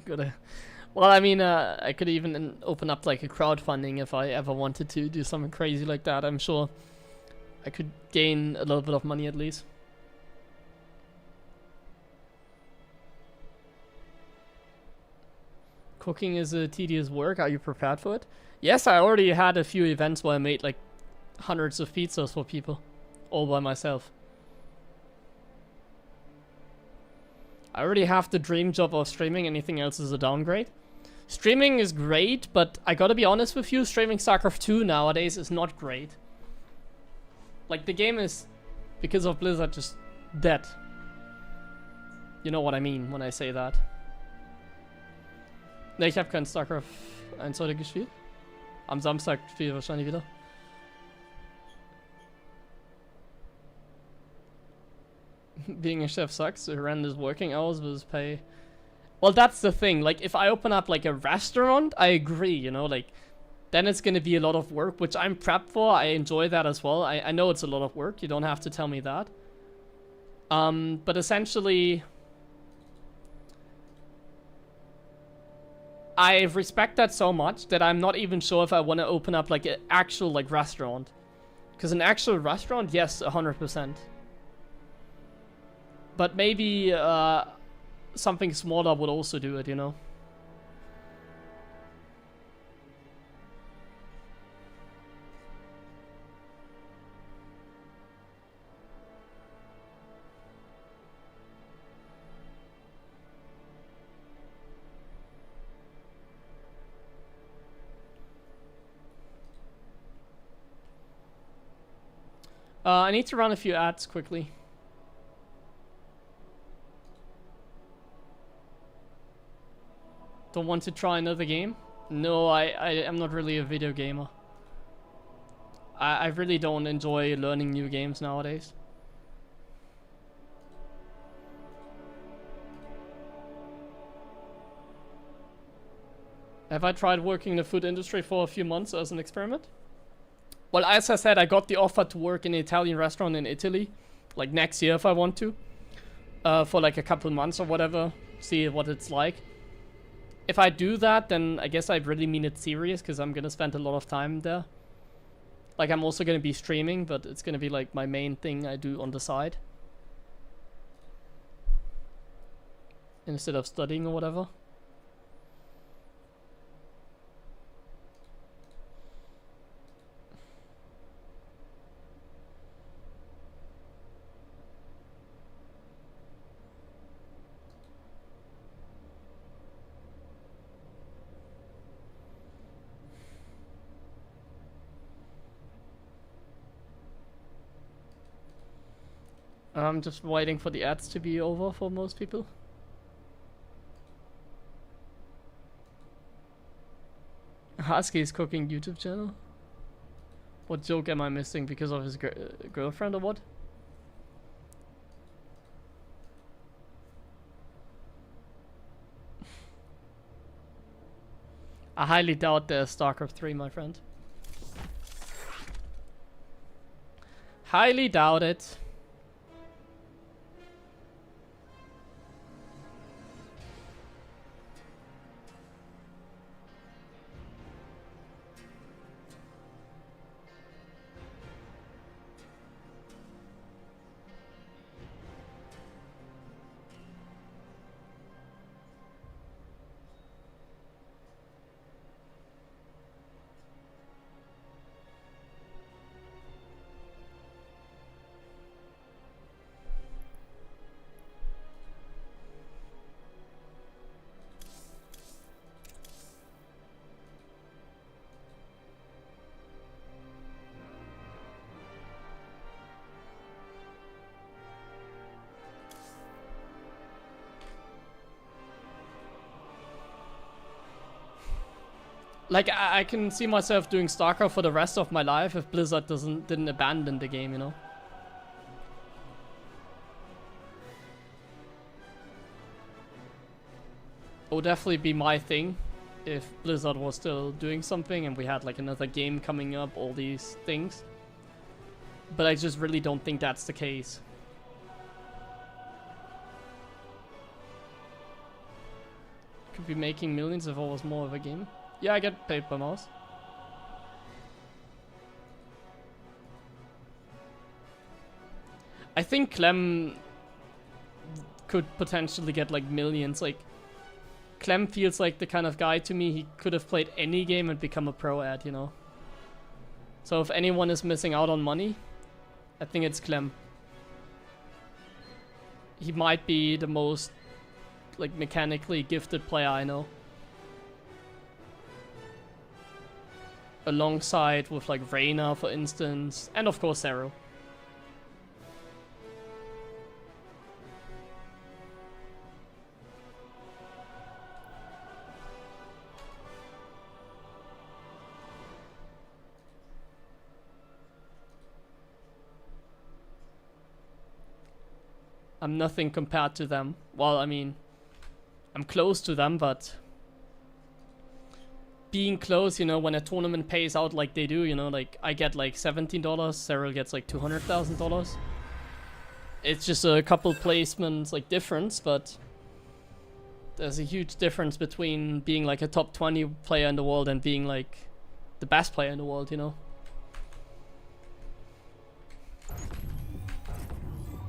Gotta. Well, I mean, I could even open up like a crowdfunding if I ever wanted to do something crazy like that. I'm sure I could gain a little bit of money at least. Cooking is a tedious work. Are you prepared for it? Yes, I already had a few events where I made like hundreds of pizzas for people, all by myself. I already have the dream job of streaming. Anything else is a downgrade. Streaming is great, but I gotta be honest with you, streaming StarCraft 2 nowadays is not great. Like, the game is, because of Blizzard, just dead. You know what I mean when I say that. Ne, ich habe kein StarCraft 1 heute gespielt. Am Samstag spiele ich wahrscheinlich wieder. Being a chef sucks. Horrendous working hours versus pay. Well, that's the thing. Like, if I open up like a restaurant, I agree, you know, like, then it's gonna be a lot of work, which I'm prepped for. I enjoy that as well. I know it's a lot of work. You don't have to tell me that. But essentially, I respect that so much that I'm not even sure if I want to open up like an actual like restaurant. Because an actual restaurant, yes, 100%. But maybe something smaller would also do it, you know? I need to run a few ads quickly. Don't want to try another game? No, I am not really a video gamer. I really don't enjoy learning new games nowadays. Have I tried working in the food industry for a few months as an experiment? Well, as I said, I got the offer to work in an Italian restaurant in Italy, like next year if I want to, for like a couple months or whatever, see what it's like. If I do that, then I guess I really mean it serious, because I'm gonna spend a lot of time there. Like, I'm also gonna be streaming, but it's gonna be like my main thing I do on the side, instead of studying or whatever. I'm just waiting for the ads to be over for most people. Husky's cooking YouTube channel? What joke am I missing? Because of his girlfriend or what? I highly doubt there's StarCraft 3, my friend. Highly doubt it. Like, I can see myself doing StarCraft for the rest of my life if Blizzard didn't abandon the game, you know? It would definitely be my thing if Blizzard was still doing something and we had like another game coming up, all these things. But I just really don't think that's the case. Could be making millions if I was more of a game. Yeah, I get paid per mouse. I think Clem could potentially get like millions. Like, Clem feels like the kind of guy to me, he could have played any game and become a pro at, you know? So if anyone is missing out on money, I think it's Clem. He might be the most like mechanically gifted player I know. Alongside with like Reyna, for instance, and of course Zero. I'm nothing compared to them. Well, I mean, I'm close to them, but being close, you know, when a tournament pays out like they do, you know, like I get like $17, Cyril gets like $200,000. It's just a couple placements like difference, but there's a huge difference between being like a top 20 player in the world and being like the best player in the world, you know.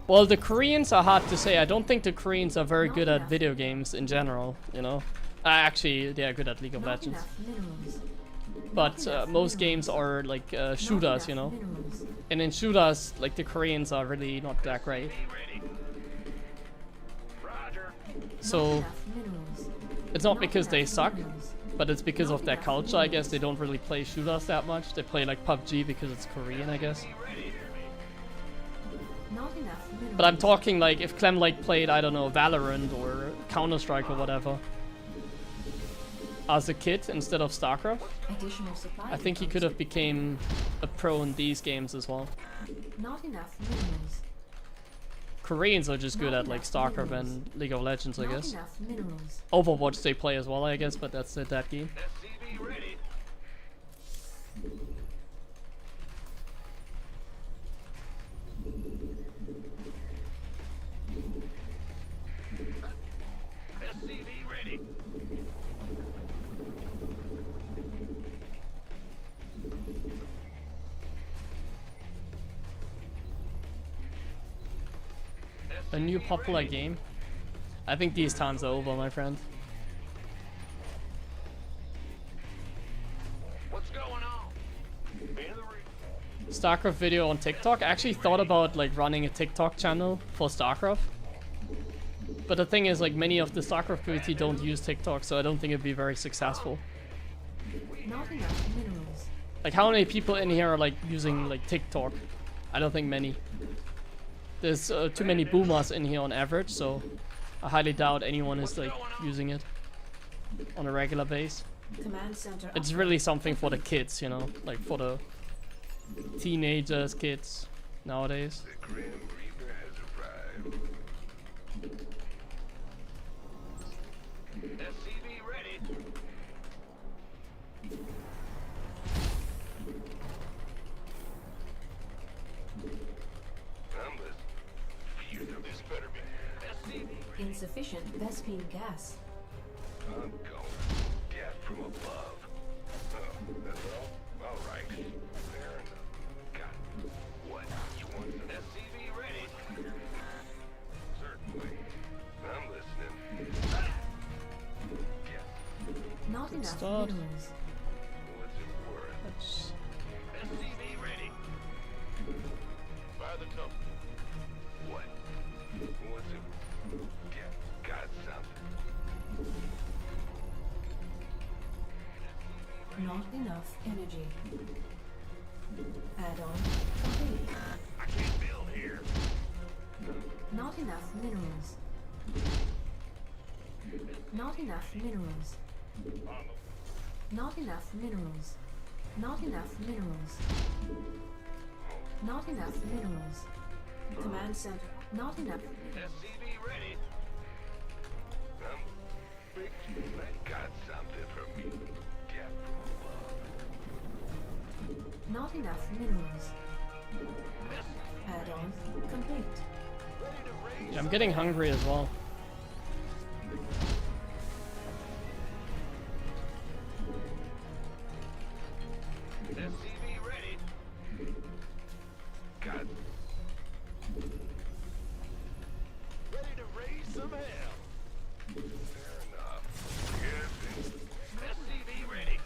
Well, the Koreans are hard to say. I don't think the Koreans are very good at video games in general, you know. Actually, they are good at League of Legends. But most games are like shooters, you know. And in shooters, like the Koreans are really not that great. So it's not because they suck, but it's because of their culture, I guess. They don't really play shooters that much. They play like PUBG because it's Korean, I guess. But I'm talking like if Clem like played, I don't know, Valorant or Counter-Strike or whatever as a kid instead of StarCraft, I think he could have became a pro in these games as well. Not enough minerals. Koreans are just good at like StarCraft and League of Legends, I guess. Enough minerals. Overwatch they play as well, I guess, but that's that game. SCV ready. SCV ready. A new popular game. I think these times are over, my friend. What's going on? StarCraft video on TikTok. I actually thought about like running a TikTok channel for StarCraft. But the thing is, like, many of the StarCraft community don't use TikTok, so I don't think it'd be very successful. Not enough minerals. Like, how many people in here are like using like TikTok? I don't think many. There's too many boomers in here on average, so I highly doubt anyone is like using it on a regular base. Command center. It's really something for the kids, you know, like for the teenagers, kids nowadays. The Grim Reaper has arrived. SCV ready. I'm listening. This better be SCV ready. Insufficient Vespine gas. I'm going. Death from above. Oh, that's all? All right. Fair enough. Got it. What? You want some SCV ready? Certainly. I'm listening. Yes. Not enough start. minerals. What's it worth? SCV ready. Fire the top. What? What's it? Yeah, got something. Not enough energy. Add-on complete. I can't build here. Not enough minerals. Not enough minerals. Not enough minerals. Not enough minerals. Not enough minerals. Command center. Not enough. SCV ready. Got something for me. Death from above. Not enough minerals. Add-on complete. Yeah, I'm getting hungry as well. SCV ready. Got it. Ready to raise some hell. Fair enough. Yes. SCV ready.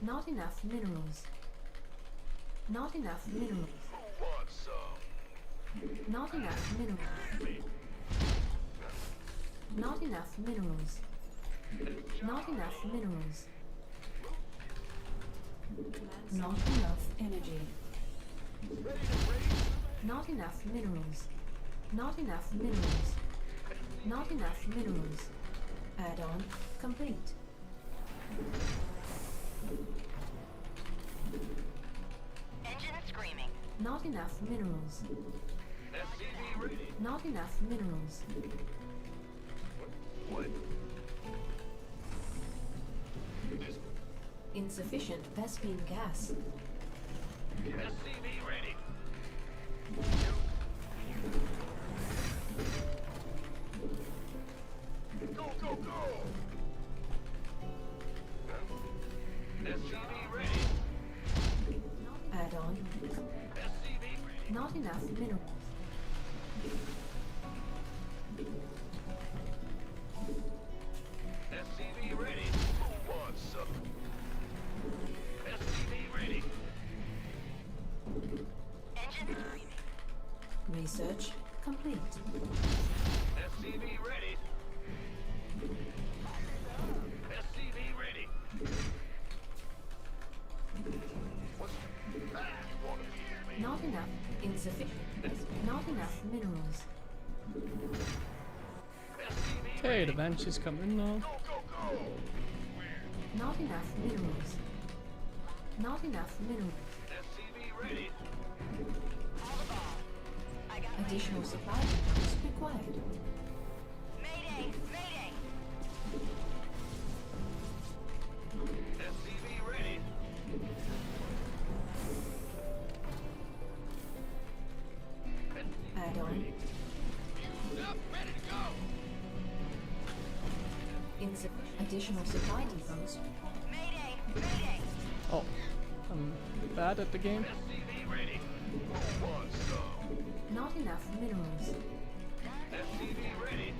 Not enough minerals. Not enough minerals. Who wants some? Not enough minerals. Not enough minerals. Not enough minerals. Not enough energy. Not enough minerals. Not enough minerals. Not enough minerals. Add-on complete. Engine screaming. Not enough minerals. SCV ready. Not enough minerals. What? This Insufficient Vespine gas. SCV ready. Go, go, go! SCV ready. Add-on. SCV ready. Not enough minerals. SCV ready. Who wants some? SCV ready. Engine Research complete. SCV ready. SCV ready. What's that? You want to hear me? Not enough. Insufficient. Not enough minerals. SCV Okay, ready. the Banshees come in now. Go, go, go! Not enough minerals. Not enough minerals. SCV ready. call the ball. I got Additional supply depots required. Mayday! Mayday! SCV ready. Add-on. Up, ready to go! Insufficient. Additional supply depots. Mayday! Mayday! Oh, I'm bad at the game. SCV ready. Who wants some? Not enough minerals. SCV ready.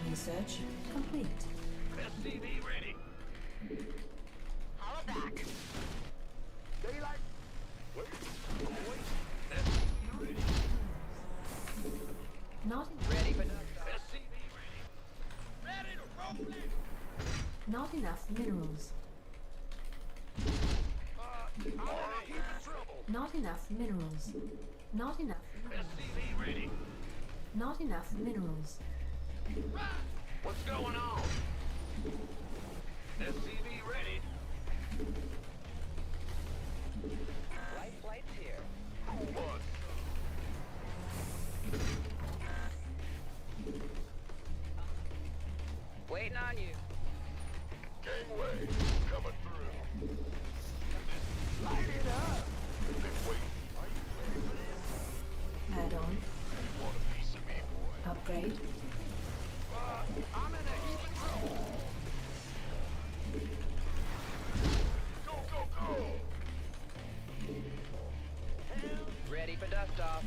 Research complete. SCV ready. Holla back. Daylight. Wait. Wait. SCV ready. Not Ready for dust-off. SCV ready. Ready to roll it. not enough minerals. I'm in a heap of trouble. Not enough minerals. Not enough. SCV ready. Not enough minerals. What's going on? SCV ready. Light flight's here. Who wants Waiting on you. Gangway coming through. Light it up. Been waiting. Are you ready for this? Add-on. You want a piece of me, boy? Upgrade. I'm in a heap of trouble. Go, go, go. Ready for dust-off.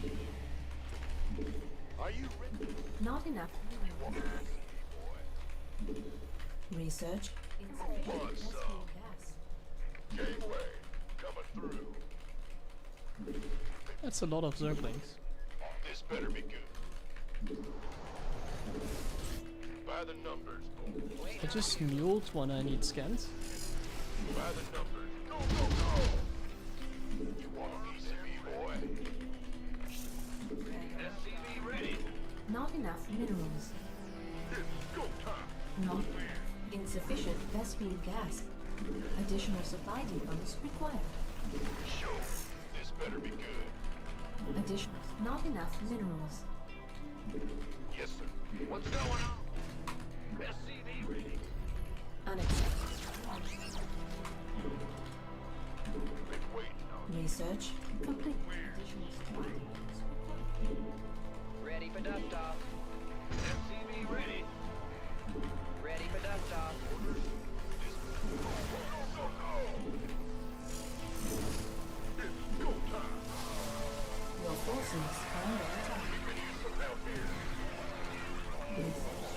Are you ready? Not enough. Want a piece of me, boy? Research. Insufficient What's Vespine up? gas. Gangway coming through. That's a lot of Zerglings. This better be good. By the numbers, boy. I just muled when I need scans. By the numbers. Go, go, go. You want a piece of me, boy? SCV ready. Not enough minerals. It's go time. Not insufficient Vespine gas. Additional supply depots required. Sure. This better be good. Additional. Not enough minerals. Yes, sir. What's going on? SCV ready. Unacceptable. Been waiting on Research complete. Additional supply depots required. Ready for dust-off. SCV ready. Ready for dust-off. Go, go, go. It's go time. Your forces are under attack. We can use some help here. Research.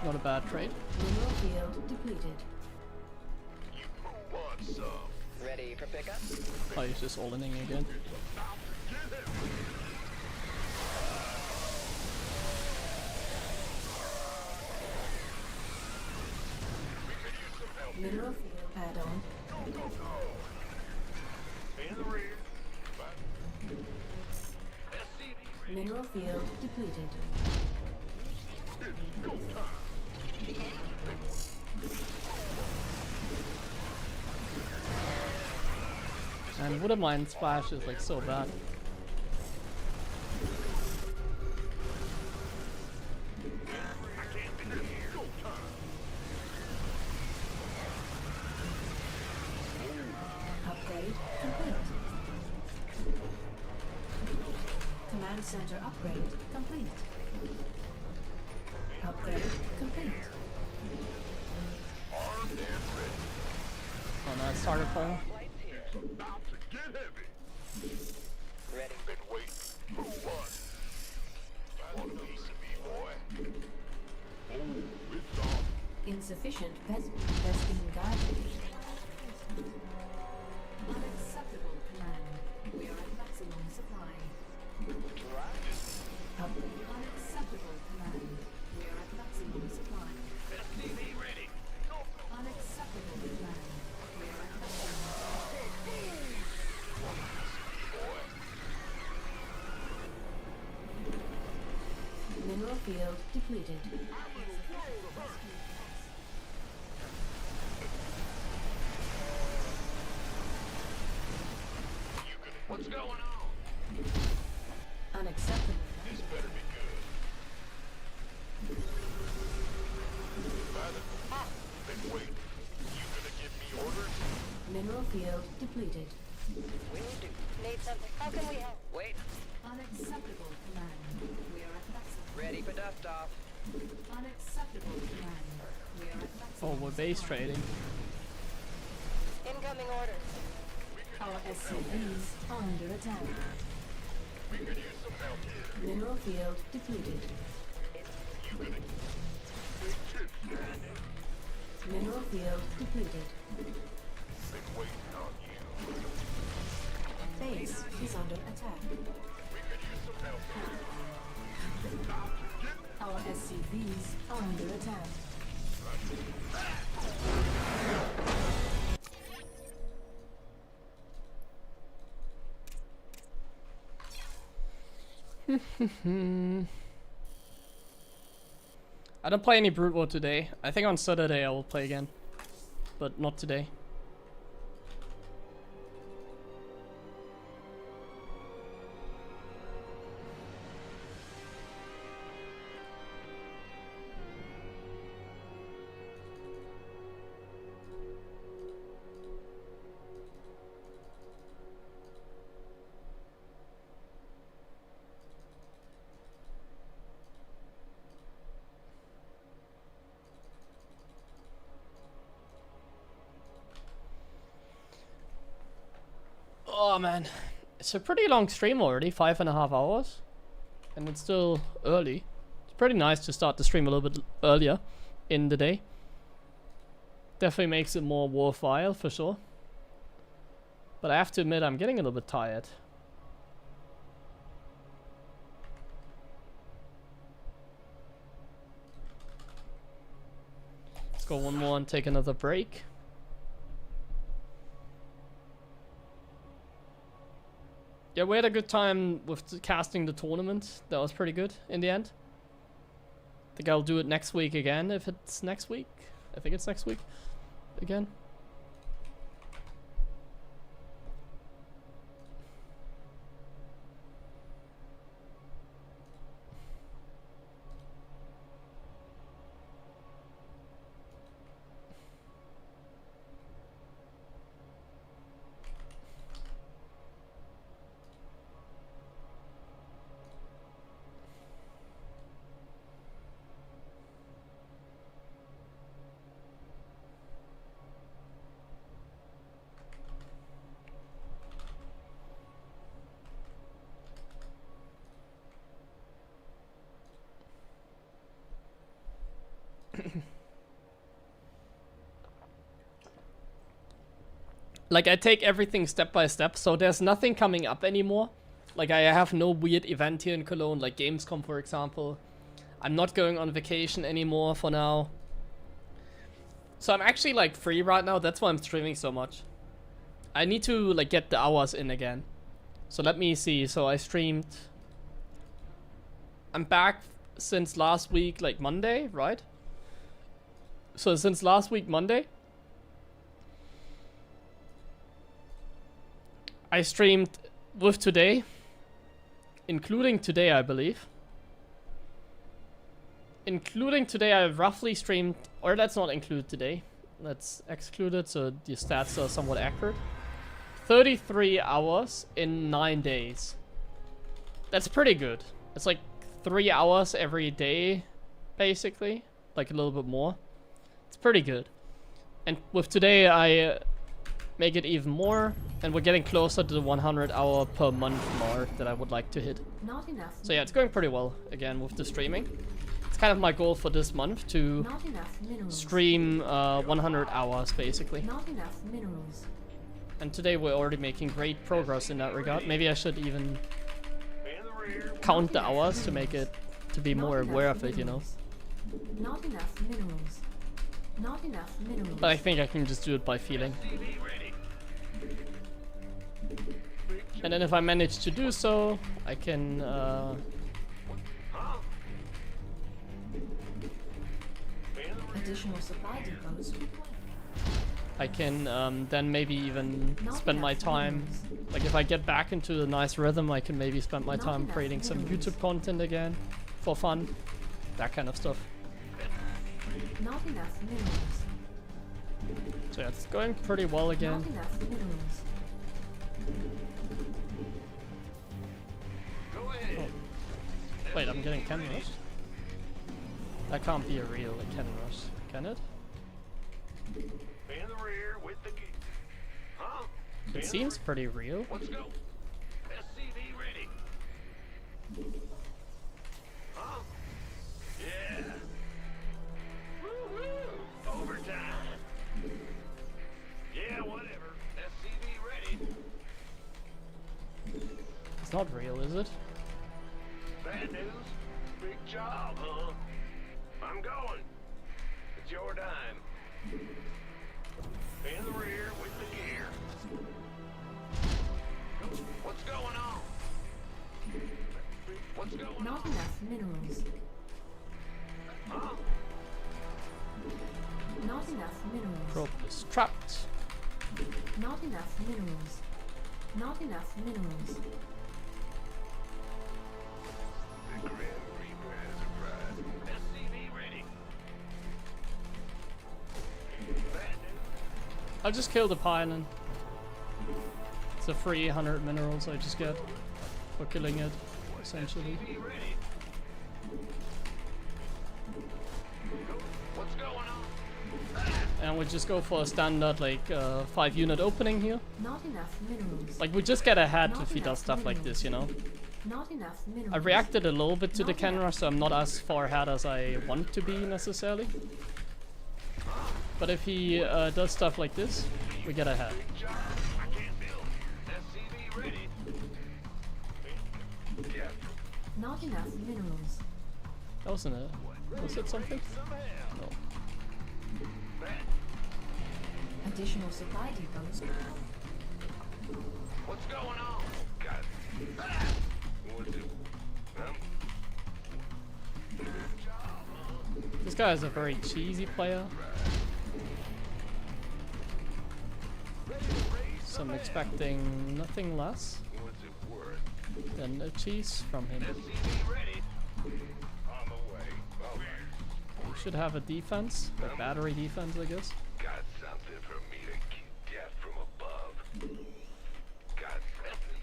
Not a bad trade. Mineral field depleted. You who wants some? Ready for pickup. Oh, he's just all-inning again. Get him. We could use some help. Mineral field add-on. Go, go, go. In the rear. Back. SCV ready. Mineral field depleted. It's go time. And Wouldn't Mind Splash is like so bad. Upgrade complete. Command center upgrade complete. Upgrade complete. Oh no, it's target fire. About to get heavy. Ready. Been waiting. Who won? Want a piece of me, boy? Oh, it's on. Insufficient vesting guidance. Unacceptable command. We are at maximum supply. Unacceptable command. We are at maximum supply. SCV ready. Unacceptable command. We are at maximum supply. Mineral field depleted. What's going on? Unacceptable. This better be good. Father, been waiting. You gonna give me orders? Mineral field depleted. Will do. Need something? How can we help? Wait. Unacceptable command. We are at maximum. Ready for dust off. Unacceptable command. We are at maximum. Oh, we're base trading. Incoming orders. Our SCVs are under attack. We could use some help here. Mineral field depleted. You gonna big chip stranded. Mineral field depleted. Been waiting on you. Base is under attack. We could use some help here. About to get Our SCVs are under attack. I don't play any Brute War today. I think on Saturday I will play again. But not today. Oh man, it's a pretty long stream already, 5.5 hours. And it's still early. It's pretty nice to start the stream a little bit earlier in the day. Definitely makes it more worthwhile for sure. But I have to admit, I'm getting a little bit tired. Let's go one more and take another break. Yeah, we had a good time with casting the tournament. That was pretty good in the end. I think I'll do it next week again if it's next week. I think it's next week again. Like, I take everything step by step, so there's nothing coming up anymore. Like, I have no weird event here in Cologne, like Gamescom, for example. I'm not going on vacation anymore for now. So I'm actually, like, free right now. That's why I'm streaming so much. I need to, like, get the hours in again. So let me see. So I streamed... I'm back since last week, like, Monday, right? So since last week, Monday... I streamed with today, including today, I believe. Including today, I roughly streamed, or let's not include today. Let's exclude it so the stats are somewhat accurate. 33 hours in 9 days. That's pretty good. It's like 3 hours every day, basically. Like a little bit more. It's pretty good. And with today, I make it even more. And we're getting closer to the 100 hour per month mark that I would like to hit. Not enough. So yeah, it's going pretty well, again, with the streaming. It's kind of my goal for this month to Not enough minerals. stream 100 hours, basically. Not enough minerals. And today we're already making great progress in that regard. Maybe I should even count the hours to make it, to be more aware of it, you know. Not enough minerals. Not enough minerals. But I think I can just do it by feeling. And then if I manage to do so, I can Additional supply depots. then maybe even spend my time, like if I get back into a nice rhythm, I can maybe spend my time creating some YouTube content again for fun, that kind of stuff. Not enough minerals. So yeah, it's going pretty well Not again. enough minerals. Wait, I'm getting cannon rush? That can't be a real cannon rush, can it? In the rear with the gear. Huh? It seems pretty real. Let's go. SCV ready. Huh? Yeah. Woo-hoo. Overtime. Yeah, whatever. SCV ready. It's not real, is it? Bad news. Big job, huh? I'm going. It's your dime. In the rear with the gear. What's going on? What's going on? Not enough minerals. Huh? Not enough minerals. Probe is trapped. Not enough minerals. Not enough minerals. The Grim Reaper has arrived. SCV ready. Bad news. I'll just kill the pylon. It's a free 100 minerals I just get for killing it, essentially. SCV ready. What's going on? And we just go for a standard like 5 unit opening here. Not enough minerals. Like we just get ahead if he does stuff like this, you know. Not enough minerals. I reacted a little bit to the cannon rush, so I'm not as far ahead as I want to be necessarily. But if he does stuff like this, we get ahead. Big job. I can't build. SCV ready. Yeah. Not enough minerals. That wasn't it. Was it something? No. Additional supply depots. What's going on? Got it. What's it? This guy is a very cheesy player. So I'm expecting nothing less What's it worth? than a cheese from him. SCV ready. On the way. All right. Should have a defense, like battery defense, I guess. Got something for me to get from above. Got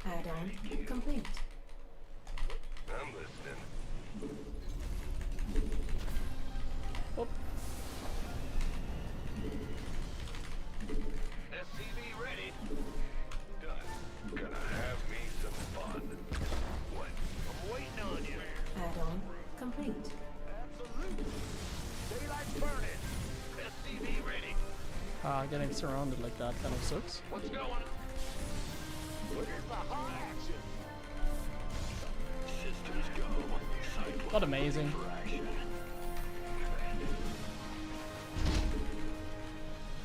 something. Add-on complete. I'm listening. Oh, SCV ready. Done. Gonna have me some fun. What? I'm waiting on you. Add-on complete. Absolutely. Daylight's burning. SCV ready. getting surrounded like that kind of sucks. What's going on? Where's the hot action? Systems go. Not amazing.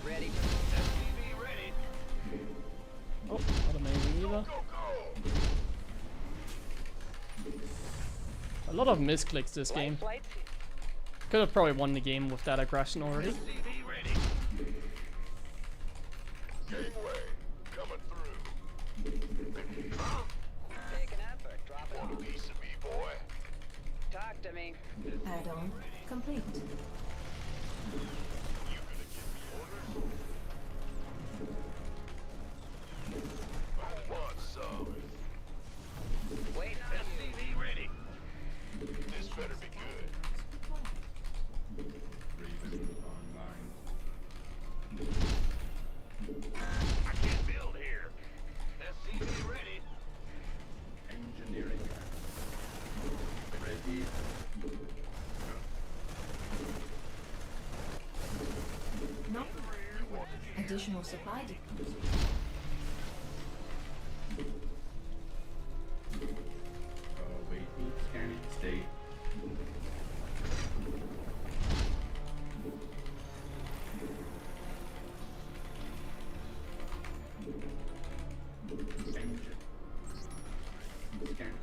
Ready. SCV ready. Oh, not amazing either. Go, go. A lot of misclicks this Light game. flight. Could have probably won the game with that aggression already. SCV ready. Gateway coming through. Add-on complete. Want some? Wait, SCV ready. This better be good. I can't build here. SCV ready. Engineering. Ready. Not additional supply depots. Waiting. Scanning state. Engine. Scanning.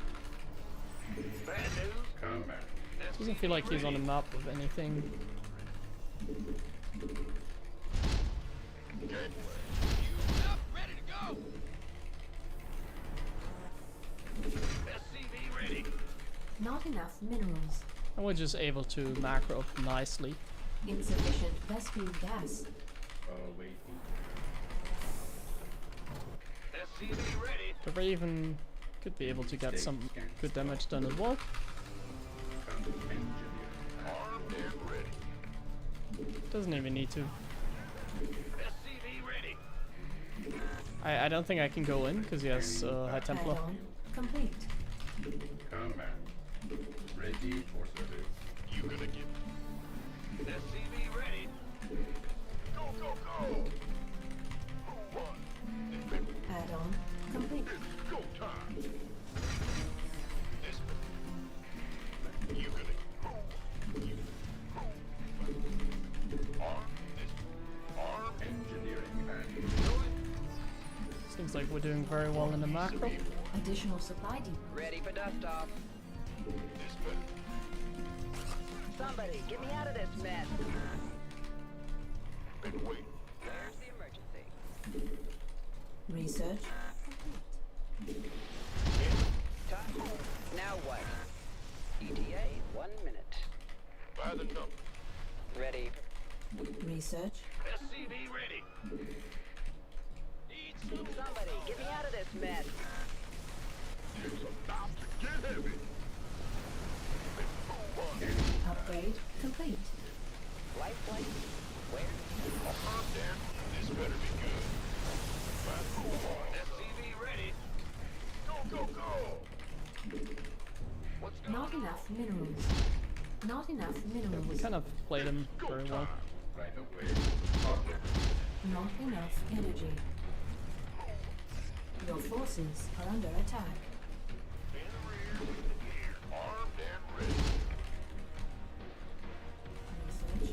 Bad news. Combat. Doesn't feel like he's on a map with anything. Ready to go. SCV ready. Not enough minerals. And we're just able to macro nicely. Insufficient Vespine gas. Waiting. SCV ready. The Raven could be able to get some good damage done as well. Engineering. Armed and ready. Doesn't even need to. SCV ready. I don't think I can go in because he has High Templar. Add-on complete. Combat. Ready for service. You gonna get SCV ready. Go, go, go. Who won? Add-on complete. It's go time. This you gonna you arm this arm Engineering and Seems like we're doing very well in the macro. Additional supply depots. ready for dust off. this better. Somebody, get me out of this mess. Been waiting. There's the emergency. Research Time. Now what? ETA, 1 minute. By the number. Ready. research. SCV ready. Somebody, get me out of this mess. It's about to get heavy. Upgrade complete. Lifeline. Where? Arm down. This better be good. SCV ready. Go, go, go. What's going Not enough minerals. Not enough We minerals. kind of played him very well. right away. Not enough energy. Your forces are under attack. in the rear? Here. Armed and ready. Research.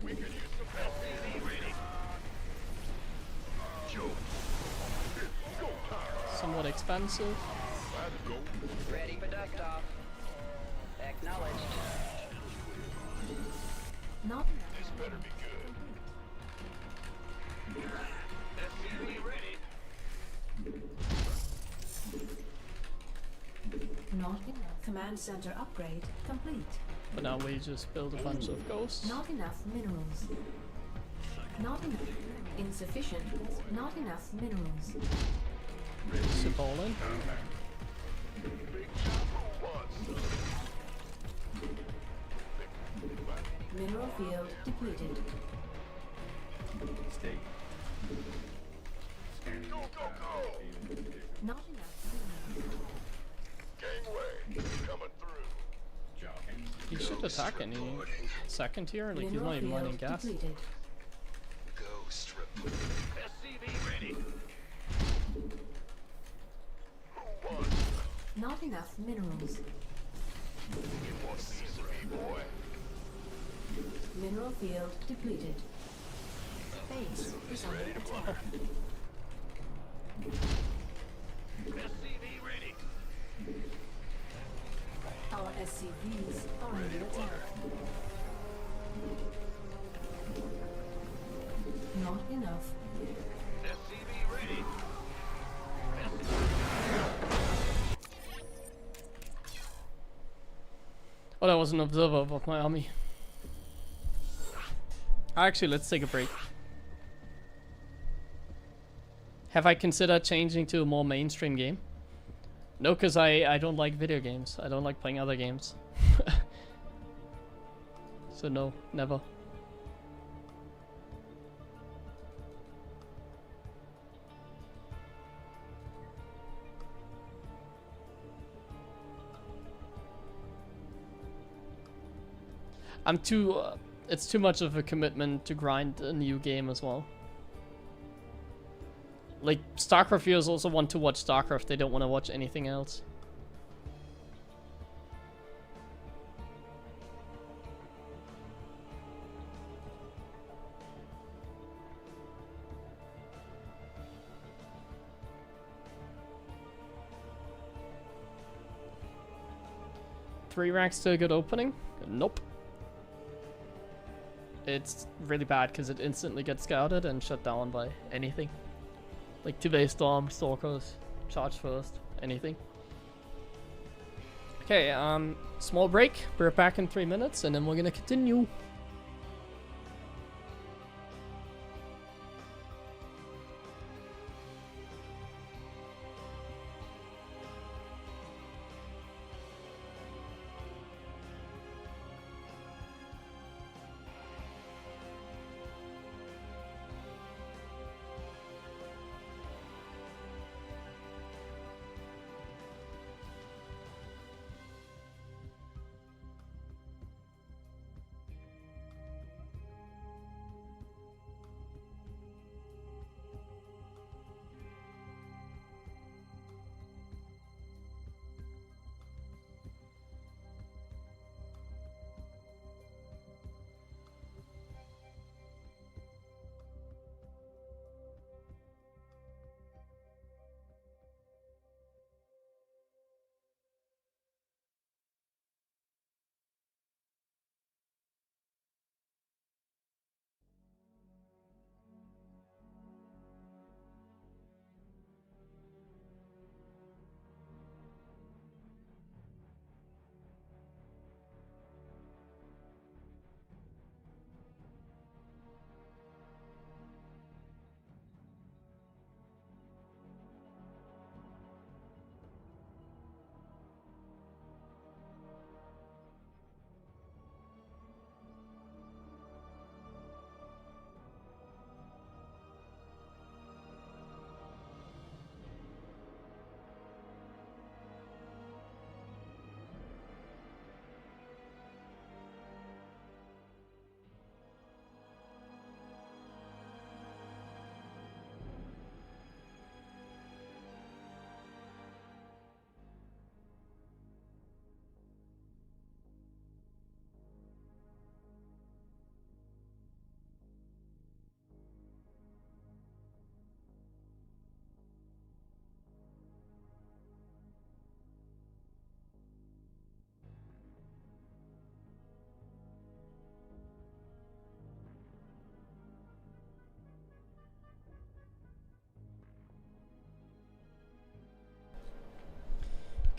We could use some SCV ready. Joe. It's go time. Somewhat expensive. By the go. Ready for dust off. Acknowledged. Not enough. This better be good. SCV ready. Not enough. Command center upgrade complete. But now we just build a bunch of ghosts. Not enough minerals. Not enough. Insufficient. Not enough minerals. Zip all in. Big shot who wants some? Mineral field depleted. Stay. Scanning. Go, go, go. Not enough minerals. Gangway coming through. Job. He should attack any second here. Like he's Mineral not even field running gas. depleted. Ghost report. SCV ready. Who wants? Not enough minerals. You want a piece of me, boy? Mineral field depleted. Base is under attack. SCV ready. Our SCVs are under attack. Not enough. SCV ready. Oh, that was an observer of my army. Actually, let's take a break. Have I considered changing to a more mainstream game? No, because I don't like video games. I don't like playing other games. So no, never. It's too much of a commitment to grind a new game as well. Like, StarCraft viewers also want to watch StarCraft, they don't want to watch anything else. Three ranks still a good opening? Nope. It's really bad because it instantly gets scouted and shut down by anything. Like two-day storm, stalkers, charge first, anything. Okay, small break. We're back in 3 minutes and then we're gonna continue.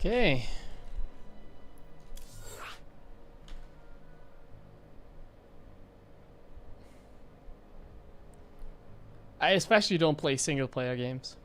Okay. I especially don't play single player games.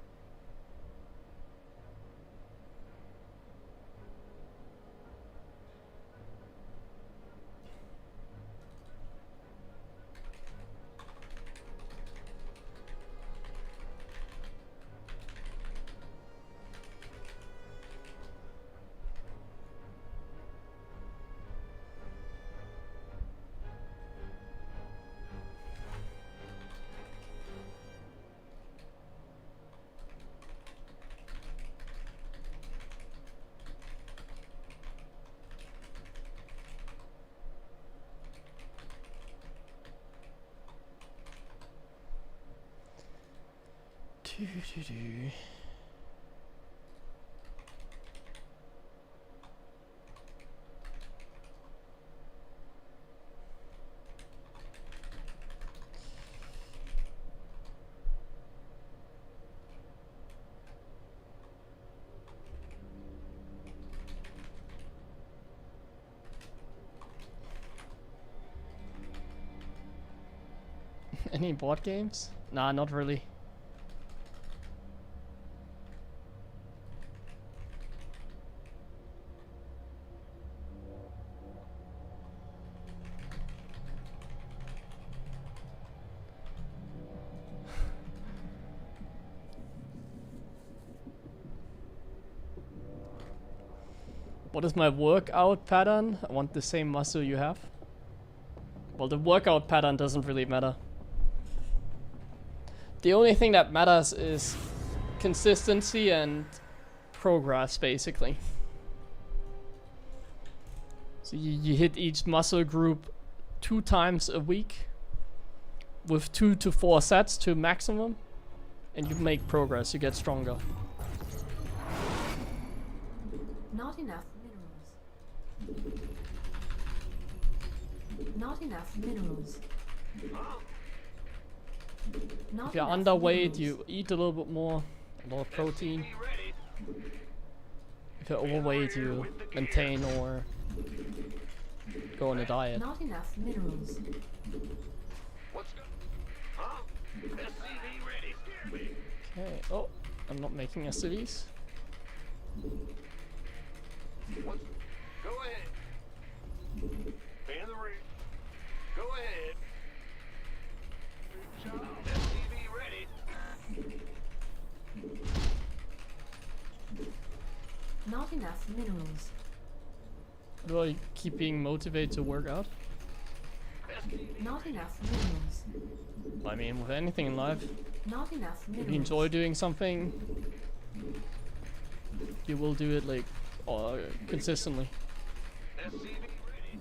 Doo-doo-doo. Any board games? Nah, not really. What is my workout pattern? I want the same muscle you have. Well, the workout pattern doesn't really matter. The only thing that matters is consistency and progress, basically. So you hit each muscle group 2 times a week with 2 to 4 sets to maximum, and you make progress, you get stronger. Not enough minerals. Not enough minerals. Not If you're enough underweight, minerals. you eat a little bit more, a lot of protein. If you're overweight, you maintain or go on a diet. Not enough minerals. What's go? Huh? SCV ready. Okay. Oh, I'm not making SCVs. What's... Go ahead. Fan the ring. Go ahead. Good job. SCV ready. Not enough minerals. How do I keep being motivated to work out? Not enough minerals. I mean, with anything in life, Not enough if minerals. you enjoy doing something, you will do it like consistently. SCV ready.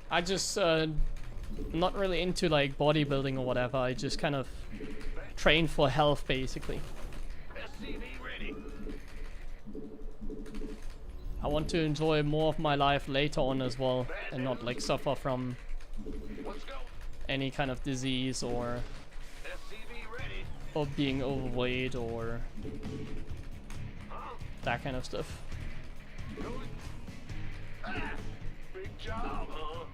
I just not really into like bodybuilding or whatever. I just kind of train for health, basically. SCV ready. I want to enjoy more of my life later on as well, and not like suffer from Let's go. any kind of disease or SCV ready. being overweight or that kind of stuff. Going. Ah, big job, huh?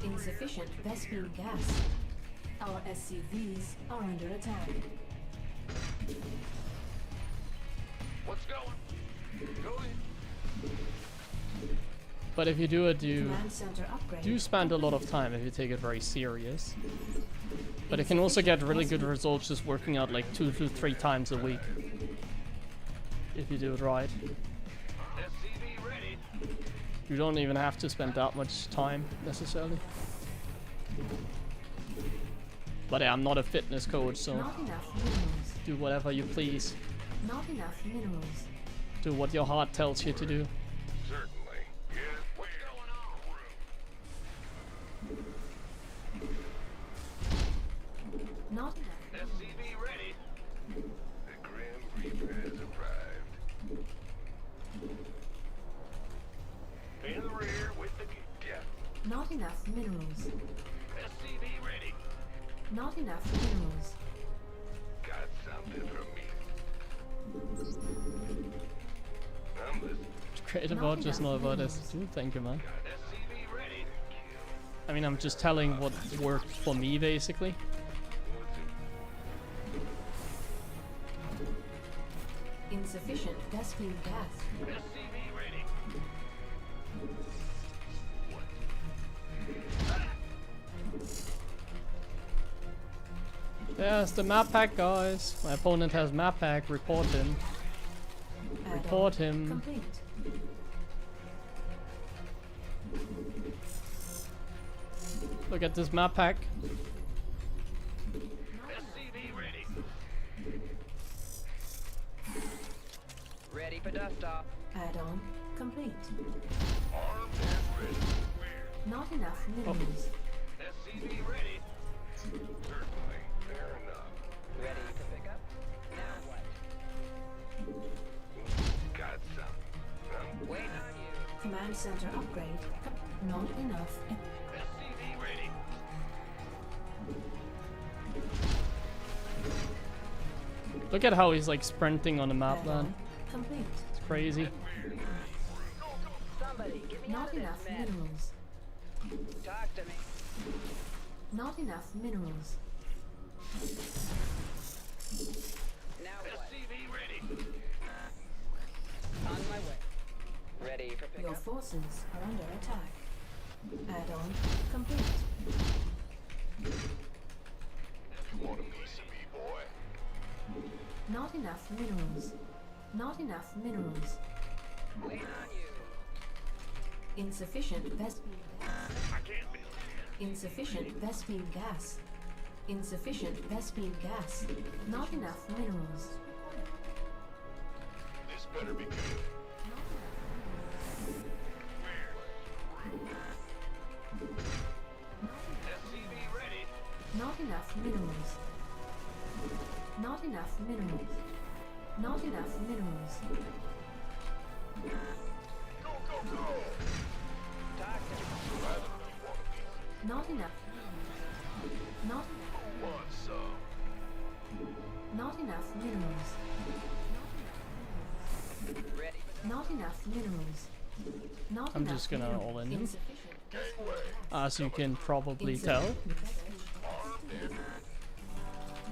Insufficient Vespine gas. Our SCVs are under attack. What's going? Going. But if you do it, you Command center upgrade. do spend a lot of time if you take it very serious. But it can also get really good results just working out like 2 to 3 times a week. If you do it right. SCV ready. You don't even have to spend that much time necessarily. But yeah, I'm not a fitness coach, so Not enough minerals. do whatever you please. Not enough minerals. Do what your heart tells you to do. Certainly. Yeah. What's going on? Not enough. SCV ready. The Grim Reaper has arrived. In the rear with the depth. Not enough minerals. SCV ready. Not enough minerals. Got something from me. I'm listening. It's great Not about just enough not about minerals. this. Dude, thank you, man. SCV ready. I mean, I'm just telling what worked for me, basically. Insufficient Vespine gas. SCV ready. There's the map pack, guys. My opponent has map pack. Report him. Add-on Report him. Complete. Look at this map pack. SCV ready. Ready for dust off. Add-on complete. Armed and ready. Not enough minerals. SCV ready. Certainly. Fair enough. Ready to pick up. Now what? Got some. Waiting on you. Command center upgrade. Not enough. SCV ready. Look at how he's like sprinting on the map, Add-on man. complete. It's crazy. Somebody, get me out Not of this enough mess. minerals. Talk to me. Not enough minerals. Now what? SCV ready. On my way. Ready for Your pickup. forces are under attack. Add-on complete. You want a piece of me, boy? Not enough minerals. Not enough minerals. Waiting on you. Insufficient Vespine gas. I can't build. Insufficient Vespine gas. Insufficient Vespine gas. Not enough minerals. This better be good. SCV ready. Not enough minerals. Not enough minerals. Not enough minerals. Go, go, go! Talk to me. I don't really want a piece. Not enough. Not Who wants some? not enough minerals. Ready for Not enough minerals. Not I'm enough just gonna minerals. all in him. Insufficient Gangway. As you can probably tell. Armed and ready.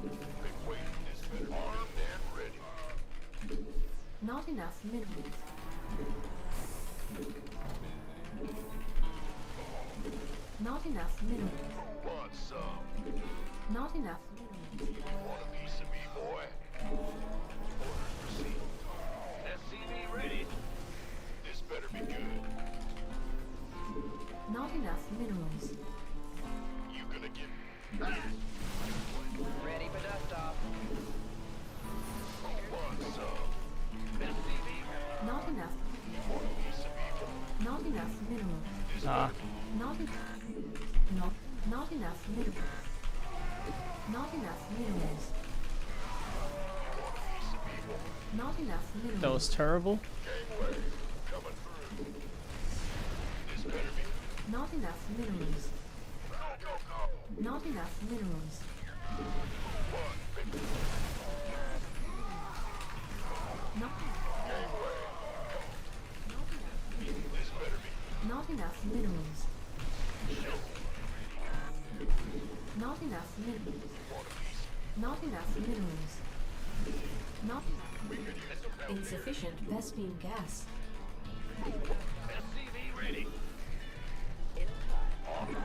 Been waiting. This better armed and ready. Not enough minerals. Not enough minerals. Who wants some? Not enough minerals. Want a piece of me, boy? Orders received. SCV ready. This better be good. Not enough minerals. You gonna get ready for dust off. who wants some? SCV ready. Not enough. Want a piece of me, boy? Not enough minerals. Ah, Not not enough minerals. Not enough minerals. Want a piece of me, boy? Not enough minerals. that was terrible. Gangway. Coming through. This better be Not enough minerals. go, go, go! Not enough minerals. One, big Not gangway. This better be not enough minerals. Not enough minerals. want a piece. Not enough minerals. Not insufficient Vespine gas. SCV ready. In time.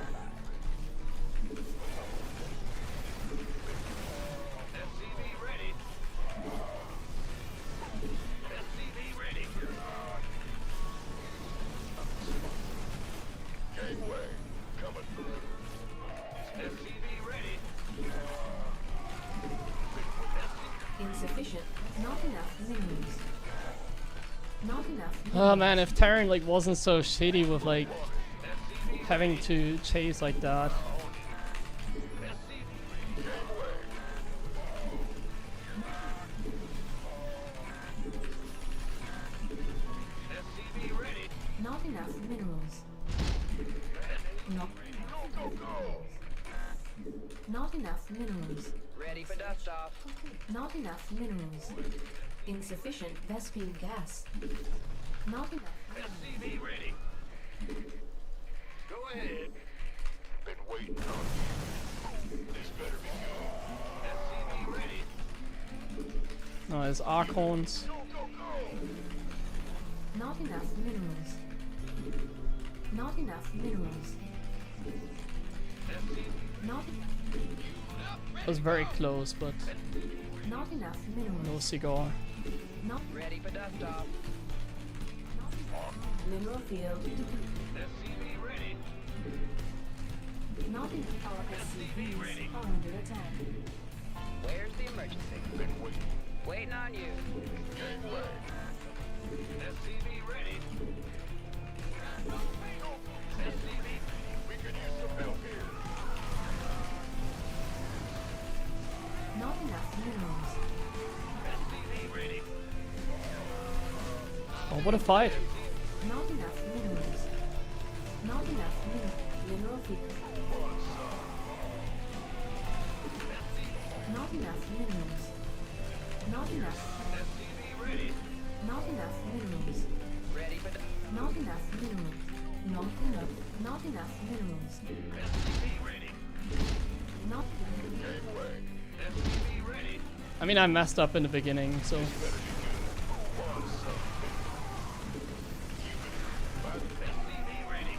SCV ready. SCV ready. Gangway. Coming through. SCV ready. Insufficient. Not enough minerals. Not enough. Oh man, if Terran like wasn't so shitty with like having to chase like that. SCV ready. Not enough minerals. Not Go, go, go! not enough minerals. Ready for dust off. Not enough minerals. Insufficient Vespine gas. Not enough. SCV ready. Go ahead. Been waiting on you. This better be good. SCV ready. No, it's Archons. Go, go, go! Not enough minerals. Not enough minerals. Not It was very close, but not enough no minerals. cigar. Not Ready for dust off. mineral field. SCV ready. Not enough. Our SCVs are under attack. Where's the emergency? Been waiting. Waiting on you. Gangway. SCV ready. SCV. We could use some help here. Not enough minerals. SCV ready. Oh, what a fight! Not enough minerals. Not enough mineral field. Not enough minerals. Not enough. SCV ready. Not enough minerals. Ready for dust. Not enough minerals. Not enough. Not enough minerals. SCV ready. Not Gangway. SCV ready. I mean, I messed up in the beginning, so... SCV ready.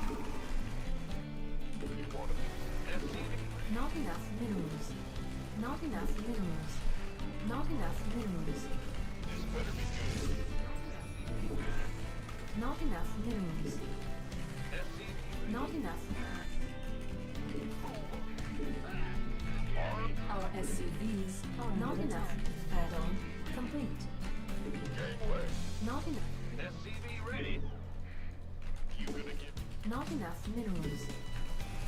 not enough minerals. Not enough minerals. Not enough minerals. This better be good. Not enough minerals. Not enough. Our SCVs are not enough. Add-on complete. Gangway. Not enough. SCV ready. You gonna get Not enough minerals.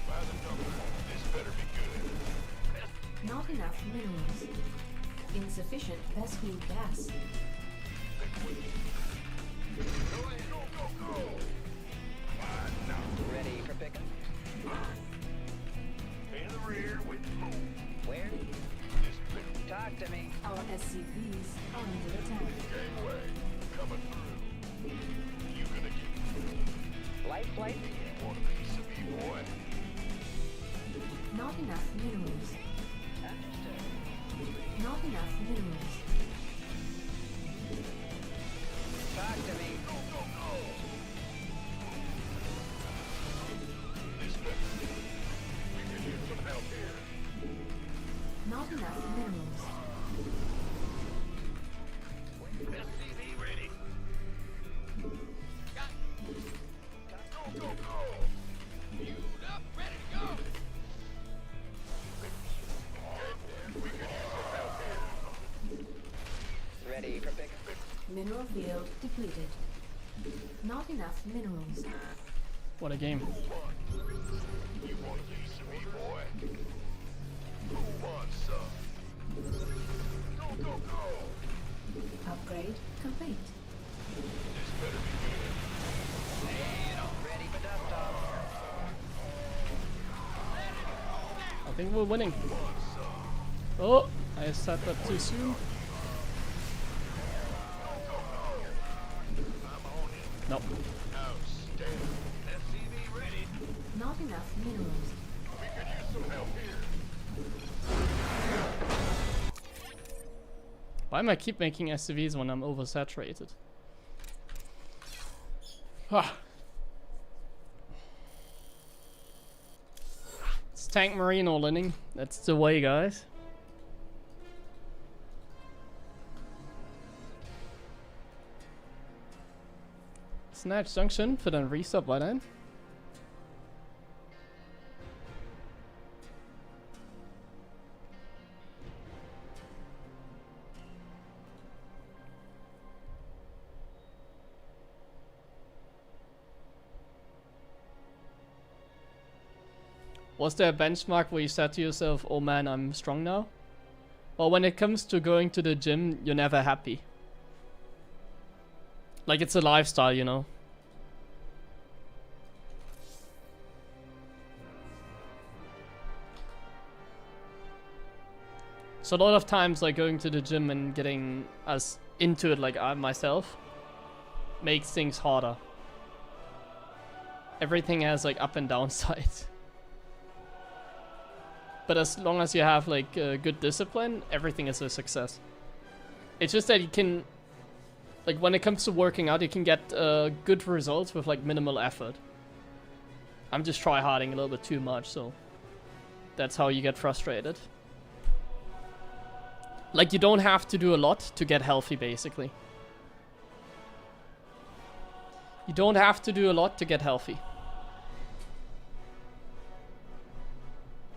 by the number. This better be good. Not enough minerals. Insufficient Vespu gas. Ready for pickup? In the rear with move. Where? This better Talk to me. Our SCVs are under attack. gangway. Coming through. You gonna get Light flight? want a piece of me, boy. Not enough minerals. Understood. Not enough minerals. Talk to me. This better. We can use some help here. Not enough minerals. SCV ready. Go, go, go. Queued up, ready to go. We can use some help here. Ready for pickup? Mineral field depleted. Not enough minerals. What a game. You want a piece of me, boy? Who wants some? Go, go, go. Upgrade complete. This better be good. Ready for dust off. I think we're winning. Oh, I said that too soon. Nope. Outstanding. SCV ready. Not enough minerals. We could use some help here. Why am I keep making SCVs when I'm oversaturated? Ah. It's tank marine all inning. That's the way, guys. Snatch Junction för den resub var den. Was there a benchmark where you said to yourself, oh man, I'm strong now? Well, when it comes to going to the gym, you're never happy. Like, it's a lifestyle, you know? So a lot of times, like, going to the gym and getting as into it like I myself makes things harder. Everything has, like, up and down sides. But as long as you have, like, good discipline, everything is a success. It's just that you can... Like, when it comes to working out, you can get good results with, like, minimal effort. I'm just try-harding a little bit too much, so... That's how you get frustrated. Like, you don't have to do a lot to get healthy, basically. You don't have to do a lot to get healthy.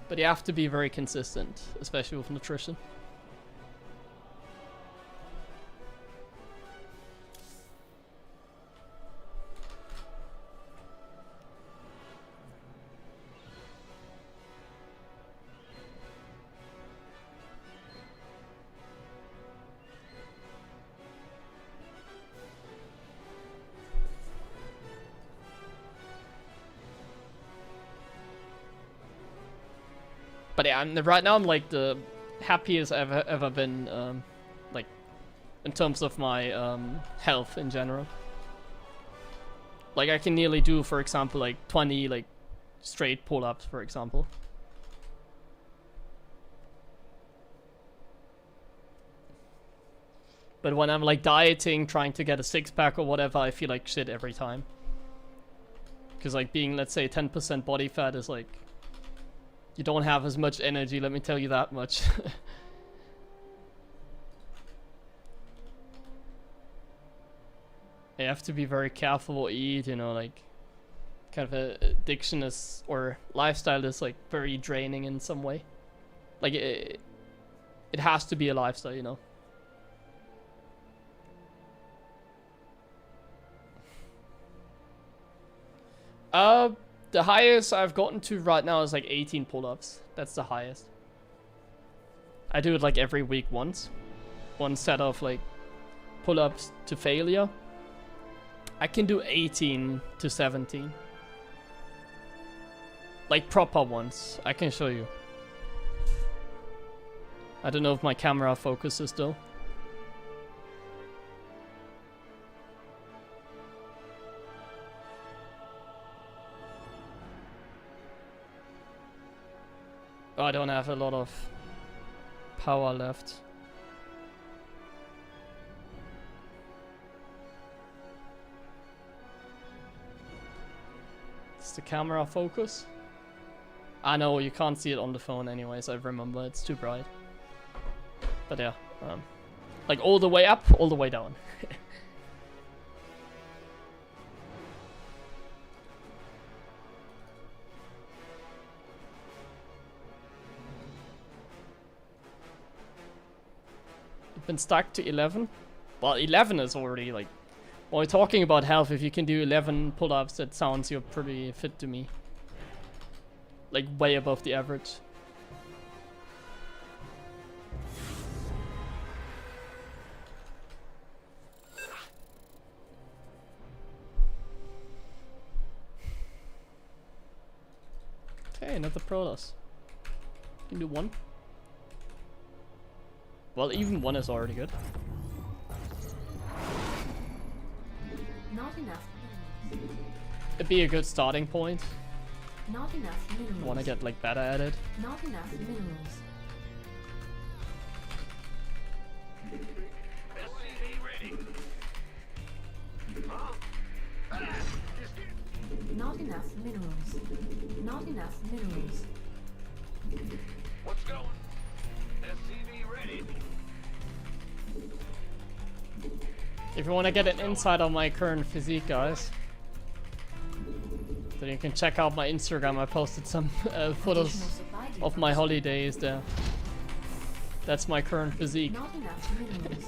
But you have to be very consistent, especially with nutrition. But yeah, right now I'm like the happiest I've ever been, like, in terms of my health in general. Like I can nearly do, for example, like 20 like straight pull-ups, for example. But when I'm like dieting, trying to get a six-pack or whatever, I feel like shit every time. Because like being, let's say, 10% body fat is like, you don't have as much energy, let me tell you that much. You have to be very careful what you eat, you know, like, kind of a addiction is, or lifestyle is like very draining in some way. Like it has to be a lifestyle, you know. The highest I've gotten to right now is like 18 pull-ups. That's the highest. I do it like every week once. One set of like pull-ups to failure. I can do 18 to 17. Like proper ones. I can show you. I don't know if my camera focuses though. Oh, I don't have a lot of power left. Does the camera focus? I know you can't see it on the phone anyways, I remember, it's too bright. But yeah, like all the way up, all the way down. Been stuck to 11. Well, 11 is already like, when we're talking about health, if you can do 11 pull-ups, that sounds you're pretty fit to me. Like way above the average. Okay, another Protoss. Can do one. Well, even one is already good. Not enough. It'd be a good starting point. Not enough minerals. Want to get like better at it. Not enough minerals. SCV ready. Huh? Not enough minerals. Not enough minerals. What's going? SCV ready. If you want to get an insight on my current physique, guys, then you can check out my Instagram. I posted some photos of my holidays there. That's my current physique. Not enough minerals.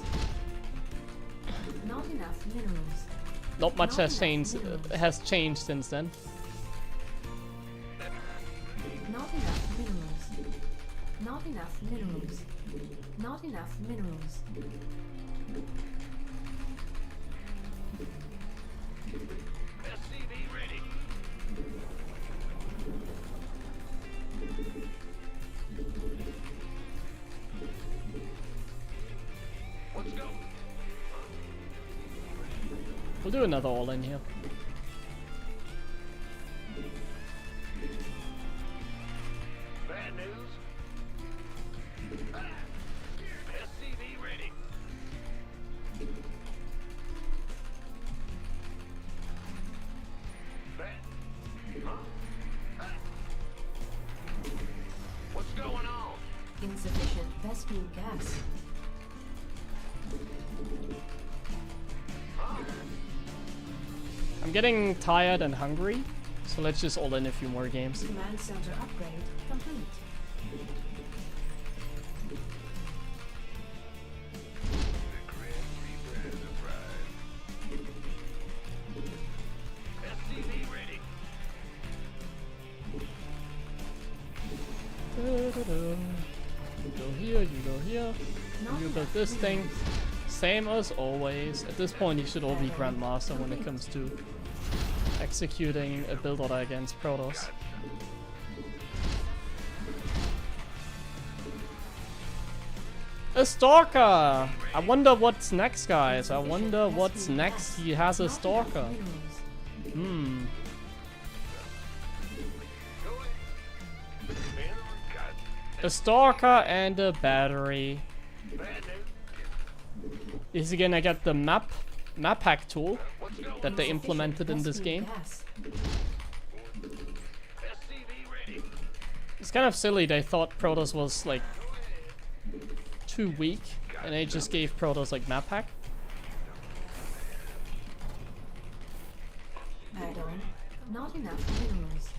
Not enough minerals. Not much Not has enough changed since then. Not enough minerals. Not enough minerals. Not enough minerals. SCV ready. What's going? We'll do another all-in here. Bad news. SCV ready. Bad. Huh? What's going on? Insufficient Vespine gas. I'm getting tired and hungry, so let's just all in a few more games. Command center upgrade complete. The Grand Reaper has arrived. SCV ready. You go here, you go here. Not You build enough this thing. minerals. Same as always. At this point, you should all be Grandmaster when it comes to executing a build order against Protoss. A Stalker! I wonder what's next, guys. I wonder what's next. He has a Not enough Stalker. minerals. Hmm. A stalker and a battery. Is he gonna get the map hack tool that they implemented in this game? Gas. It's kind of silly. They thought Protoss was like too weak, and they just gave Protoss like map hack. Add-on. Not enough minerals.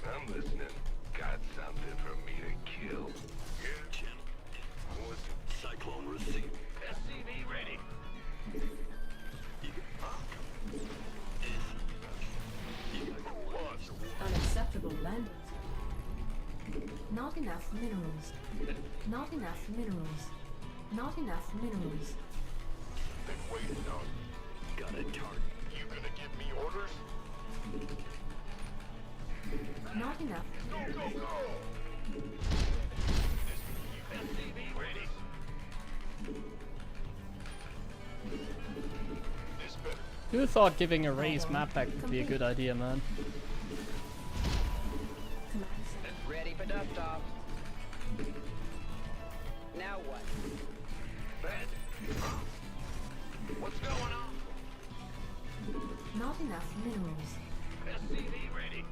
I'm listening. Got something for me to kill. Yeah. What's it? Cyclone received. SCV ready. Unacceptable landings. Not enough minerals. Not enough minerals. Not enough minerals. Been waiting on. Got a target. You gonna give me orders? Not enough. Go, go, go! SCV ready. This better. Who thought giving a raise map hack would be a good idea, man? Ready for dust off. Now what? Bed. What's going on? Not enough minerals. SCV ready.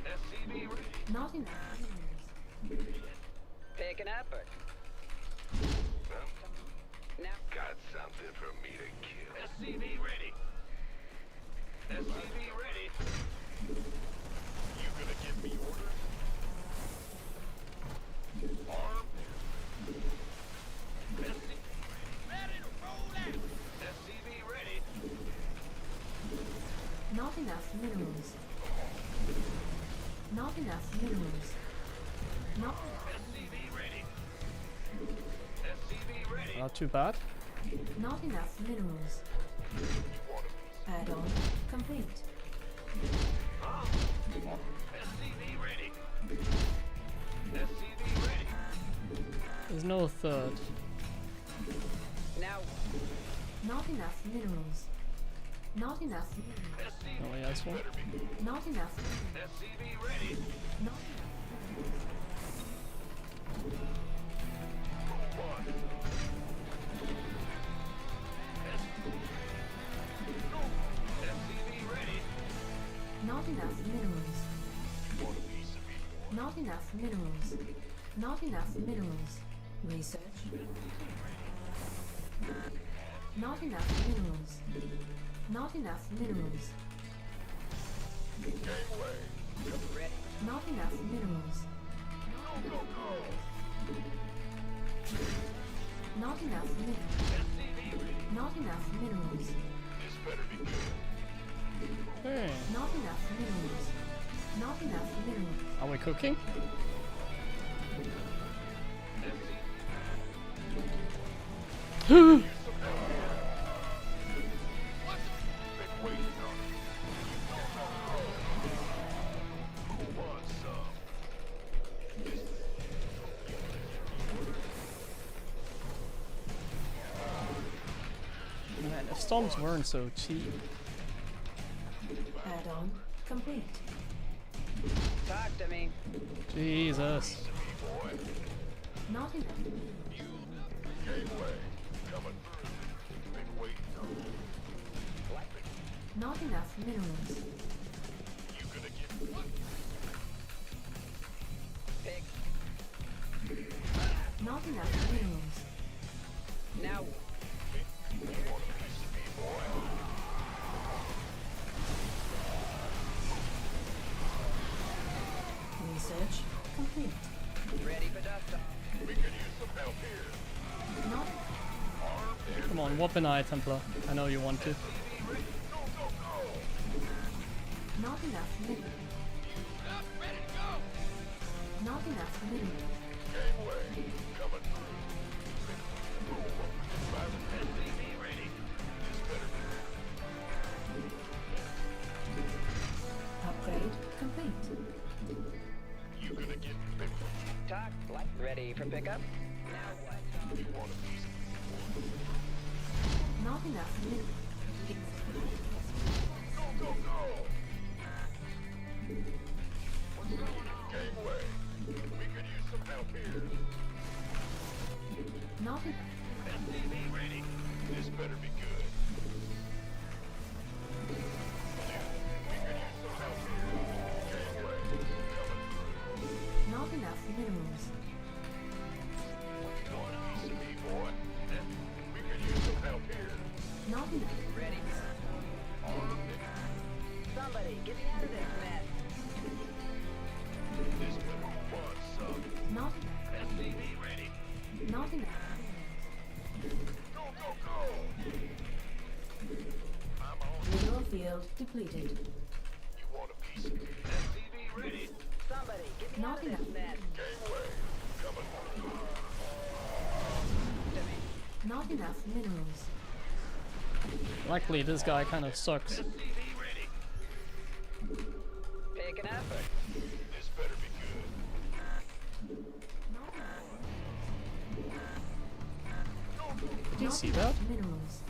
SCV ready. Not enough minerals. Pick an effort. Now. Got something for me to kill. SCV ready. SCV ready. You gonna give me orders? Arm. SCV ready. Not enough minerals. Not enough minerals. Not SCV ready. SCV ready. Not too bad. not enough minerals. Add-on complete. SCV ready. SCV ready. There's no third. Now, Not enough minerals. Not enough minerals. Oh, yeah, this one. Not enough. SCV ready. Not SCV ready. Not enough minerals. Not enough minerals. Not enough minerals. Research. Not enough minerals. Not enough minerals. ready. Not enough minerals. Not enough minerals. Not enough minerals. Hey. Not enough minerals. Not enough minerals. Are we cooking? Man, if storms weren't so cheap. Add-on complete. Talk to me. Jesus. Not enough. Not enough minerals. Pick. Not enough minerals. Now, Research complete. ready for dust off. Not Come on, whoop an eye, Templar. I know you want to. not enough minerals. Not enough minerals. SCV ready. Upgrade complete. Talk like ready for pickup. Now what? Not enough minerals. Gangway. We could use some help here. Not enough. SCV ready. This better be good. We could use some help here. Gangway. Coming through. Not enough minerals. You want a piece of me, boy? We could use some help here. Not enough. Ready? Somebody, get me out of this mess. This better be fun, son. Not enough. SCV ready. Not enough. Go, go, go! I'm on. Mineral field depleted. You want a piece of me? SCV ready. Somebody, get me Not out of this enough. mess. Gangway. Coming through. To me. Not enough minerals. Luckily, this guy kind of sucks. SCV ready. Pick an effort. This better be good. Did you see that? Minerals.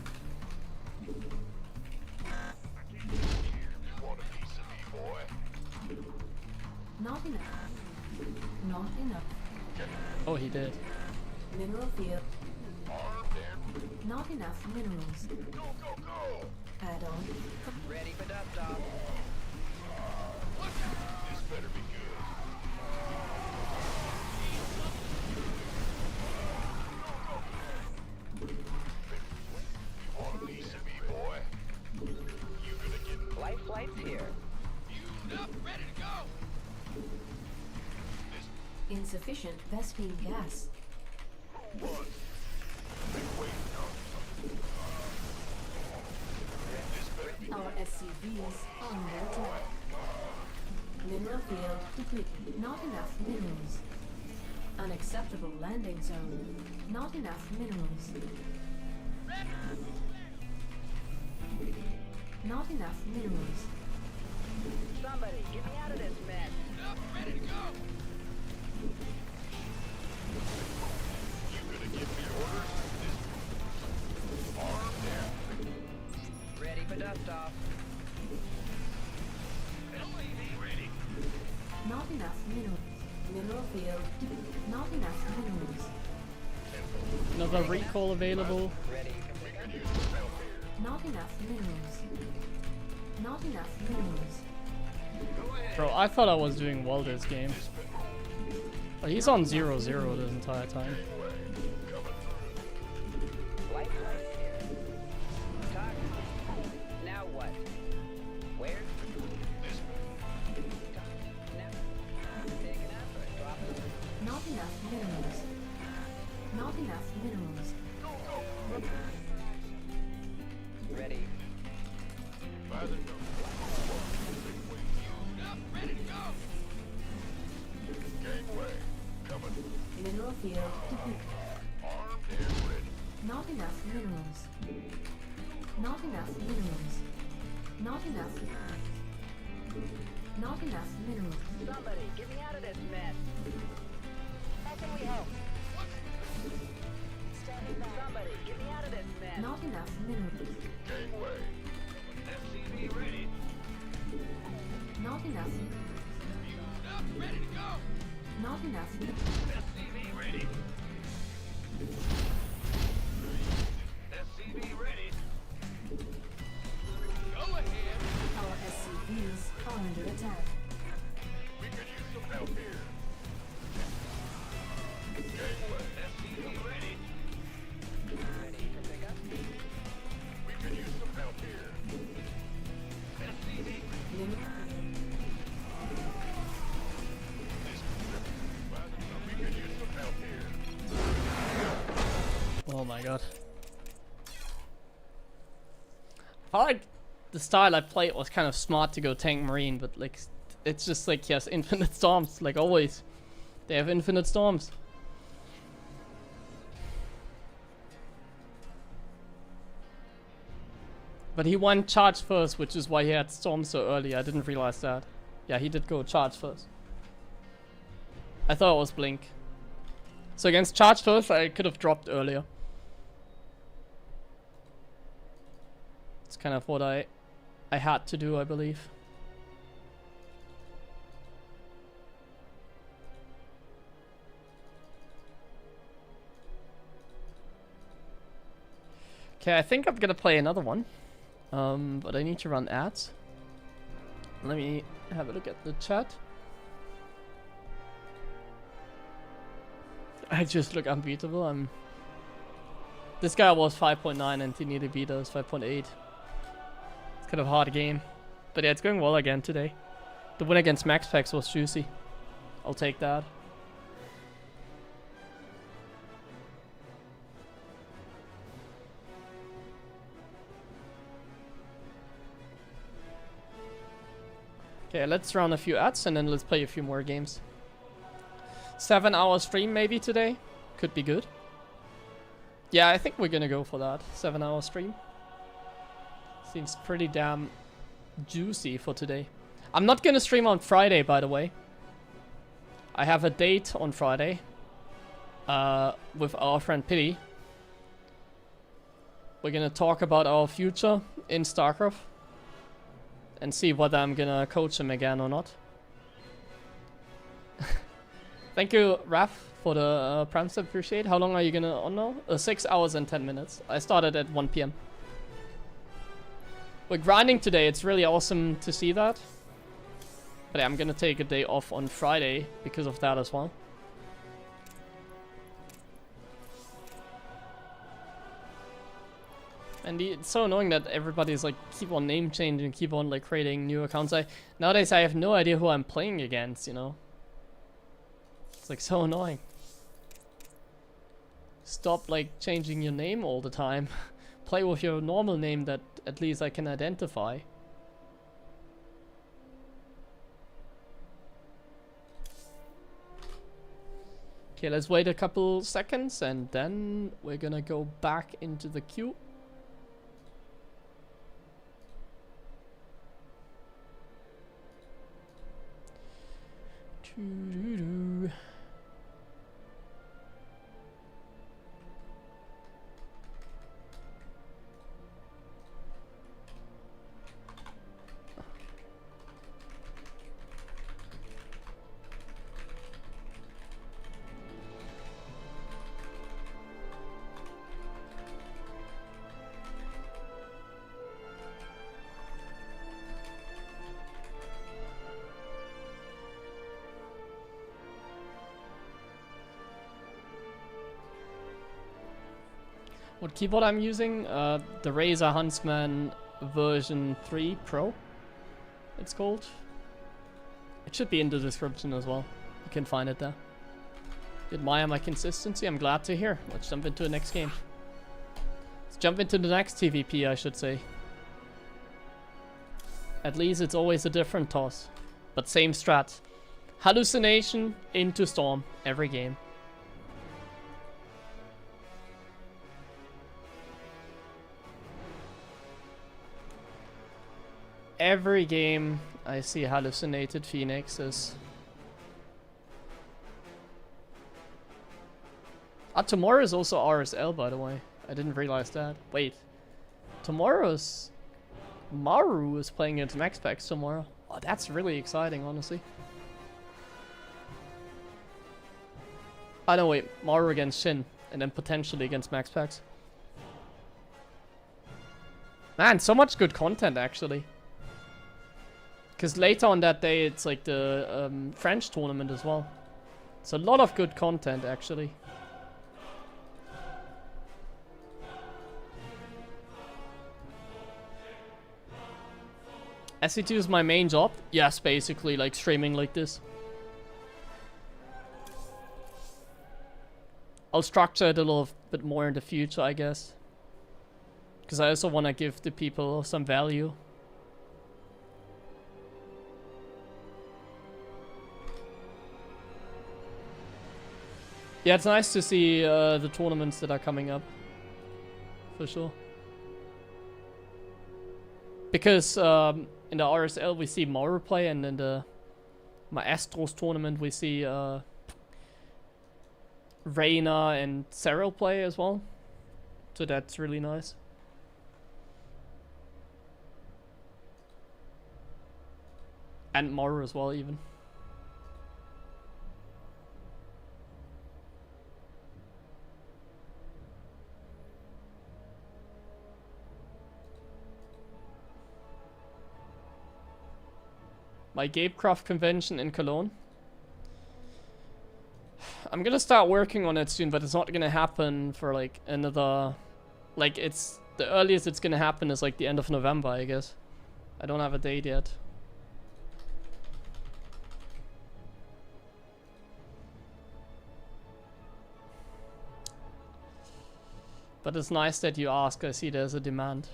You want a piece of me, boy? Not enough. Not enough. Oh, he did. Mineral field. Armed and Not enough minerals. go, go, go! Add on. Ready for dust off. This better be good. You want a piece of me, boy? You gonna get Life flight's here. fueled up, ready to go? This Insufficient Vespine gas. was. Been waiting on something. This better be Our SCVs are under attack. Mineral field depleted. Not enough minerals. Unacceptable landing zone. Not enough minerals. Not enough minerals. Somebody, get me out of this mess. You gonna give me orders? This armed and Ready for dust off. SCV ready. Not enough minerals. Mineral field depleted. Not enough minerals. Another recall available. Ready for pickup. Not enough minerals. Not enough minerals. Go ahead. Bro, I thought I was doing well this game. But he's on 0-0 this entire time. Life flight's here. Talk. Now what? Where? this Talk. Now. Pick an effort. Drop it. Not enough minerals. Not enough minerals. Ready. by the nose. Gangway, coming. Mineral field depleted. Armed and ready. Not enough minerals. Not enough minerals. Not enough. Not enough minerals. Somebody, get me out of this mess. How can we help? Somebody, get me out of this mess. Not enough minerals. Gangway, SCV ready. Not enough. Ready to go. Not enough. SCV ready. SCV ready. Go ahead. Our SCVs are under attack. we could use some help here. Gangway, SCV ready. Ready for pickup? we could use some help here. SCV. Mineral By the nose. We could use some help here. Oh my god. I felt like the style I played was kind of smart to go tank marine, but like it's just like, yes, infinite storms, like always. They have infinite storms. But he went charge first, which is why he had storms so early. I didn't realize that. Yeah, he did go charge first. I thought it was blink. So against charge first, I could have dropped earlier. It's kind of what I had to do, I believe. Okay, I think I'm gonna play another one. But I need to run ads. Let me have a look at the chat. I just look unbeatable. This guy was 5.9 and he needed beat us 5.8. It's kind of a hard game. But yeah, it's going well again today. The win against Maxpax was juicy. I'll take that. Okay, let's run a few ads and then let's play a few more games. 7-hour stream maybe today. Could be good. Yeah, I think we're gonna go for that. 7-hour stream. Seems pretty damn juicy for today. I'm not gonna stream on Friday, by the way. I have a date on Friday. With our friend Pity. We're gonna talk about our future in StarCraft. And see whether I'm gonna coach him again or not. Thank you, Raf, for the Prime sub. Appreciate. How long are you gonna on now? 6 hours and 10 minutes. I started at 1 PM. We're grinding today. It's really awesome to see that. But yeah, I'm gonna take a day off on Friday because of that as well. And it's so annoying that everybody's like keep on name changing, keep on like creating new accounts. Nowadays I have no idea who I'm playing against, you know. It's like so annoying. Stop like changing your name all the time. Play with your normal name that at least I can identify. Okay, let's wait a couple seconds and then we're gonna go back into the queue. Doo-doo-doo. What keyboard I'm using? The Razer Huntsman version 3 Pro, it's called. It should be in the description as well. You can find it there. You admire my consistency? I'm glad to hear. Let's jump into the next game. Let's jump into the next TVP, I should say. At least it's always a different toss. But same strat. Hallucination into Storm every game. Every game I see hallucinated phoenixes. Tomorrow is also RSL, by the way. I didn't realize that. Wait. Tomorrow's Maru is playing against Maxpax tomorrow. Oh, that's really exciting, honestly. No, wait. Maru against Shin. And then potentially against Maxpax. Man, so much good content, actually. Because later on that day, it's like the French tournament as well. It's a lot of good content, actually. SC2 is my main job. Yes, basically, like streaming like this. I'll structure it a little bit more in the future, I guess. Because I also want to give the people some value. Yeah, it's nice to see the tournaments that are coming up. For sure. Because in the RSL we see Mauro play, and in the Maestros tournament we see Reina and Cyril play as well. So that's really nice. And more as well, even. My Gapecraft convention in Cologne. I'm gonna start working on it soon, but it's not gonna happen for like another... Like, it's... The earliest it's gonna happen is like the end of November, I guess. I don't have a date yet. But it's nice that you ask. I see there's a demand.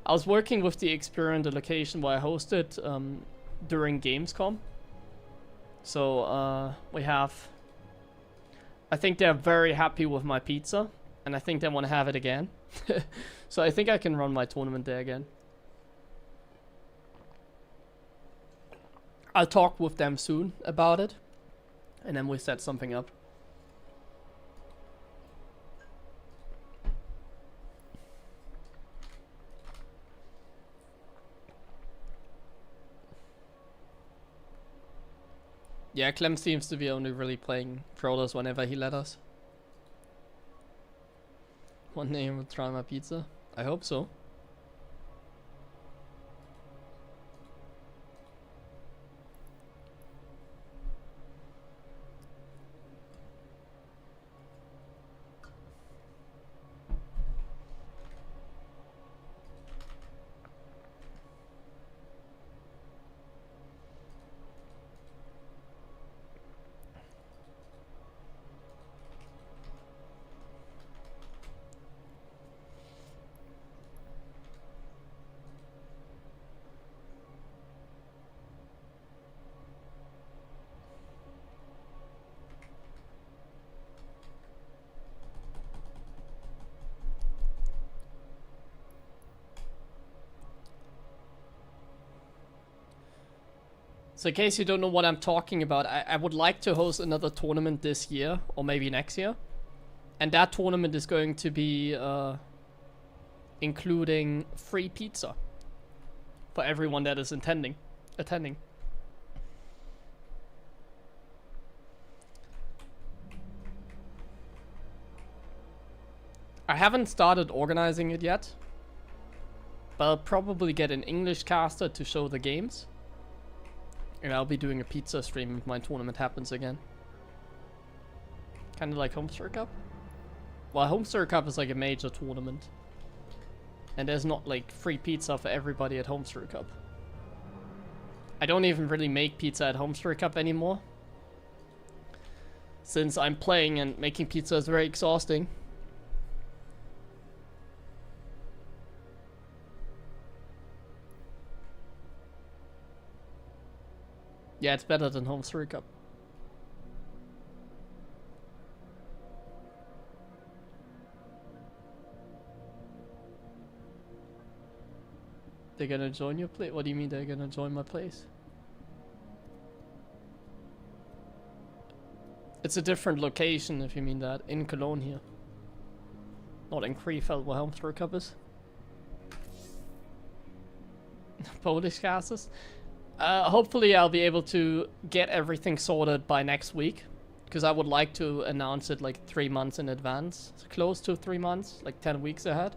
I was working with the Experian, the location where I hosted during Gamescom. So we have... I think they're very happy with my pizza. And I think they want to have it again. So I think I can run my tournament there again. I'll talk with them soon about it. And then we set something up. Yeah, Clem seems to be only really playing Protoss whenever he let us. One day we'll try my pizza. I hope so. So in case you don't know what I'm talking about, I would like to host another tournament this year, or maybe next year. And that tournament is going to be including free pizza for everyone that is attending. I haven't started organizing it yet, but I'll probably get an English caster to show the games. And I'll be doing a pizza stream if my tournament happens again. Kind of like Zerg Cup. Well, Zerg Cup is like a major tournament. And there's not like free pizza for everybody at Zerg Cup. I don't even really make pizza at Zerg Cup anymore. Since I'm playing and making pizza is very exhausting. Yeah, it's better than Zerg Cup. They're gonna join your place? What do you mean they're gonna join my place? It's a different location if you mean that. In Cologne here. Not in Krefeld where Zerg Cup is. Polish casters? Hopefully I'll be able to get everything sorted by next week. Because I would like to announce it like 3 months in advance. Close to 3 months, like 10 weeks ahead.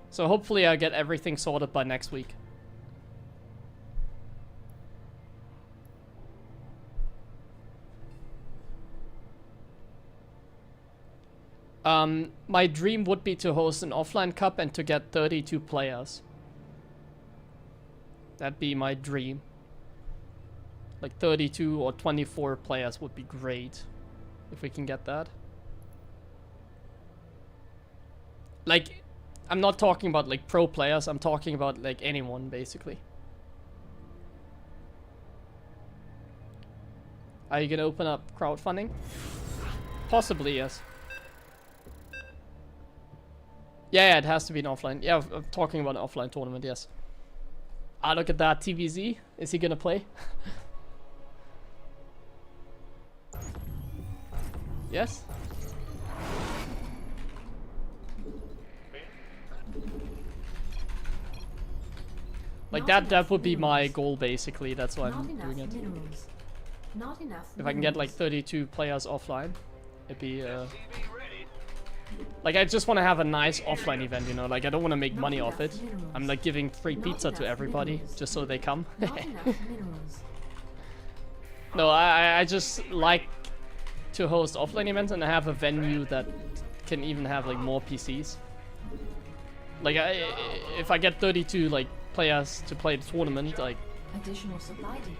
So hopefully I'll get everything sorted by next week. My dream would be to host an offline cup and to get 32 players. That'd be my dream. Like 32 or 24 players would be great. If we can get that. Like, I'm not talking about like pro players. I'm talking about like anyone, basically. Are you gonna open up crowdfunding? Possibly, yes. Yeah, it has to be an offline. Yeah, I'm talking about an offline tournament, yes. Ah, look at that, TVZ. Is he gonna play? Yes? Like Not that enough would be my minerals. goal basically. That's why Not I'm enough doing it. minerals. Not enough If I can get like minerals. 32 players offline, it'd be like I just want to have a nice offline event, you know. Like I don't want to make Not money off enough it. minerals. I'm like giving free Not pizza to enough everybody minerals. just so they come. Not enough minerals. No, I just like to host offline events and have a venue that can even have like more PCs. Like if I get 32 like players to play the tournament, like Additional supply depot.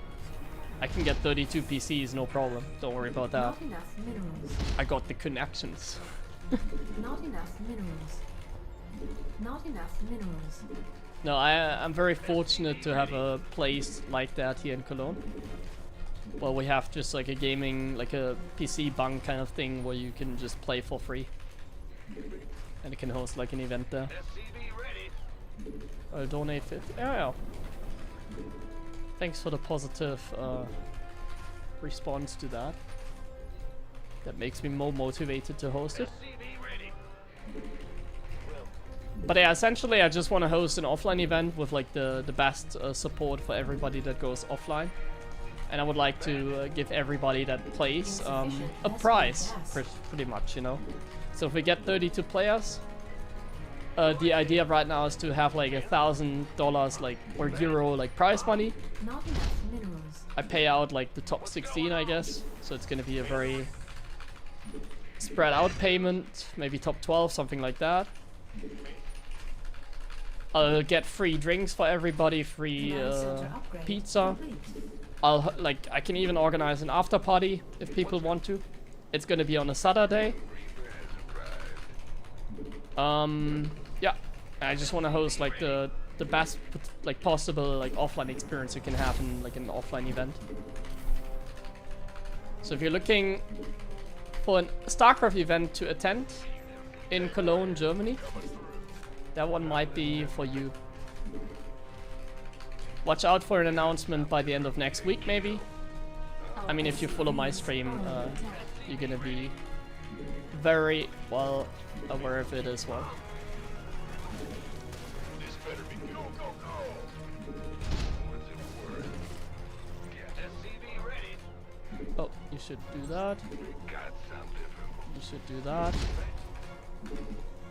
I can get 32 PCs, no problem. Don't worry about that. Not enough minerals. I got the connections. Not enough minerals. Not enough minerals. No, I'm very fortunate to have a place like that here in Cologne. Well, we have just like a gaming, like a PC bunk kind of thing where you can just play for free. And you can host like an event there. I'll donate 50. Yeah. Thanks for the positive response to that. That makes me more motivated to host it. But yeah, essentially I just want to host an offline event with like the best support for everybody that goes offline. And I would like to give everybody that plays a prize, pretty much, you know. So if we get 32 players, the idea right now is to have like $1,000 like or euro like prize money. Not enough minerals. I pay out like the top 16, I guess. So it's gonna be a very spread out payment, maybe top 12, something like that. I'll get free drinks for everybody, free Command center upgrade pizza. complete. I can even organize an after party if people want to. It's gonna be on a Saturday. Yeah, I just want to host like the best like possible like offline experience you can have in like an offline event. So if you're looking for a StarCraft event to attend in Cologne, Germany, that one might be for you. Watch out for an announcement by the end of next week, maybe. I mean, if you follow my stream, you're gonna be very well aware of it as well. This better be go, go, go. What's it worth? Get SCV ready. Oh, you should do that. Got something for You should do that.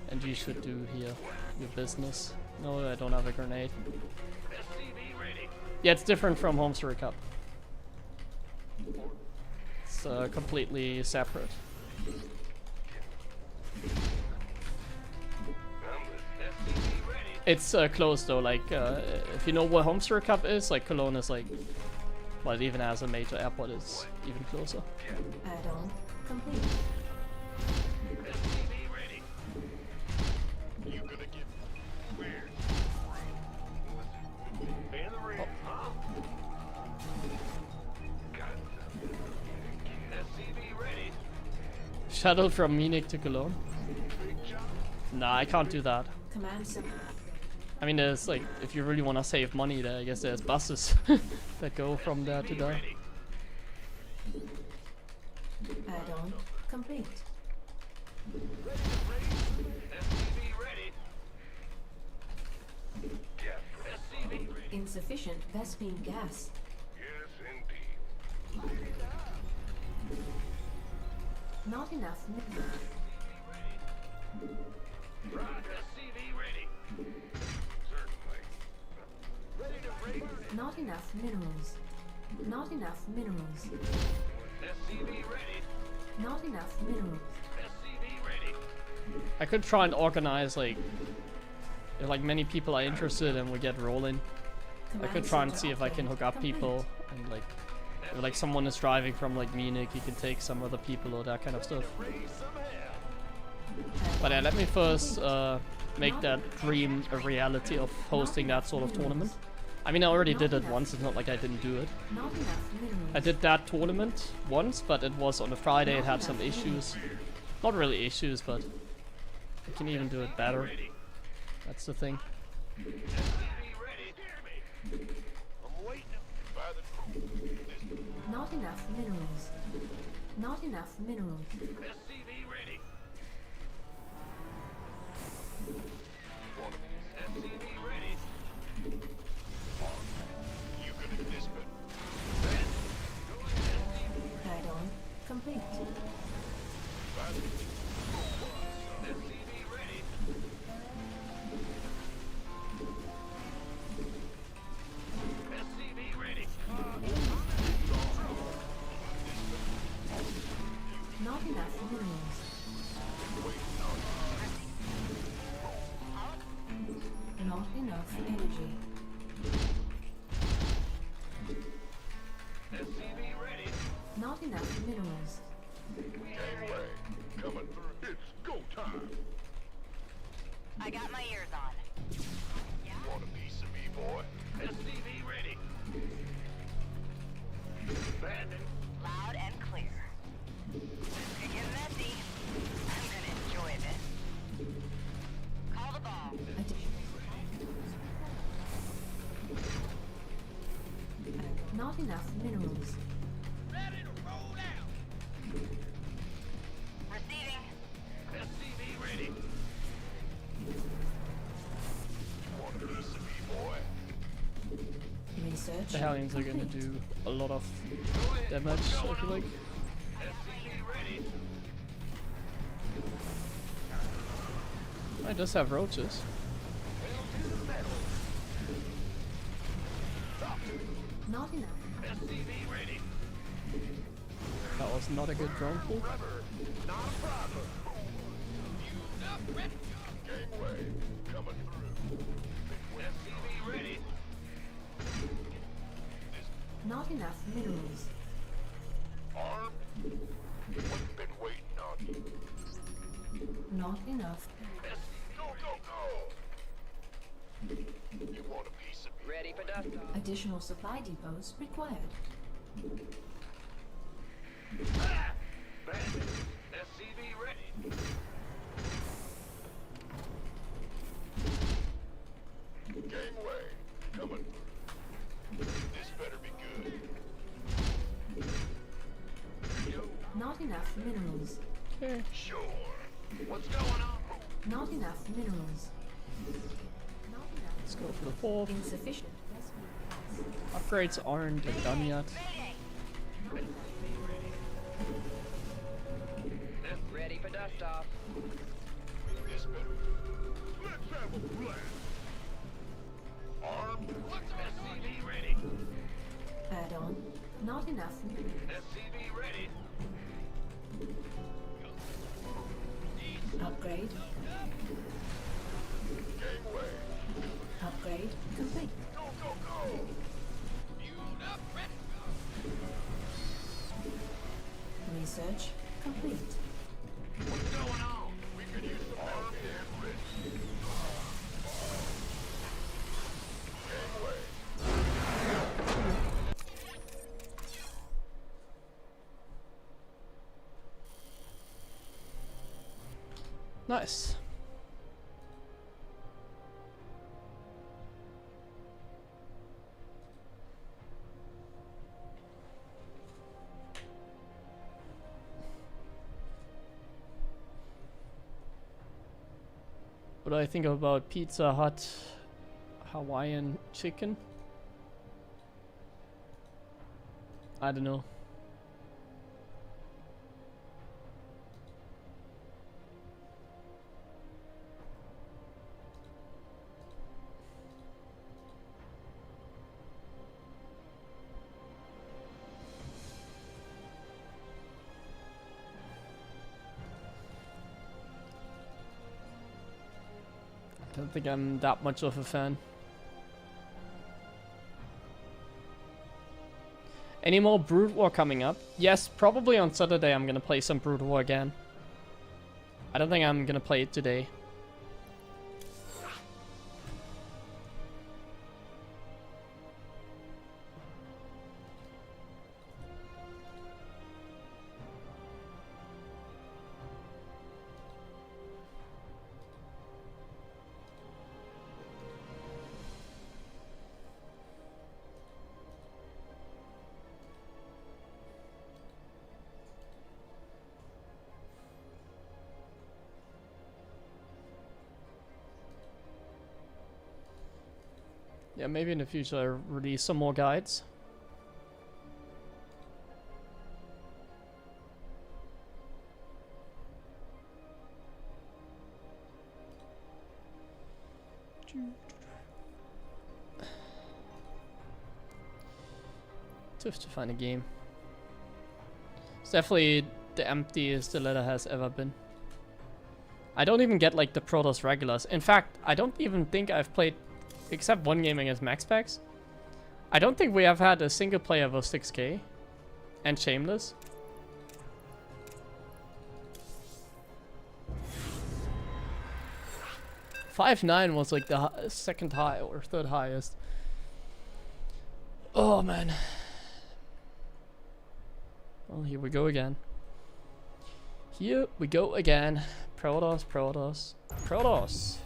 And you should do here your business. No, I don't have a grenade. SCV ready. Yeah, it's different from HeroMarine Cup. It's completely separate. SCV ready. It's close though, like if you know what HeroMarine Cup is, like Cologne is like, well, it even has a major airport, it's even closer. Add-on complete. SCV ready. You gonna get weird. In the ring, huh? Got something. SCV ready. Shuttle from Munich to Cologne? Big job. Nah, I can't do that. Command center. I mean, there's like, if you really want to save money there, I guess there's buses that go from there to there. Add-on complete. SCV ready. Get SCV ready. Insufficient Vespine gas. Yes, indeed. Not enough minerals. SCV ready. Certainly. Ready to race. Not enough minerals. Not enough minerals. SCV ready. Not enough minerals. SCV ready. I could try and organize like, if like many people are interested and we get rolling. I could try and see if I can hook up people and like, if like someone is driving from like Munich, you can take some other people or that kind of stuff. But yeah, let me first make that dream a reality of hosting that sort of tournament. I mean, I already did it once, it's not like I didn't do it. Not enough minerals. I did that tournament once, but it was on a Friday, it had some issues. Not really issues, but you can even do it better. That's the thing. SCV ready. I'm waiting by the crew. Not enough minerals. Not enough minerals. SCV ready. SCV ready. SCV ready. SCV ready. Not enough minerals. Not enough energy. SCV ready. Not enough minerals. Gangway, coming through. It's go time. I got my ears on. Want a piece of me, boy? SCV ready. Bandit. Loud and clear. This could get messy. I'm gonna enjoy this. Call the ball. Not enough minerals. Receiving. SCV ready. Want a piece of me, boy? Research. The Hellions are gonna do a lot of damage, I feel like. SCV ready. I just have roaches. Not enough. SCV ready. That was not a good drone pull. Rubber, not a problem. Gangway, coming through. SCV ready. Not enough minerals. Armed? We've been waiting on you. Not enough. Go, go, go! You want a piece of me? Ready for dust off. Additional supply depots required. Bandit. SCV ready. Gangway, coming through. This better be good. Not enough minerals. Okay. Sure. What's going on? Not enough minerals. Not enough. Let's go for the fourth. Insufficient. Upgrades aren't done yet. Ready for dust off. This better. Let's have a blast. Armed? SCV ready. Add-on. Not enough minerals. SCV ready. Upgrade. Gangway. Upgrade complete. Go, go, go! Research complete. What's going on? We could use some armed and ready. Gangway. Nice. What do I think about Pizza Hut Hawaiian chicken? I don't know. I don't think I'm that much of a fan. Any more Brood War coming up? Yes, probably on Saturday I'm gonna play some Brood War again. I don't think I'm gonna play it today. Yeah, maybe in the future I'll release some more guides. Tough to find a game. It's definitely the emptiest the letter has ever been. I don't even get like the Protoss regulars. In fact, I don't even think I've played, except one game against Maxpax. I don't think we have had a single player with 6k and Shameless. $5.9 was like the second high or third highest. Oh man. Well, here we go again. Here we go again. Protoss, Protoss, Protoss.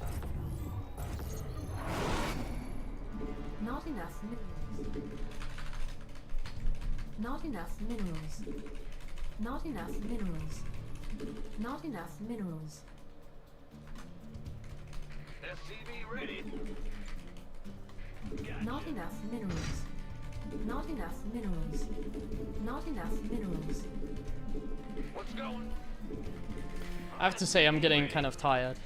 Not enough minerals. Not enough minerals. Not enough minerals. Not enough minerals. SCV ready. Not enough minerals. Not enough minerals. Not enough minerals. What's going? I have to say I'm getting kind of tired.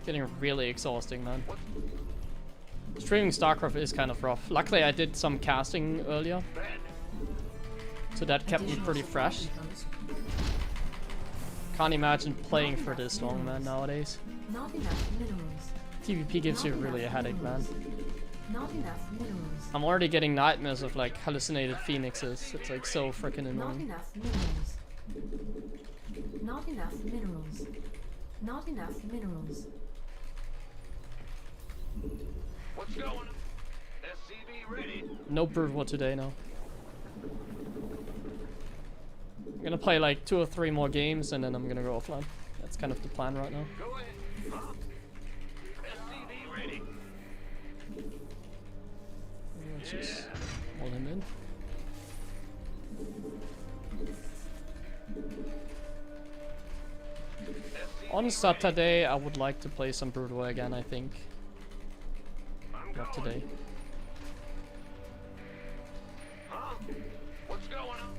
Getting really exhausting, man. Streaming StarCraft is kind of rough. Luckily I did some casting earlier, so that kept me pretty fresh. Can't imagine playing for this long, man, nowadays. Not enough minerals. PvP gives you really a headache, man. Not enough minerals. I'm already getting nightmares of like hallucinated phoenixes. It's like so freaking Not annoying. enough minerals. Not enough minerals. Not enough minerals. What's going? SCV ready. No Brood War today, no. I'm gonna play like 2 or 3 more games and then I'm gonna go offline. That's kind of the plan right now. Go ahead. Huh? SCV ready. Let's just hold him in. On Saturday, I would like to play some Brood War again, I think. Not today. Huh? What's going on?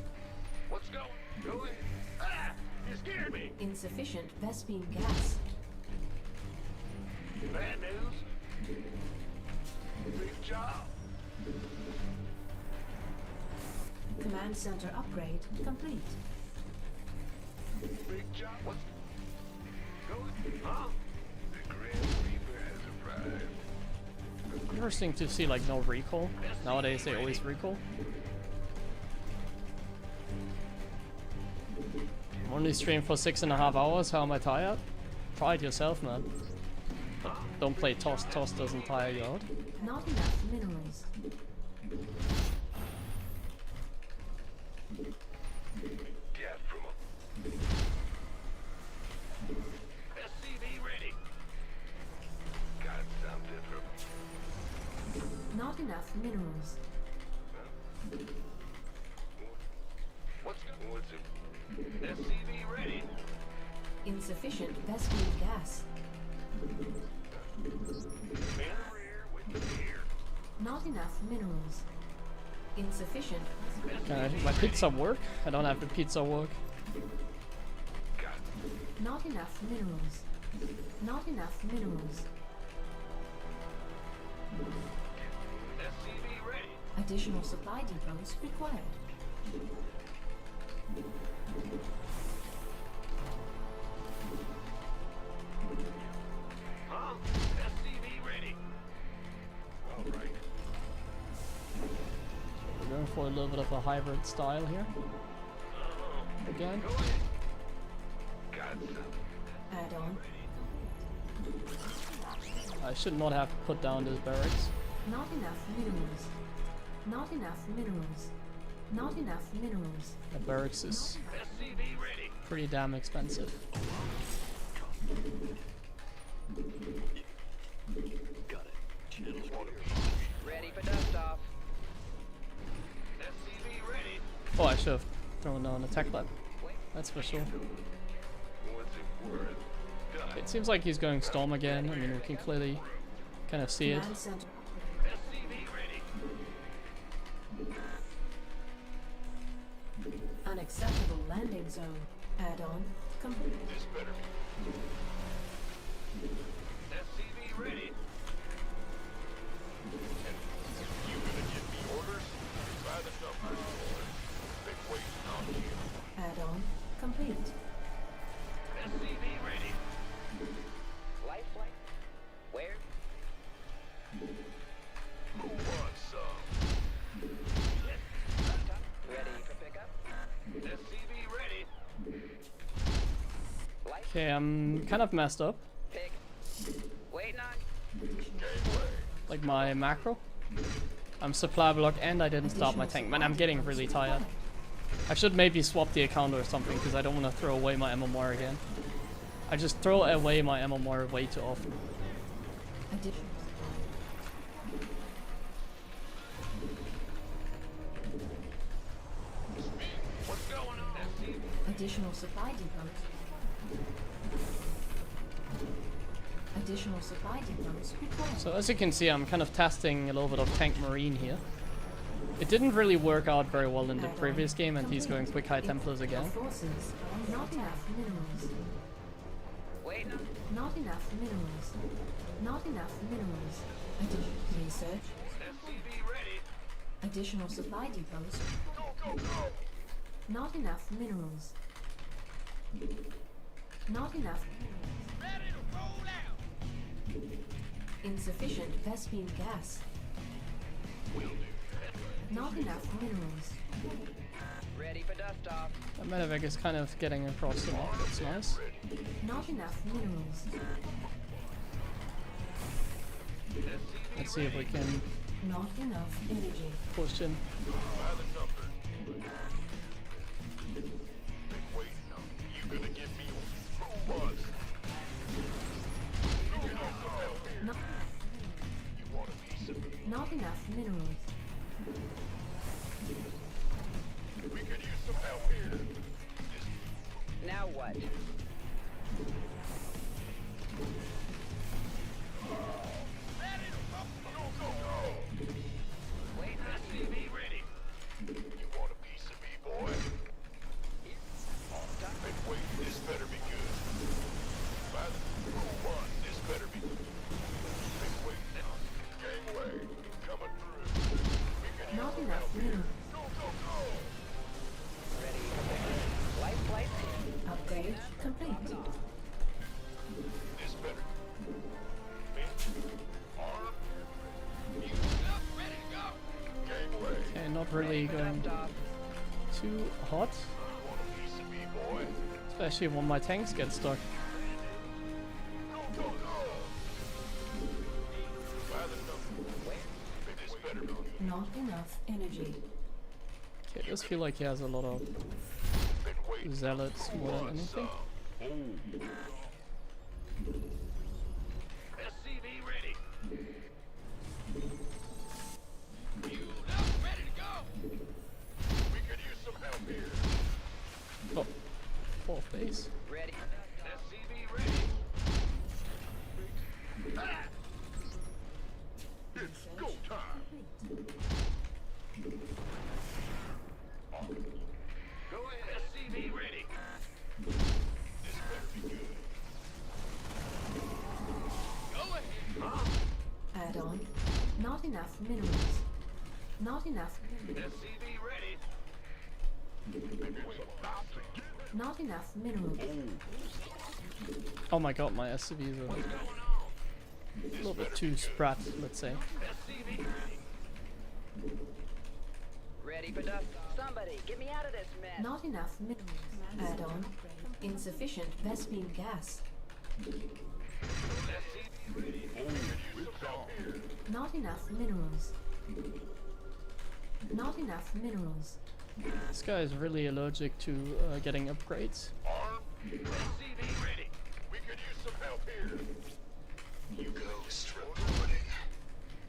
What's going? Go ahead. Ah! You scared me. Insufficient Vespene gas. Bad news. Big job. Command center upgrade complete. Big job. What's going? Huh? The Grand Reaper has arrived. Interesting to see like no recall. Nowadays they always recall. I'm only streamed for 6.5 hours. How am I tired? Try it yourself, man. But don't play Toss. Toss doesn't tire you out. Not enough minerals. Get from a SCV ready. Got something from Not enough minerals. what's it? SCV ready. Insufficient Vespene gas. In the rear with the gear. Not enough minerals. Insufficient. Can my pizza work? I don't have the pizza work. Got Not enough minerals. Not enough minerals. SCV ready. Additional supply depots required. Huh? SCV ready. All right. We're going for a little bit of a hybrid style here. Again. Go ahead. Got some. Add on. I should not have put down this barracks. Not enough minerals. Not enough minerals. Not enough minerals. The barracks is SCV ready. pretty damn expensive. Ready for dust off. SCV ready. Oh, I should have thrown down a tech lab. That's for sure. What's it worth? Done. It seems like he's going Storm again. I mean, we can clearly kind of see it. Command center. SCV ready. Unacceptable landing zone. Add on complete. This better. SCV complete. SCV ready. Life flight? Where? Who wants some? Ready for pickup? SCV ready. Life Okay, I'm kind of messed up. pick. Waiting on. Like my macro. I'm supply block and I didn't start my tank. Man, I'm getting really tired. I should maybe swap the account or something because I don't want to throw away my MMR again. I just throw away my MMR way too often. Additional What's going on? SCV. additional supply depots. Additional supply depots required. So as you can see, I'm kind of testing a little bit of tank marine here. It didn't really work out very well in the previous game, and he's going quick high Templars again. Forces. Not enough minerals. Waiting on. Not enough minerals. Not enough minerals. Additional research. SCV ready. Additional supply depots. Not enough minerals. Not enough minerals. Ready to roll out. Insufficient Vespine gas. Not enough minerals. Ready for dust off. That medevac is kind of getting across the map. That's nice. Not enough minerals. Let's see if we can Not enough energy. push in. By the numbers. Been waiting on you. You gonna give me who wants? You can use some help here. Not, You want a piece of me? not enough minerals. We could use some help here. Now what? Waiting on. SCV ready. You want a piece of me, boy? Been waiting. This better be good. By the who wants? This better be good. Been waiting. Gangway coming through. We could use Not some enough help here. minerals. Go. Ready for pickup? Life flight? Upgrade complete. This better. Arm. You Ready to go. gangway. Okay, not really going Dust off. too hot, Want a piece of me, boy? especially when my tanks get stuck. Go. By the number. This better be good. Not enough energy. Okay, I just feel like he has a lot of Been waiting. zealots more than anything. SCV ready. You up, ready to go. We could use some help here. Oh, fourth base. Ready. SCV ready. It's go time. Go ahead. SCV ready. This better be good. Go ahead. Add-on. Not enough minerals. Not enough minerals. SCV ready. Not enough minerals. Oh my god, my SCVs are like a little bit too sprat, let's say. SCV ready. Ready for dust off. Somebody, get me out of this mess. Not enough minerals. Add-on. Insufficient Vespine gas. SCV ready. Not enough minerals. Not enough minerals. This guy is really allergic to getting upgrades. Arm. SCV ready. We could use some help here. You ghost reporting.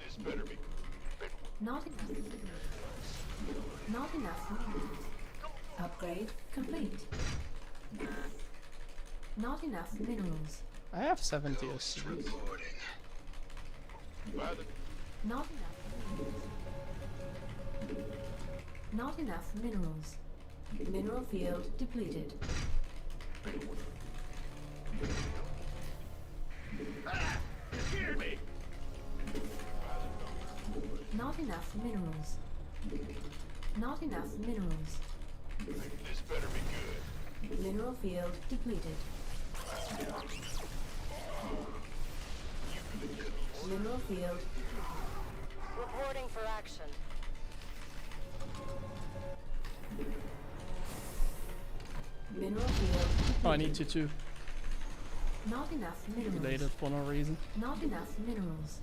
This better be good. Not enough minerals. Not enough minerals. Upgrade complete. Not enough minerals. I have 70 SCVs. By the Not enough minerals. Not enough minerals. Mineral field depleted. Hear me. Not enough minerals. Not enough minerals. this better be good. Mineral field depleted. Mineral field. Reporting for action. Mineral field depleted. Oh, I need to too. Not enough minerals. Related for no reason. Not enough minerals.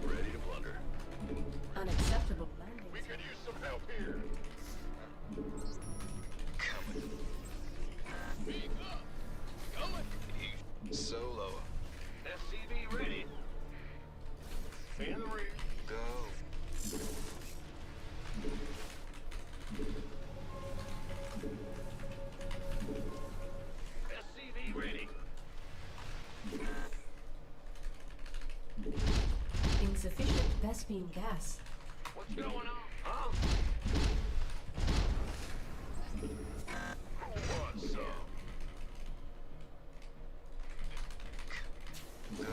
Ready to plunder. Unacceptable landing. We could use some help here. Coming. Speak up. Going. Solo. SCV ready. Fan the rear. Go. SCV ready. Insufficient Vespine gas. What's going on? Huh? Who wants some? Go.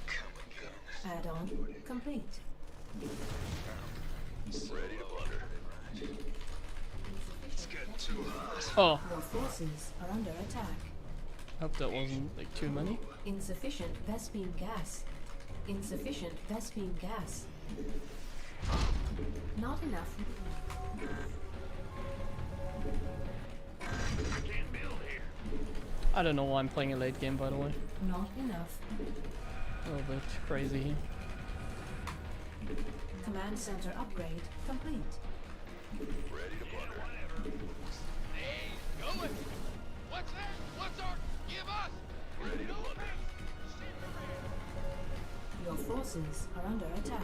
Come again. Add-on complete. Ready to plunder. It's getting too hot. Oh, Your forces are under attack. hope that wasn't like too many. Insufficient Vespine gas. Insufficient Vespine gas. Not enough. I can't build here. I don't know why I'm playing a late game, by the way. Not enough. A little bit crazy here. Command center upgrade complete. Ready to plunder. Hey, going! What's that? What's our... Give us! Ready to plunder. Your forces are under attack.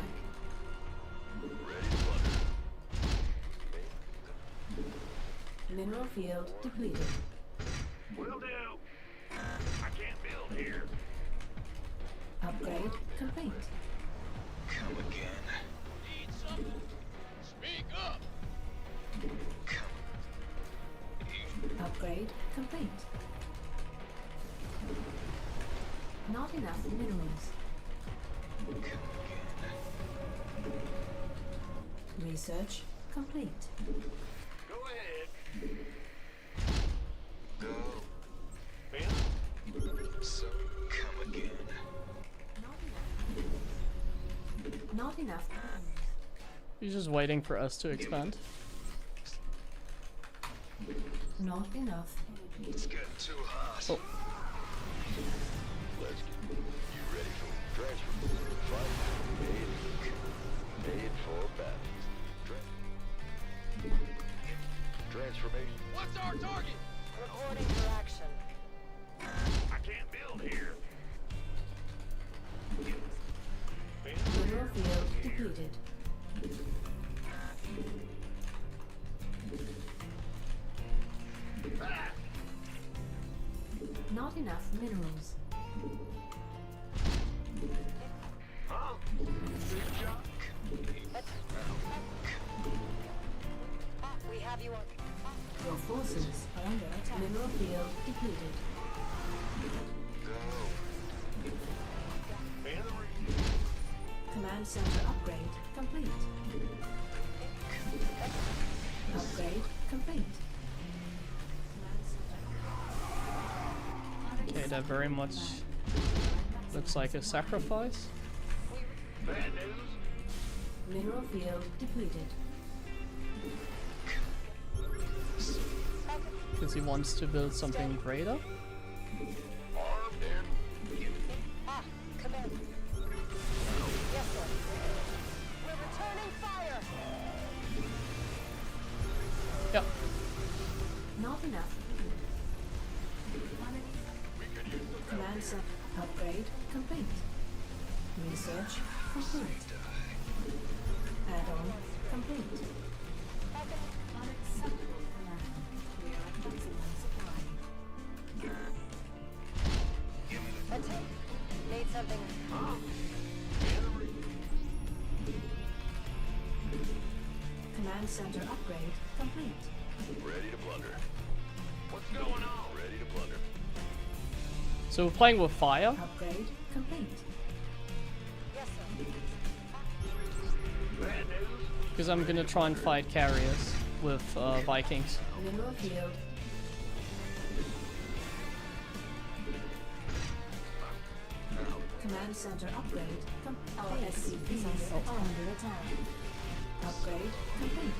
Ready to plunder. Mineral field depleted. Will do. I can't build here. Upgrade complete. Come again. Need something? Speak up! Come. Upgrade complete. Not enough minerals. Come again. Research complete. Go ahead. Go. Ben? So, come again. Not enough minerals. He's just waiting for us to expand. Not enough. It's getting too hot. Oh, Let's get you ready for transfer. Fight. Made for battle. Transformation. What's our target? Reporting for action. I can't build here. Mineral field depleted. Not enough minerals. Huh? Good job. We have you on... Your forces are under attack. Mineral field depleted. Go. Ben the rear. Command center upgrade complete. Upgrade complete. okay, that very much looks like a sacrifice. Bad news. Mineral field depleted. Because he wants to build something greater. Armed and Come in. Yes, sir. We're returning fire! Yep. Not enough. Command center upgrade complete. Research complete. Add-on complete. Unacceptable command. We are advancing on supply. Attack. Need something... Command Command center upgrade complete. Ready to plunder. What's going on? Ready to plunder. So we're playing with fire. Upgrade complete. Yes, sir. Bad news? Because I'm gonna try and fight carriers with Vikings. Mineral field. Command center upgrade. Our SCP is under attack. Upgrade complete.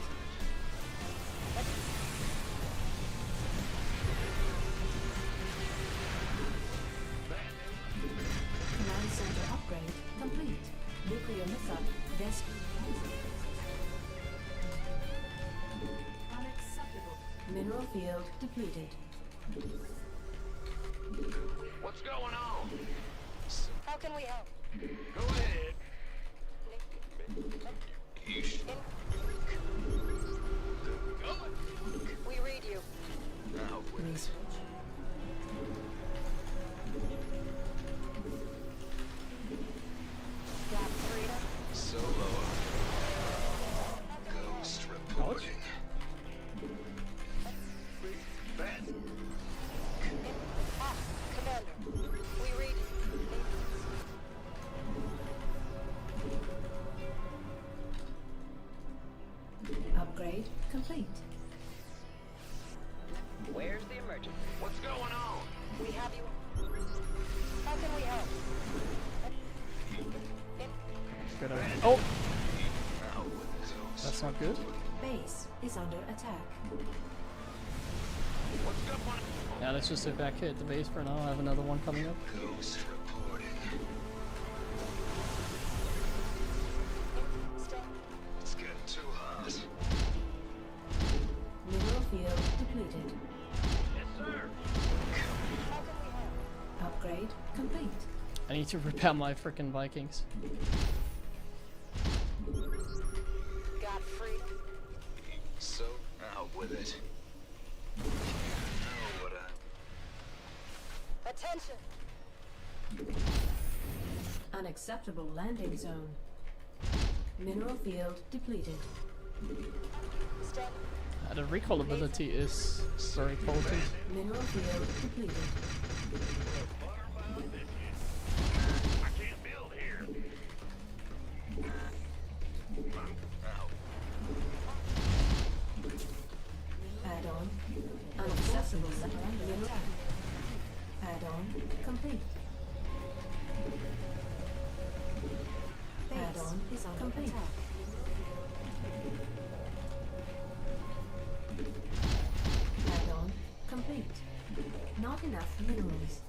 Command center upgrade complete. Nuclear missile. Vest. Unacceptable. Mineral field depleted. What's going on? How can we help? Go ahead. We read you. Research. Got freedom. Solo. Ghost reporting. Ah, Commander. We read you. Upgrade complete. Where's the emergency? What's going on? We have you. How can we help? Good idea. Oh, that's not good. Base is under attack. What's going on? Yeah, let's just evacuate the base for now. I have another one coming up. Ghost reporting. It's getting too hot. Mineral field depleted. Yes, sir. How can we help? Upgrade complete. I need to repair my frickin' Vikings. Got freedom. So out with it. You know what Attention. Unacceptable landing zone. Mineral field depleted. Stand. The recall ability is very potent. Mineral field depleted. I can't build here. Add-on. Unacceptable landing attack. Add-on complete. Add-on is complete. Add-on complete. Not enough minerals.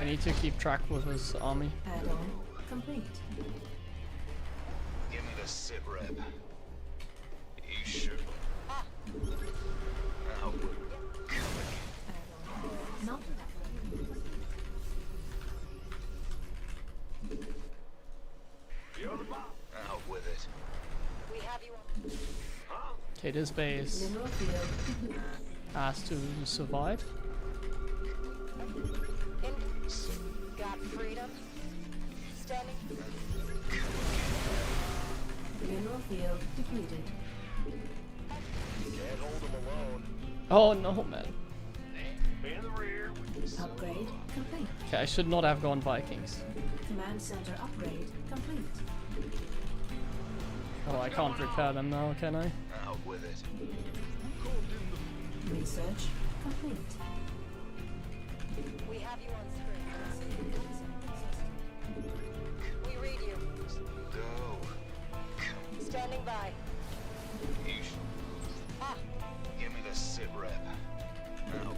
I need to keep track with his army. Add-on complete. Give me the sit rep. You should. Out with coming. Add-on. Not enough. You're the boss. Out with it. We have you on. Huh? Okay, this base Mineral field depleted. has to survive. In. Got freedom. Standing. Mineral field depleted. Can't hold them alone. Oh no, man. In the rear. Upgrade complete. Okay, I should not have gone Vikings. Command center upgrade complete. Oh, I can't repair them now, can I? Out with it. Research complete. We have you on screen. We read you. Go. Standing by. You should. Ah, Give me the sit rep. Out.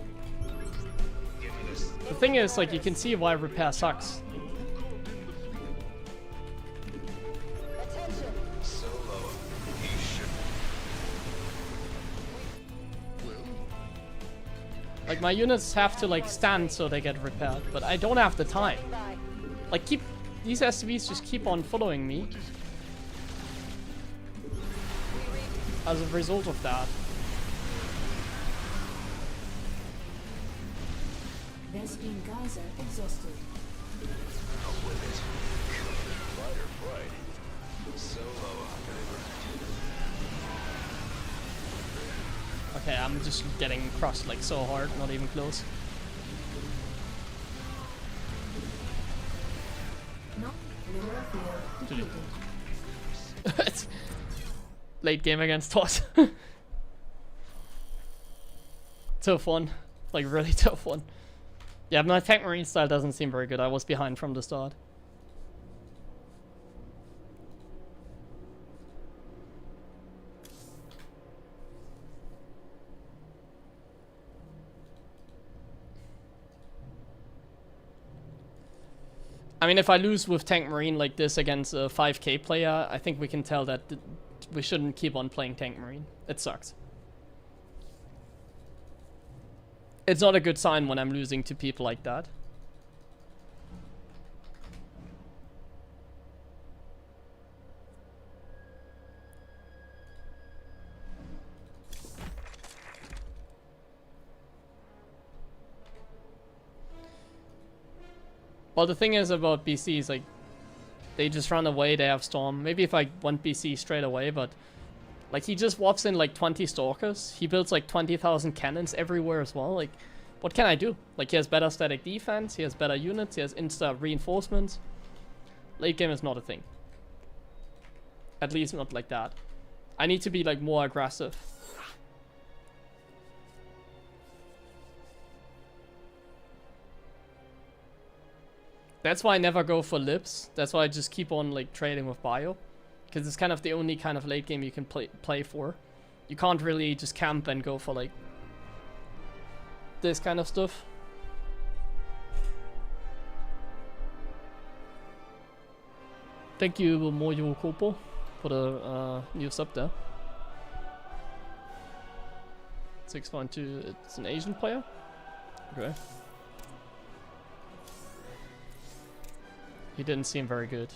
Give me this. The thing is, like, you can see why repair sucks. attention. Solo. You should. Like, my units have to, like, stand so they get repaired, but I don't have the time. Standing by. Like, these SCVs just keep on following me as a result of that. Vespine geyser exhausted. Out with it. Fight or flight. Okay, I'm just getting crushed like so hard, not even close. Not mineral field depleted. Late game against Toss. Tough one. Like, really tough one. Yeah, my tank marine style doesn't seem very good. I was behind from the start. I mean, if I lose with tank marine like this against a 5k player, I think we can tell that we shouldn't keep on playing tank marine. It sucks. It's not a good sign when I'm losing to people like that. Well, the thing is about BC is like, they just run away, they have Storm. Maybe if I want BC straight away, but like he just walks in like 20 Stalkers. He builds like 20,000 cannons everywhere as well. Like, what can I do? Like, he has better static defense, he has better units, he has insta reinforcements. Late game is not a thing. At least not like that. I need to be like more aggressive. That's why I never go for lips. That's why I just keep on like trading with bio. Because it's kind of the only kind of late game you can play for. You can't really just camp and go for like this kind of stuff. Thank you, Moyo Kopo, for the new sub there. 6.2, it's an Asian player? Okay. He didn't seem very good.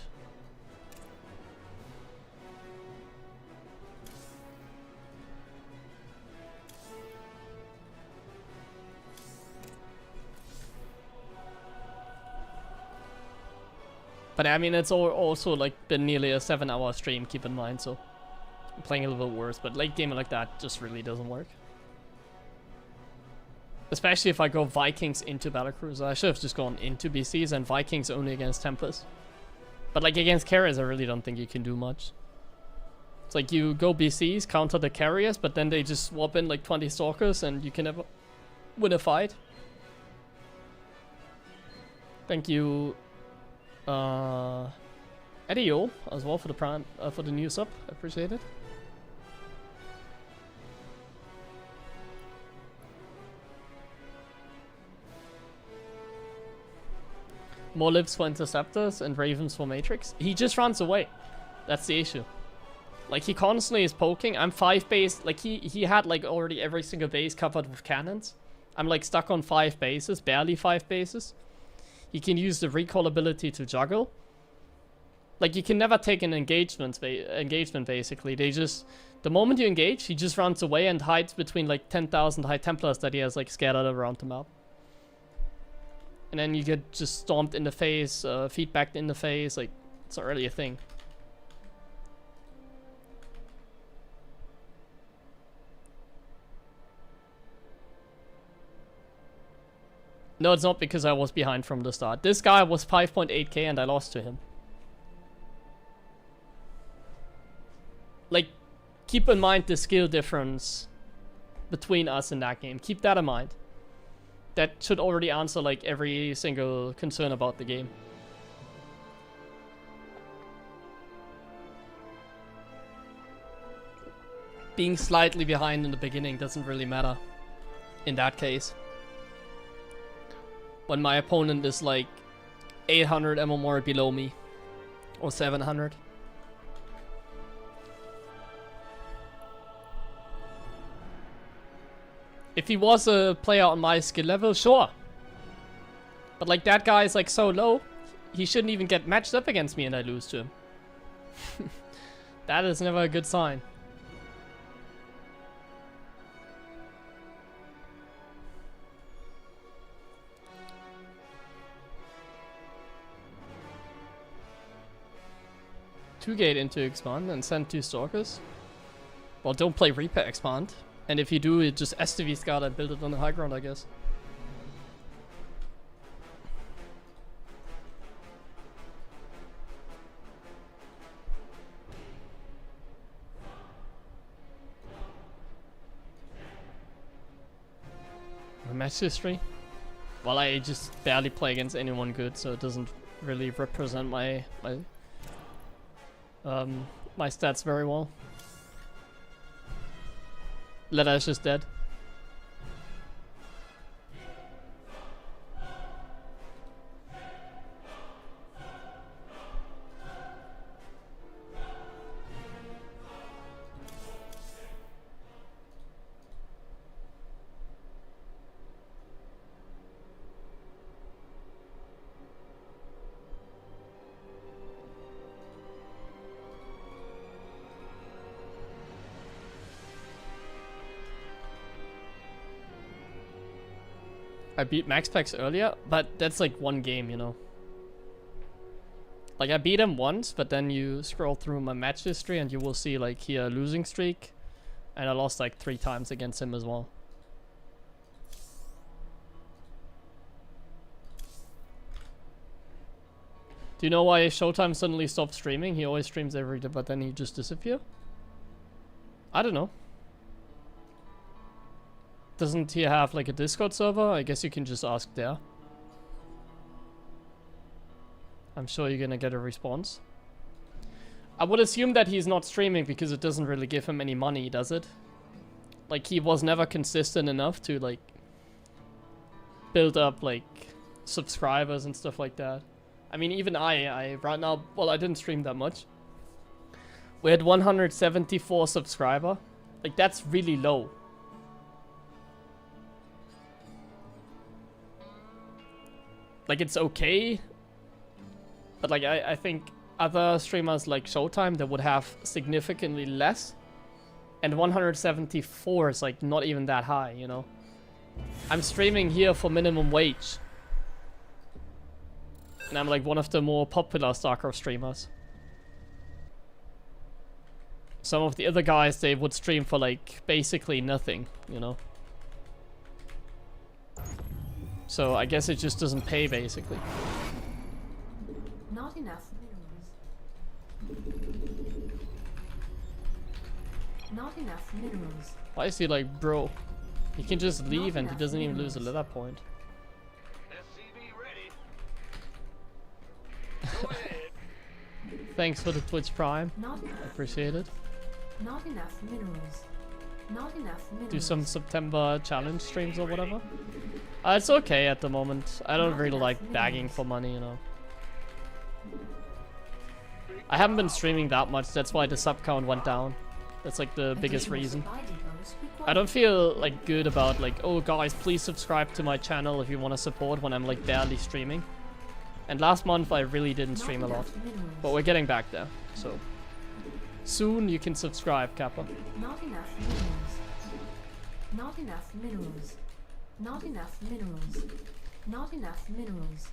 But I mean, it's also like been nearly a 7-hour stream, keep in mind, so I'm playing a little bit worse, but late game like that just really doesn't work. Especially if I go Vikings into Battlecruiser. I should have just gone into BCs and Vikings only against Tempest. But like against carriers, I really don't think you can do much. It's like you go BCs, counter the carriers, but then they just swap in like 20 Stalkers and you can never win a fight. Thank you, Eddie O as well for the prime, for the new sub. I appreciate it. More lives for interceptors and ravens for matrix. He just runs away. That's the issue. Like, he constantly is poking. I'm 5 base. Like, he had like already every single base covered with cannons. I'm like stuck on 5 bases, barely 5 bases. He can use the recall ability to juggle. Like, you can never take an engagement basically. They just, the moment you engage, he just runs away and hides between like 10,000 High Templars that he has like scattered around the map. And then you get just stomped in the face, feedbacked in the face, like, it's not really a thing. No, it's not because I was behind from the start. This guy was 5.8k and I lost to him. Like, keep in mind the skill difference between us in that game. Keep that in mind. That should already answer like every single concern about the game. Being slightly behind in the beginning doesn't really matter in that case. When my opponent is like 800 MMR below me or 700. If he was a player on my skill level, sure. But like, that guy is like so low, he shouldn't even get matched up against me and I lose to him. That is never a good sign. 2-gate into expand and send 2 stalkers. Well, don't play Reaper expand. And if you do, it just STV scout and build it on the high ground, I guess. My match history? Well, I just barely play against anyone good, so it doesn't really represent my stats very well. Leda is just dead. I beat Maxpax earlier, but that's like one game, you know. Like I beat him once, but then you scroll through my match history and you will see like here a losing streak. And I lost like 3 times against him as well. Do you know why Showtime suddenly stopped streaming? He always streams every day, but then he just disappears? I don't know. Doesn't he have like a Discord server? I guess you can just ask there. I'm sure you're gonna get a response. I would assume that he's not streaming because it doesn't really give him any money, does it? Like he was never consistent enough to like build up like subscribers and stuff like that. I mean, even I right now, well, I didn't stream that much. We had 174 subscriber. Like that's really low. Like it's okay, but like I think other streamers like Showtime that would have significantly less, and 174 is like not even that high, you know. I'm streaming here for minimum wage, and I'm like one of the more popular StarCraft streamers. Some of the other guys, they would stream for like basically nothing, you know. So I guess it just doesn't pay, basically. Not enough minerals. Not enough minerals. Why is he like, bro? He can just leave and he doesn't even lose a leather point. SCV ready. Go ahead. Thanks for the Twitch Prime. Not I appreciate it. Not enough minerals. Not enough minerals. Do some September challenge streams or whatever. It's okay at the moment. I don't really like begging for money, you know. I haven't been streaming that much, that's why the sub count went down. That's like the biggest reason. I don't feel like good about like, oh guys, please subscribe to my channel if you want to support when I'm like barely streaming. And last month I really didn't stream a lot. But we're getting back there, so. Soon you can subscribe, Kappa. Not enough minerals. Not enough minerals. Not enough minerals. Not enough minerals.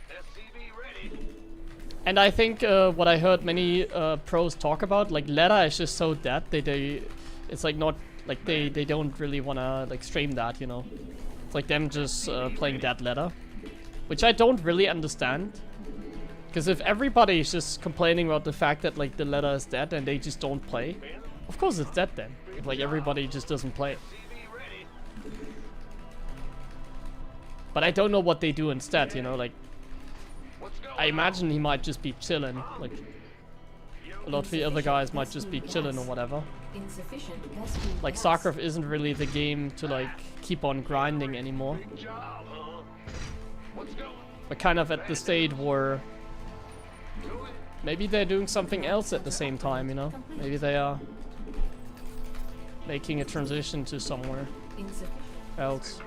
SCV ready. And I think what I heard many pros talk about, like Leda is just so dead, it's like not, like they don't really wanna like stream that, you know. It's like them just playing dead Leda. Which I don't really understand. Because if everybody is just complaining about the fact that like the Leda is dead and they just don't play, of course it's dead then. If like everybody just doesn't play. But I don't know what they do instead, you know, like I imagine he might just be chilling, like a lot of the other guys might just be chilling or whatever. Like StarCraft isn't really the game to like keep on grinding anymore. We're kind of at the state where maybe they're doing something else at the same time, you know? Maybe they are making a transition to somewhere else.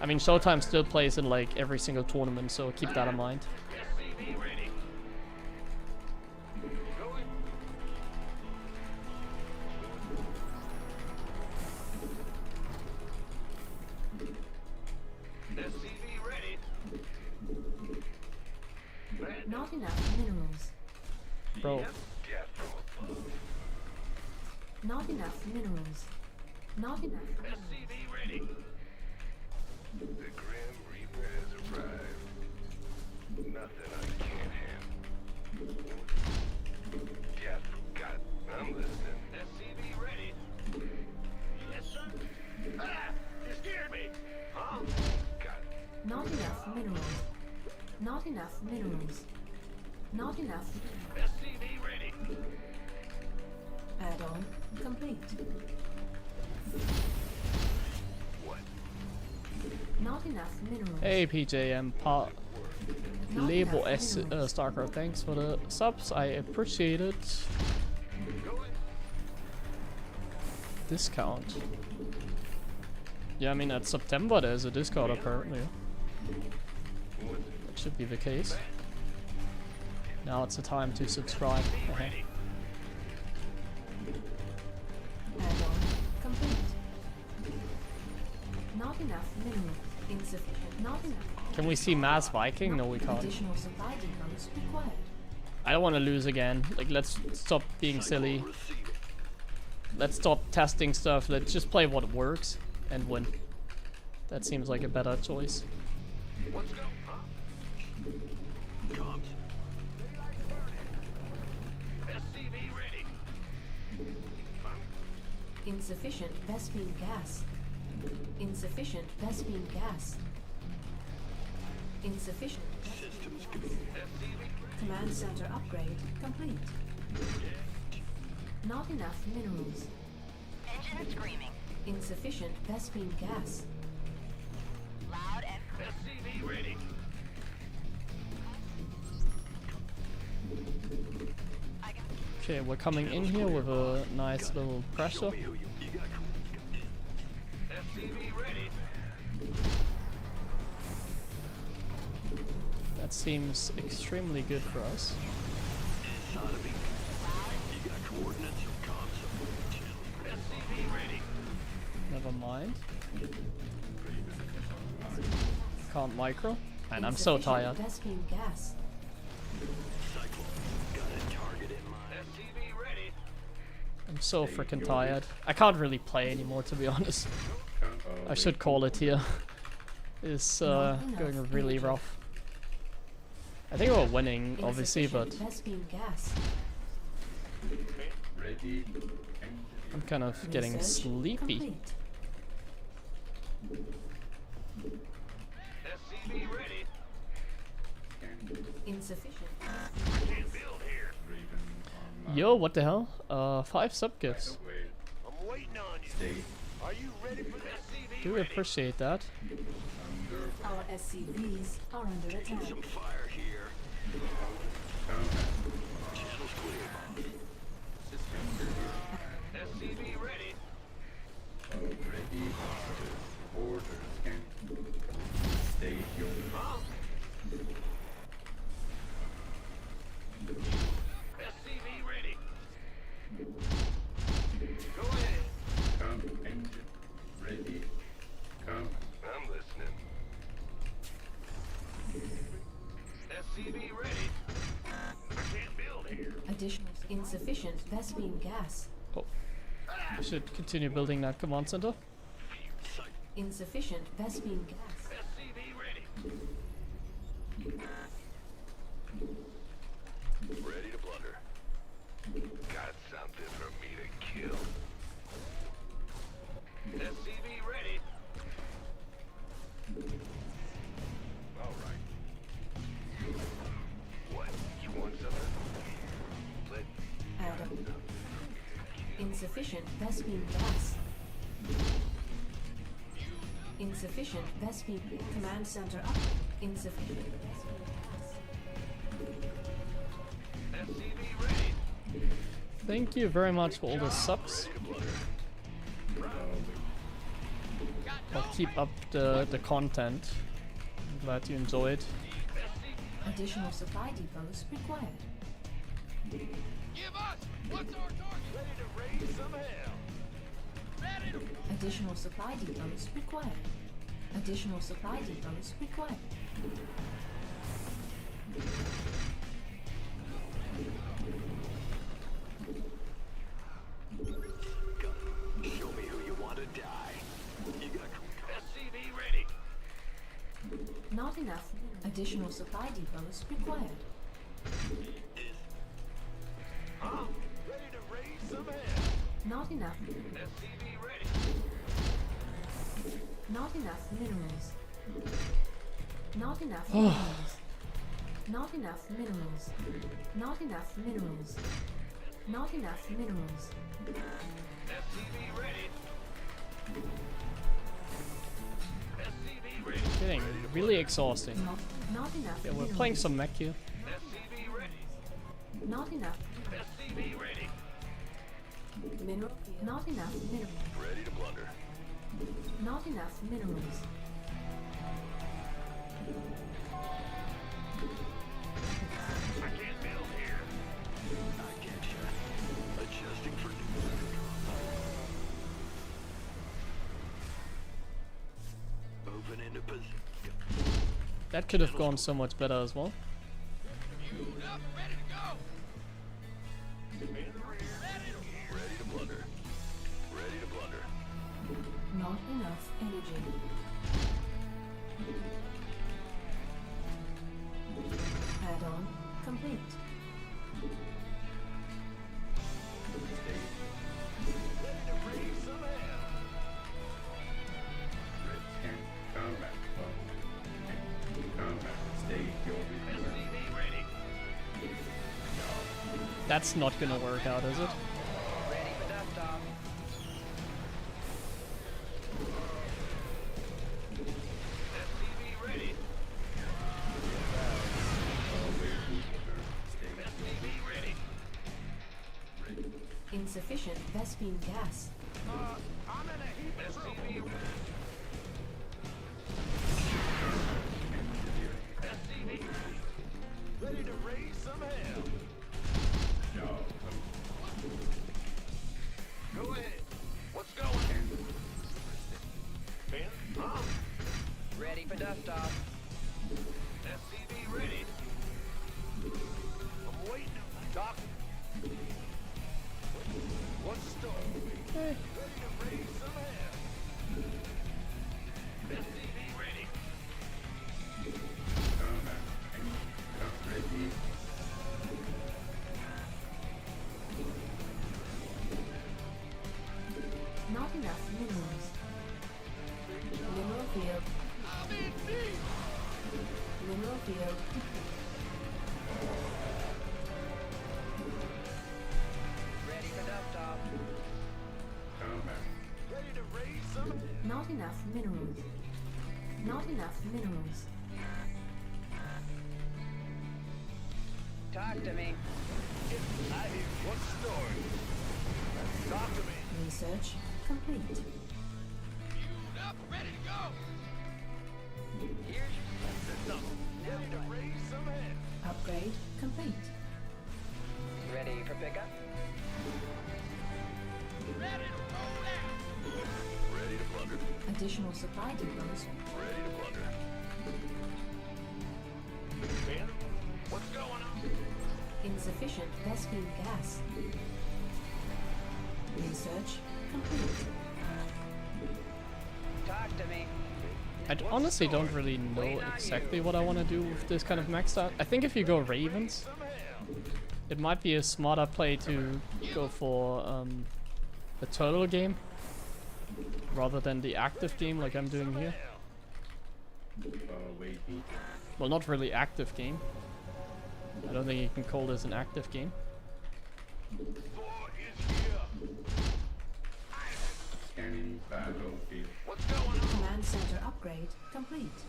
I mean, Showtime still plays in like every single tournament, so keep that in mind. Not enough minerals. Not enough minerals. SCV ready. The Grim Reaper has arrived. Nothing I can't handle. Yeah, I forgot. I'm listening. SCV ready. Yes, sir. Ah! You scared me. Huh? Got it. Not enough minerals. Not enough minerals. Not enough. SCV ready. Add-on complete. What? Not enough minerals. Hey PJM part Not Label enough S minerals. Starker, thanks for the subs, I appreciate it. Discount. Yeah, I mean at September there's a discount apparently. That should be the case. Now it's the time to subscribe. Add-on complete. Not enough minerals. Insufficient. Not enough. Can we see Mass Viking? No, we can't. Additional supply depots required. I don't want to lose again. Like, let's stop being silly. Let's stop testing stuff. Let's just play what works and win. That seems like a better choice. Let's go. Huh? Comms. SCV ready. Insufficient Vespine gas. Insufficient Vespine gas. Insufficient Systems go. command center upgrade complete. Not enough minerals. Engine screaming. Insufficient Vespine gas. Loud and SCV ready. I can Okay, we're coming in here with a nice little pressure. Who you got? SCV ready. That seems extremely good for us. Sodomy. You got coordinates of comms. SCV ready. Never mind. Can't micro. And I'm so tired. Vespine gas. Cycle. Got a target in mind. SCV ready. I'm so freaking tired. I can't really play anymore, to be honest. I should call it here. It's going really rough. I think we're winning, obviously, but Insufficient Vespine gas. I'm kind of getting Research sleepy. complete. SCV ready. Insufficient. Can't build here. Yo, what the hell? 5 sub gifts. I'm waiting on you. Are you ready for SCV Do ready? appreciate that. Our SCVs are under attack. Some fire here. Channel's clear. SCV ready. SCV ready. Go ahead. I'm listening. SCV ready. I can't build here. Additional insufficient Vespine gas. Oh, we should continue building that command center. Insufficient Vespine gas. SCV ready. Ready to blunder. Got something for me to kill. SCV ready. All right. What? You want something? Let Adam. Insufficient Vespine gas. Insufficient Vespine command center up. Insufficient Vespine gas. SCV ready. Thank you very much for all the subs. I'll keep up the content. I'm glad you enjoyed. Additional supply depots required. Give us! What's our target? Ready to raise some hell. Ready to... Additional supply depots required. Additional supply depots required. Additional supply depots required. Huh? Ready to raise some hell. Not enough. SCV ready. Not enough minerals. Not enough minerals. Not enough minerals. Not enough minerals. Not enough minerals. SCV ready. SCV ready. Getting really exhausting. Not enough Yeah, we're minerals. playing some mech here. SCV ready. Not enough. SCV ready. Mineral. Not enough minerals. Ready to blunder. Not enough minerals. I can't build here. I get you. Adjusting for new. Moving into position. That could have gone so much better as well. Queued up, ready to go. Ready to blunder. Ready to blunder. Not enough energy. Add-on complete. Ready to raise some hell. SCV ready. That's not gonna work out, is it? Ready for dust off. SCV ready. SCV ready. Insufficient Vespine gas. I'm in a heap of trouble. SCV ready. SCV Ready to raise some hell. Go ahead. What's going? Ben? Huh? Ready for dust off. SCV ready. I'm waiting. Doc. What's the story? Ready to raise some hell. SCV ready. Not enough minerals. Mineral field. I'm in deep. Mineral field. Ready for dust off. Ready to raise some hell. Not enough minerals. Not enough minerals. Talk to me. I hear what's the story. Talk to me. Research complete. Queued up, ready to go. Here's Ready to raise some hell. Upgrade complete. ready for pickup. Ready to roll out. Ready to blunder. Additional supply depots. Ready to blunder. Ben? What's going on? Insufficient Vespine gas. Research complete. Talk to me. I honestly don't really know exactly what I want to do with this kind of max out. I think if you go Ravens, it might be a smarter play to go for the turtle game rather than the active game like I'm doing here. Well, not really active game. I don't think you can call this an active game. Scanning battlefield. What's going on? Command center upgrade complete.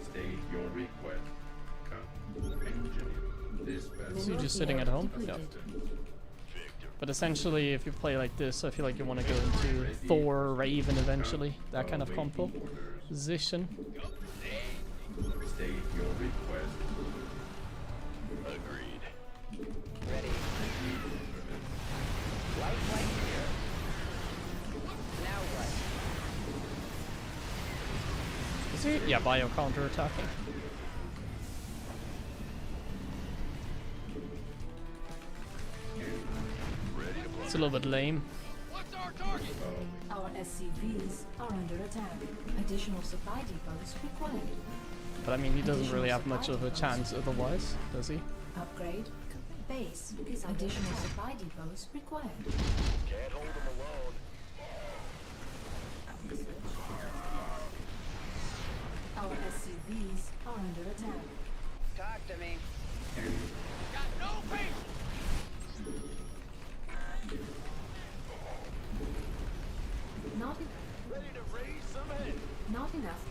State your request. Come. Engineer. Dispatch. So you're just sitting at home? Yeah. Depleted. But essentially, if you play like this, I feel like you want to go into Thor, Raven eventually. That kind of combo. Position. State your request. Agreed. Ready. Light here. Now what? Is he? Yeah, bio counter attacking. It's a little bit lame. What's our target? Our SCVs are under attack. Additional supply depots required. But I mean, he doesn't really have much of a chance otherwise, does he? Upgrade. Base. Additional supply depots required. Can't hold them alone. Our SCVs are under attack. Talk to me. Got no patience. Not Ready to raise some hell. not enough.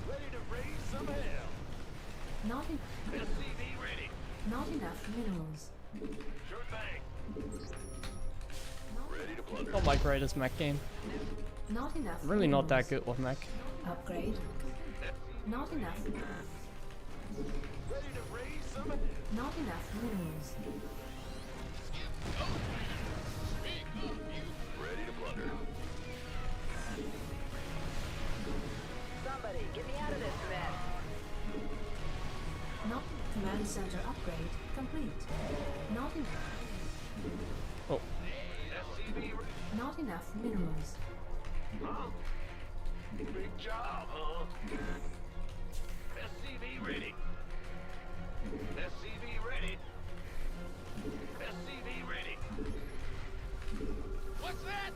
Ready to raise some hell. Not SCV ready. not enough minerals. Sure thing. Ready to plunder. Not my greatest mech game. Not enough. I'm really not that minerals. good with mech. Upgrade. Not enough. Ready to raise some hell. Not enough minerals. Ready to plunder. Somebody, get me out of this mess. Not command center upgrade complete. Not enough. Oh, SCV ready. Not enough minerals. Huh? Big job, huh? SCV ready. SCV ready. SCV ready. What's that?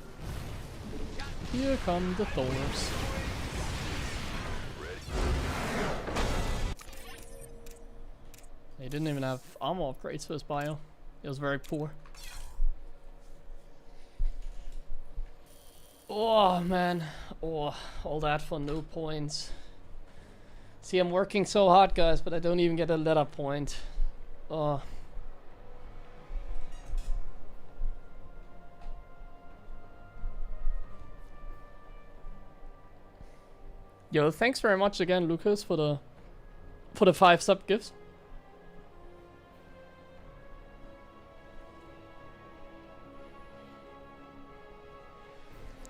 here come the Thors. They didn't even have armor upgrades for his bio. It was very poor. Oh man, oh, all that for no points. See, I'm working so hard, guys, but I don't even get a letter point. Oh. Yo, thanks very much again, Lucas, for the 5 sub gifts.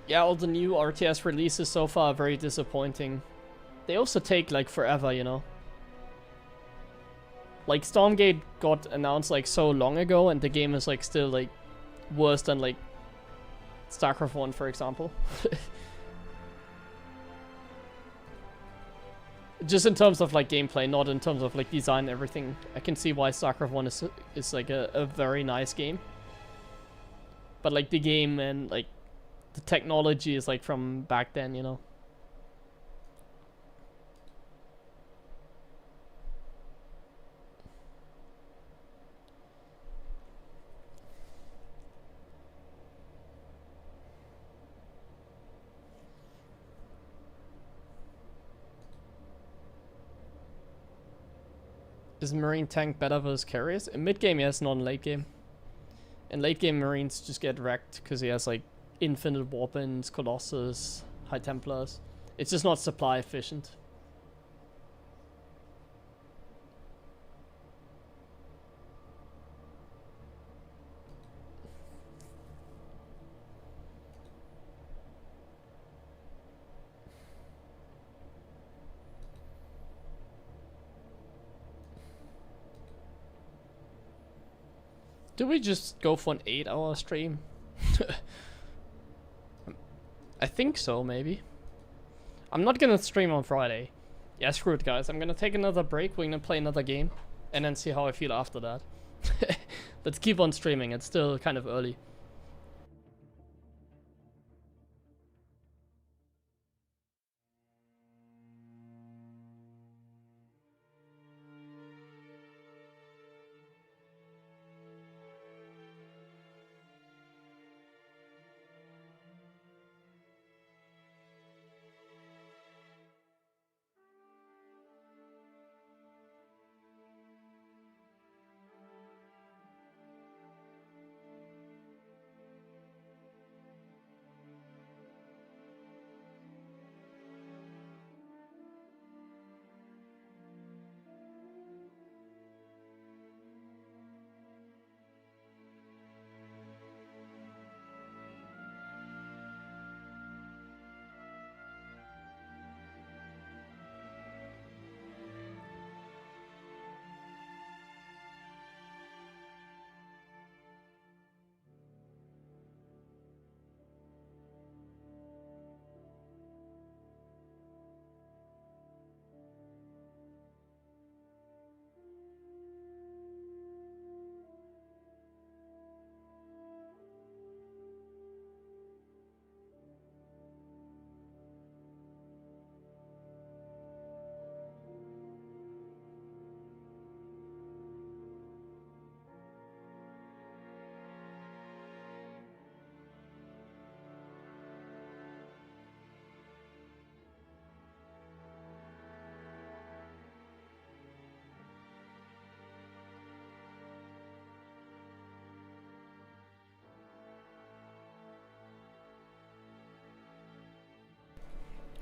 Yeah, all the new RTS releases so far are very disappointing. They also take like forever, you know. Like Stormgate got announced like so long ago, and the game is like still like worse than like StarCraft 1, for example. Just in terms of like gameplay, not in terms of like design and everything. I can see why StarCraft 1 is like a very nice game. But like the game and like the technology is like from back then, you know. Is Marine tank better versus carriers? In mid game, yes, not in late game. In late game, Marines just get wrecked because he has like infinite weapons, Colossus, High Templars. It's just not supply efficient. Do we just go for an 8-hour stream? I think so, maybe. I'm not gonna stream on Friday. Yeah, screw it, guys. I'm gonna take another break. We're gonna play another game. And then see how I feel after that. Let's keep on streaming. It's still kind of early.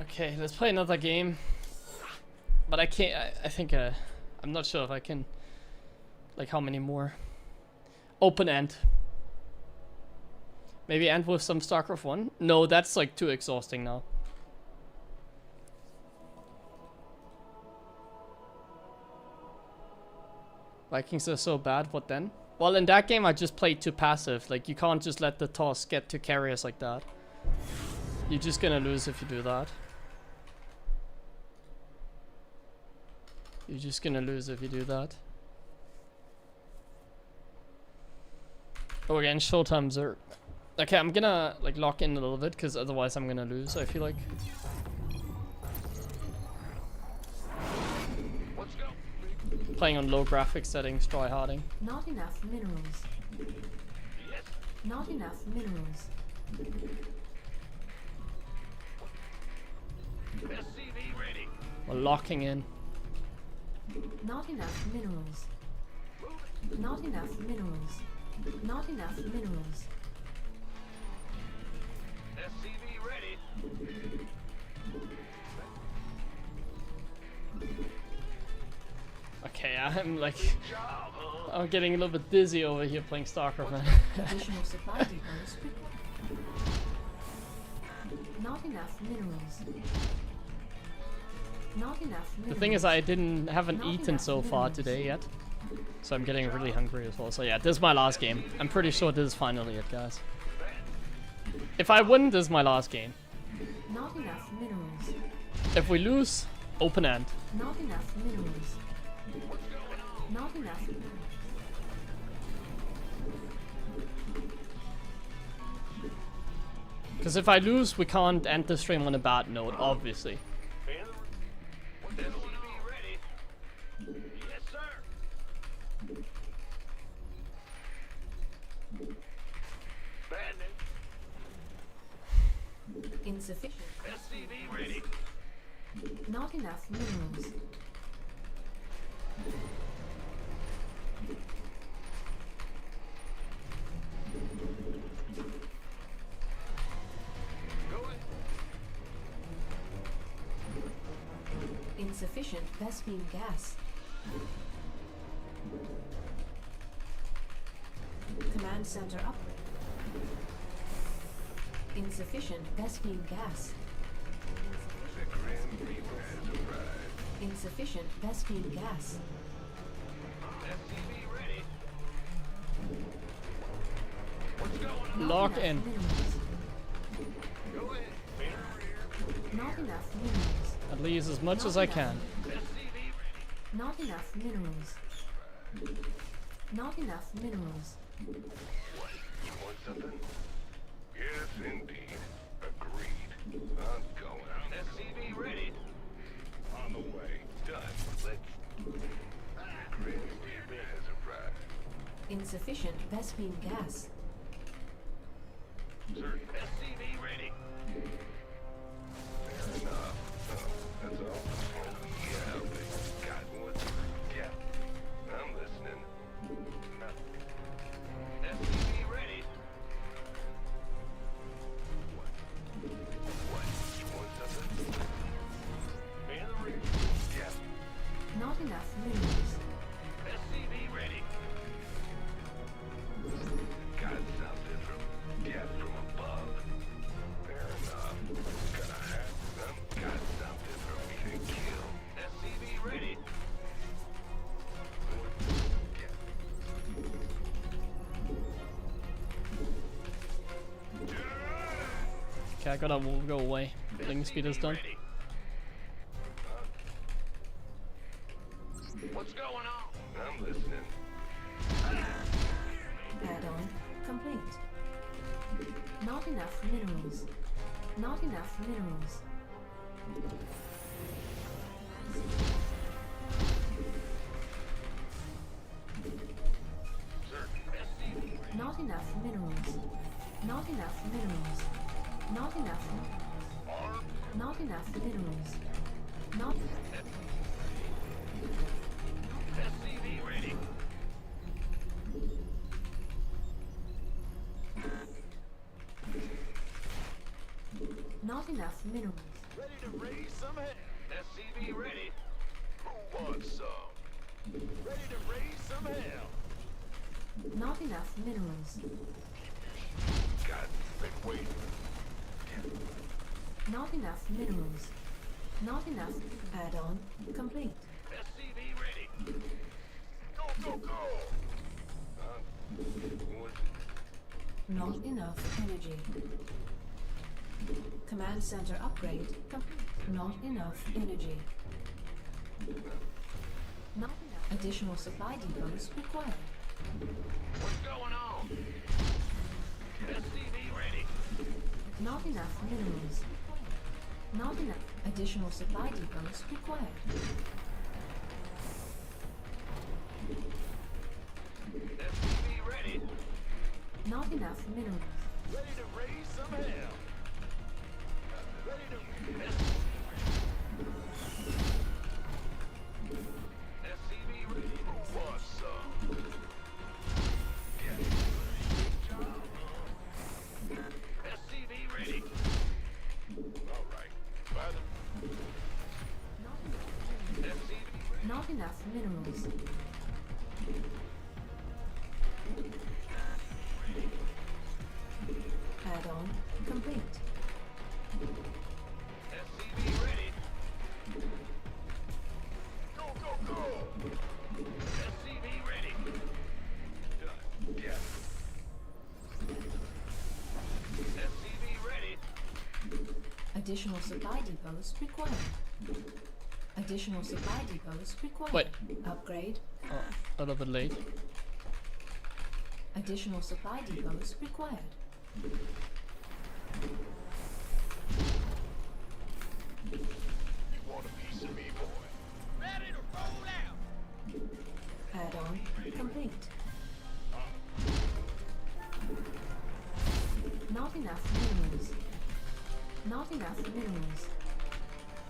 Okay, let's play another game. But I can't. I think I'm not sure if I can. Like how many more? Open end. Maybe end with some StarCraft 1? No, that's like too exhausting now. Vikings are so bad, what then? Well, in that game I just played too passive. Like, you can't just let the toss get to carriers like that. You're just gonna lose if you do that. You're just gonna lose if you do that. Oh, again, showtime Zerg. Okay, I'm gonna like lock in a little bit because otherwise I'm gonna lose, I feel like. Let's go. Playing on low graphics settings, try harding. Not enough minerals. Yes. Not enough minerals. SCV ready. We're locking in. Not enough minerals. Not enough minerals. Not enough minerals. SCV ready. Okay, I'm like, Job, huh? I'm getting a little bit dizzy over here playing StarCraft, man. Additional supply depots required. Not enough minerals. Not enough minerals. The thing is, I haven't eaten so far today yet, so I'm getting really hungry as well. So yeah, this is my last game. I'm pretty sure this is finally it, guys. If I win, this is my last game. Not enough minerals. If we lose, open end. Not enough minerals. Not enough. Because if I lose, we can't end the stream on a bad note, obviously. SCV ready. Yes, sir. Bandit. Insufficient. SCV ready. Not enough minerals. Go ahead. Insufficient Vespene gas. Command center upgrade. Insufficient Vespene gas. The Grim Reaper has arrived. Insufficient Vespene gas. SCV ready. What's going on? Lock Enough in. minerals. Go ahead. Banner rear. Not enough minerals. At least as much as I can. SCV ready. Not enough minerals. Not enough minerals. What? You want something? Yes, indeed. Agreed. I'm going. SCV ready. On the way. Done. Let's. Grim Reaper has arrived. Insufficient Vespene gas. Zerg. SCV ready. Fair enough. That's all. Yeah, they got one. Yeah. I'm listening. SCV ready. What? You want something? Banner ready. Yeah. Not enough minerals. SCV ready. Got something from above. Fair enough. Gonna have some. Got something for me to kill. SCV ready. Okay, I gotta go away. Bling speed is done. Ready. What's going on? I'm listening. Add-on complete. Not enough minerals. Not enough minerals. Not enough minerals. Not enough minerals. Not enough. Not enough minerals. Not. SCV ready. Not enough minerals. Ready to raise some hell. SCV ready. Who wants some? Ready to raise some hell. Not enough minerals. God, been waiting. Not enough minerals. Not enough. Add-on complete. SCV ready. Go, go, go. Not enough energy. Command center upgrade complete. Not enough energy. Not enough. Additional supply depots required. What's going on? SCV ready. Not enough minerals. Not enough. Additional supply depots required. SCV ready. Not enough minerals. Ready to raise some hell. Ready to... SCV ready. Who wants some? Get it. SCV ready. All right. By the... SCV ready. Not enough minerals. Add-on complete. SCV ready. Go, go, go. SCV ready. Done. Yes. SCV ready. Additional supply depots required. Additional supply depots required. Wait. Upgrade. Oh, a little bit late. Additional supply depots required. You want a piece of me, boy? Ready to roll out. Add-on complete. Not enough minerals. Not enough minerals.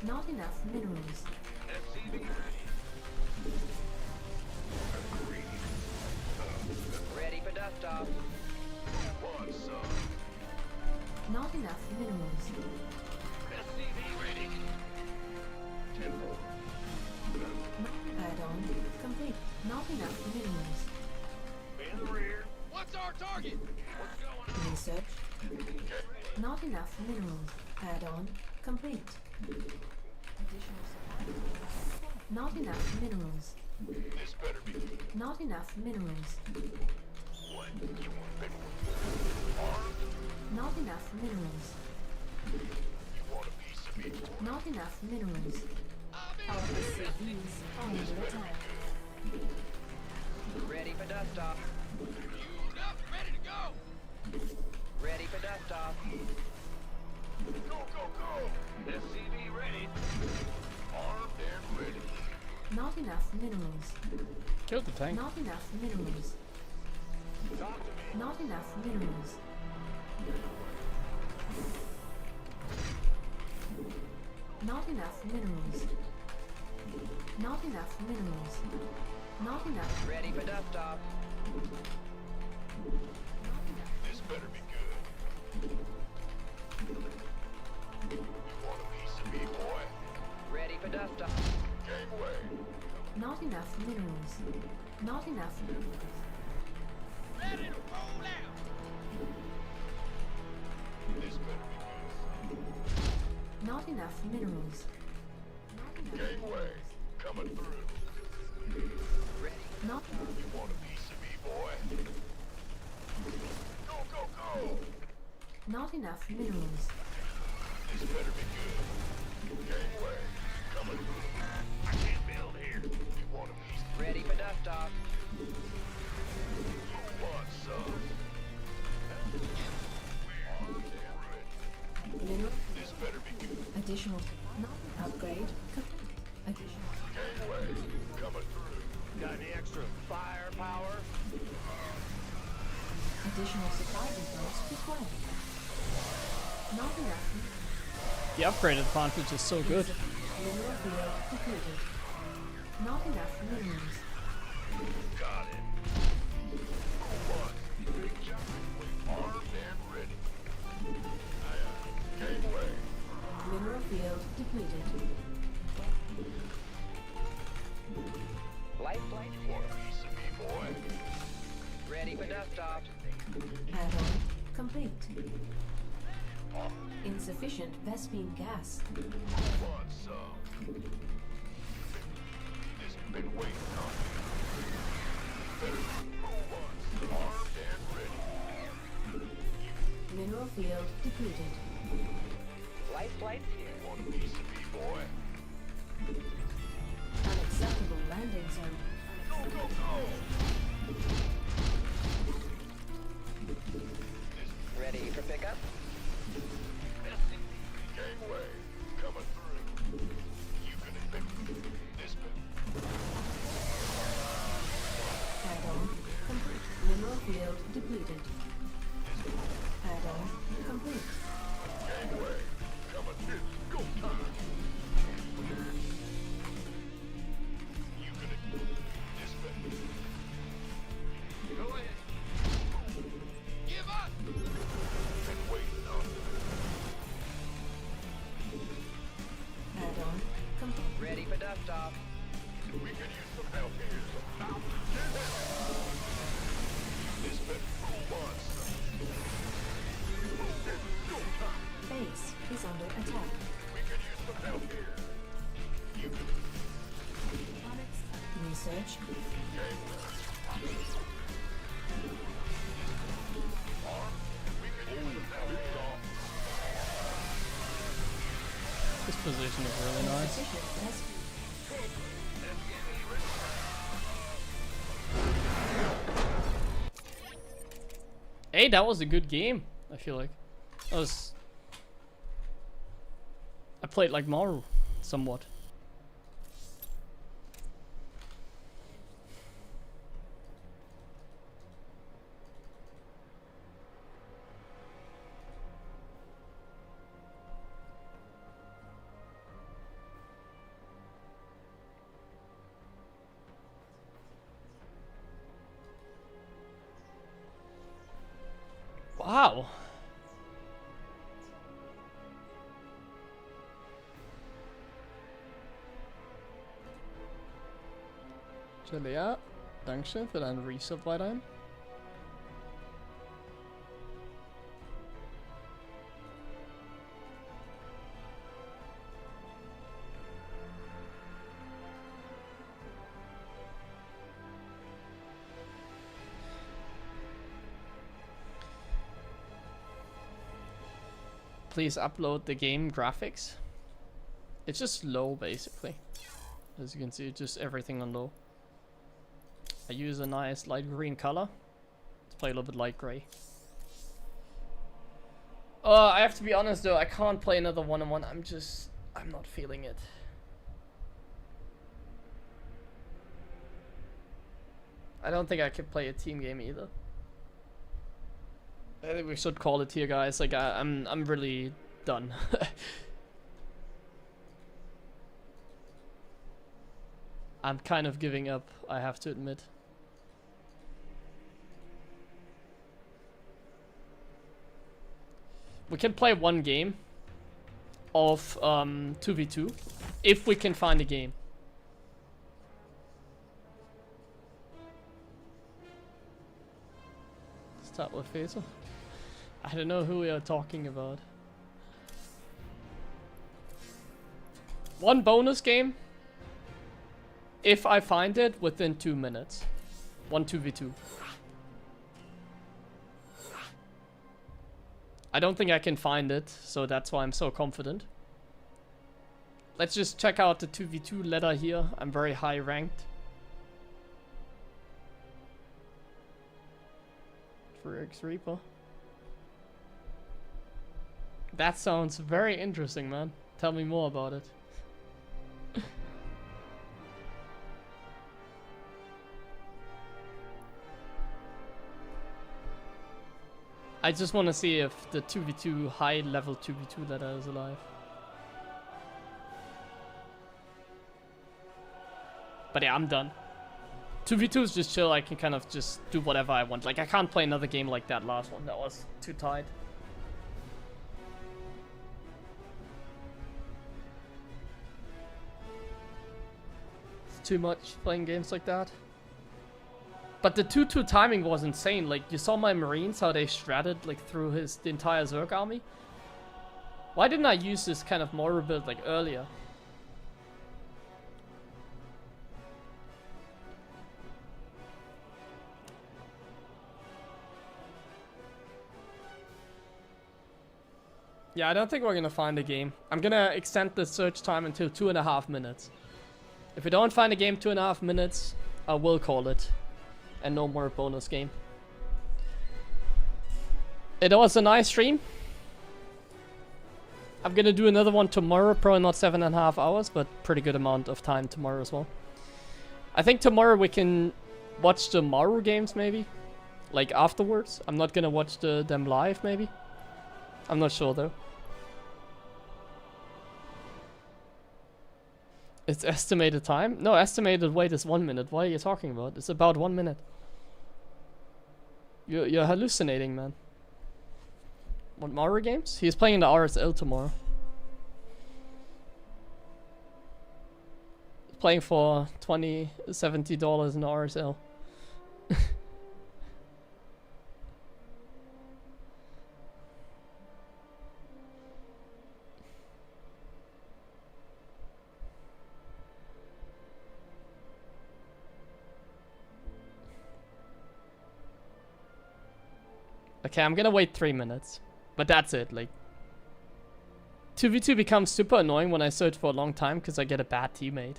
Not enough minerals. SCV ready. Ready for dust off. Want some? Not enough minerals. SCV ready. Tempo. Add-on complete. Not enough minerals. In the rear. What's our target? What's going on? Research. Not enough minerals. Add-on complete. Additional supply. Not enough minerals. This better be good. Not enough minerals. What? You want big armed? Not enough minerals. You want a piece of me, boy? Not enough minerals. Our SCVs under attack. Ready for dust off. Fueled up, ready to go. Ready for dust off. Go, go, go! SCV ready. Armed and ready. Not enough minerals. Killed the tank. Not enough minerals. Talk to me. Not enough minerals. Not enough minerals. Not enough minerals. Not enough. Ready for dust off. This better be good. You want a piece of me, boy? Ready for dust off. Gangway. Not enough minerals. Not enough minerals. Ready to roll out. This better be good. Not enough minerals. Not enough. Gangway. Coming through. Ready. Not You want a piece of me, boy? Go, go, go! not enough minerals. This better be good. Gangway. Coming through. I can't build here. You want a piece? Ready for dust off. You want some? Armed and ready. Mineral. This better be good. Additional. Not upgrade. Complete. Additional. Gangway. Coming through. Got any extra firepower? Additional supply depots required. Not enough. The upgraded advantage is so good. Mineral field depleted. Not enough minerals. Got it. What? Big job. Armed and ready. Aye, aye. Gangway. Mineral field depleted. Life flight Want a piece of me, boy? ready for dust off. Add-on complete. Insufficient Vespine gas. Want some? This has been waiting on me. Better who wants armed and ready? Mineral field depleted. Life flight's here. Want a piece of me, boy? Unacceptable landing zone. Go, go, go! Ready for pickup? Gangway, coming through. You can pick this bit. Add-on complete. Mineral field depleted. Add-on complete. Gangway, coming through. Go time. You can this bit. Go ahead. Give up! Been waiting on you. Add-on complete. Ready for dust off. We could use some help here. Now, this bit. Who wants some? Go time. Base is under attack. We could use some help here. You can Research. This position is really nice. Insufficient Vespine. Hey, that was a good game, I feel like. That was... I played like Maru, somewhat. Wow. Jalea, Dankeschön für deinen Resub weiterhin. Please upload the game graphics. It's just low basically. As you can see, just everything on low. I use a nice light green color. Let's play a little bit light gray. I have to be honest though, I can't play another one-on-one. I'm not feeling it. I don't think I can play a team game either. I think we should call it here, guys. Like I'm really done. I'm kind of giving up, I have to admit. We can play one game of 2v2 if we can find a game. Start with Faisal. I don't know who we are talking about. One bonus game if I find it within 2 minutes. 1 2v2. I don't think I can find it, so that's why I'm so confident. Let's just check out the 2v2 ladder here. I'm very high ranked. For X Reaper. That sounds very interesting, man. Tell me more about it. I just want to see if the 2v2 high level 2v2 ladder is alive. But yeah, I'm done. 2v2 is just chill. I can kind of just do whatever I want. Like, I can't play another game like that last one. That was too tight. too much playing games like that. But the 2-2 timing was insane. Like, you saw my Marines, how they shredded, like, through the entire Zerg army. Why didn't I use this kind of mortar build, like, earlier? Yeah, I don't think we're gonna find a game. I'm gonna extend the search time until 2.5 minutes. If we don't find a game 2.5 minutes, I will call it. And no more bonus game. It was a nice stream. I'm gonna do another one tomorrow, probably not 7.5 hours, but pretty good amount of time tomorrow as well. I think tomorrow we can watch the Maru games maybe, like afterwards. I'm not gonna watch them live maybe. I'm not sure though. It's estimated time? No, estimated wait is 1 minute. What are you talking about? It's about 1 minute. You're hallucinating, man. What, Mario games? He's playing the RSL tomorrow. Playing for $70 in the RSL. Okay, I'm gonna wait 3 minutes. But that's it, like... 2v2 becomes super annoying when I search for a long time because I get a bad teammate.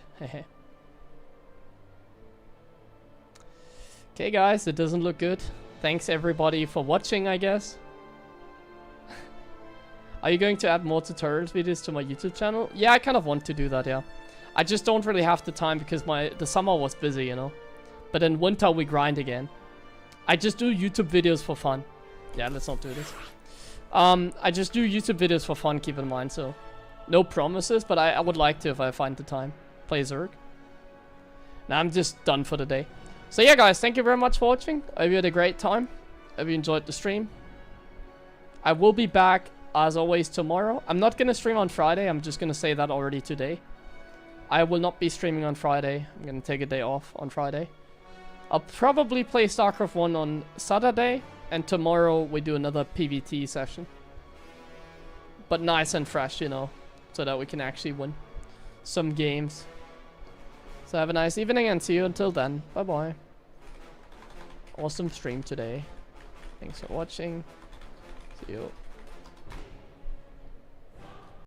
Okay guys, it doesn't look good. Thanks everybody for watching, I guess. Are you going to add more tutorials videos to my YouTube channel? Yeah, I kind of want to do that, yeah. I just don't really have the time because the summer was busy, you know. But in winter we grind again. I just do YouTube videos for fun. Yeah, let's not do this. I just do YouTube videos for fun, keep in mind, so... No promises, but I would like to if I find the time. Play Zerg. Now I'm just done for the day. So yeah, guys, thank you very much for watching. I hope you had a great time. I hope you enjoyed the stream. I will be back, as always, tomorrow. I'm not gonna stream on Friday, I'm just gonna say that already today. I will not be streaming on Friday. I'm gonna take a day off on Friday. I'll probably play StarCraft 1 on Saturday. And tomorrow we do another PvT session. But nice and fresh, you know. So that we can actually win some games. So have a nice evening and see you until then. Bye bye. Awesome stream today. Thanks for watching. See you.